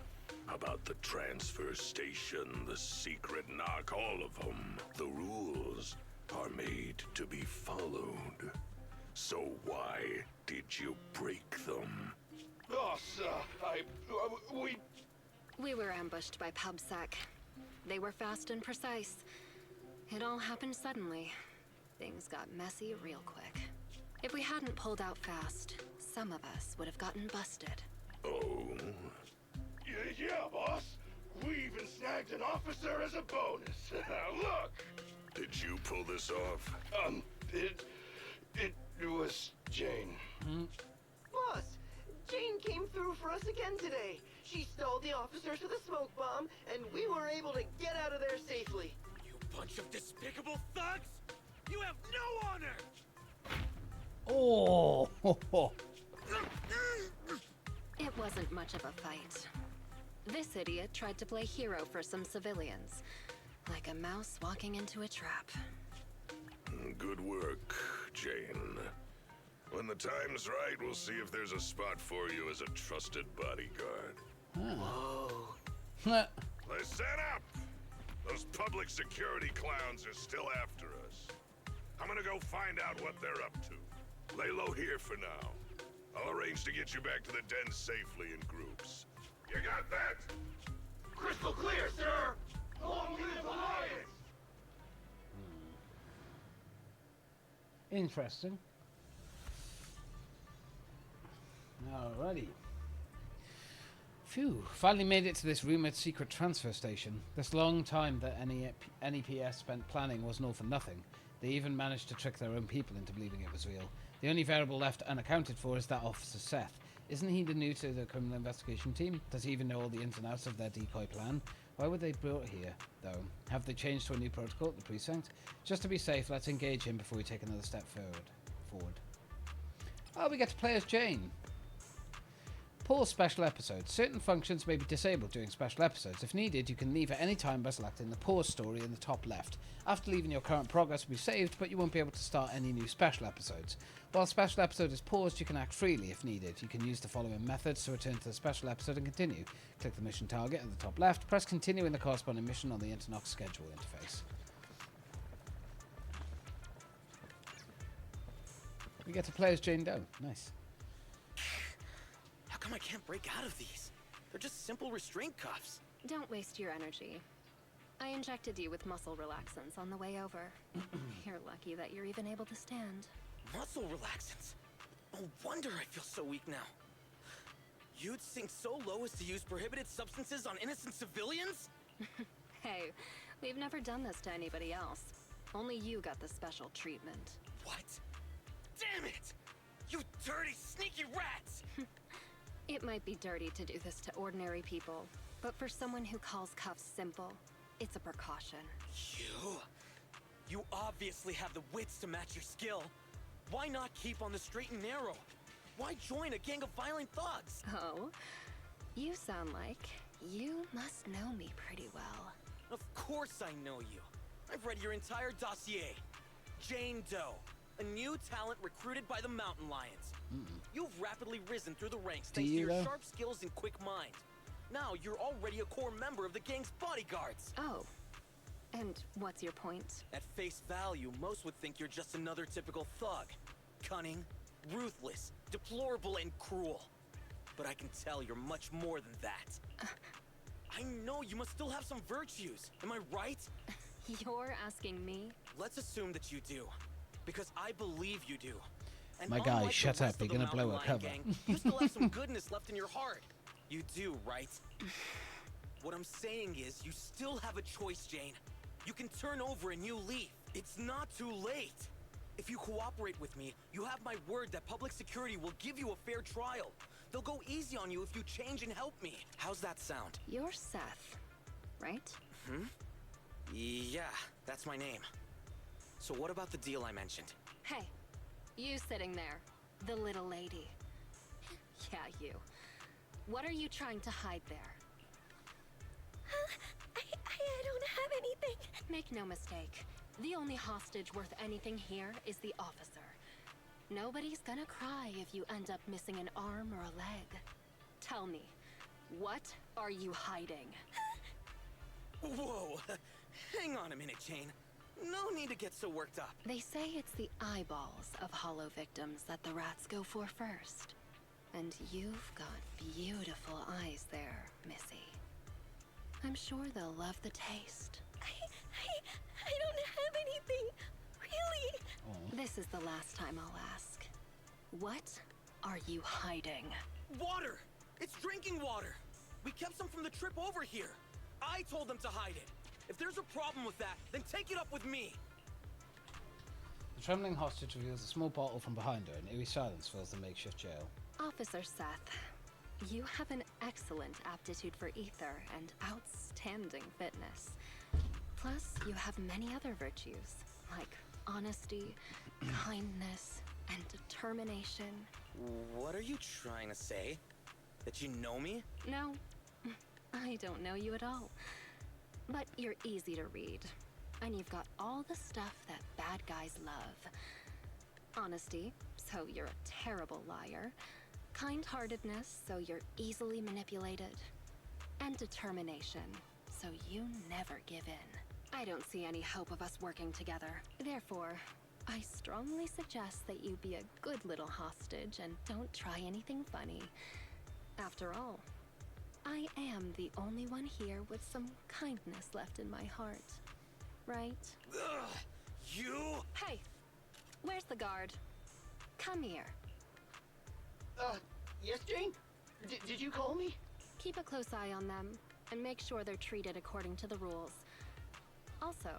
about the transfer station, the secret knock, all of them. The rules are made to be followed. So why did you break them? Boss, We were ambushed by PubSec. They were fast and precise. It all happened suddenly. Things got messy real quick. If we hadn't pulled out fast, some of us would have gotten busted. Oh? Yeah, boss. We even snagged an officer as a bonus. Look! Did you pull this off? It was Jane. Boss, Jane came through for us again today. She stole the officers with a smoke bomb, and we were able to get out of there safely. You bunch of despicable thugs! You have no honor! Oh! It wasn't much of a fight. This idiot tried to play hero for some civilians, like a mouse walking into a trap. Good work, Jane. When the time's right, we'll see if there's a spot for you as a trusted bodyguard. Whoa. Listen up! Those public security clowns are still after us. I'm gonna go find out what they're up to. Lay low here for now. I'll arrange to get you back to the den safely in groups. You got that? Crystal clear, sir! Long live Alliance! Interesting. Alrighty. Phew, finally made it to this rumored secret transfer station. This long time that NEPS spent planning wasn't all for nothing. They even managed to trick their own people into believing it was real. The only variable left unaccounted for is that Officer Seth. Isn't he the new to the criminal investigation team? Does he even know all the ins and outs of their decoy plan? Why were they brought here, though? Have they changed to a new protocol at the precinct? Just to be safe, let's engage him before we take another step forward. Oh, we get to play as Jane. Pause special episodes. Certain functions may be disabled during special episodes. If needed, you can leave at any time by selecting the pause story in the top left. After leaving, your current progress will be saved, but you won't be able to start any new special episodes. While a special episode is paused, you can act freely if needed. You can use the following methods to return to the special episode and continue. Click the mission target at the top left, press continue in the corresponding mission on the Internox schedule interface. We get to play as Jane Doe. Nice. How come I can't break out of these? They're just simple restraint cuffs. Don't waste your energy. I injected you with muscle relaxants on the way over. You're lucky that you're even able to stand. Muscle relaxants? No wonder I feel so weak now. You'd sink so low as to use prohibited substances on innocent civilians? Hey, we've never done this to anybody else. Only you got the special treatment. What? Damn it! You dirty, sneaky rats! It might be dirty to do this to ordinary people, but for someone who calls cuffs simple, it's a precaution. You obviously have the wits to match your skill. Why not keep on the straight and narrow? Why join a gang of violent thugs? Oh, you sound like you must know me pretty well. Of course I know you. I've read your entire dossier. Jane Doe, a new talent recruited by the Mountain Lions. You've rapidly risen through the ranks thanks to your sharp skills and quick mind. Now you're already a core member of the gang's bodyguards. Oh, and what's your point? At face value, most would think you're just another typical thug. Cunning, ruthless, deplorable, and cruel. But I can tell you're much more than that. I know you must still have some virtues. Am I right? You're asking me? Let's assume that you do. Because I believe you do. And My guy, shut up. You're gonna blow a cover. You still have some goodness left in your heart. You do, right? What I'm saying is, you still have a choice, Jane. You can turn over a new leaf. It's not too late. If you cooperate with me, you have my word that public security will give you a fair trial. They'll go easy on you if you change and help me. How's that sound? You're Seth, right? Yeah, that's my name. So what about the deal I mentioned? Hey, you sitting there, the little lady. Yeah, you. What are you trying to hide there? I don't have anything. Make no mistake. The only hostage worth anything here is the officer. Nobody's gonna cry if you end up missing an arm or a leg. Tell me, What are you hiding? Whoa! Hang on a minute, Jane. No need to get so worked up. They say it's the eyeballs of hollow victims that the rats go for first. And you've got beautiful eyes there, Missy. I'm sure they'll love the taste. I don't have anything. Really? Oh. This is the last time I'll ask. What are you hiding? Water! It's drinking water! We kept some from the trip over here. I told them to hide it. If there's a problem with that, then take it up with me. The trembling hostage reveals a small bottle from behind her, and eerie silence fills the makeshift jail. Officer Seth, you have an excellent aptitude for ether and outstanding fitness. Plus, you have many other virtues, like honesty, kindness, and determination. What are you trying to say? That you know me? No, I don't know you at all. But you're easy to read. And you've got all the stuff that bad guys love. Honesty, so you're a terrible liar. Kind-heartedness, so you're easily manipulated. And determination, so you never give in. I don't see any hope of us working together. Therefore, I strongly suggest that you be a good little hostage and don't try anything funny. After all, I am the only one here with some kindness left in my heart. Right? Ugh, you? Hey! Where's the guard? Come here. Yes, Jane? Did you call me? Keep a close eye on them, and make sure they're treated according to the rules. Also,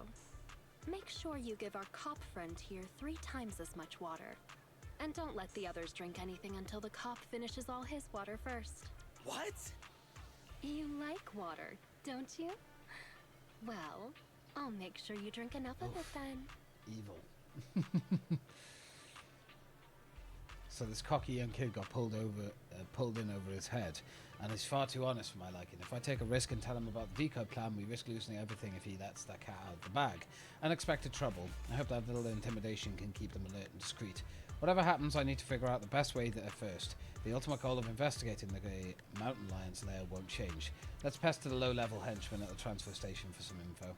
make sure you give our cop friend here 3 times as much water. And don't let the others drink anything until the cop finishes all his water first. What? You like water, don't you? Well, I'll make sure you drink enough of it then. Evil. So this cocky young kid got pulled in over his head, and he's far too honest for my liking. If I take a risk and tell him about the decoy plan, we risk losing everything if he lets that cat out of the bag. Unexpected trouble. I hope that little intimidation can keep them alert and discreet. Whatever happens, I need to figure out the best way there first. The ultimate goal of investigating the mountain lion's lair won't change. Let's pester the low-level henchman at the transfer station for some info.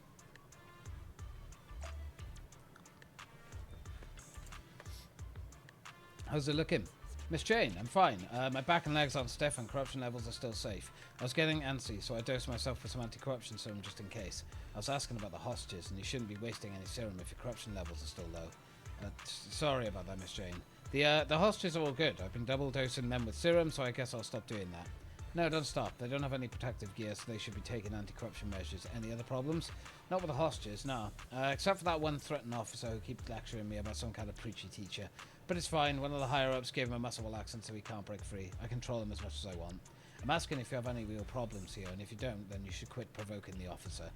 How's it looking? Miss Jane, I'm fine. My back and legs aren't stiff and corruption levels are still safe. I was getting antsy, so I dosed myself with some anti-corruption serum just in case. I was asking about the hostages, and you shouldn't be wasting any serum if your corruption levels are still low. Sorry about that, Miss Jane. The hostages are all good. I've been double dosing them with serum, so I guess I'll stop doing that. No, don't stop. They don't have any protective gear, so they should be taking anti-corruption measures. Any other problems? Not with the hostages, no. Except for that one threatened officer who keeps lecturing me about some kind of preachy teacher. But it's fine. One of the higher-ups gave him a muscle relaxant so he can't break free. I control him as much as I want. I'm asking if you have any real problems here, and if you don't, then you should quit provoking the officer.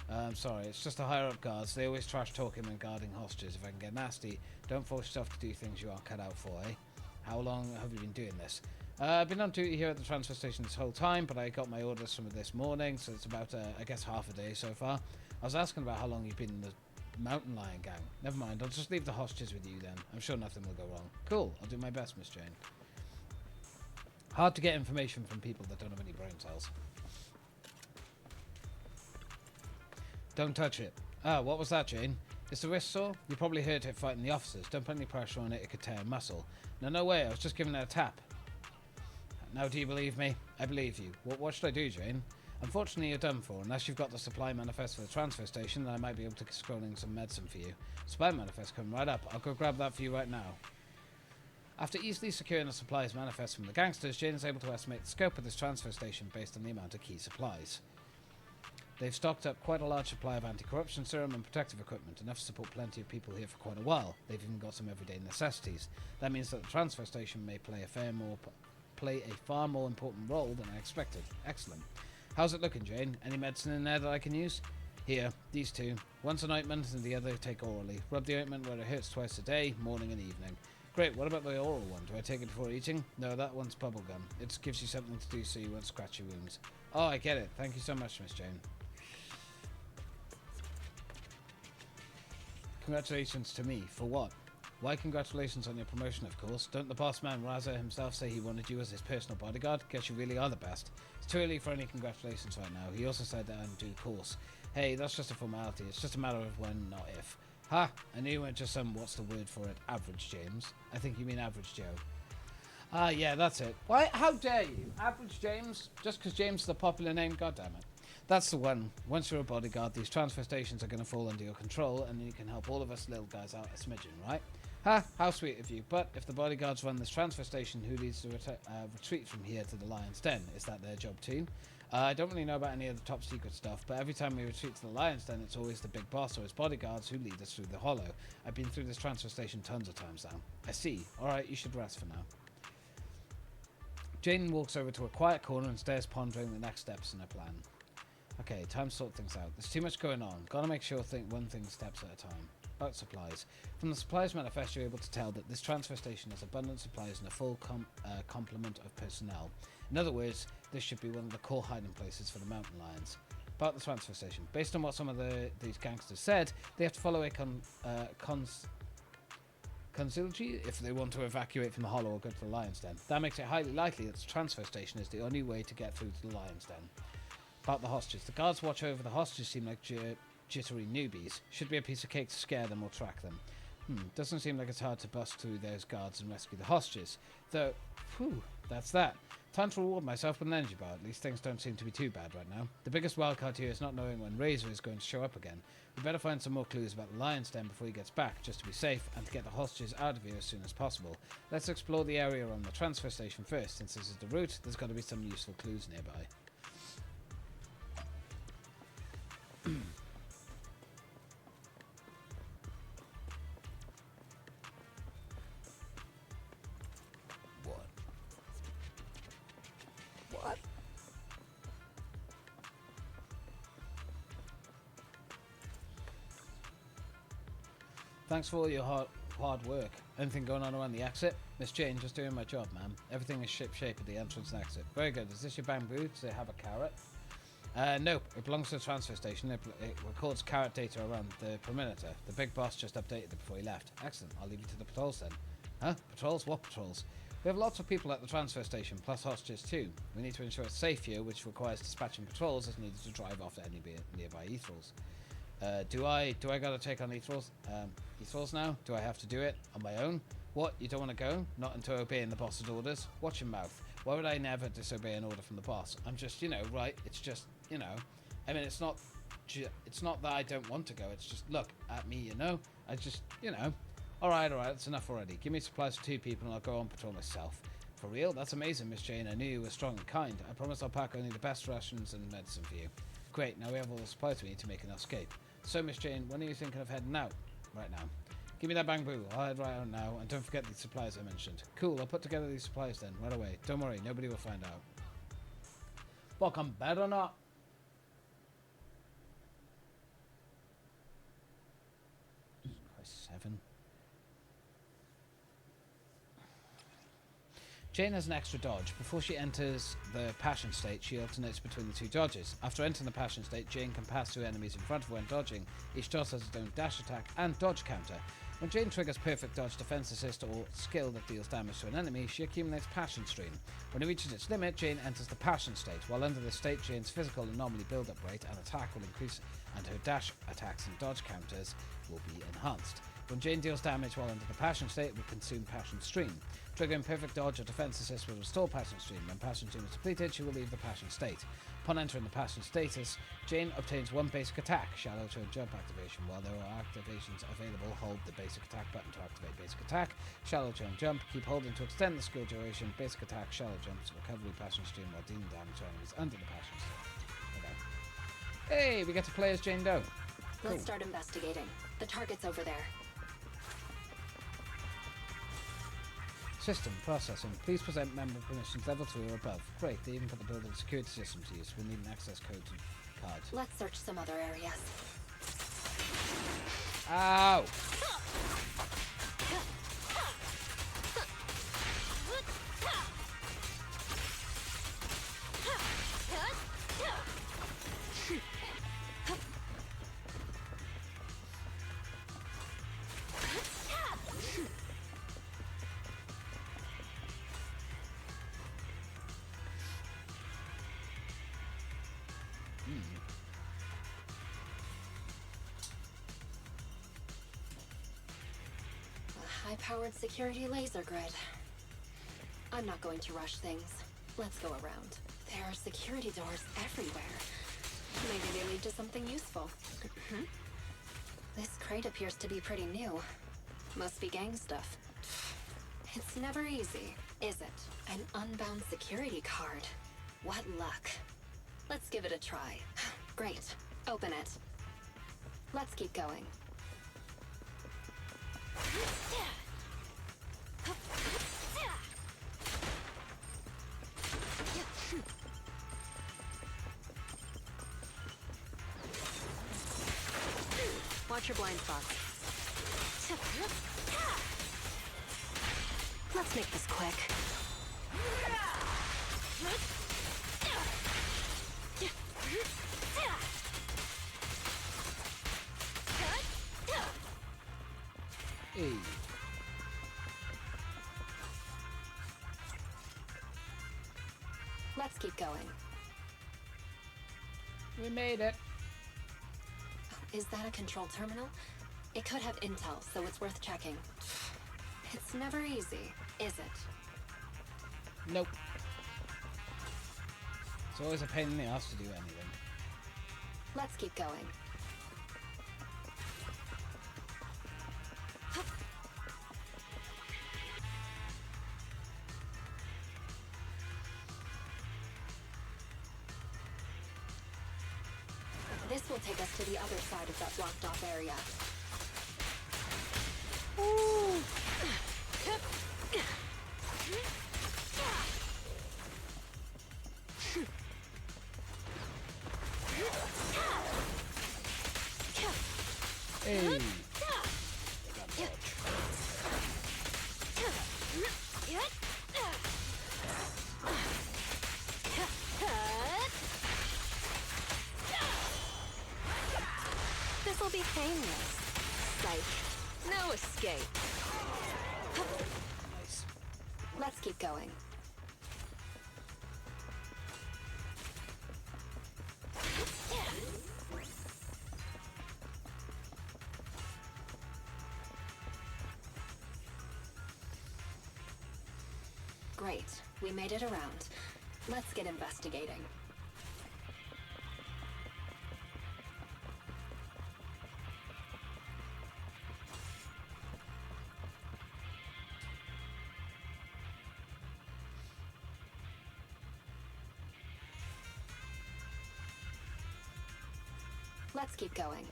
I'm sorry, it's just the higher-up guards. They always trash-talking when guarding hostages. If I can get nasty, don't force yourself to do things you aren't cut out for, eh? How long have you been doing this? I've been on duty here at the transfer station this whole time, but I got my orders from this morning, so it's about, I guess, half a day so far. I was asking about how long you've been in the Mountain Lion gang. Never mind, I'll just leave the hostages with you then. I'm sure nothing will go wrong. Cool, I'll do my best, Miss Jane. Hard to get information from people that don't have any brain cells. Don't touch it. Ah, what was that, Jane? Is the wrist sore? You probably hurt it fighting the officers. Don't put any pressure on it, it could tear a muscle. No way, I was just giving it a tap. Now do you believe me? I believe you. What should I do, Jane? Unfortunately, you're done for. Unless you've got the supply manifest for the transfer station, then I might be able to scroll in some medicine for you. Supply manifest coming right up. I'll go grab that for you right now. After easily securing the supplies manifest from the gangsters, Jane is able to estimate the scope of this transfer station based on the amount of key supplies. They've stocked up quite a large supply of anti-corruption serum and protective equipment, enough to support plenty of people here for quite a while. They've even got some everyday necessities. That means that the transfer station may play a far more important role than I expected. Excellent. How's it looking, Jane? Any medicine in there that I can use? Here, these two. One's an ointment and the other take orally. Rub the ointment where it hurts twice a day, morning and evening. Great, what about the oral one? Do I take it before eating? No, that one's bubblegum. It gives you something to do so you won't scratch your wounds. Oh, I get it. Thank you so much, Miss Jane. Congratulations to me. For what? Why, congratulations on your promotion, of course. Don't the boss man Raza himself say he wanted you as his personal bodyguard? Guess you really are the best. It's too early for any congratulations right now. He also said that in due course. Hey, that's just a formality. It's just a matter of when, not if. Ha! I knew you weren't just some, what's the word for it, average James. I think you mean average Joe. Ah, yeah, that's it. Why? How dare you? Average James? Just because James is the popular name? Goddammit. That's the one. Once you're a bodyguard, these transfer stations are going to fall under your control, and you can help all of us little guys out a smidgen, right? Ha! How sweet of you. But if the bodyguards run this transfer station, who leads the retreat from here to the Lion's Den? Is that their job too? I don't really know about any of the top secret stuff, but every time we retreat to the Lion's Den, it's always the big boss or his bodyguards who lead us through the hollow. I've been through this transfer station tons of times now. I see. Alright, you should rest for now. Jane walks over to a quiet corner and stares, pondering the next steps in her plan. Okay, time to sort things out. There's too much going on. Gotta make sure one thing steps at a time. About supplies. From the supplies manifest, you're able to tell that this transfer station has abundant supplies and a full complement of personnel. In other words, this should be one of the core hiding places for the mountain lions. About the transfer station. Based on what some of these gangsters said, they have to follow a conciliatory if they want to evacuate from the hollow or go to the Lion's Den. That makes it highly likely that the transfer station is the only way to get through to the Lion's Den. About the hostages. The guards watch over the hostages seem like jittery newbies. Should be a piece of cake to scare them or track them. Doesn't seem like it's hard to bust through those guards and rescue the hostages. Though, whew, that's that. Time to reward myself with an energy bar. At least things don't seem to be too bad right now. The biggest wildcard here is not knowing when Razor is going to show up again. We better find some more clues about the Lion's Den before he gets back, just to be safe, and to get the hostages out of here as soon as possible. Let's explore the area around the transfer station first. Since this is the route, there's got to be some useful clues nearby. What? Thanks for all your hard work. Anything going on around the exit? Miss Jane, just doing my job, ma'am. Everything is ship-shape at the entrance and exit. Very good. Is this your bamboo? Does it have a carrot? Nope. It belongs to the transfer station. It records carrot data around the perimeter. The big boss just updated it before he left. Excellent. I'll leave you to the patrols then. Huh? Patrols? What patrols? We have lots of people at the transfer station, plus hostages too. We need to ensure it's safe here, which requires dispatching patrols as needed to drive off to any nearby Ethrals. Do I gotta take on Ethrals? Ethrals now? Do I have to do it on my own? What? You don't want to go? Not until obeying the boss's orders? Watch your mouth. Why would I never disobey an order from the boss? I'm just, right? It's just, I mean, it's not that I don't want to go. It's just, look at me, I just, All right, that's enough already. Give me supplies for 2 people and I'll go on patrol myself. For real? That's amazing, Miss Jane. I knew you were strong and kind. I promise I'll pack only the best rations and medicine for you. Great, now we have all the supplies we need to make an escape. So, Miss Jane, when are you thinking of heading out? Right now. Give me that bamboo. I'll head right out now, and don't forget the supplies I mentioned. Cool, I'll put together these supplies then, right away. Don't worry, nobody will find out. Fucking better not. Christ, 7. Jane has an extra dodge. Before she enters the passion state, she alternates between the 2 dodges. After entering the passion state, Jane can pass through enemies in front of her when dodging. Each dodge has its own dash attack and dodge counter. When Jane triggers perfect dodge, defense assist, or skill that deals damage to an enemy, she accumulates passion stream. When it reaches its limit, Jane enters the passion state. While under this state, Jane's physical anomaly build-up rate and attack will increase, and her dash attacks and dodge counters will be enhanced. When Jane deals damage while under the passion state, it will consume passion stream. Triggering perfect dodge or defense assist will restore passion stream. When passion stream is depleted, she will leave the passion state. Upon entering the passion status, Jane obtains 1 basic attack, shallow turn jump activation. While there are activations available, hold the basic attack button to activate basic attack, shallow turn jump, keep holding to extend the skill duration, basic attack, shallow jumps, recovery passion stream while dealing damage to enemies under the passion state. Okay. Hey, we get to play as Jane Doe. Cool. Let's start investigating. The target's over there. System processing. Please present member permissions level 2 or above. Great, they even put the building security system to use. We'll need an access code card. Let's search some other areas. Ow! high-powered security laser grid. I'm not going to rush things. Let's go around. There are security doors everywhere. Maybe they lead to something useful. This crate appears to be pretty new. Must be gang stuff. It's never easy, is it? An unbound security card. What luck. Let's give it a try. Great. Open it. Let's keep going. Watch your blind spots. Let's make this quick. Hey. Let's keep going. We made it. Is that a control terminal? It could have intel, so it's worth checking. It's never easy, is it? Nope. It's always a pain in the ass to do anything. Let's keep going. This will take us to the other side of that blocked off area. Hey. This'll be painless. Psych. No escape. Nice. Let's keep going. Great. We made it around. Let's get investigating. Let's keep going.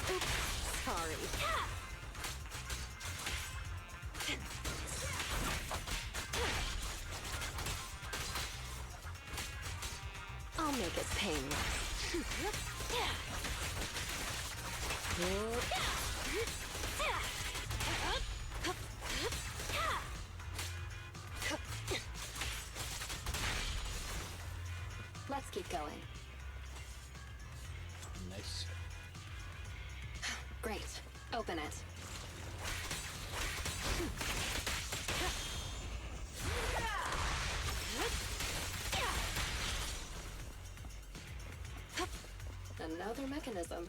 Oops, sorry. I'll make it painless. Let's keep going. Nice. Great. Open it. Another mechanism.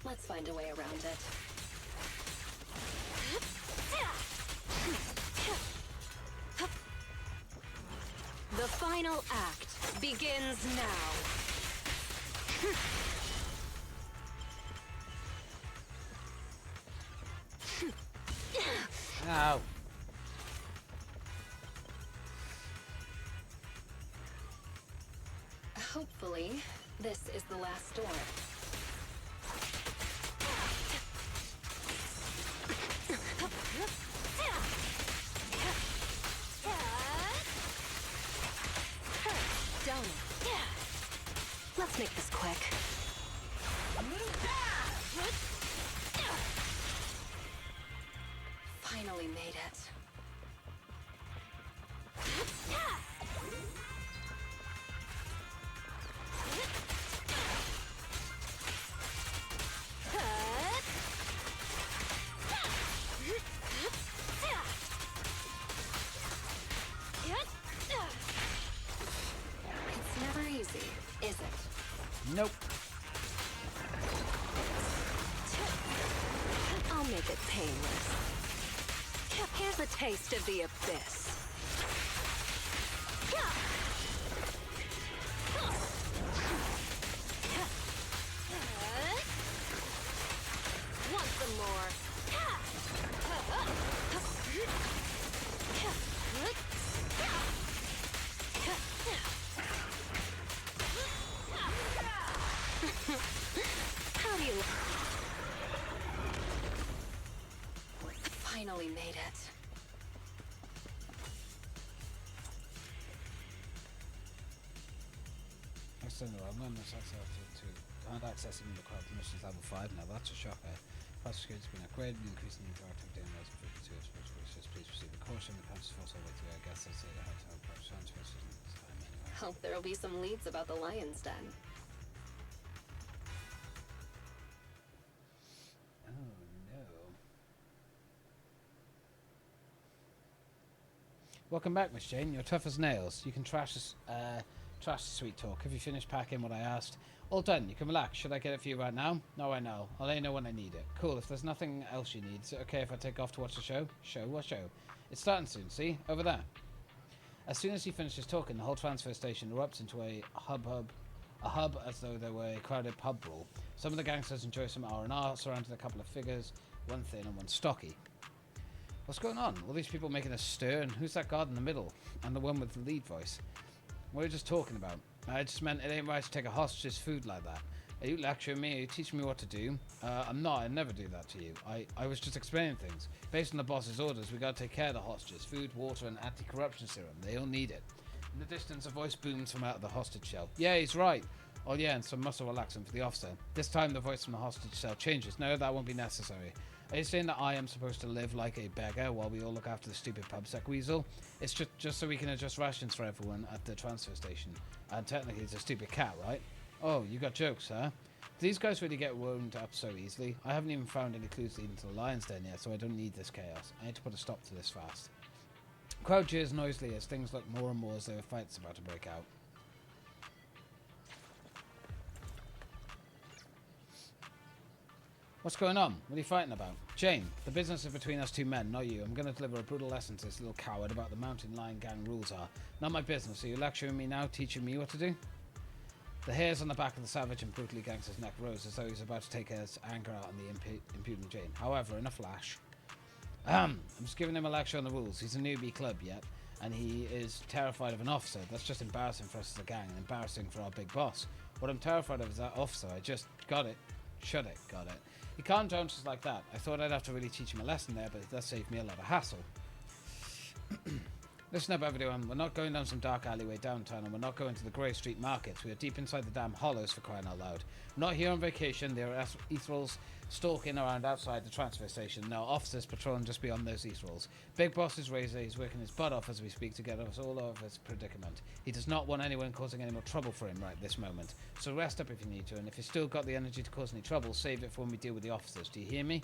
Let's find a way around it. The final act begins now. Ow. Hopefully, this is the last door. Done. Let's make this quick. Finally made it. It's Nope. I'll make it painless. Here's a taste of the abyss. Want some more? How do you... Finally made it. Excellent. I'm going to can't access even the crowd permissions level 5 now. That's a shocker. Fast security has been upgraded, increasing the interactivity and resin 52 as opposed to please proceed with caution. The count's force all the way through. I guess that's it. I have to help transfer system this time anyway. Hope there'll be some leads about the lion's den. Oh no. Welcome back, Miss Jane. You're tough as nails. You can trash the sweet talk. Have you finished packing what I asked? All done. You can relax. Should I get it for you right now? No, I know. I'll let you know when I need it. Cool. If there's nothing else you need, is it okay if I take off to watch the show? Show? What show? It's starting soon. See? Over there. As soon as he finishes talking, the whole transfer station erupts into a hub as though there were a crowded pub brawl. Some of the gangsters enjoy some R&R, surrounded a couple of figures, one thin and one stocky. What's going on? All these people making a stir, and who's that guard in the middle? And the one with the lead voice? What are you just talking about? I just meant it ain't right to take a hostage's food like that. Are you lecturing me? Are you teaching me what to do? I'm not. I never do that to you. I was just explaining things. Based on the boss's orders, we gotta take care of the hostages. Food, water, and anti-corruption serum. They all need it. In the distance, a voice booms from out of the hostage cell. Yeah, he's right. Oh yeah, and some muscle relaxant for the officer. This time the voice from the hostage cell changes. No, that won't be necessary. Are you saying that I am supposed to live like a beggar while we all look after the stupid pubsec weasel? It's just so we can adjust rations for everyone at the transfer station. And technically it's a stupid cat, right? Oh, you got jokes, huh? Do these guys really get wound up so easily? I haven't even found any clues leading to the lion's den yet, so I don't need this chaos. I need to put a stop to this fast. Crowd cheers noisily as things look more and more as though a fight's about to break out. What's going on? What are you fighting about? Jane, the business is between us two men, not you. I'm going to deliver a brutal lesson to this little coward about the mountain lion gang rules are. Not my business. Are you lecturing me now, teaching me what to do? The hairs on the back of the savage and brutally gangster's neck rose as though he was about to take his anger out on the impudent Jane. However, in a flash... I'm just giving him a lecture on the rules. He's a newbie club yet, and he is terrified of an officer. That's just embarrassing for us as a gang and embarrassing for our big boss. What I'm terrified of is that officer. I just got it. Shut it. Got it. He calmed down just like that. I thought I'd have to really teach him a lesson there, but it does save me a lot of hassle. Listen up, everyone. We're not going down some dark alleyway downtown, and we're not going to the Grey Street markets. We are deep inside the damn hollows, for crying out loud. We're not here on vacation. There are etherals stalking around outside the transfer station. No, officers patrolling just beyond those etherals. Big Boss is razor. He's working his butt off as we speak to get us all out of his predicament. He does not want anyone causing any more trouble for him right this moment. So rest up if you need to, and if you've still got the energy to cause any trouble, save it for when we deal with the officers. Do you hear me?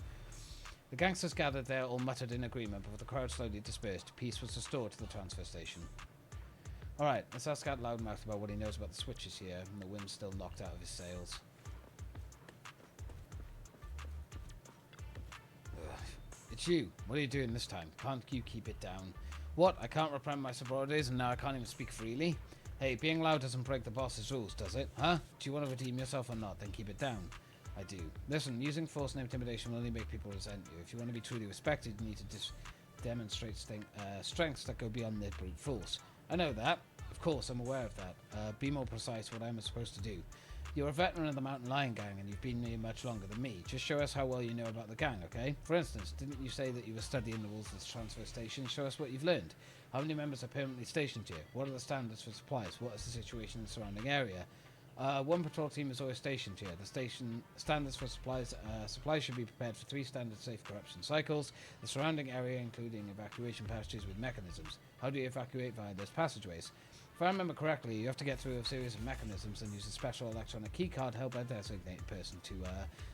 The gangsters gathered there, all muttered in agreement, before the crowd slowly dispersed. Peace was restored to the transfer station. Alright, let's ask out Loudmouth about what he knows about the switches here, and the wind's still knocked out of his sails. Ugh. It's you. What are you doing this time? Can't you keep it down? What? I can't reprehend my subordinates, and now I can't even speak freely? Hey, being loud doesn't break the boss's rules, does it? Huh? Do you want to redeem yourself or not? Then keep it down. I do. Listen, using force and intimidation will only make people resent you. If you want to be truly respected, you need to demonstrate strengths that go beyond their brute force. I know that. Of course, I'm aware of that. Be more precise what I'm supposed to do. You're a veteran of the Mountain Lion Gang, and you've been here much longer than me. Just show us how well you know about the gang, okay? For instance, didn't you say that you were studying the rules of this transfer station? Show us what you've learned. How many members are permanently stationed here? What are the standards for supplies? What is the situation in the surrounding area? One patrol team is always stationed here. The station standards for supplies should be prepared for 3 standard safe corruption cycles. The surrounding area, including evacuation passages with mechanisms. How do you evacuate via those passageways? If I remember correctly, you have to get through a series of mechanisms and use a special electronic keycard held by a designated person to,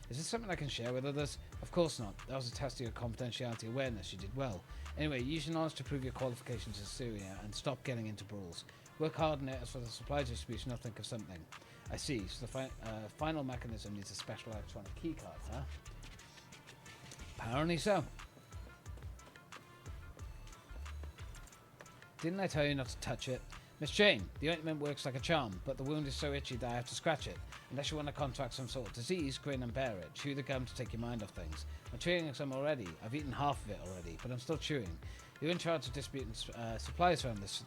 Is this something I can share with others? Of course not. That was a test of your confidentiality awareness. You did well. Anyway, use your knowledge to prove your qualifications as Syria and stop getting into brawls. Work hard on it as for the supply distribution, I'll think of something. I see, so the final mechanism needs a special electronic keycard, huh? Apparently so. Didn't I tell you not to touch it? Miss Jane, the ointment works like a charm, but the wound is so itchy that I have to scratch it. Unless you want to contract some sort of disease, grin and bear it. Chew the gum to take your mind off things. I'm chewing some already. I've eaten half of it already, but I'm still chewing. You're in charge of distributing supplies around this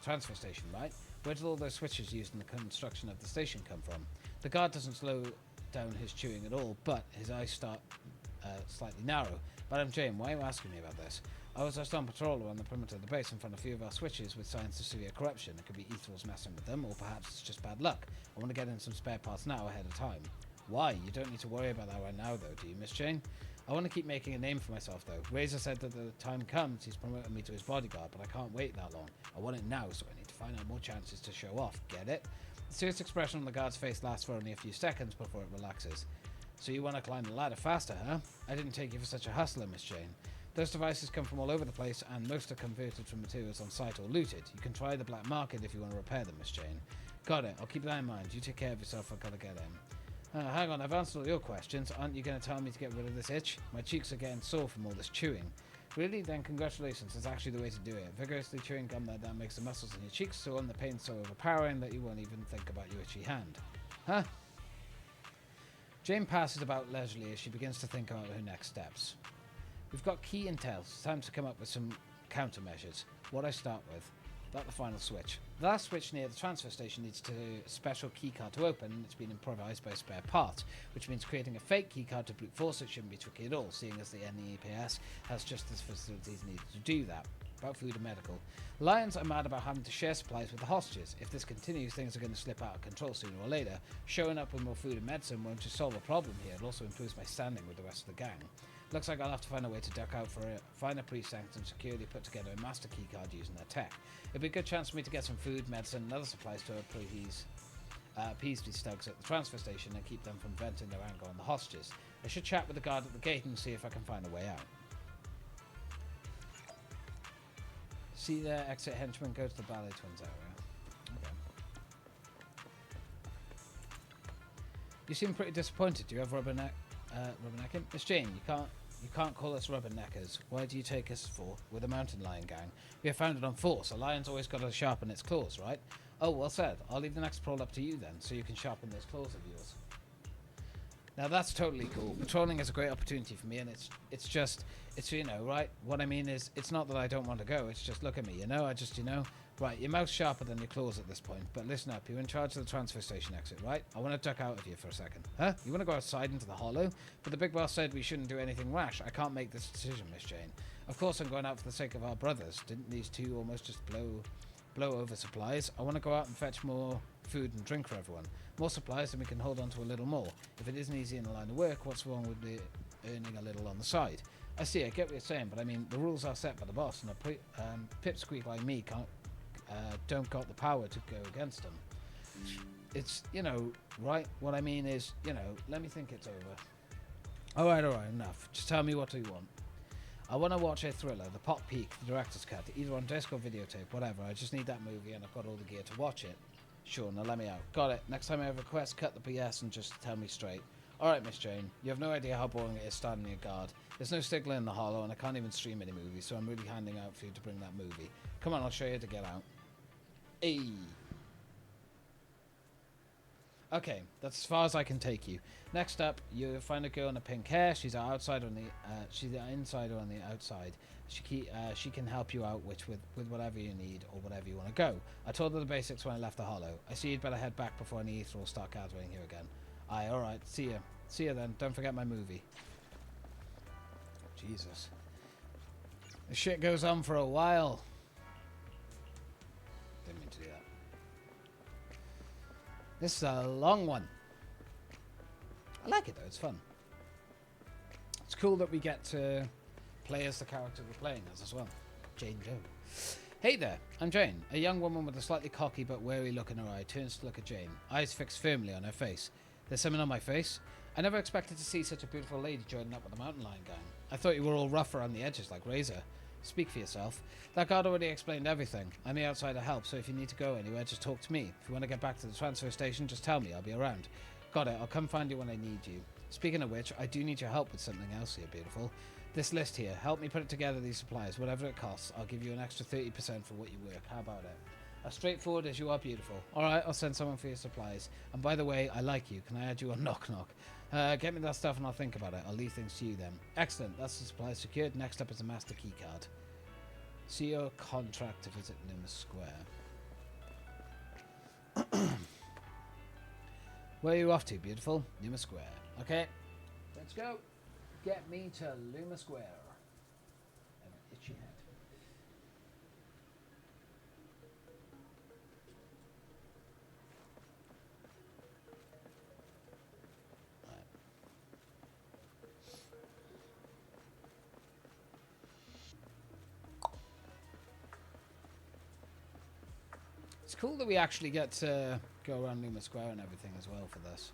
transfer station, right? Where did all those switches used in the construction of the station come from? The guard doesn't slow down his chewing at all, but his eyes start slightly narrow. Madam Jane, why are you asking me about this? I was just on patrol around the perimeter of the base and found a few of our switches with signs of severe corruption. It could be Ethel's messing with them, or perhaps it's just bad luck. I want to get in some spare parts now ahead of time. Why? You don't need to worry about that right now, though, do you, Miss Jane? I want to keep making a name for myself, though. Razor said that the time comes, he's promoting me to his bodyguard, but I can't wait that long. I want it now, so I need to find out more chances to show off. Get it? The serious expression on the guard's face lasts for only a few seconds before it relaxes. So you want to climb the ladder faster, huh? I didn't take you for such a hustler, Miss Jane. Those devices come from all over the place, and most are converted from materials on site or looted. You can try the black market if you want to repair them, Miss Jane. Got it. I'll keep that in mind. You take care of yourself. I've got to get in. Hang on. I've answered all your questions. Aren't you going to tell me to get rid of this itch? My cheeks are getting sore from all this chewing. Really? Then congratulations. That's actually the way to do it. Vigorously chewing gum that makes the muscles in your cheeks so on the pain so overpowering that you won't even think about your itchy hand. Huh? Jane passes about leisurely as she begins to think about her next steps. We've got key intel. It's time to come up with some countermeasures. What I start with, about the final switch. The last switch near the transfer station needs a special keycard to open, and it's been improvised by spare parts, which means creating a fake keycard to brute force it shouldn't be tricky at all, seeing as the NEPS has just the facilities needed to do that. About food and medical. Lions are mad about having to share supplies with the hostages. If this continues, things are going to slip out of control sooner or later. Showing up with more food and medicine won't just solve a problem here, it also improves my standing with the rest of the gang. Looks like I'll have to find a way to duck out for a finer precinct and securely put together a master keycard using their tech. It'll be a good chance for me to get some food, medicine, and other supplies to appease these thugs at the transfer station and keep them from venting their anger on the hostages. I should chat with the guard at the gate and see if I can find a way out. See there, exit henchman, go to the Ballet Twins area. Okay. You seem pretty disappointed. Do you have rubbernecking? Miss Jane, you can't call us rubberneckers. Why do you take us for? We're the mountain lion gang. We are founded on force. A lion's always got to sharpen its claws, right? Oh, well said. I'll leave the next patrol up to you then, so you can sharpen those claws of yours. Now that's totally cool. Patrolling is a great opportunity for me, and it's you know, right? What I mean is, it's not that I don't want to go. It's just look at me, you know. Right, your mouth's sharper than your claws at this point. But listen up, you're in charge of the transfer station exit, right? I want to duck out of you for a second. Huh? You want to go outside into the hollow? But the big boss said we shouldn't do anything rash. I can't make this decision, Miss Jane. Of course I'm going out for the sake of our brothers. Didn't these two almost just blow over supplies? I want to go out and fetch more food and drink for everyone. More supplies, and we can hold on to a little more. If it isn't easy in the line of work, what's wrong with earning a little on the side? I see, I get what you're saying, but I mean, the rules are set by the boss, and a pipsqueak like me don't got the power to go against them. It's, you know, right? What I mean is, you know, let me think it's over. Alright, enough. Just tell me what do you want. I want to watch a thriller, The Pop Peak, the director's cut, either on disc or videotape, whatever. I just need that movie and I've got all the gear to watch it. Sure, now let me out. Got it. Next time I have a request, cut the BS and just tell me straight. Alright, Miss Jane, you have no idea how boring it is standing your guard. There's no Stigler in the hollow and I can't even stream any movies, so I'm really handing out for you to bring that movie. Come on, I'll show you how to get out. Hey. Okay, that's as far as I can take you. Next up, you find a girl in a pink hair. She's an outsider on the she's an insider on the outside. She can help you out with whatever you need or whatever you want to go. I told her the basics when I left the hollow. I see you'd better head back before any ether will start gathering here again. Aye, alright, see ya. See ya then. Don't forget my movie. Jesus. This shit goes on for a while. Didn't mean to do that. This is a long one. I like it though, it's fun. It's cool that we get to play as the character we're playing as well. Jane Doe. Hey there, I'm Jane. A young woman with a slightly cocky but wary look in her eye turns to look at Jane, eyes fixed firmly on her face. There's something on my face? I never expected to see such a beautiful lady joining up with the mountain lion gang. I thought you were all rough around the edges like Razor. Speak for yourself. That guard already explained everything. I'm the outsider help, so if you need to go anywhere, just talk to me. If you want to get back to the transfer station, just tell me. I'll be around. Got it. I'll come find you when I need you. Speaking of which, I do need your help with something else here, beautiful. This list here. Help me put together these supplies. Whatever it costs, I'll give you an extra 30% for what you work. How about it? As straightforward as you are beautiful. Alright, I'll send someone for your supplies. And by the way, I like you. Can I add you on Knock Knock? Get me that stuff and I'll think about it. I'll leave things to you then. Excellent. That's the supplies secured. Next up is a master key card. See your contract to visit Loomis Square. Where are you off to, beautiful? Loomis Square. Okay, let's go. Get me to Loomis Square. An itchy head. It's cool that we actually get to go around Loomis Square and everything as well for this.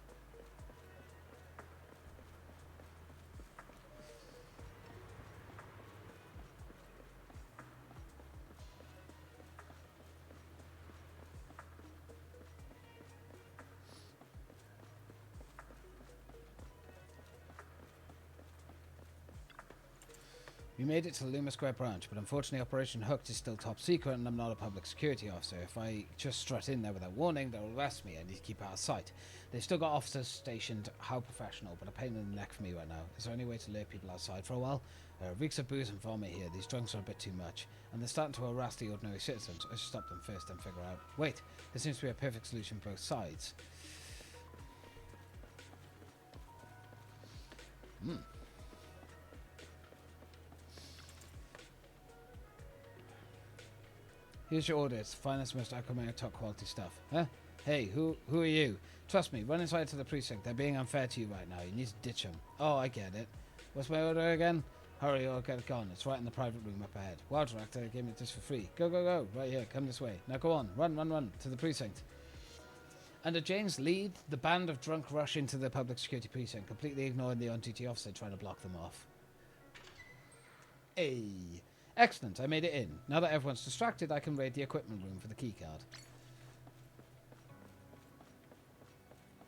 We made it to the Loomis Square branch, but unfortunately Operation Hooked is still top secret and I'm not a public security officer. If I just strut in there without warning, they'll arrest me. I need to keep out of sight. They've still got officers stationed. How professional, but a pain in the neck for me right now. Is there any way to lure people outside for a while? Reeks of booze and vomit here. These drunks are a bit too much. And they're starting to harass the ordinary citizens. I should stop them first and figure out. Wait, there seems to be a perfect solution for both sides. Here's your order. It's the finest, most acclimated, top quality stuff. Huh? Hey, who are you? Trust me, run inside to the precinct. They're being unfair to you right now. You need to ditch them. Oh, I get it. What's my order again? Hurry or get it gone. It's right in the private room up ahead. Wow, director, gave me this for free. Go, go, go. Right here, come this way. Now go on. Run, run, run to the precinct. Under Jane's lead, the band of drunk rush into the public security precinct, completely ignoring the on-duty officer trying to block them off. Hey. Excellent, I made it in. Now that everyone's distracted, I can raid the equipment room for the keycard.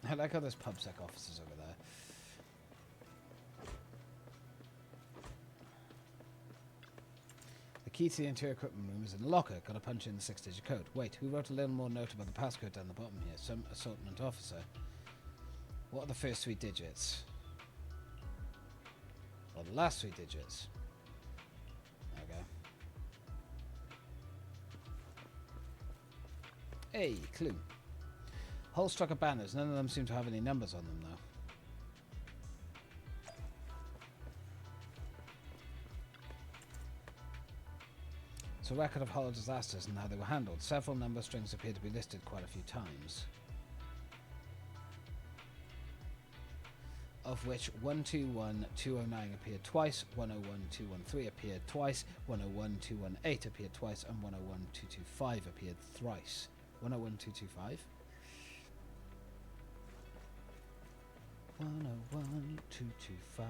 I like how there's PubSec officers over there. The key to the interior equipment room is in the locker. Gotta punch in the 6-digit code. Wait, who wrote a little more note about the passcode down the bottom here? Some assortment officer. What are the first 3 digits? Or the last 3 digits? Hey, clue. Whole struck of banners. None of them seem to have any numbers on them, though. It's a record of horror disasters and how they were handled. Several number strings appear to be listed quite a few times. Of which 121209 appeared twice, 101213 appeared twice, 101218 appeared twice, and 101225 appeared thrice. 101225? 101225.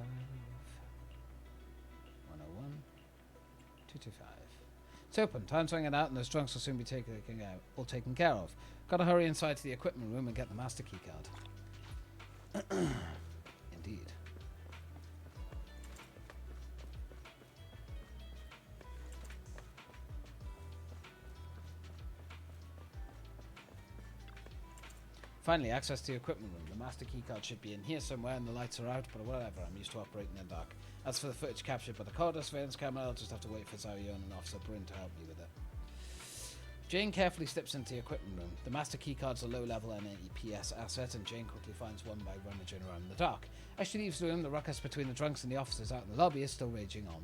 101225. It's open. Time's running out and those drunks will soon be taken care of. Gotta hurry inside to the equipment room and get the master key card. Indeed. Finally, access to the equipment room. The master keycard should be in here somewhere and the lights are out, but whatever, I'm used to operating in the dark. As for the footage captured by the corridor surveillance camera, I'll just have to wait for Zario and Officer Bryn to help me with it. Jane carefully slips into the equipment room. The master keycard's a low-level NEPS asset, and Jane quickly finds one by rummaging around in the dark. As she leaves the room, the ruckus between the drunks and the officers out in the lobby is still raging on.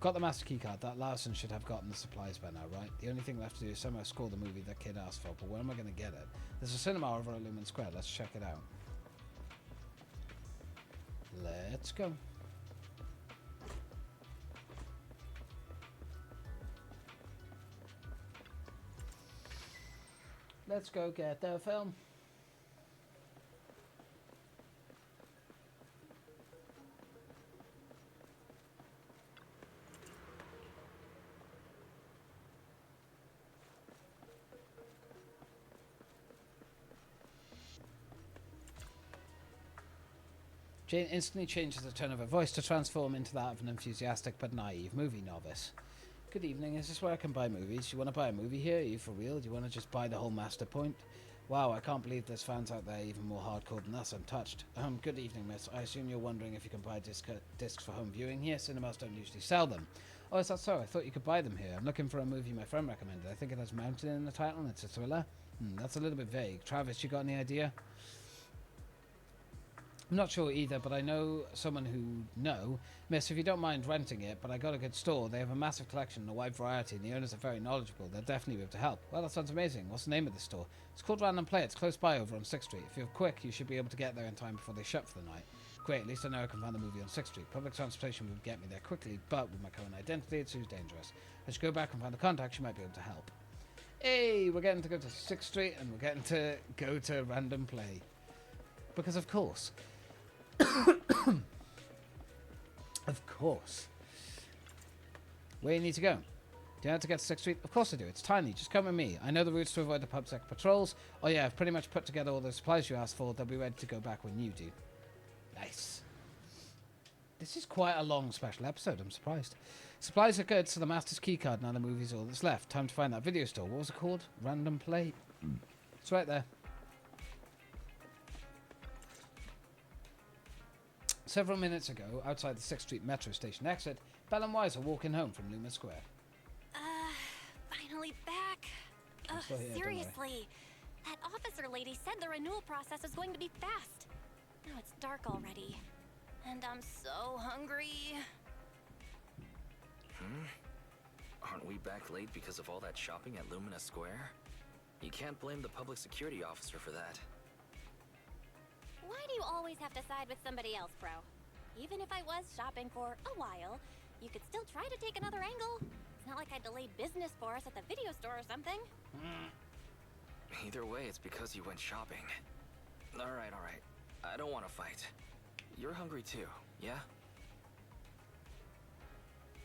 Got the master keycard. That Larson should have gotten the supplies by now, right? The only thing left to do is somehow score the movie that kid asked for, but where am I going to get it? There's a cinema over at Lumen Square. Let's check it out. Let's go. Let's go get the film. Jane instantly changes the tone of her voice to transform into that of an enthusiastic but naive movie novice. Good evening, is this where I can buy movies? You want to buy a movie here? Are you for real? Do you want to just buy the whole master point? Wow, I can't believe there's fans out there even more hardcore than us. I'm touched. Good evening, miss. I assume you're wondering if you can buy discs for home viewing here. Cinemas don't usually sell them. Oh, is that so? I thought you could buy them here. I'm looking for a movie my friend recommended. I think it has Mountain in the title and it's a thriller. That's a little bit vague. Travis, you got any idea? I'm not sure either, but I know someone who know. Miss, if you don't mind renting it, but I got a good store. They have a massive collection and a wide variety, and the owners are very knowledgeable. They'll definitely be able to help. Well, that sounds amazing. What's the name of the store? It's called Random Play. It's close by over on 6th Street. If you're quick, you should be able to get there in time before they shut for the night. Great, at least I know I can find the movie on 6th Street. Public transportation would get me there quickly, but with my current identity, it's too dangerous. I should go back and find the contacts. You might be able to help. Hey, we're getting to go to 6th Street, and we're getting to go to Random Play. Because of course... Of course. Where you need to go? Do you have to get to 6th Street? Of course I do. It's tiny. Just come with me. I know the routes to avoid the PubSec patrols. Oh yeah, I've pretty much put together all the supplies you asked for. They'll be ready to go back when you do. Nice. This is quite a long special episode. I'm surprised. Supplies are good, so the Master's keycard now the movie's all that's left. Time to find that video store. What was it called? Random Play? It's right there. Several minutes ago, outside the 6th Street metro station exit, Belle and Wise are walking home from Loomis Square. Finally back. still here, don't worry. Seriously. That officer lady said the renewal process is going to be fast. Now it's dark already. And I'm so hungry. Aren't we back late because of all that shopping at Lumina Square? You can't blame the public security officer for that. Why do you always have to side with somebody else, bro? Even if I was shopping for a while, you could still try to take another angle. It's not like I delayed business for us at the video store or something. Either way, it's because you went shopping. Alright. I don't want to fight. You're hungry too, yeah?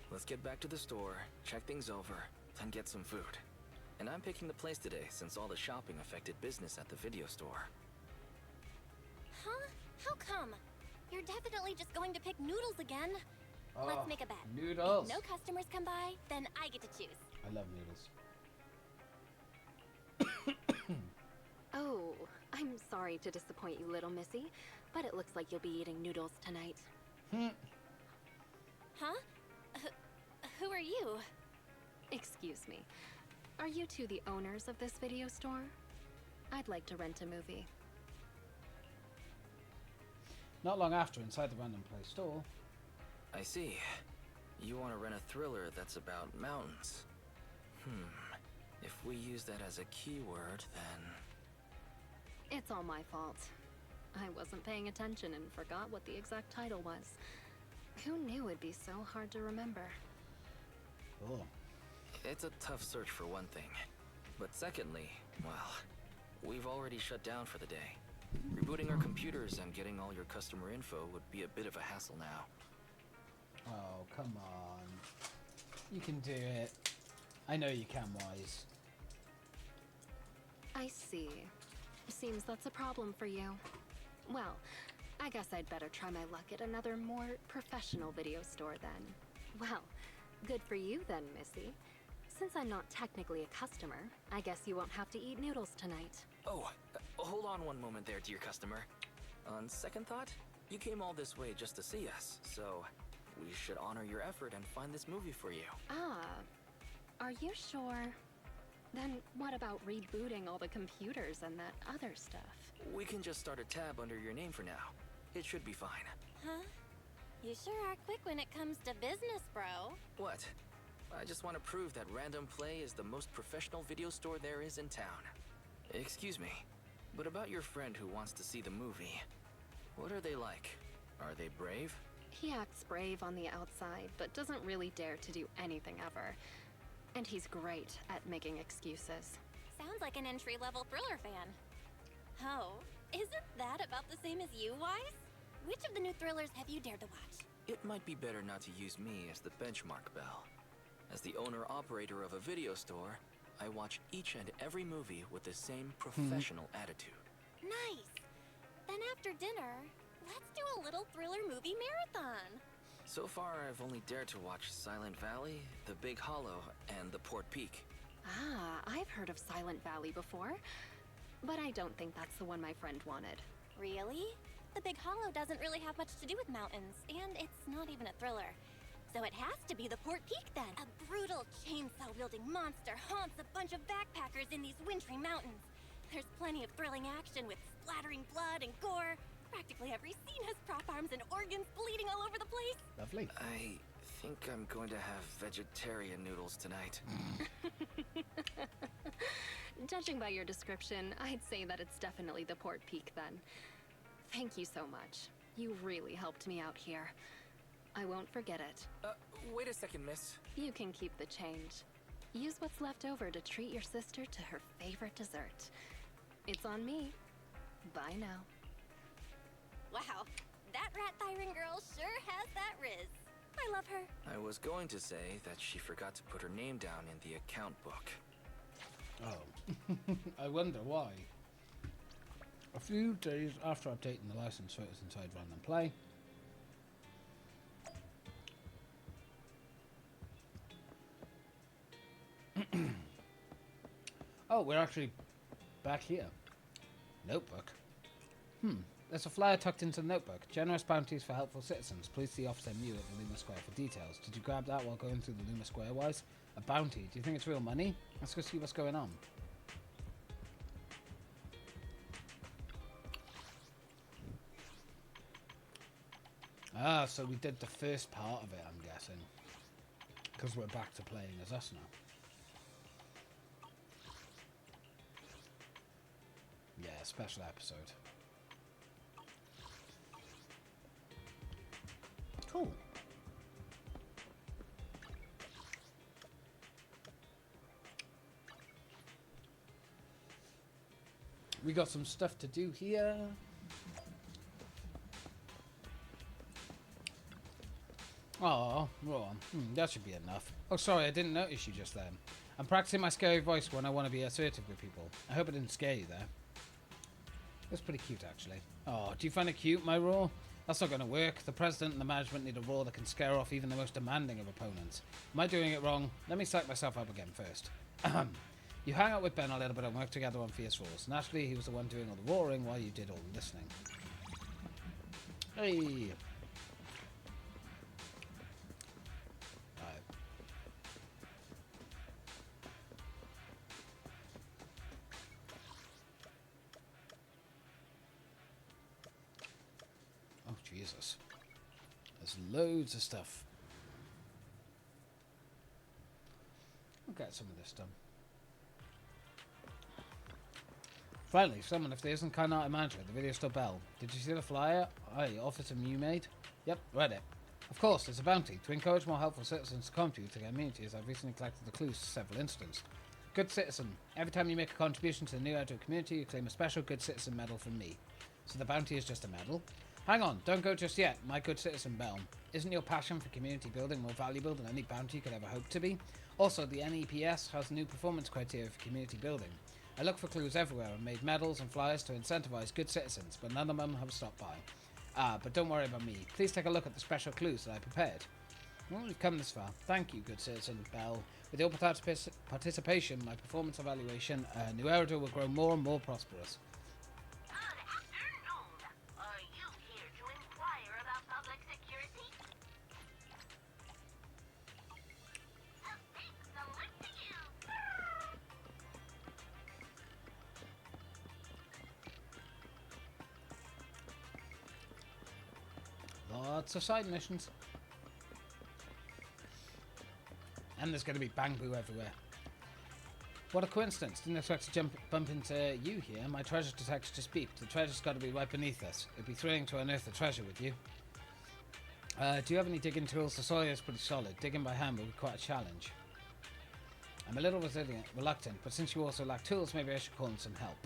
Let's get back to the store, check things over, then get some food. And I'm picking the place today since all the shopping affected business at the video store. Huh? How come? You're definitely just going to pick noodles again. Let's make a bet. Noodles. If no customers come by, then I get to choose. I love noodles. Oh, I'm sorry to disappoint you, little missy, but it looks like you'll be eating noodles tonight. Huh? Who are you? Excuse me. Are you two the owners of this video store? I'd like to rent a movie. Not long after, inside the Random Play store... I see. You want to rent a thriller that's about mountains. If we use that as a keyword, then... It's all my fault. I wasn't paying attention and forgot what the exact title was. Who knew it'd be so hard to remember? Oh. It's a tough search for one thing. But secondly, well, we've already shut down for the day. Rebooting our computers and getting all your customer info would be a bit of a hassle now. Oh, come on. You can do it. I know you can, Wise. I see. Seems that's a problem for you. Well, I guess I'd better try my luck at another more professional video store then. Well, good for you then, Missy. Since I'm not technically a customer, I guess you won't have to eat noodles tonight. Oh, hold on one moment there, dear customer. On second thought, you came all this way just to see us, so we should honor your effort and find this movie for you. Ah, are you sure? Then what about rebooting all the computers and that other stuff? We can just start a tab under your name for now. It should be fine. Huh? You sure are quick when it comes to business, bro. What? I just want to prove that Random Play is the most professional video store there is in town. Excuse me, but about your friend who wants to see the movie, what are they like? Are they brave? He acts brave on the outside, but doesn't really dare to do anything ever. And he's great at making excuses. Sounds like an entry-level thriller fan. Oh, isn't that about the same as you, Wise? Which of the new thrillers have you dared to watch? It might be better not to use me as the benchmark, Belle. As the owner-operator of a video store, I watch each and every movie with the same professional attitude. Nice! Then after dinner, Let's do a little thriller movie marathon. So far, I've only dared to watch Silent Valley, The Big Hollow, and The Port Peak. Ah, I've heard of Silent Valley before, but I don't think that's the one my friend wanted. Really? The Big Hollow doesn't really have much to do with mountains, and it's not even a thriller. So it has to be the Port Peak then. A brutal chainsaw-wielding monster haunts a bunch of backpackers in these wintry mountains. There's plenty of thrilling action with splattering blood and gore. Practically every scene has prop arms and organs bleeding all over the place. Lovely. I think I'm going to have vegetarian noodles tonight. Judging by your description, I'd say that it's definitely the Port Peak then. Thank you so much. You really helped me out here. I won't forget it. Wait a second, miss. You can keep the change. Use what's left over to treat your sister to her favorite dessert. It's on me. Bye now. Wow, that rat Thyron girl sure has that riz. I love her. I was going to say that she forgot to put her name down in the account book. Oh. I wonder why. A few days after updating the license photos inside Random Play, oh, we're actually back here. Notebook. There's a flyer tucked into the notebook. Generous bounties for helpful citizens. Please see Officer Mew at the Luma Square for details. Did you grab that while going through the Luma Square wise? A bounty. Do you think it's real money? Let's go see what's going on. Ah, so we did the first part of it, I'm guessing. Because we're back to playing as us now. Yeah, special episode. Cool. We got some stuff to do here. Oh, well, that should be enough. Oh, sorry, I didn't notice you just then. I'm practicing my scary voice when I want to be assertive with people. I hope I didn't scare you there. That's pretty cute, actually. Oh, do you find it cute, my roar? That's not going to work. The president and the management need a roar that can scare off even the most demanding of opponents. Am I doing it wrong? Let me psych myself up again first. You hang out with Ben a little bit and work together on fierce roars. Naturally, he was the one doing all the roaring while you did all the listening. Hey! Oh, Jesus. There's loads of stuff. I'll get some of this done. Finally, someone, if there isn't kind art manager, the video still bell. Did you see the flyer? Aye, Officer Mew made? Yep, read it. Of course, it's a bounty. To encourage more helpful citizens to contribute to their communities, I've recently collected the clues to several incidents. Good citizen. Every time you make a contribution to the new outdoor community, you claim a special good citizen medal from me. So the bounty is just a medal? Hang on, don't go just yet, my good citizen Bell. Isn't your passion for community building more valuable than any bounty could ever hope to be? Also, the NEPS has new performance criteria for community building. I look for clues everywhere and made medals and flyers to incentivize good citizens, but none of them have stopped by. Ah, but don't worry about me. Please take a look at the special clues that I prepared. Well, we've come this far. Thank you, good citizen Bell. With your participation, my performance evaluation, New Eridor will grow more and more prosperous. Are you here to inquire about public security? Thanks, I'll look to you. Lots of side missions. And there's going to be bamboo everywhere. What a coincidence. Didn't expect to bump into you here. My treasure detector just beeped. The treasure's got to be right beneath us. It'd be thrilling to unearth the treasure with you. Do you have any digging tools? The soil is pretty solid. Digging by hand will be quite a challenge. I'm a little reluctant, but since you also lack tools, maybe I should call in some help.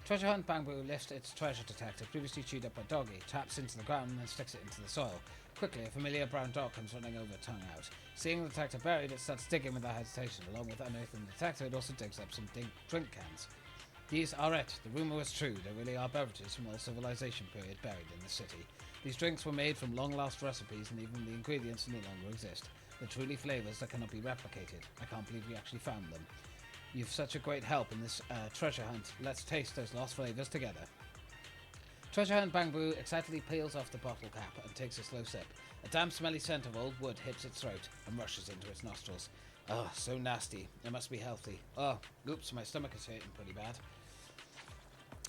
Treasure hunt bamboo lifts its treasure detector, previously chewed up by Doggy, taps into the ground and then sticks it into the soil. Quickly, a familiar brown dog comes running over, tongue out. Seeing the detector buried, it starts digging without hesitation. Along with unearthing the detector, it also digs up some drink cans. These are it. The rumour was true. There really are beverages from all civilization period buried in the city. These drinks were made from long-lost recipes, and even the ingredients no longer exist. They're truly flavours that cannot be replicated. I can't believe we actually found them. You've such a great help in this treasure hunt. Let's taste those lost flavours together. Treasure Hunt Bangbu excitedly peels off the bottle cap and takes a slow sip. A damp, smelly scent of old wood hits its throat and rushes into its nostrils. Oh, so nasty. It must be healthy. Oh, oops, my stomach is hurting pretty bad.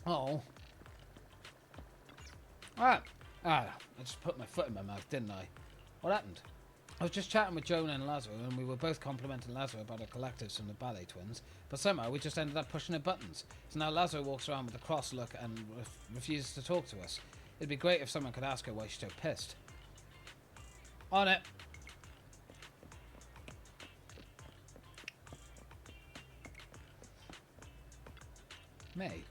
Oh. I just put my foot in my mouth, didn't I? What happened? I was just chatting with Jonah and Lazaro, and we were both complimenting Lazaro about our collectives from the Ballet Twins, but somehow we just ended up pushing her buttons. So now Lazaro walks around with a cross look and refuses to talk to us. It'd be great if someone could ask her why she's so pissed. On it! May,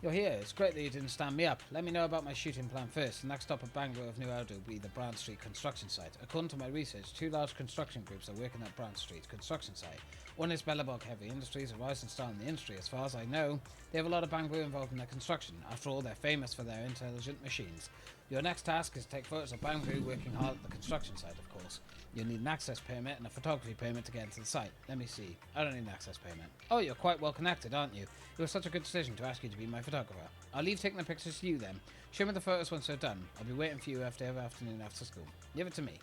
you're here. It's great that you didn't stand me up. Let me know about my shooting plan first. The next stop at Bangor of New Eldo will be the Brand Street construction site. According to my research, 2 large construction groups are working at Brand Street construction site. One is Bellabog Heavy Industries, a rising star in the industry. As far as I know, they have a lot of Bangor involved in their construction. After all, they're famous for their intelligent machines. Your next task is to take photos of Bangor working hard at the construction site, of course. You'll need an access permit and a photography permit to get into the site. Let me see. I don't need an access permit. Oh, you're quite well connected, aren't you? It was such a good decision to ask you to be my photographer. I'll leave taking the pictures to you then. Show me the photos once they're done. I'll be waiting for you after every afternoon after school. Give it to me.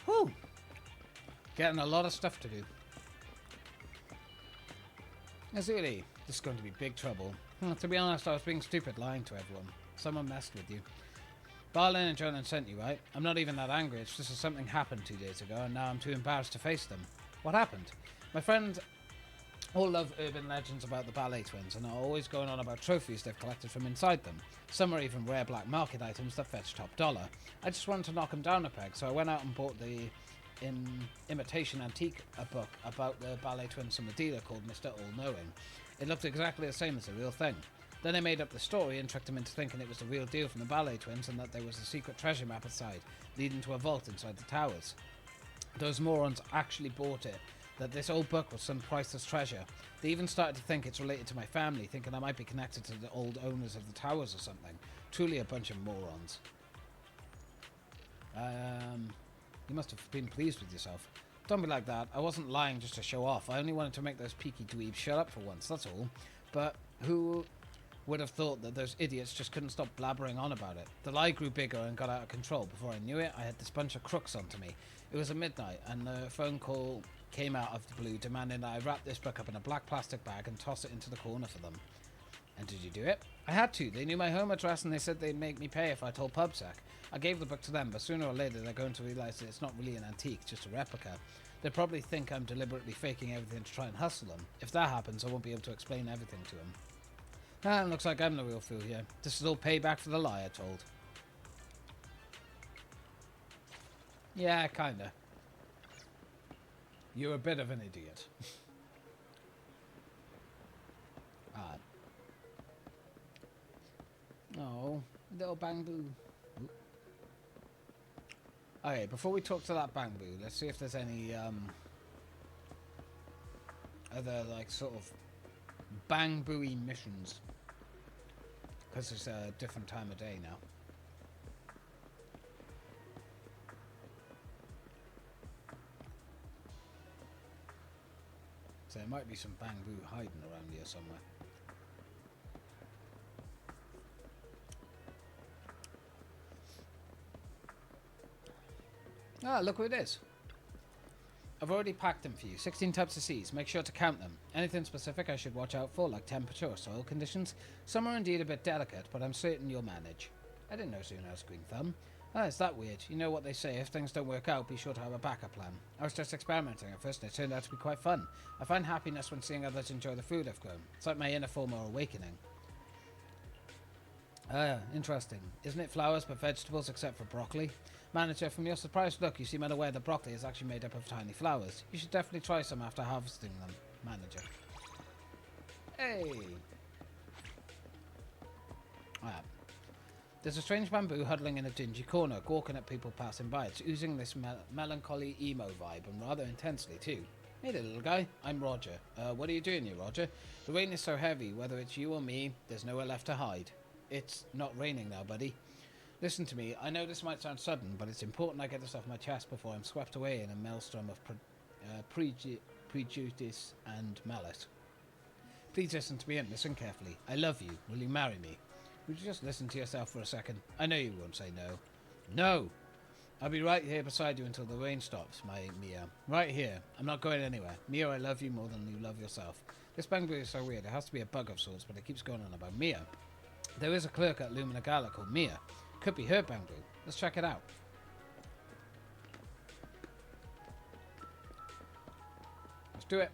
Whew. Getting a lot of stuff to do. This is going to be big trouble. To be honest, I was being stupid lying to everyone. Someone messed with you. Barlin and Jonan sent you, right? I'm not even that angry, it's just that something happened 2 days ago and now I'm too embarrassed to face them. What happened? My friends all love urban legends about the Ballet Twins and are always going on about trophies they've collected from inside them. Some are even rare black market items that fetch top dollar. I just wanted to knock them down a peg, so I went out and bought the Imitation Antique, a book about the Ballet Twins from a dealer called Mr. All-Knowing. It looked exactly the same as the real thing. Then I made up the story and tricked them into thinking it was the real deal from the Ballet Twins and that there was a secret treasure map inside, leading to a vault inside the towers. Those morons actually bought it, that this old book was some priceless treasure. They even started to think it's related to my family, thinking I might be connected to the old owners of the towers or something. Truly a bunch of morons. You must have been pleased with yourself. Don't be like that. I wasn't lying just to show off. I only wanted to make those peaky dweebs shut up for once, that's all. But who would have thought that those idiots just couldn't stop blabbering on about it? The lie grew bigger and got out of control. Before I knew it, I had this bunch of crooks onto me. It was at midnight, and the phone call came out of the blue demanding that I wrap this book up in a black plastic bag and toss it into the corner for them. And did you do it? I had to. They knew my home address and they said they'd make me pay if I told PubSec. I gave the book to them, but sooner or later they're going to realise that it's not really an antique, just a replica. They'll probably think I'm deliberately faking everything to try and hustle them. If that happens, I won't be able to explain everything to them. Looks like I'm the real fool here. This is all payback for the lie I told. Yeah, kinda. You're a bit of an idiot. Oh, little Bangbu. Okay, before we talk to that Bangbu, let's see if there's any other like sort of Bangbu-y missions. Because it's a different time of day now. So there might be some Bangbu hiding around here somewhere. Ah, look who it is. I've already packed them for you. 16 types of seeds. Make sure to count them. Anything specific I should watch out for, like temperature or soil conditions? Some are indeed a bit delicate, but I'm certain you'll manage. I didn't know Zuna has green thumb. Ah, is that weird? You know what they say, if things don't work out, be sure to have a backup plan. I was just experimenting at first and it turned out to be quite fun. I find happiness when seeing others enjoy the food I've grown. It's like my inner form or awakening. Ah, interesting. Isn't it flowers but vegetables except for broccoli? Manager, from your surprised look, you seem unaware that broccoli is actually made up of tiny flowers. You should definitely try some after harvesting them. Manager. Hey! Ah. There's a strange bamboo huddling in a dingy corner, gawking at people passing by. It's oozing this melancholy emo vibe, and rather intensely too. Hey there, little guy. I'm Roger. What are you doing here, Roger? The rain is so heavy, whether it's you or me, there's nowhere left to hide. It's not raining now, buddy. Listen to me, I know this might sound sudden, but it's important I get this off my chest before I'm swept away in a maelstrom of prejudice and malice. Please listen to me and listen carefully. I love you. Will you marry me? Would you just listen to yourself for a second? I know you won't say no. No! I'll be right here beside you until the rain stops, my Mia. Right here. I'm not going anywhere. Mia, I love you more than you love yourself. This bamboo is so weird. It has to be a bug of sorts, but it keeps going on about Mia. There is a clerk at Lumina Gala called Mia. Could be her bamboo. Let's check it out. Let's do it.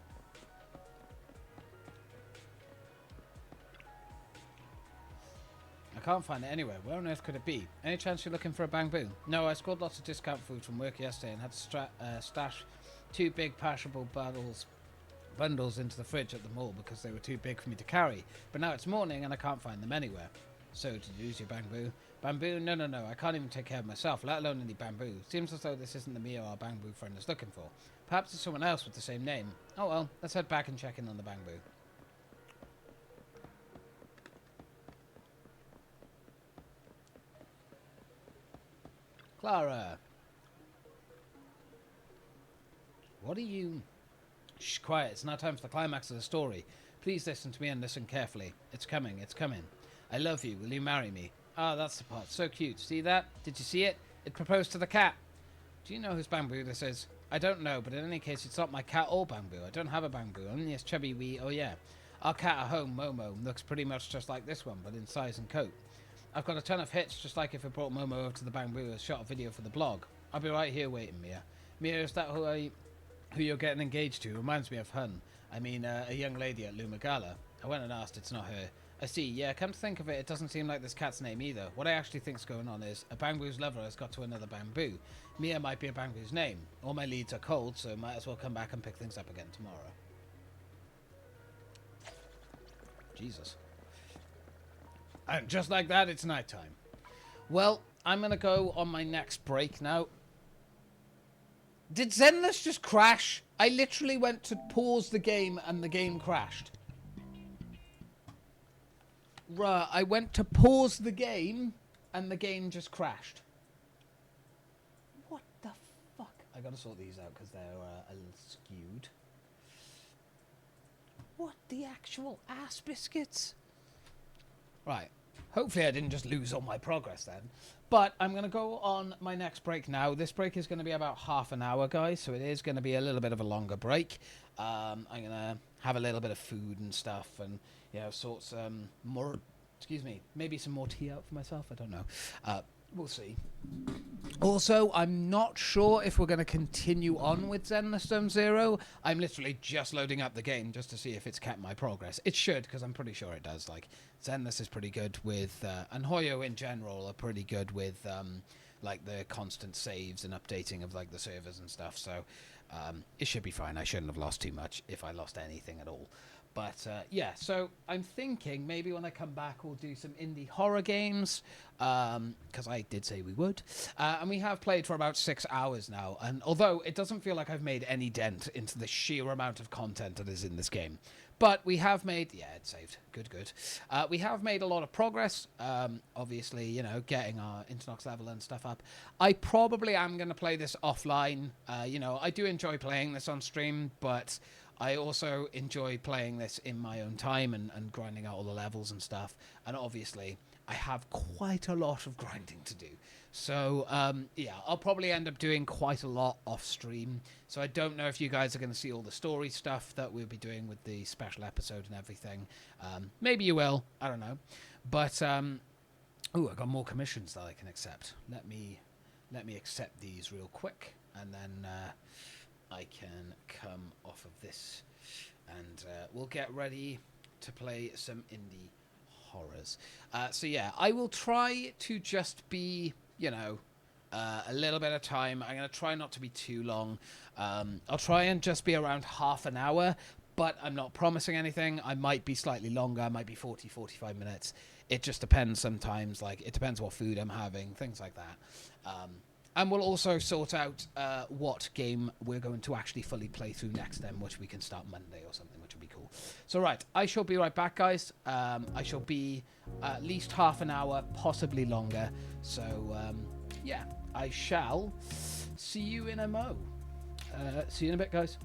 I can't find it anywhere. Where on earth could it be? Any chance you're looking for a bamboo? No, I scored lots of discount food from work yesterday and had to stash 2 big pashable bundles into the fridge at the mall because they were too big for me to carry. But now it's morning and I can't find them anywhere. So, did you lose your bamboo? Bamboo? No. I can't even take care of myself, let alone any bamboo. Seems as though this isn't the Mia our bamboo friend is looking for. Perhaps it's someone else with the same name. Oh well, let's head back and check in on the bamboo. Clara. What are you... Shh, quiet. It's now time for the climax of the story. Please listen to me and listen carefully. It's coming. I love you. Will you marry me? Ah, that's the part. So cute. See that? Did you see it? It proposed to the cat. Do you know whose bamboo this is? I don't know, but in any case, it's not my cat or bamboo. I don't have a bamboo. Only this chubby wee... Oh, yeah. Our cat at home, Momo, looks pretty much just like this one, but in size and coat. I've got a ton of hits, just like if I brought Momo over to the bamboo and shot a video for the blog. I'll be right here waiting, Mia. Mia, is that who you're getting engaged to? Reminds me of Hun. I mean, a young lady at Lumagala. I went and asked, it's not her. I see, yeah, come to think of it, it doesn't seem like this cat's name either. What I actually think's going on is, a bamboo's lover has got to another bamboo. Mia might be a bamboo's name. All my leads are cold, so might as well come back and pick things up again tomorrow. Jesus. And just like that, it's nighttime. Well, I'm going to go on my next break now. Did Zenless just crash? I literally went to pause the game and the game crashed. Bruh, I went to pause the game and the game just crashed. What the fuck? I gotta sort these out because they're a little skewed. What the actual ass biscuits? Right. Hopefully I didn't just lose all my progress then. But I'm going to go on my next break now. This break is going to be about half an hour, guys. So it is going to be a little bit of a longer break. I'm going to have a little bit of food and stuff. And, you know, sort some more... Excuse me. Maybe some more tea out for myself. I don't know. We'll see. Also, I'm not sure if we're going to continue on with Zenless Stone Zero. I'm literally just loading up the game just to see if it's kept my progress. It should, because I'm pretty sure it does. Like, Zenless is pretty good with, and Hoyo in general are pretty good with, like, the constant saves and updating of, like, the servers and stuff. So, it should be fine. I shouldn't have lost too much if I lost anything at all. But, yeah, so I'm thinking maybe when I come back we'll do some indie horror games, because I did say we would. And we have played for about 6 hours now, and although it doesn't feel like I've made any dent into the sheer amount of content that is in this game, but we have made... Yeah, it saved. Good. We have made a lot of progress, obviously, you know, getting our Internox level and stuff up. I probably am going to play this offline. You know, I do enjoy playing this on stream, but... I also enjoy playing this in my own time and grinding out all the levels and stuff. And obviously, I have quite a lot of grinding to do. So, yeah, I'll probably end up doing quite a lot off stream. So I don't know if you guys are going to see all the story stuff that we'll be doing with the special episode and everything. Maybe you will. I don't know. But, ooh, I've got more commissions that I can accept. Let me accept these real quick. And then... I can come off of this and we'll get ready to play some indie horrors. So yeah, I will try to just be, you know, a little bit of time. I'm going to try not to be too long. I'll try and just be around half an hour, but I'm not promising anything. I might be slightly longer. I might be 40, 45 minutes. It just depends sometimes. Like, it depends what food I'm having, things like that. And we'll also sort out what game we're going to actually fully play through next then, which we can start Monday or something, which would be cool. So, right, I shall be right back, guys. I shall be at least half an hour, possibly longer. So, yeah, I shall see you in a mo. See you in a bit, guys.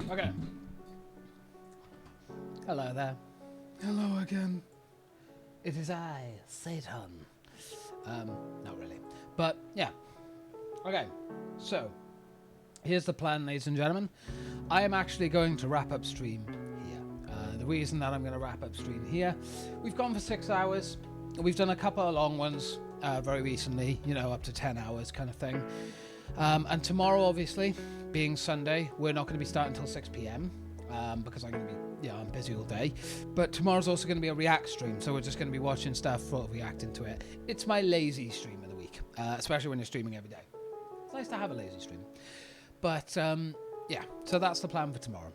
Okay. Hello there. Hello again. It is I, Satan. Not really. But, yeah. Okay. So, here's the plan, ladies and gentlemen. I am actually going to wrap up stream here. The reason that I'm going to wrap up stream here, we've gone for 6 hours. We've done a couple of long ones very recently, you know, up to 10 hours kind of thing. And tomorrow, obviously, being Sunday, we're not going to be starting until 6 p.m. Because I'm going to be, I'm busy all day. But tomorrow's also going to be a react stream, so we're just going to be watching stuff, sort of reacting to it. It's my lazy stream of the week, especially when you're streaming every day. It's nice to have a lazy stream. But, yeah, so that's the plan for tomorrow.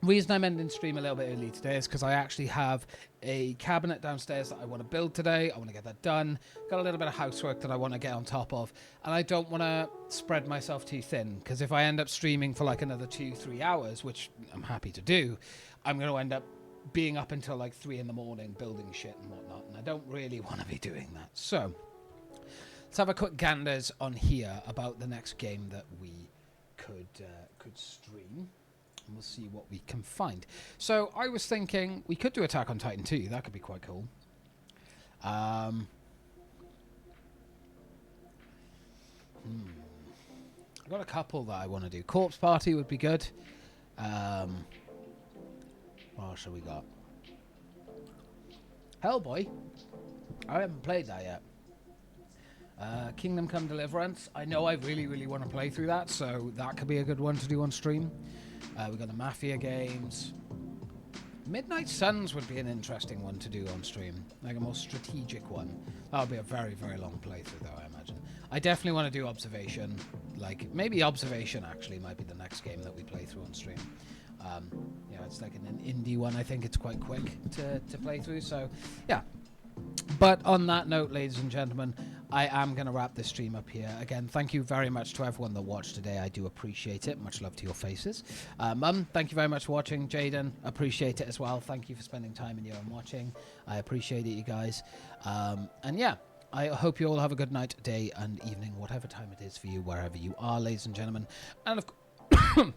Reason I'm ending stream a little bit early today is because I actually have a cabinet downstairs that I want to build today. I want to get that done. Got a little bit of housework that I want to get on top of. And I don't want to spread myself too thin, because if I end up streaming for like another 2-3 hours, which I'm happy to do, I'm going to end up being up until like 3 in the morning building shit and whatnot. And I don't really want to be doing that. So let's have a quick ganders on here about the next game that we could stream. And we'll see what we can find. So I was thinking we could do Attack on Titan 2. That could be quite cool. I've got a couple that I want to do. Corpse Party would be good. What else have we got? Hellboy. I haven't played that yet. Kingdom Come Deliverance. I know I really, really want to play through that, so that could be a good one to do on stream. We've got the Mafia games. Midnight Suns would be an interesting one to do on stream. Like a more strategic one. That would be a very, very long playthrough, though, I imagine. I definitely want to do Observation. Like, maybe Observation, actually, might be the next game that we play through on stream. Yeah, it's like an indie one. I think it's quite quick to play through, so, yeah. But on that note, ladies and gentlemen, I am going to wrap this stream up here. Again, thank you very much to everyone that watched today. I do appreciate it. Much love to your faces. Mum, thank you very much for watching. Jaden, appreciate it as well. Thank you for spending time in here and watching. I appreciate it, you guys. And yeah, I hope you all have a good night, day, and evening, whatever time it is for you, wherever you are, ladies and gentlemen. And of course...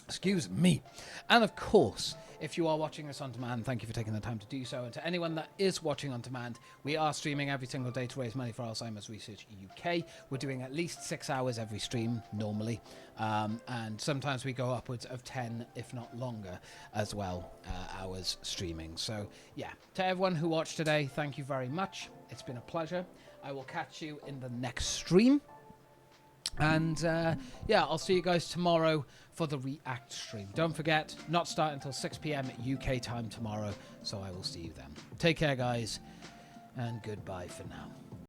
Excuse me. And of course, if you are watching this on demand, thank you for taking the time to do so. And to anyone that is watching on demand, we are streaming every single day to raise money for Alzheimer's Research UK. We're doing at least 6 hours every stream, normally. And sometimes we go upwards of 10, if not longer, as well, hours streaming. So, yeah, to everyone who watched today, thank you very much. It's been a pleasure. I will catch you in the next stream. And, yeah, I'll see you guys tomorrow for the React stream. Don't forget, not start until 6 p.m. UK time tomorrow, so I will see you then. Take care, guys, and goodbye for now.